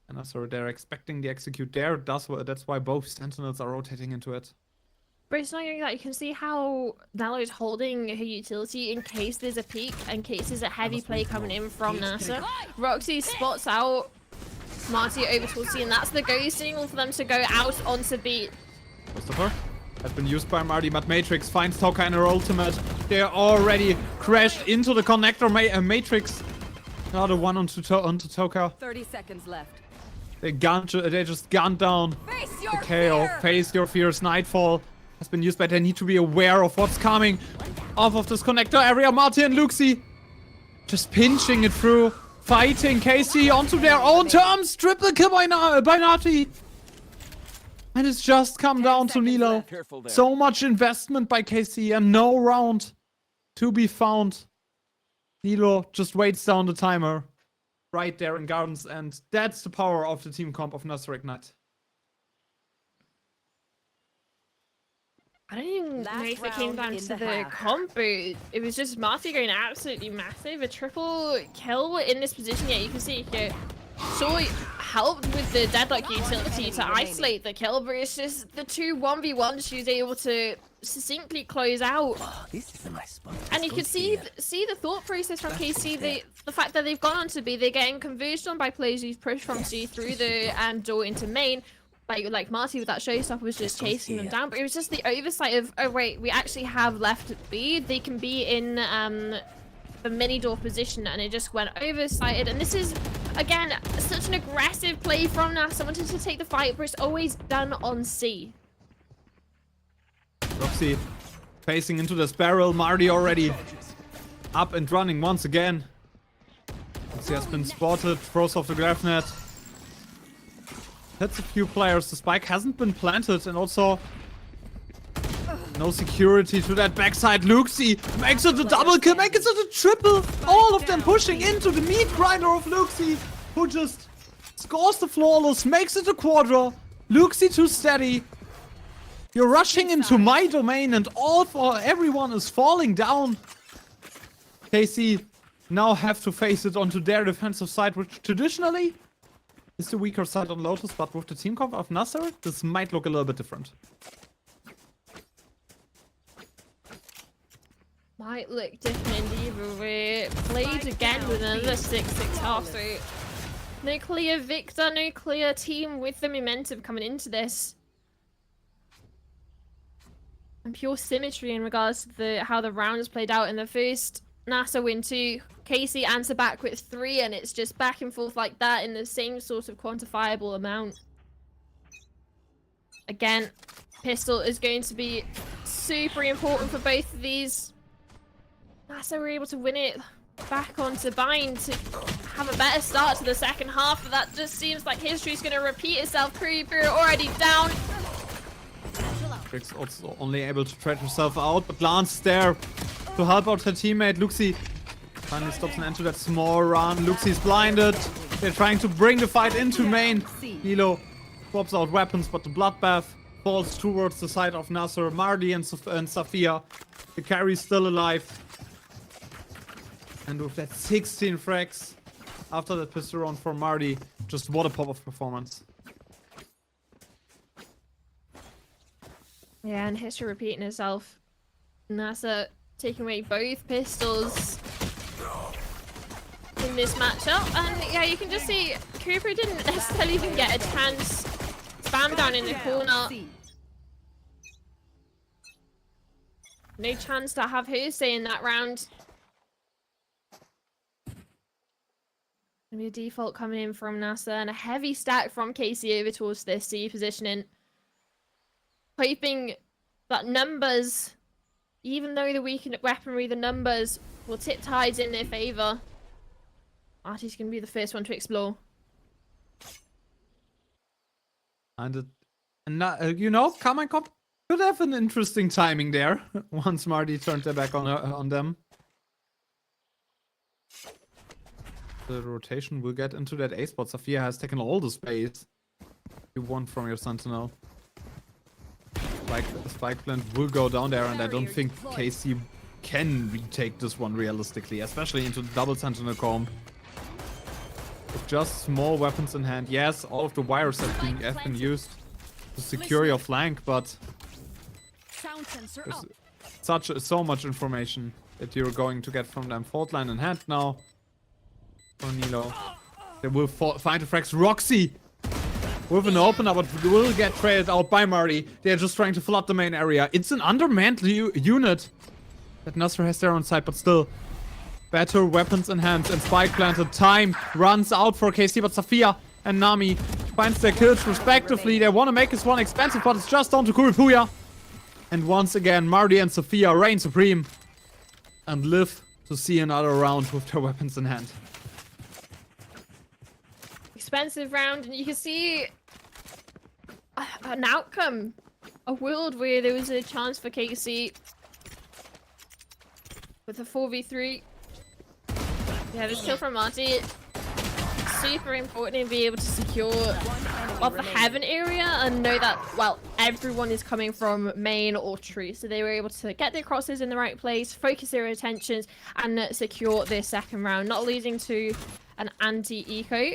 And also they're expecting the execute there. That's why both sentinels are rotating into it. But it's not only that, you can see how Nalo is holding her utility in case there's a peek, in case there's a heavy play coming in from NASR. Roxy spots out Marty over towards C, and that's the go signal for them to go out onto B. Christopher has been used by Marty, but Matrix finds Toka in her ultimate. They're already crashed into the connector. Matrix. Another one onto Toka. 30 seconds left. They just gunned down Face your the KO. fear! Face your fears. Nightfall has been used, but they need to be aware of what's coming off of this connector area. Marty and Luxi just pinching it through, fighting KC onto their own terms. Triple kill by Nati. And it's just come down to Nilo. Careful there. So much investment by KC and no round to be found. Nilo just waits down the timer right there in Gardens, and that's the power of the team comp of NASR Ignite. I don't even know Last if it came round down in to the the half. comp, but it was just Marty going absolutely massive. A triple kill in this position. Yeah, you can see here. Shaw helped with the deadlock utility to isolate the kill, but it's just the 2 1v1s she was able to succinctly close out. Oh, this is a nice spot. And you Let's can go see here. the thought process from That's KC, okay. the fact that they've gone on to B, they're getting converged on by players who've pushed from C through the door into main. Like Marty with that showstopper was just chasing them down, but it was just the oversight of, oh wait, we actually have left B. They can be in the mini door position, and it just went oversighted. And this is, again, such an aggressive play from NASR. Wanted to take the fight, but it's always done on C. Roxy facing into this barrel. Marty already up and running once again. Roxy has been spotted, throws off the grab net. Hits a few players. The spike hasn't been planted, and also no security to that backside. Luxi makes it a double kill, makes it a triple. All of them pushing into the meat grinder of Luxi, who just scores the flawless, makes it a quadra. Luxi too steady. You're rushing into my domain, and everyone is falling down. KC now have to face it onto their defensive side, which traditionally is the weaker side on Lotus, but with the team comp of NASR, this might look a little bit different. Might look different indeed, but we're played again with another 6-6 half, so no clear victor, no clear team with the momentum coming into this. And pure symmetry in regards to how the rounds played out in the first. NASR win 2, KC answer back with 3, and it's just back and forth like that in the same sort of quantifiable amount. Again, pistol is going to be super important for both of these. NASR were able to win it back onto Bind to have a better start to the second half, but that just seems like history's going to repeat itself. Creeper already down. Trix also only able to trade herself out, but Lance there to help out her teammate. Luxi finally stops an end to that small run. Luxi's blinded. They're trying to bring the fight into main. Nilo swaps out weapons, but the bloodbath falls towards the side of NASR. Mardi and Safia. The carry's still alive. And with that 16 frags after that pistol round for Mardi, just what a pop of performance. Yeah, and history repeating itself. NASR taking away both pistols in this matchup. And yeah, you can just see Cooper didn't necessarily even get a chance. Spam down in the corner. No chance to have her say in that round. Gonna be a default coming in from NASR and a heavy stack from KC over towards their C positioning. Hoping that numbers, even though the weakened weaponry, the numbers will tip tides in their favor. Artie's gonna be the first one to explore. And you know, Carmine Cop could have an interesting timing there once Marty turned their back on them. The rotation will get into that A spot. Safia has taken all the space you want from your Sentinel. Spike plant will go down there, and I don't think KC can retake this one realistically, especially into the double Sentinel comp. With just small weapons in hand. Yes, all of the wires have been used to secure your flank, but there's so much information that you're going to get from them. Fault line in hand now. For Nilo. They will find the frags. Roxy with an opener, but will get traded out by Marty. They're just trying to flood the main area. It's an undermanned unit that NASR has there on side, but still. Better weapons in hand and spike planted. Time runs out for KC, but Safia and Nami finds their kills respectively. They want to make this one expensive, but it's just down to Kuripuya. And once again, Marty and Safia reign supreme and live to see another round with their weapons in hand. Expensive round, and you can see an outcome, a world where there was a chance for KC with a 4v3. Yeah, this kill from Marty, super important to be able to secure the heaven area and know that, well, everyone is coming from main or true, so they were able to get their crosses in the right place, focus their attentions, and secure their second round, not losing to an anti-eco.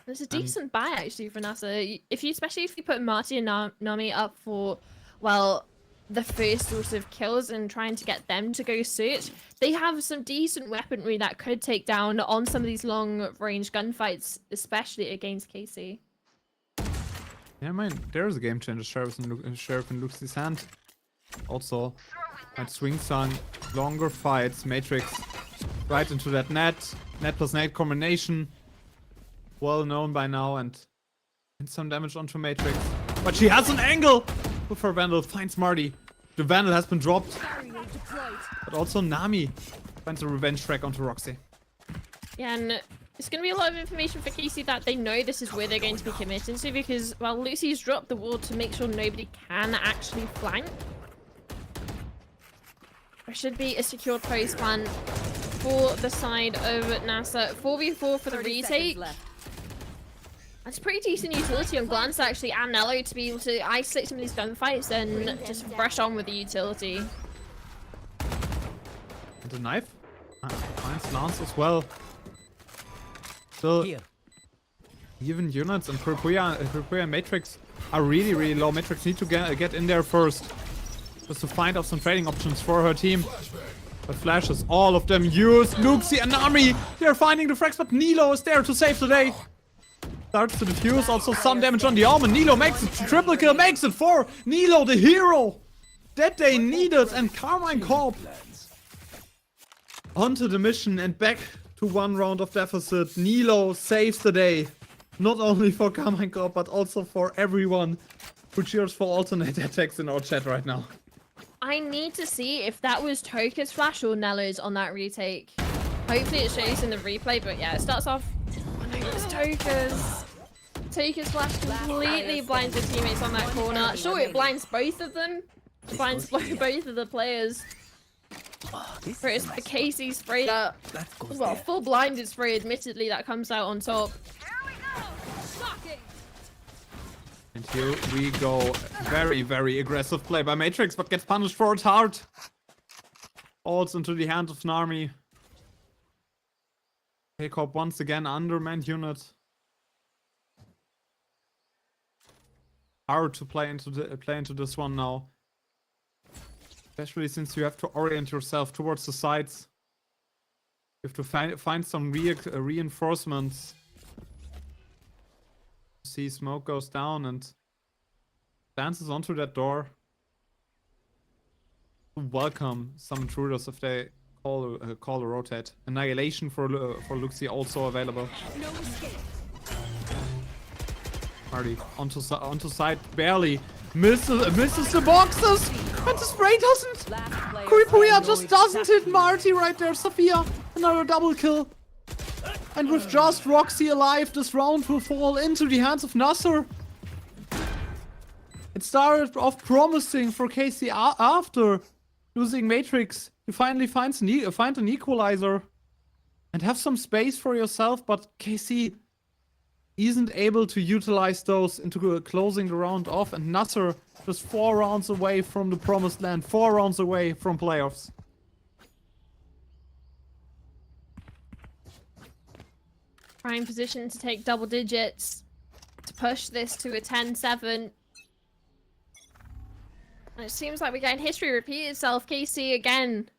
It's a decent buy actually for NASR. Especially if you put Marty and Nami up for, well, the first sort of kills and trying to get them to go search. They have some decent weaponry that could take down on some of these long range gunfights, especially against KC. Yeah, man, there's a game changer. Sheriff in Luxi's hand. Also, might swing some longer fights. Matrix right into that net. Net plus nade combination. Well known by now, and some damage onto Matrix. But she has an angle with her Vandal. Finds Marty. The Vandal has been dropped. But also Nami finds a revenge track onto Roxy. Yeah, and it's going to be a lot of information for KC that they know this is where they're going to be committing to, because, well, Lucy's dropped the wall to make sure nobody can actually flank. There should be a secured post plan for the side of NASR. 4v4 for the retake. That's pretty decent utility on Glance actually, and Nello to be able to isolate some of these gunfights and just rush on with the utility. And a knife. Finds Lance as well. Still, Here. even units and Kuripuya and Matrix are really low. Matrix need to get in there first. Just to find out some trading options for her team. But flashes, all of them used. Luxi and Nami, they're finding the frags, but Nilo is there to save the day. Starts to defuse, also some damage on the arm, and Nilo makes it. Triple kill makes it for Nilo, the hero that they needed. And Carmine Corp onto the mission and back to 1 round of deficit. Nilo saves the day. Not only for Carmichael, but also for everyone who cheers for alternate attacks in our chat right now. I need to see if that was Toka's flash or Nello's on that retake. Hopefully it shows in the replay, but yeah, it starts off. I think it's Toka's. Toka's flash completely blinds the teammates on that corner. Sure, it blinds both of them. Blinds both of the players. Oh, this But is it's a the nice KC spray that, That goes well, there. full blinded spray, admittedly, that comes out on top. And here we go. Very, very aggressive play by Matrix, but gets punished for it hard. Falls into the hand of Narmi. K-Corp once again undermanned unit. Hard to play into this one now. Especially since you have to orient yourself towards the sides. You have to find some reinforcements. See, smoke goes down and dances onto that door. Welcome some intruders if they call a rotate. Annihilation for Luxi also available. Marty onto side, barely misses the boxes, and the spray doesn't. Last player Kuripuya just standing. doesn't hit Marty right there. Sophia, another double kill. And with just Roxy alive, this round will fall into the hands of NASR. It started off promising for KC after losing Matrix. You finally find an equalizer and have some space for yourself, but KC isn't able to utilize those into closing the round off, and NASR just 4 rounds away from the promised land, 4 rounds away from playoffs. Prime position to take double digits, to push this to a 10-7. And it seems like we're getting history repeat itself. KC again.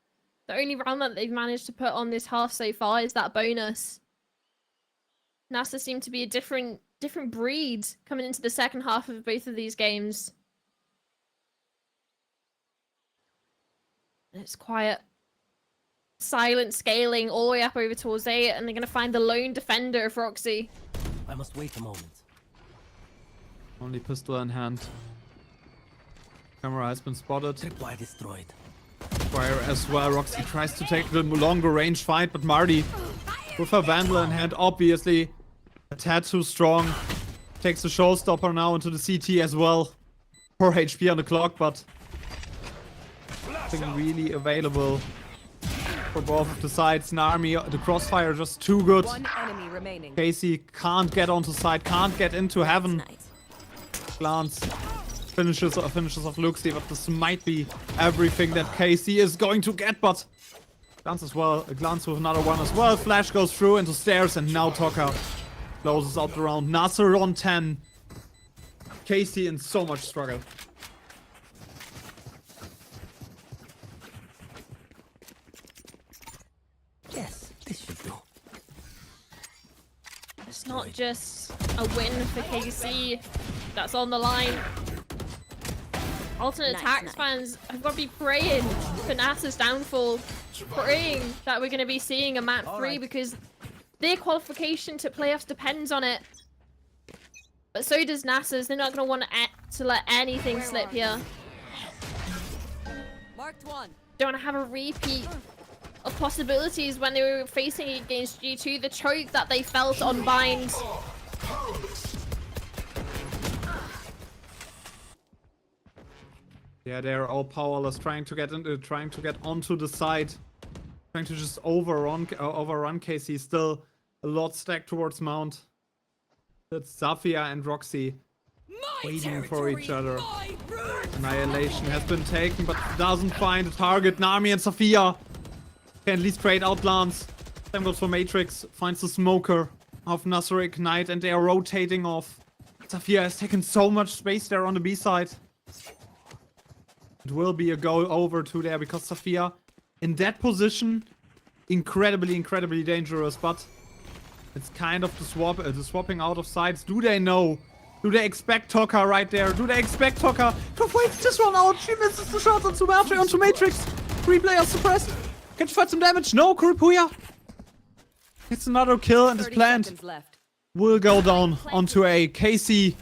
The only round that they've managed to put on this half so far is that bonus. NASR seem to be a different breed coming into the second half of both of these games. And it's quiet. Silent scaling all the way up over towards 8, and they're going to find the lone defender of Roxy. I must wait a moment. Only pistol in hand. Camera has been spotted. Tripwire destroyed. Fire as well. Roxy tries to take the longer range fight, but Marty, with her Vandal in hand, obviously a tad too strong. Takes the showstopper now into the CT as well. 4 HP on the clock, but nothing really available for both of the sides. Narmi, the crossfire just too good. One enemy remaining. Casey can't get onto side, can't get into heaven. Glance finishes off Luxi, but this might be everything that Casey is going to get, but Glance as well, a glance with another one as well. Flash goes through into stairs, and now Toka closes out the round. NASR on 10. Casey in so much struggle. Yes, this should do. It's not just a win for KC that's on the line. Alternate Attacks fans have got to be praying for NASR's downfall. Praying that we're going to be seeing a map 3 because their qualification to playoffs depends on it. But so does NASR's. They're not going to want to let anything slip here. Marked one. Don't want to have a repeat of possibilities when they were facing against G2. The choke that they felt on Bind. Yeah, they're all powerless, trying to get onto the side, trying to just overrun KC. Still a lot stacked towards Mount. That's Zafia and Roxy waiting for each other. Annihilation has been taken, but doesn't find a target. Nami and Zafia can at least trade out Lance. Same goes for Matrix. Finds the smoker of NASR Ignite, and they are rotating off. Zafia has taken so much space there on the B side. It will be a go over to there because Zafia in that position, incredibly dangerous, but it's kind of the swapping out of sides. Do they know? Do they expect Toka right there? Do they expect Toka to wait this one out? She misses the shot onto Matrix. 3 players suppressed. Can she fight some damage? No, Kuripuya. It's another kill and his 30 plant seconds left. will go down onto a KC.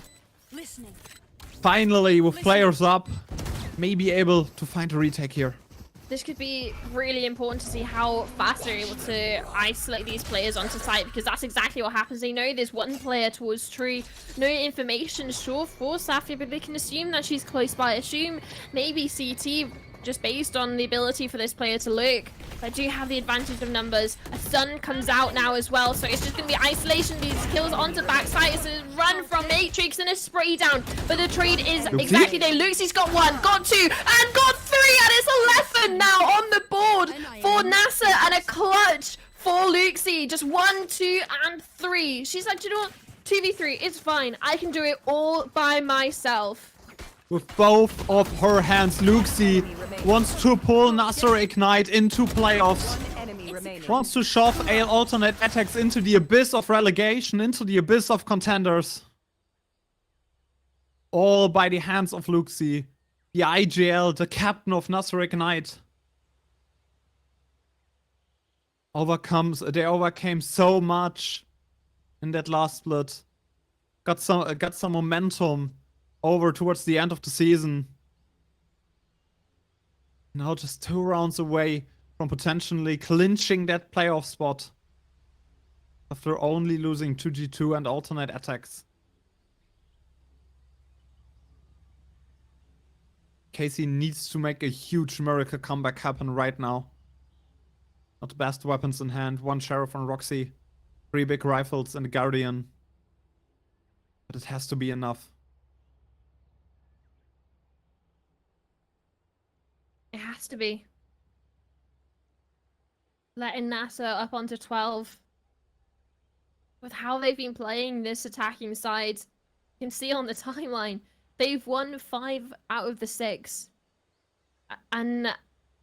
Listening. Finally, with players up, may be able to find a retake here. This could be really important to see how fast they're able to isolate these players onto site, because that's exactly what happens. They know there's one player towards tree, no information sure for Safia, but they can assume that she's close by. Assume maybe CT, just based on the ability for this player to look. They do have the advantage of numbers. A stun comes out now as well, so it's just going to be isolation. These kills onto backside. It's a run from Matrix and a spray down, but the trade is exactly there. Luxie's got 1, got 2, and got 3, and it's 11 now on the board for NASR, and a clutch for Luxie. Just 1, 2, and 3. She's like, you know what? 2v3, it's fine. I can do it all by myself. With both of her hands, Luxie wants to pull NASR Ignite into playoffs. One enemy remaining. Wants to shove AL alternate attacks into the abyss of relegation, into the abyss of contenders. All by the hands of Luxie, the IGL, the captain of NASR Ignite. They overcame so much in that last split. Got some momentum over towards the end of the season. Now just 2 rounds away from potentially clinching that playoff spot. After only losing 2G2 and alternate attacks. Casey needs to make a huge miracle comeback happen right now. Not the best weapons in hand. 1 Sheriff on Roxy. 3 big rifles and a Guardian. But it has to be enough. It has to be. Letting NASR up onto 12. With how they've been playing this attacking side, you can see on the timeline, they've won 5 out of the 6. And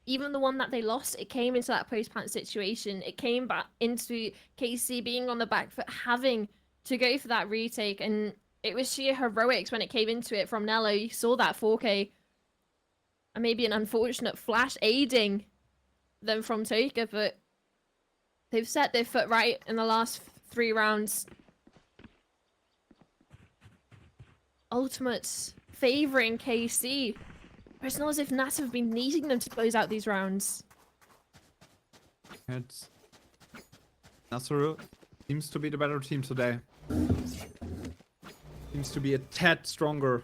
even the one that they lost, it came into that post-plant situation. It came back into KC being on the back foot, having to go for that retake. And it was sheer heroics when it came into it from Nello. You saw that 4K. And maybe an unfortunate flash aiding them from Toka, but they've set their foot right in the last 3 rounds. Ultimates favouring KC. But it's not as if NASR have been needing them to close out these rounds. It's NASR seems to be the better team today. Seems to be a tad stronger.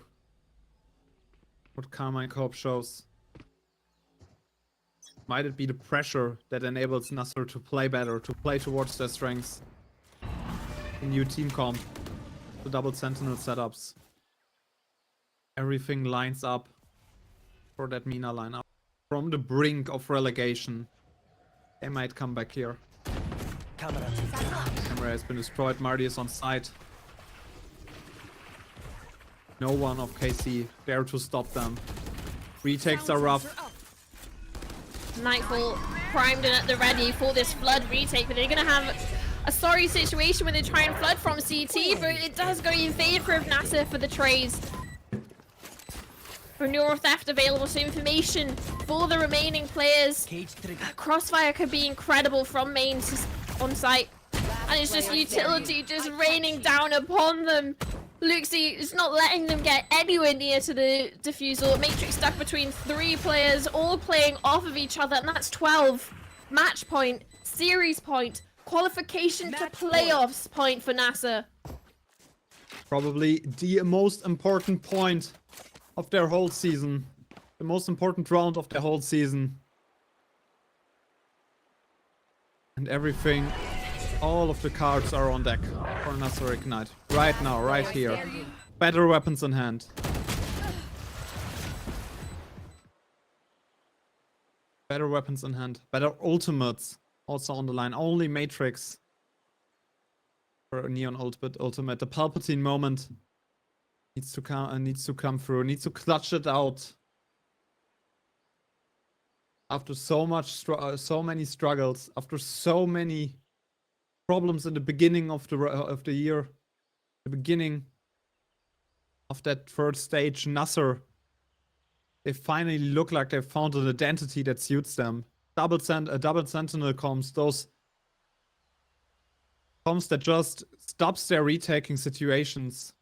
What Carmine Corp shows. Might it be the pressure that enables NASR to play better, to play towards their strengths? The new team comp, the double sentinel setups. Everything lines up for that MENA lineup. From the brink of relegation, they might come back here. Camera. Camera has been destroyed. Marty is on site. No one of KC there to stop them. Retakes are rough. Nightfall primed and at the ready for this flood retake, but they're going to have a sorry situation when they try and flood from CT, but it does go in favor of NASR for the trades. Renewal theft available, so information for the remaining players. Crossfire could be incredible from main on site. And it's just utility just raining down upon them. Luxie is not letting them get anywhere near to the defusal. Matrix stuck between 3 players, all playing off of each other, and that's 12. Match point, series point, qualification to playoffs point for NASR. Probably the most important point of their whole season. The most important round of their whole season. And everything, all of the cards are on deck for NASR Ignite. Right now, right here. Better weapons in hand. Better weapons in hand. Better ultimates also on the line. Only Matrix for a Neon ultimate. The Palpatine moment needs to come through. Needs to clutch it out. After so many struggles, after so many problems in the beginning of the year, the beginning of that 3rd stage, NASR, they finally look like they've found an identity that suits them. Double sentinel comms, those comms that just stops their retaking situations.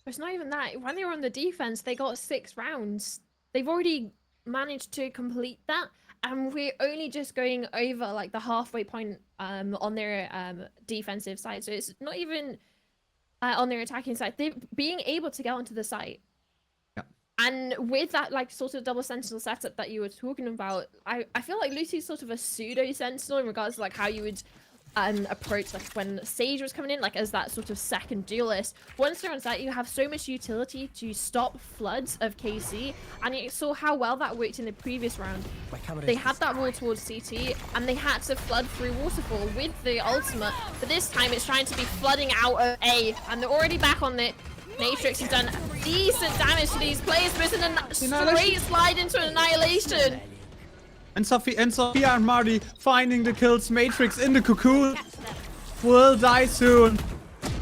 It's not even that. When they were on the defense, they got 6 rounds. They've already managed to complete that, and we're only just going over like the halfway point on their defensive side. So it's not even on their attacking side. They're being able to get onto the site. Yeah. And with that like sort of double sentinel setup that you were talking about, I feel like Lucy's sort of a pseudo sentinel in regards to like how you would approach like when Sage was coming in, like as that sort of second duelist. Once they're on site, you have so much utility to stop floods of KC, and you saw how well that worked in the previous round. They had that wall towards CT, and they had to flood through Waterfall with the ultimate, but this time it's trying to be flooding out of A, and they're already back on the Matrix. Has done decent damage to these players, but it's a straight slide into an annihilation. And Sophia and Marty finding the kills. Matrix in the cocoon. Will die soon.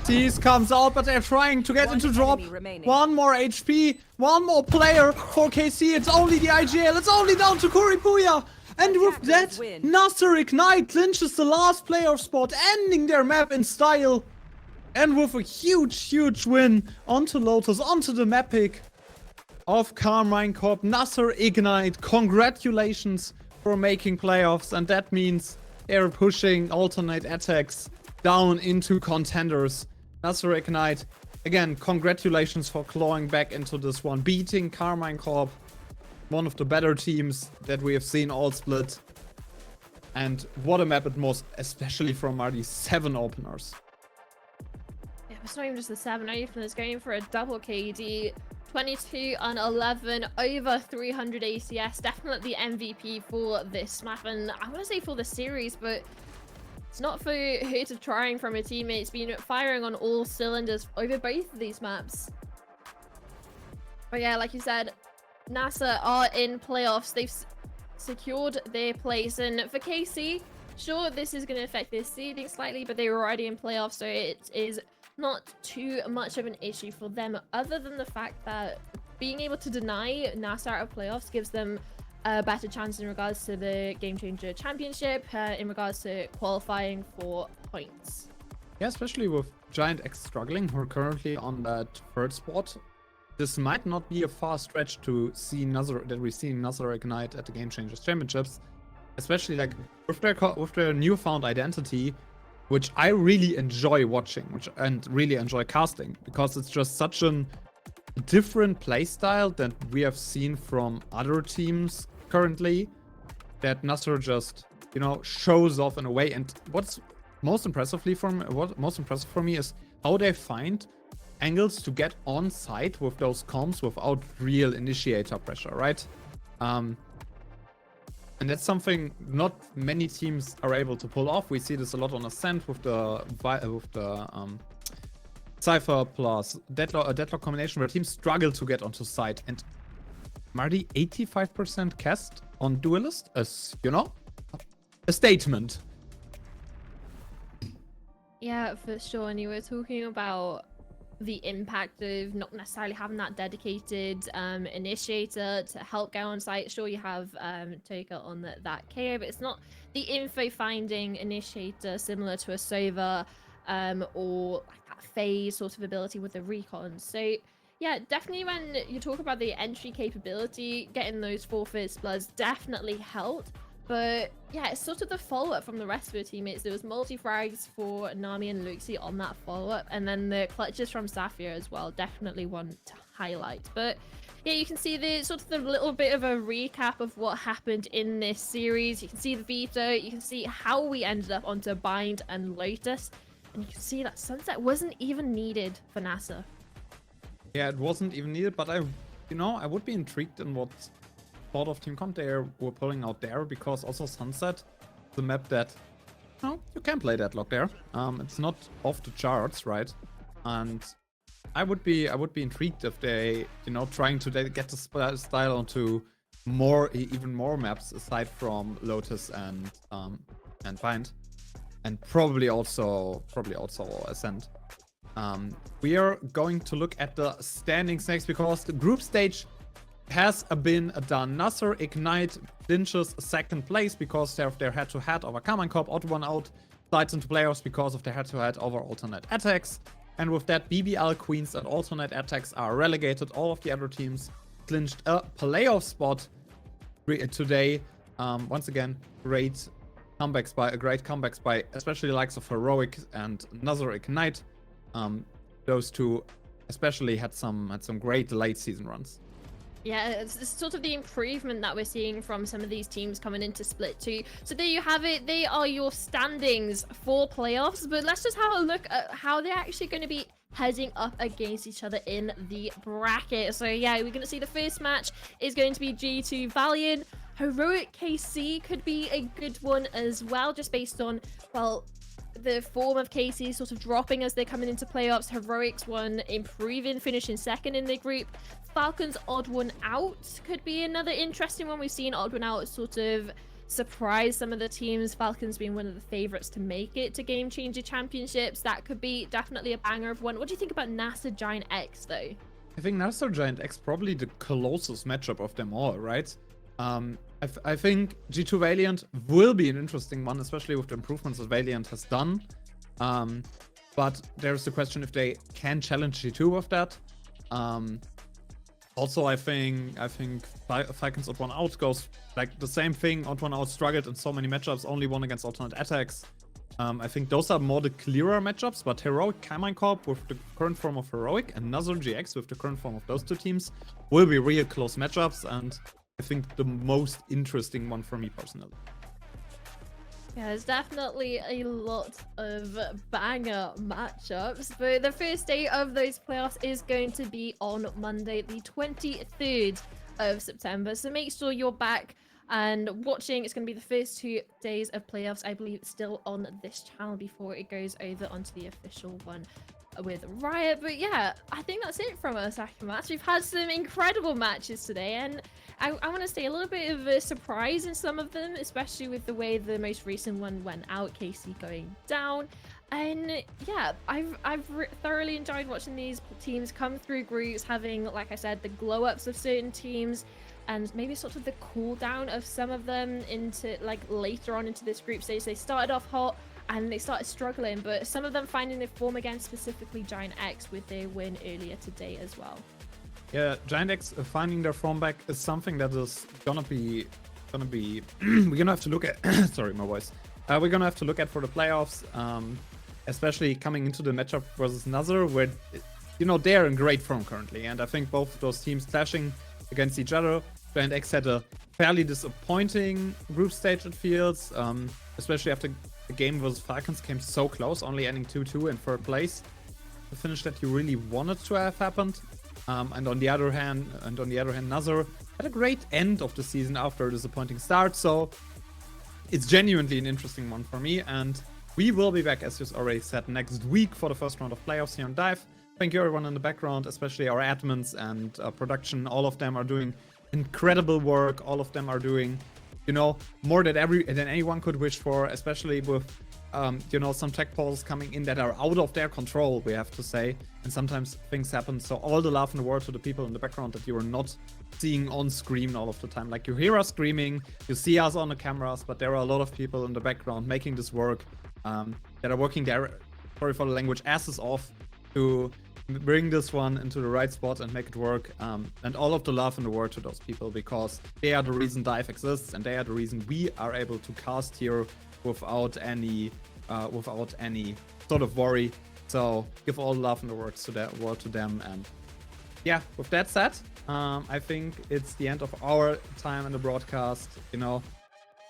Tease comes out, but they're trying to get into drop. enemy remaining. 1 more HP. 1 more player for KC. It's only the IGL. It's only down to Kuripuya. And with that, Attackers win. NASR Ignite clinches the last playoff spot, ending their map in style. And with a huge win onto Lotus, onto the map pick of Carmine Corp. NASR Ignite, congratulations for making playoffs, and that means they're pushing alternate attacks down into contenders. NASR Ignite, again, congratulations for clawing back into this one, beating Carmine Corp, one of the better teams that we have seen all split. And what a map it was, especially from Marty's 7 openers. Yeah, it's not even just the 7 openers going for a double KD. 22 and 11, over 300 ACS. Definitely MVP for this map, and I want to say for the series, but it's not for hurt of trying from a teammate. It's been firing on all cylinders over both of these maps. But yeah, like you said, NASA are in playoffs. They've secured their place, and for KC, sure, this is going to affect their seeding slightly, but they were already in playoffs, so it is not too much of an issue for them, other than the fact that being able to deny NASR out of playoffs gives them a better chance in regards to the Game Changer Championship, in regards to qualifying for points. Yeah, especially with Giant X struggling, who are currently on that 3rd spot. This might not be a far stretch to see NASR Ignite at the Game Changers Championships, especially like with their newfound identity, which I really enjoy watching, and really enjoy casting, because it's just such a different playstyle that we have seen from other teams currently, that NASR just, you know, shows off in a way. And what's most impressive for me is how they find angles to get on site with those comms without real initiator pressure, right? And that's something not many teams are able to pull off. We see this a lot on Ascent with the Cypher plus Deadlock combination, where teams struggle to get onto site. And Marty, 85% cast on Duelist is, you know, a statement. Yeah, for sure. And you were talking about the impact of not necessarily having that dedicated initiator to help go on site. Sure, you have Toka on that KO, but it's not the info finding initiator similar to a Sova or like that phase sort of ability with the recon. So yeah, definitely when you talk about the entry capability, getting those 4 first bloods definitely helped. But yeah, it's sort of the follow-up from the rest of the teammates. There was multi-frags for Nami and Luxie on that follow-up, and then the clutches from Sapphire as well, definitely one to highlight. But yeah, you can see the sort of the little bit of a recap of what happened in this series. You can see the veto, you can see how we ended up onto Bind and Lotus, and you can see that Sunset wasn't even needed for NASA. Yeah, it wasn't even needed, but I would be intrigued in what sort of team comp they were pulling out there, because also Sunset, the map that, you know, you can play Deadlock there. It's not off the charts, right? And I would be intrigued if they, you know, trying to get the style onto even more maps aside from Lotus and Bind, and probably also Ascent. We are going to look at the standings next, because the group stage has been done. NASR Ignite clinches 2nd place because they have their head-to-head over Carmine Corp, odd one out. slides into playoffs because of the head-to-head over alternate attacks. And with that, BBL Queens and alternate attacks are relegated. All of the other teams clinched a playoff spot today. Once again, great comebacks by especially the likes of Heroic and NASR Ignite. Those two especially had some great late season runs. Yeah, it's sort of the improvement that we're seeing from some of these teams coming into Split 2. So there you have it. They are your standings for playoffs. But let's just have a look at how they're actually going to be heading up against each other in the bracket. So yeah, we're going to see the first match is going to be G2 Valiant. Heroic KC could be a good one as well, just based on, well, the form of KC sort of dropping as they're coming into playoffs. Heroic's one improving, finishing second in their group. Falcons odd one out could be another interesting one. We've seen odd one out sort of surprise some of the teams. Falcons being one of the favorites to make it to Game Changer Championships. That could be definitely a banger of one. What do you think about NASR Giant X though? I think NASR Giant X probably the closest matchup of them all, right? I think G2 Valiant will be an interesting one, especially with the improvements that Valiant has done. But there's the question if they can challenge G2 with that. Also, I think Falcons odd one out goes like the same thing. Odd one out struggled in so many matchups, only won against alternate attacks. I think those are more the clearer matchups, but Heroic Carmine Corp with the current form of Heroic and NASR GX with the current form of those two teams will be real close matchups, and I think the most interesting one for me personally. Yeah, there's definitely a lot of banger matchups, but the first day of those playoffs is going to be on Monday, the 23rd of September. So make sure you're back and watching. It's going to be the first 2 days of playoffs, I believe, still on this channel before it goes over onto the official one with Riot. But yeah, I think that's it from us, Akamatch. We've had some incredible matches today, and I want to say a little bit of a surprise in some of them, especially with the way the most recent one went out, KC going down. And yeah, I've thoroughly enjoyed watching these teams come through groups, having, like I said, the glow ups of certain teams, and maybe sort of the cool down of some of them into like later on into this group stage. They started off hot and they started struggling, but some of them finding their form again, specifically Giant X with their win earlier today as well. Yeah, Giant X finding their form back is something that is gonna be we're gonna have to look at sorry, my voice. We're gonna have to look at for the playoffs, especially coming into the matchup versus NASR, where, you know, they're in great form currently, and I think both of those teams clashing against each other. Giant X had a fairly disappointing group stage, it feels, especially after the game versus Falcons came so close, only ending 2-2 in third place. The finish that you really wanted to have happened. And on the other hand, NASR had a great end of the season after a disappointing start. So it's genuinely an interesting one for me. And we will be back, as you already said, next week for the first round of playoffs here on DivE. Thank you everyone in the background, especially our admins and production. All of them are doing incredible work. All of them are doing, you know, more than anyone could wish for, especially with you know, some tech polls coming in that are out of their control, we have to say, and sometimes things happen. So all the love in the world to the people in the background that you are not seeing on screen all of the time. Like, you hear us screaming, you see us on the cameras, but there are a lot of people in the background making this work, that are working their, sorry for the language, asses off to bring this one into the right spot and make it work. And all of the love in the world to those people, because they are the reason DivE exists, and they are the reason we are able to cast here without any sort of worry. So give all the love in the world to them. And yeah, with that said, I think it's the end of our time in the broadcast. You know,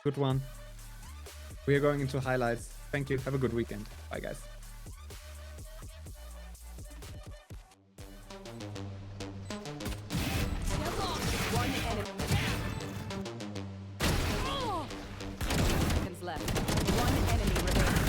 good one. We are going into highlights. Thank you. Have a good weekend. Bye, guys. One enemy. Seconds left. One enemy remaining.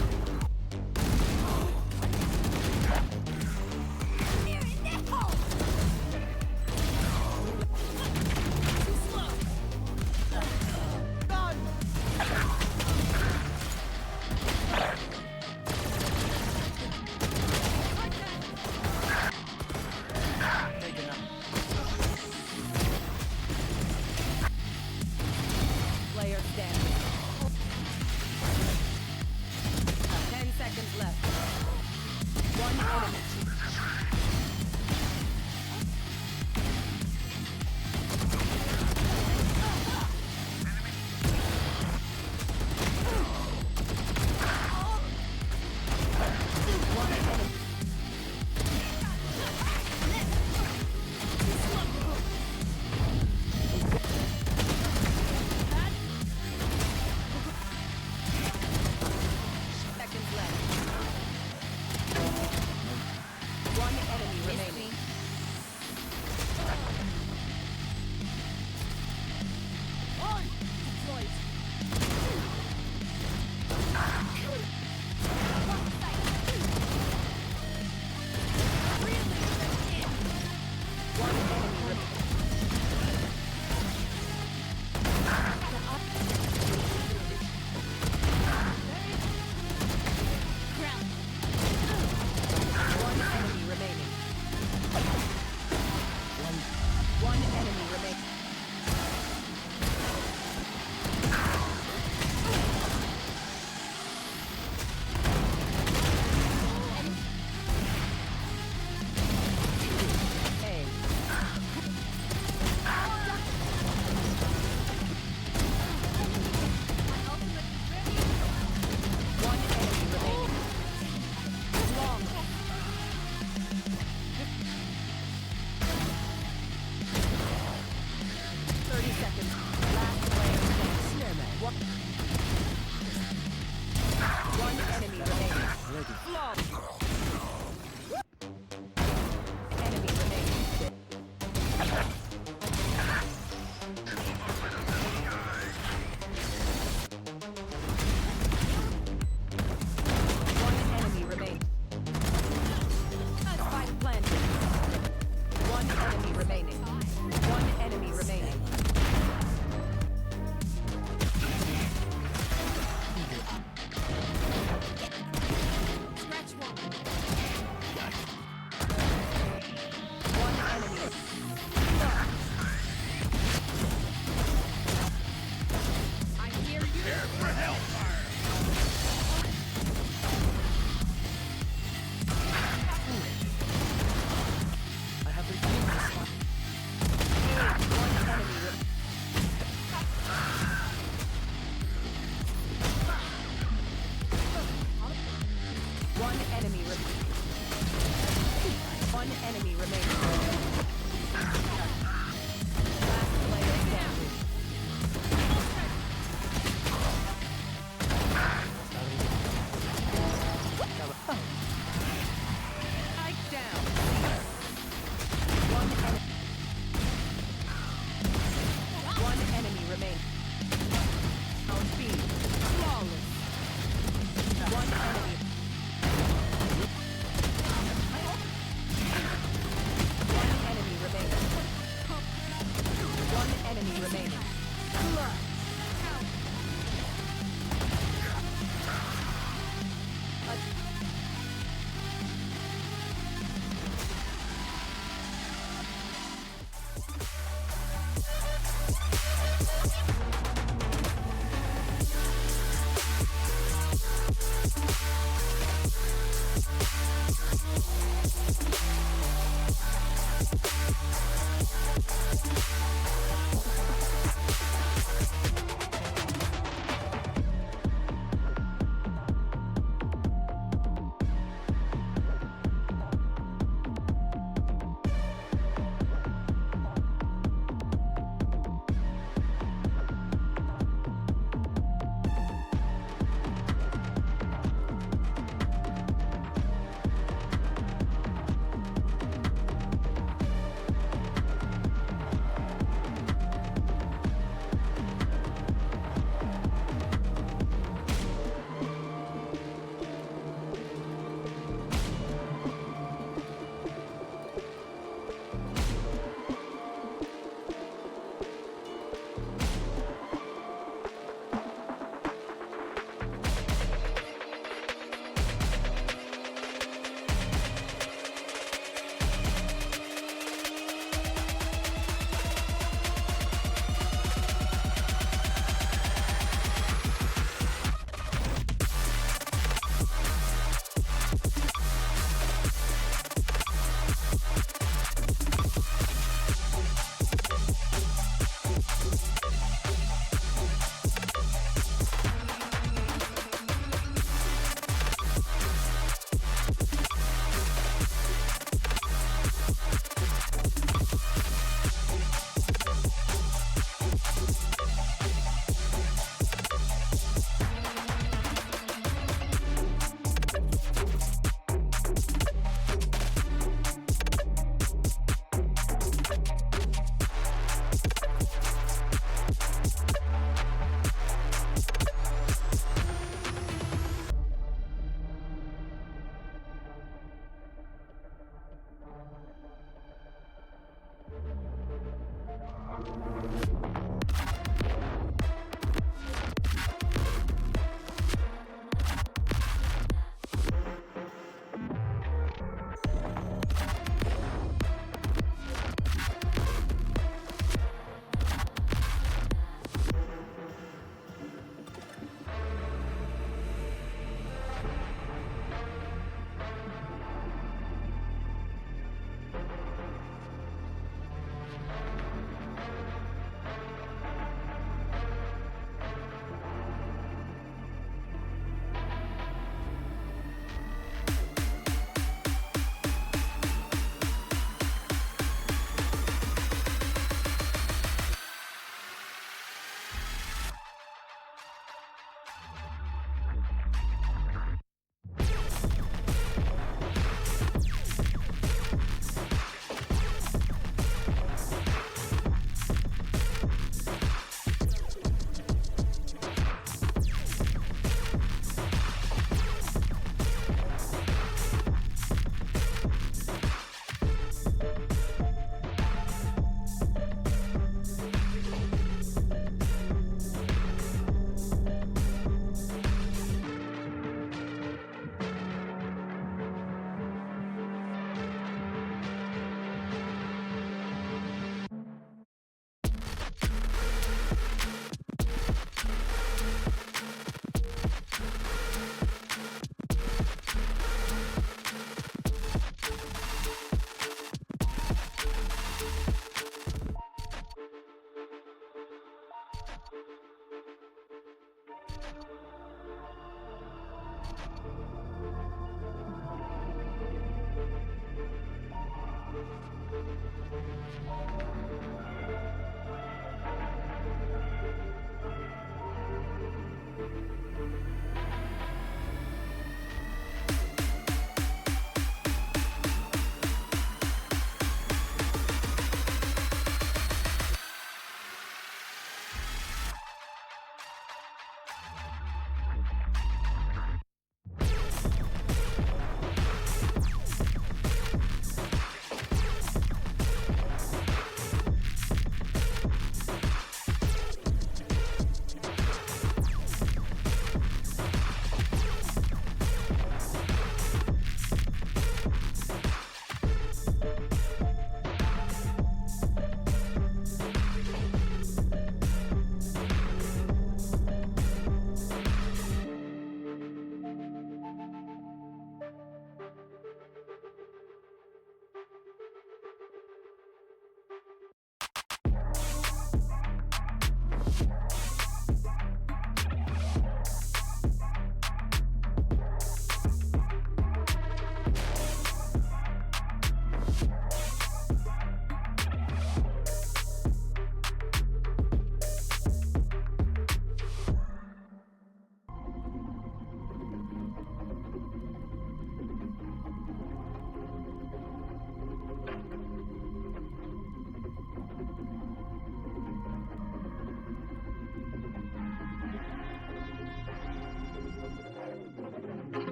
Seconds left. One enemy remaining. One enemy remaining. One enemy remaining. One enemy remaining. A. One enemy remaining. Long. Seconds. Last player standing. One enemy remaining. Long. Enemy remaining. One enemy remaining. Spike planted. One enemy remaining. One enemy remaining. Scratch one. One enemy. I hear you. Here for hellfire. I have regained the spot. One enemy One enemy remaining. One enemy remaining.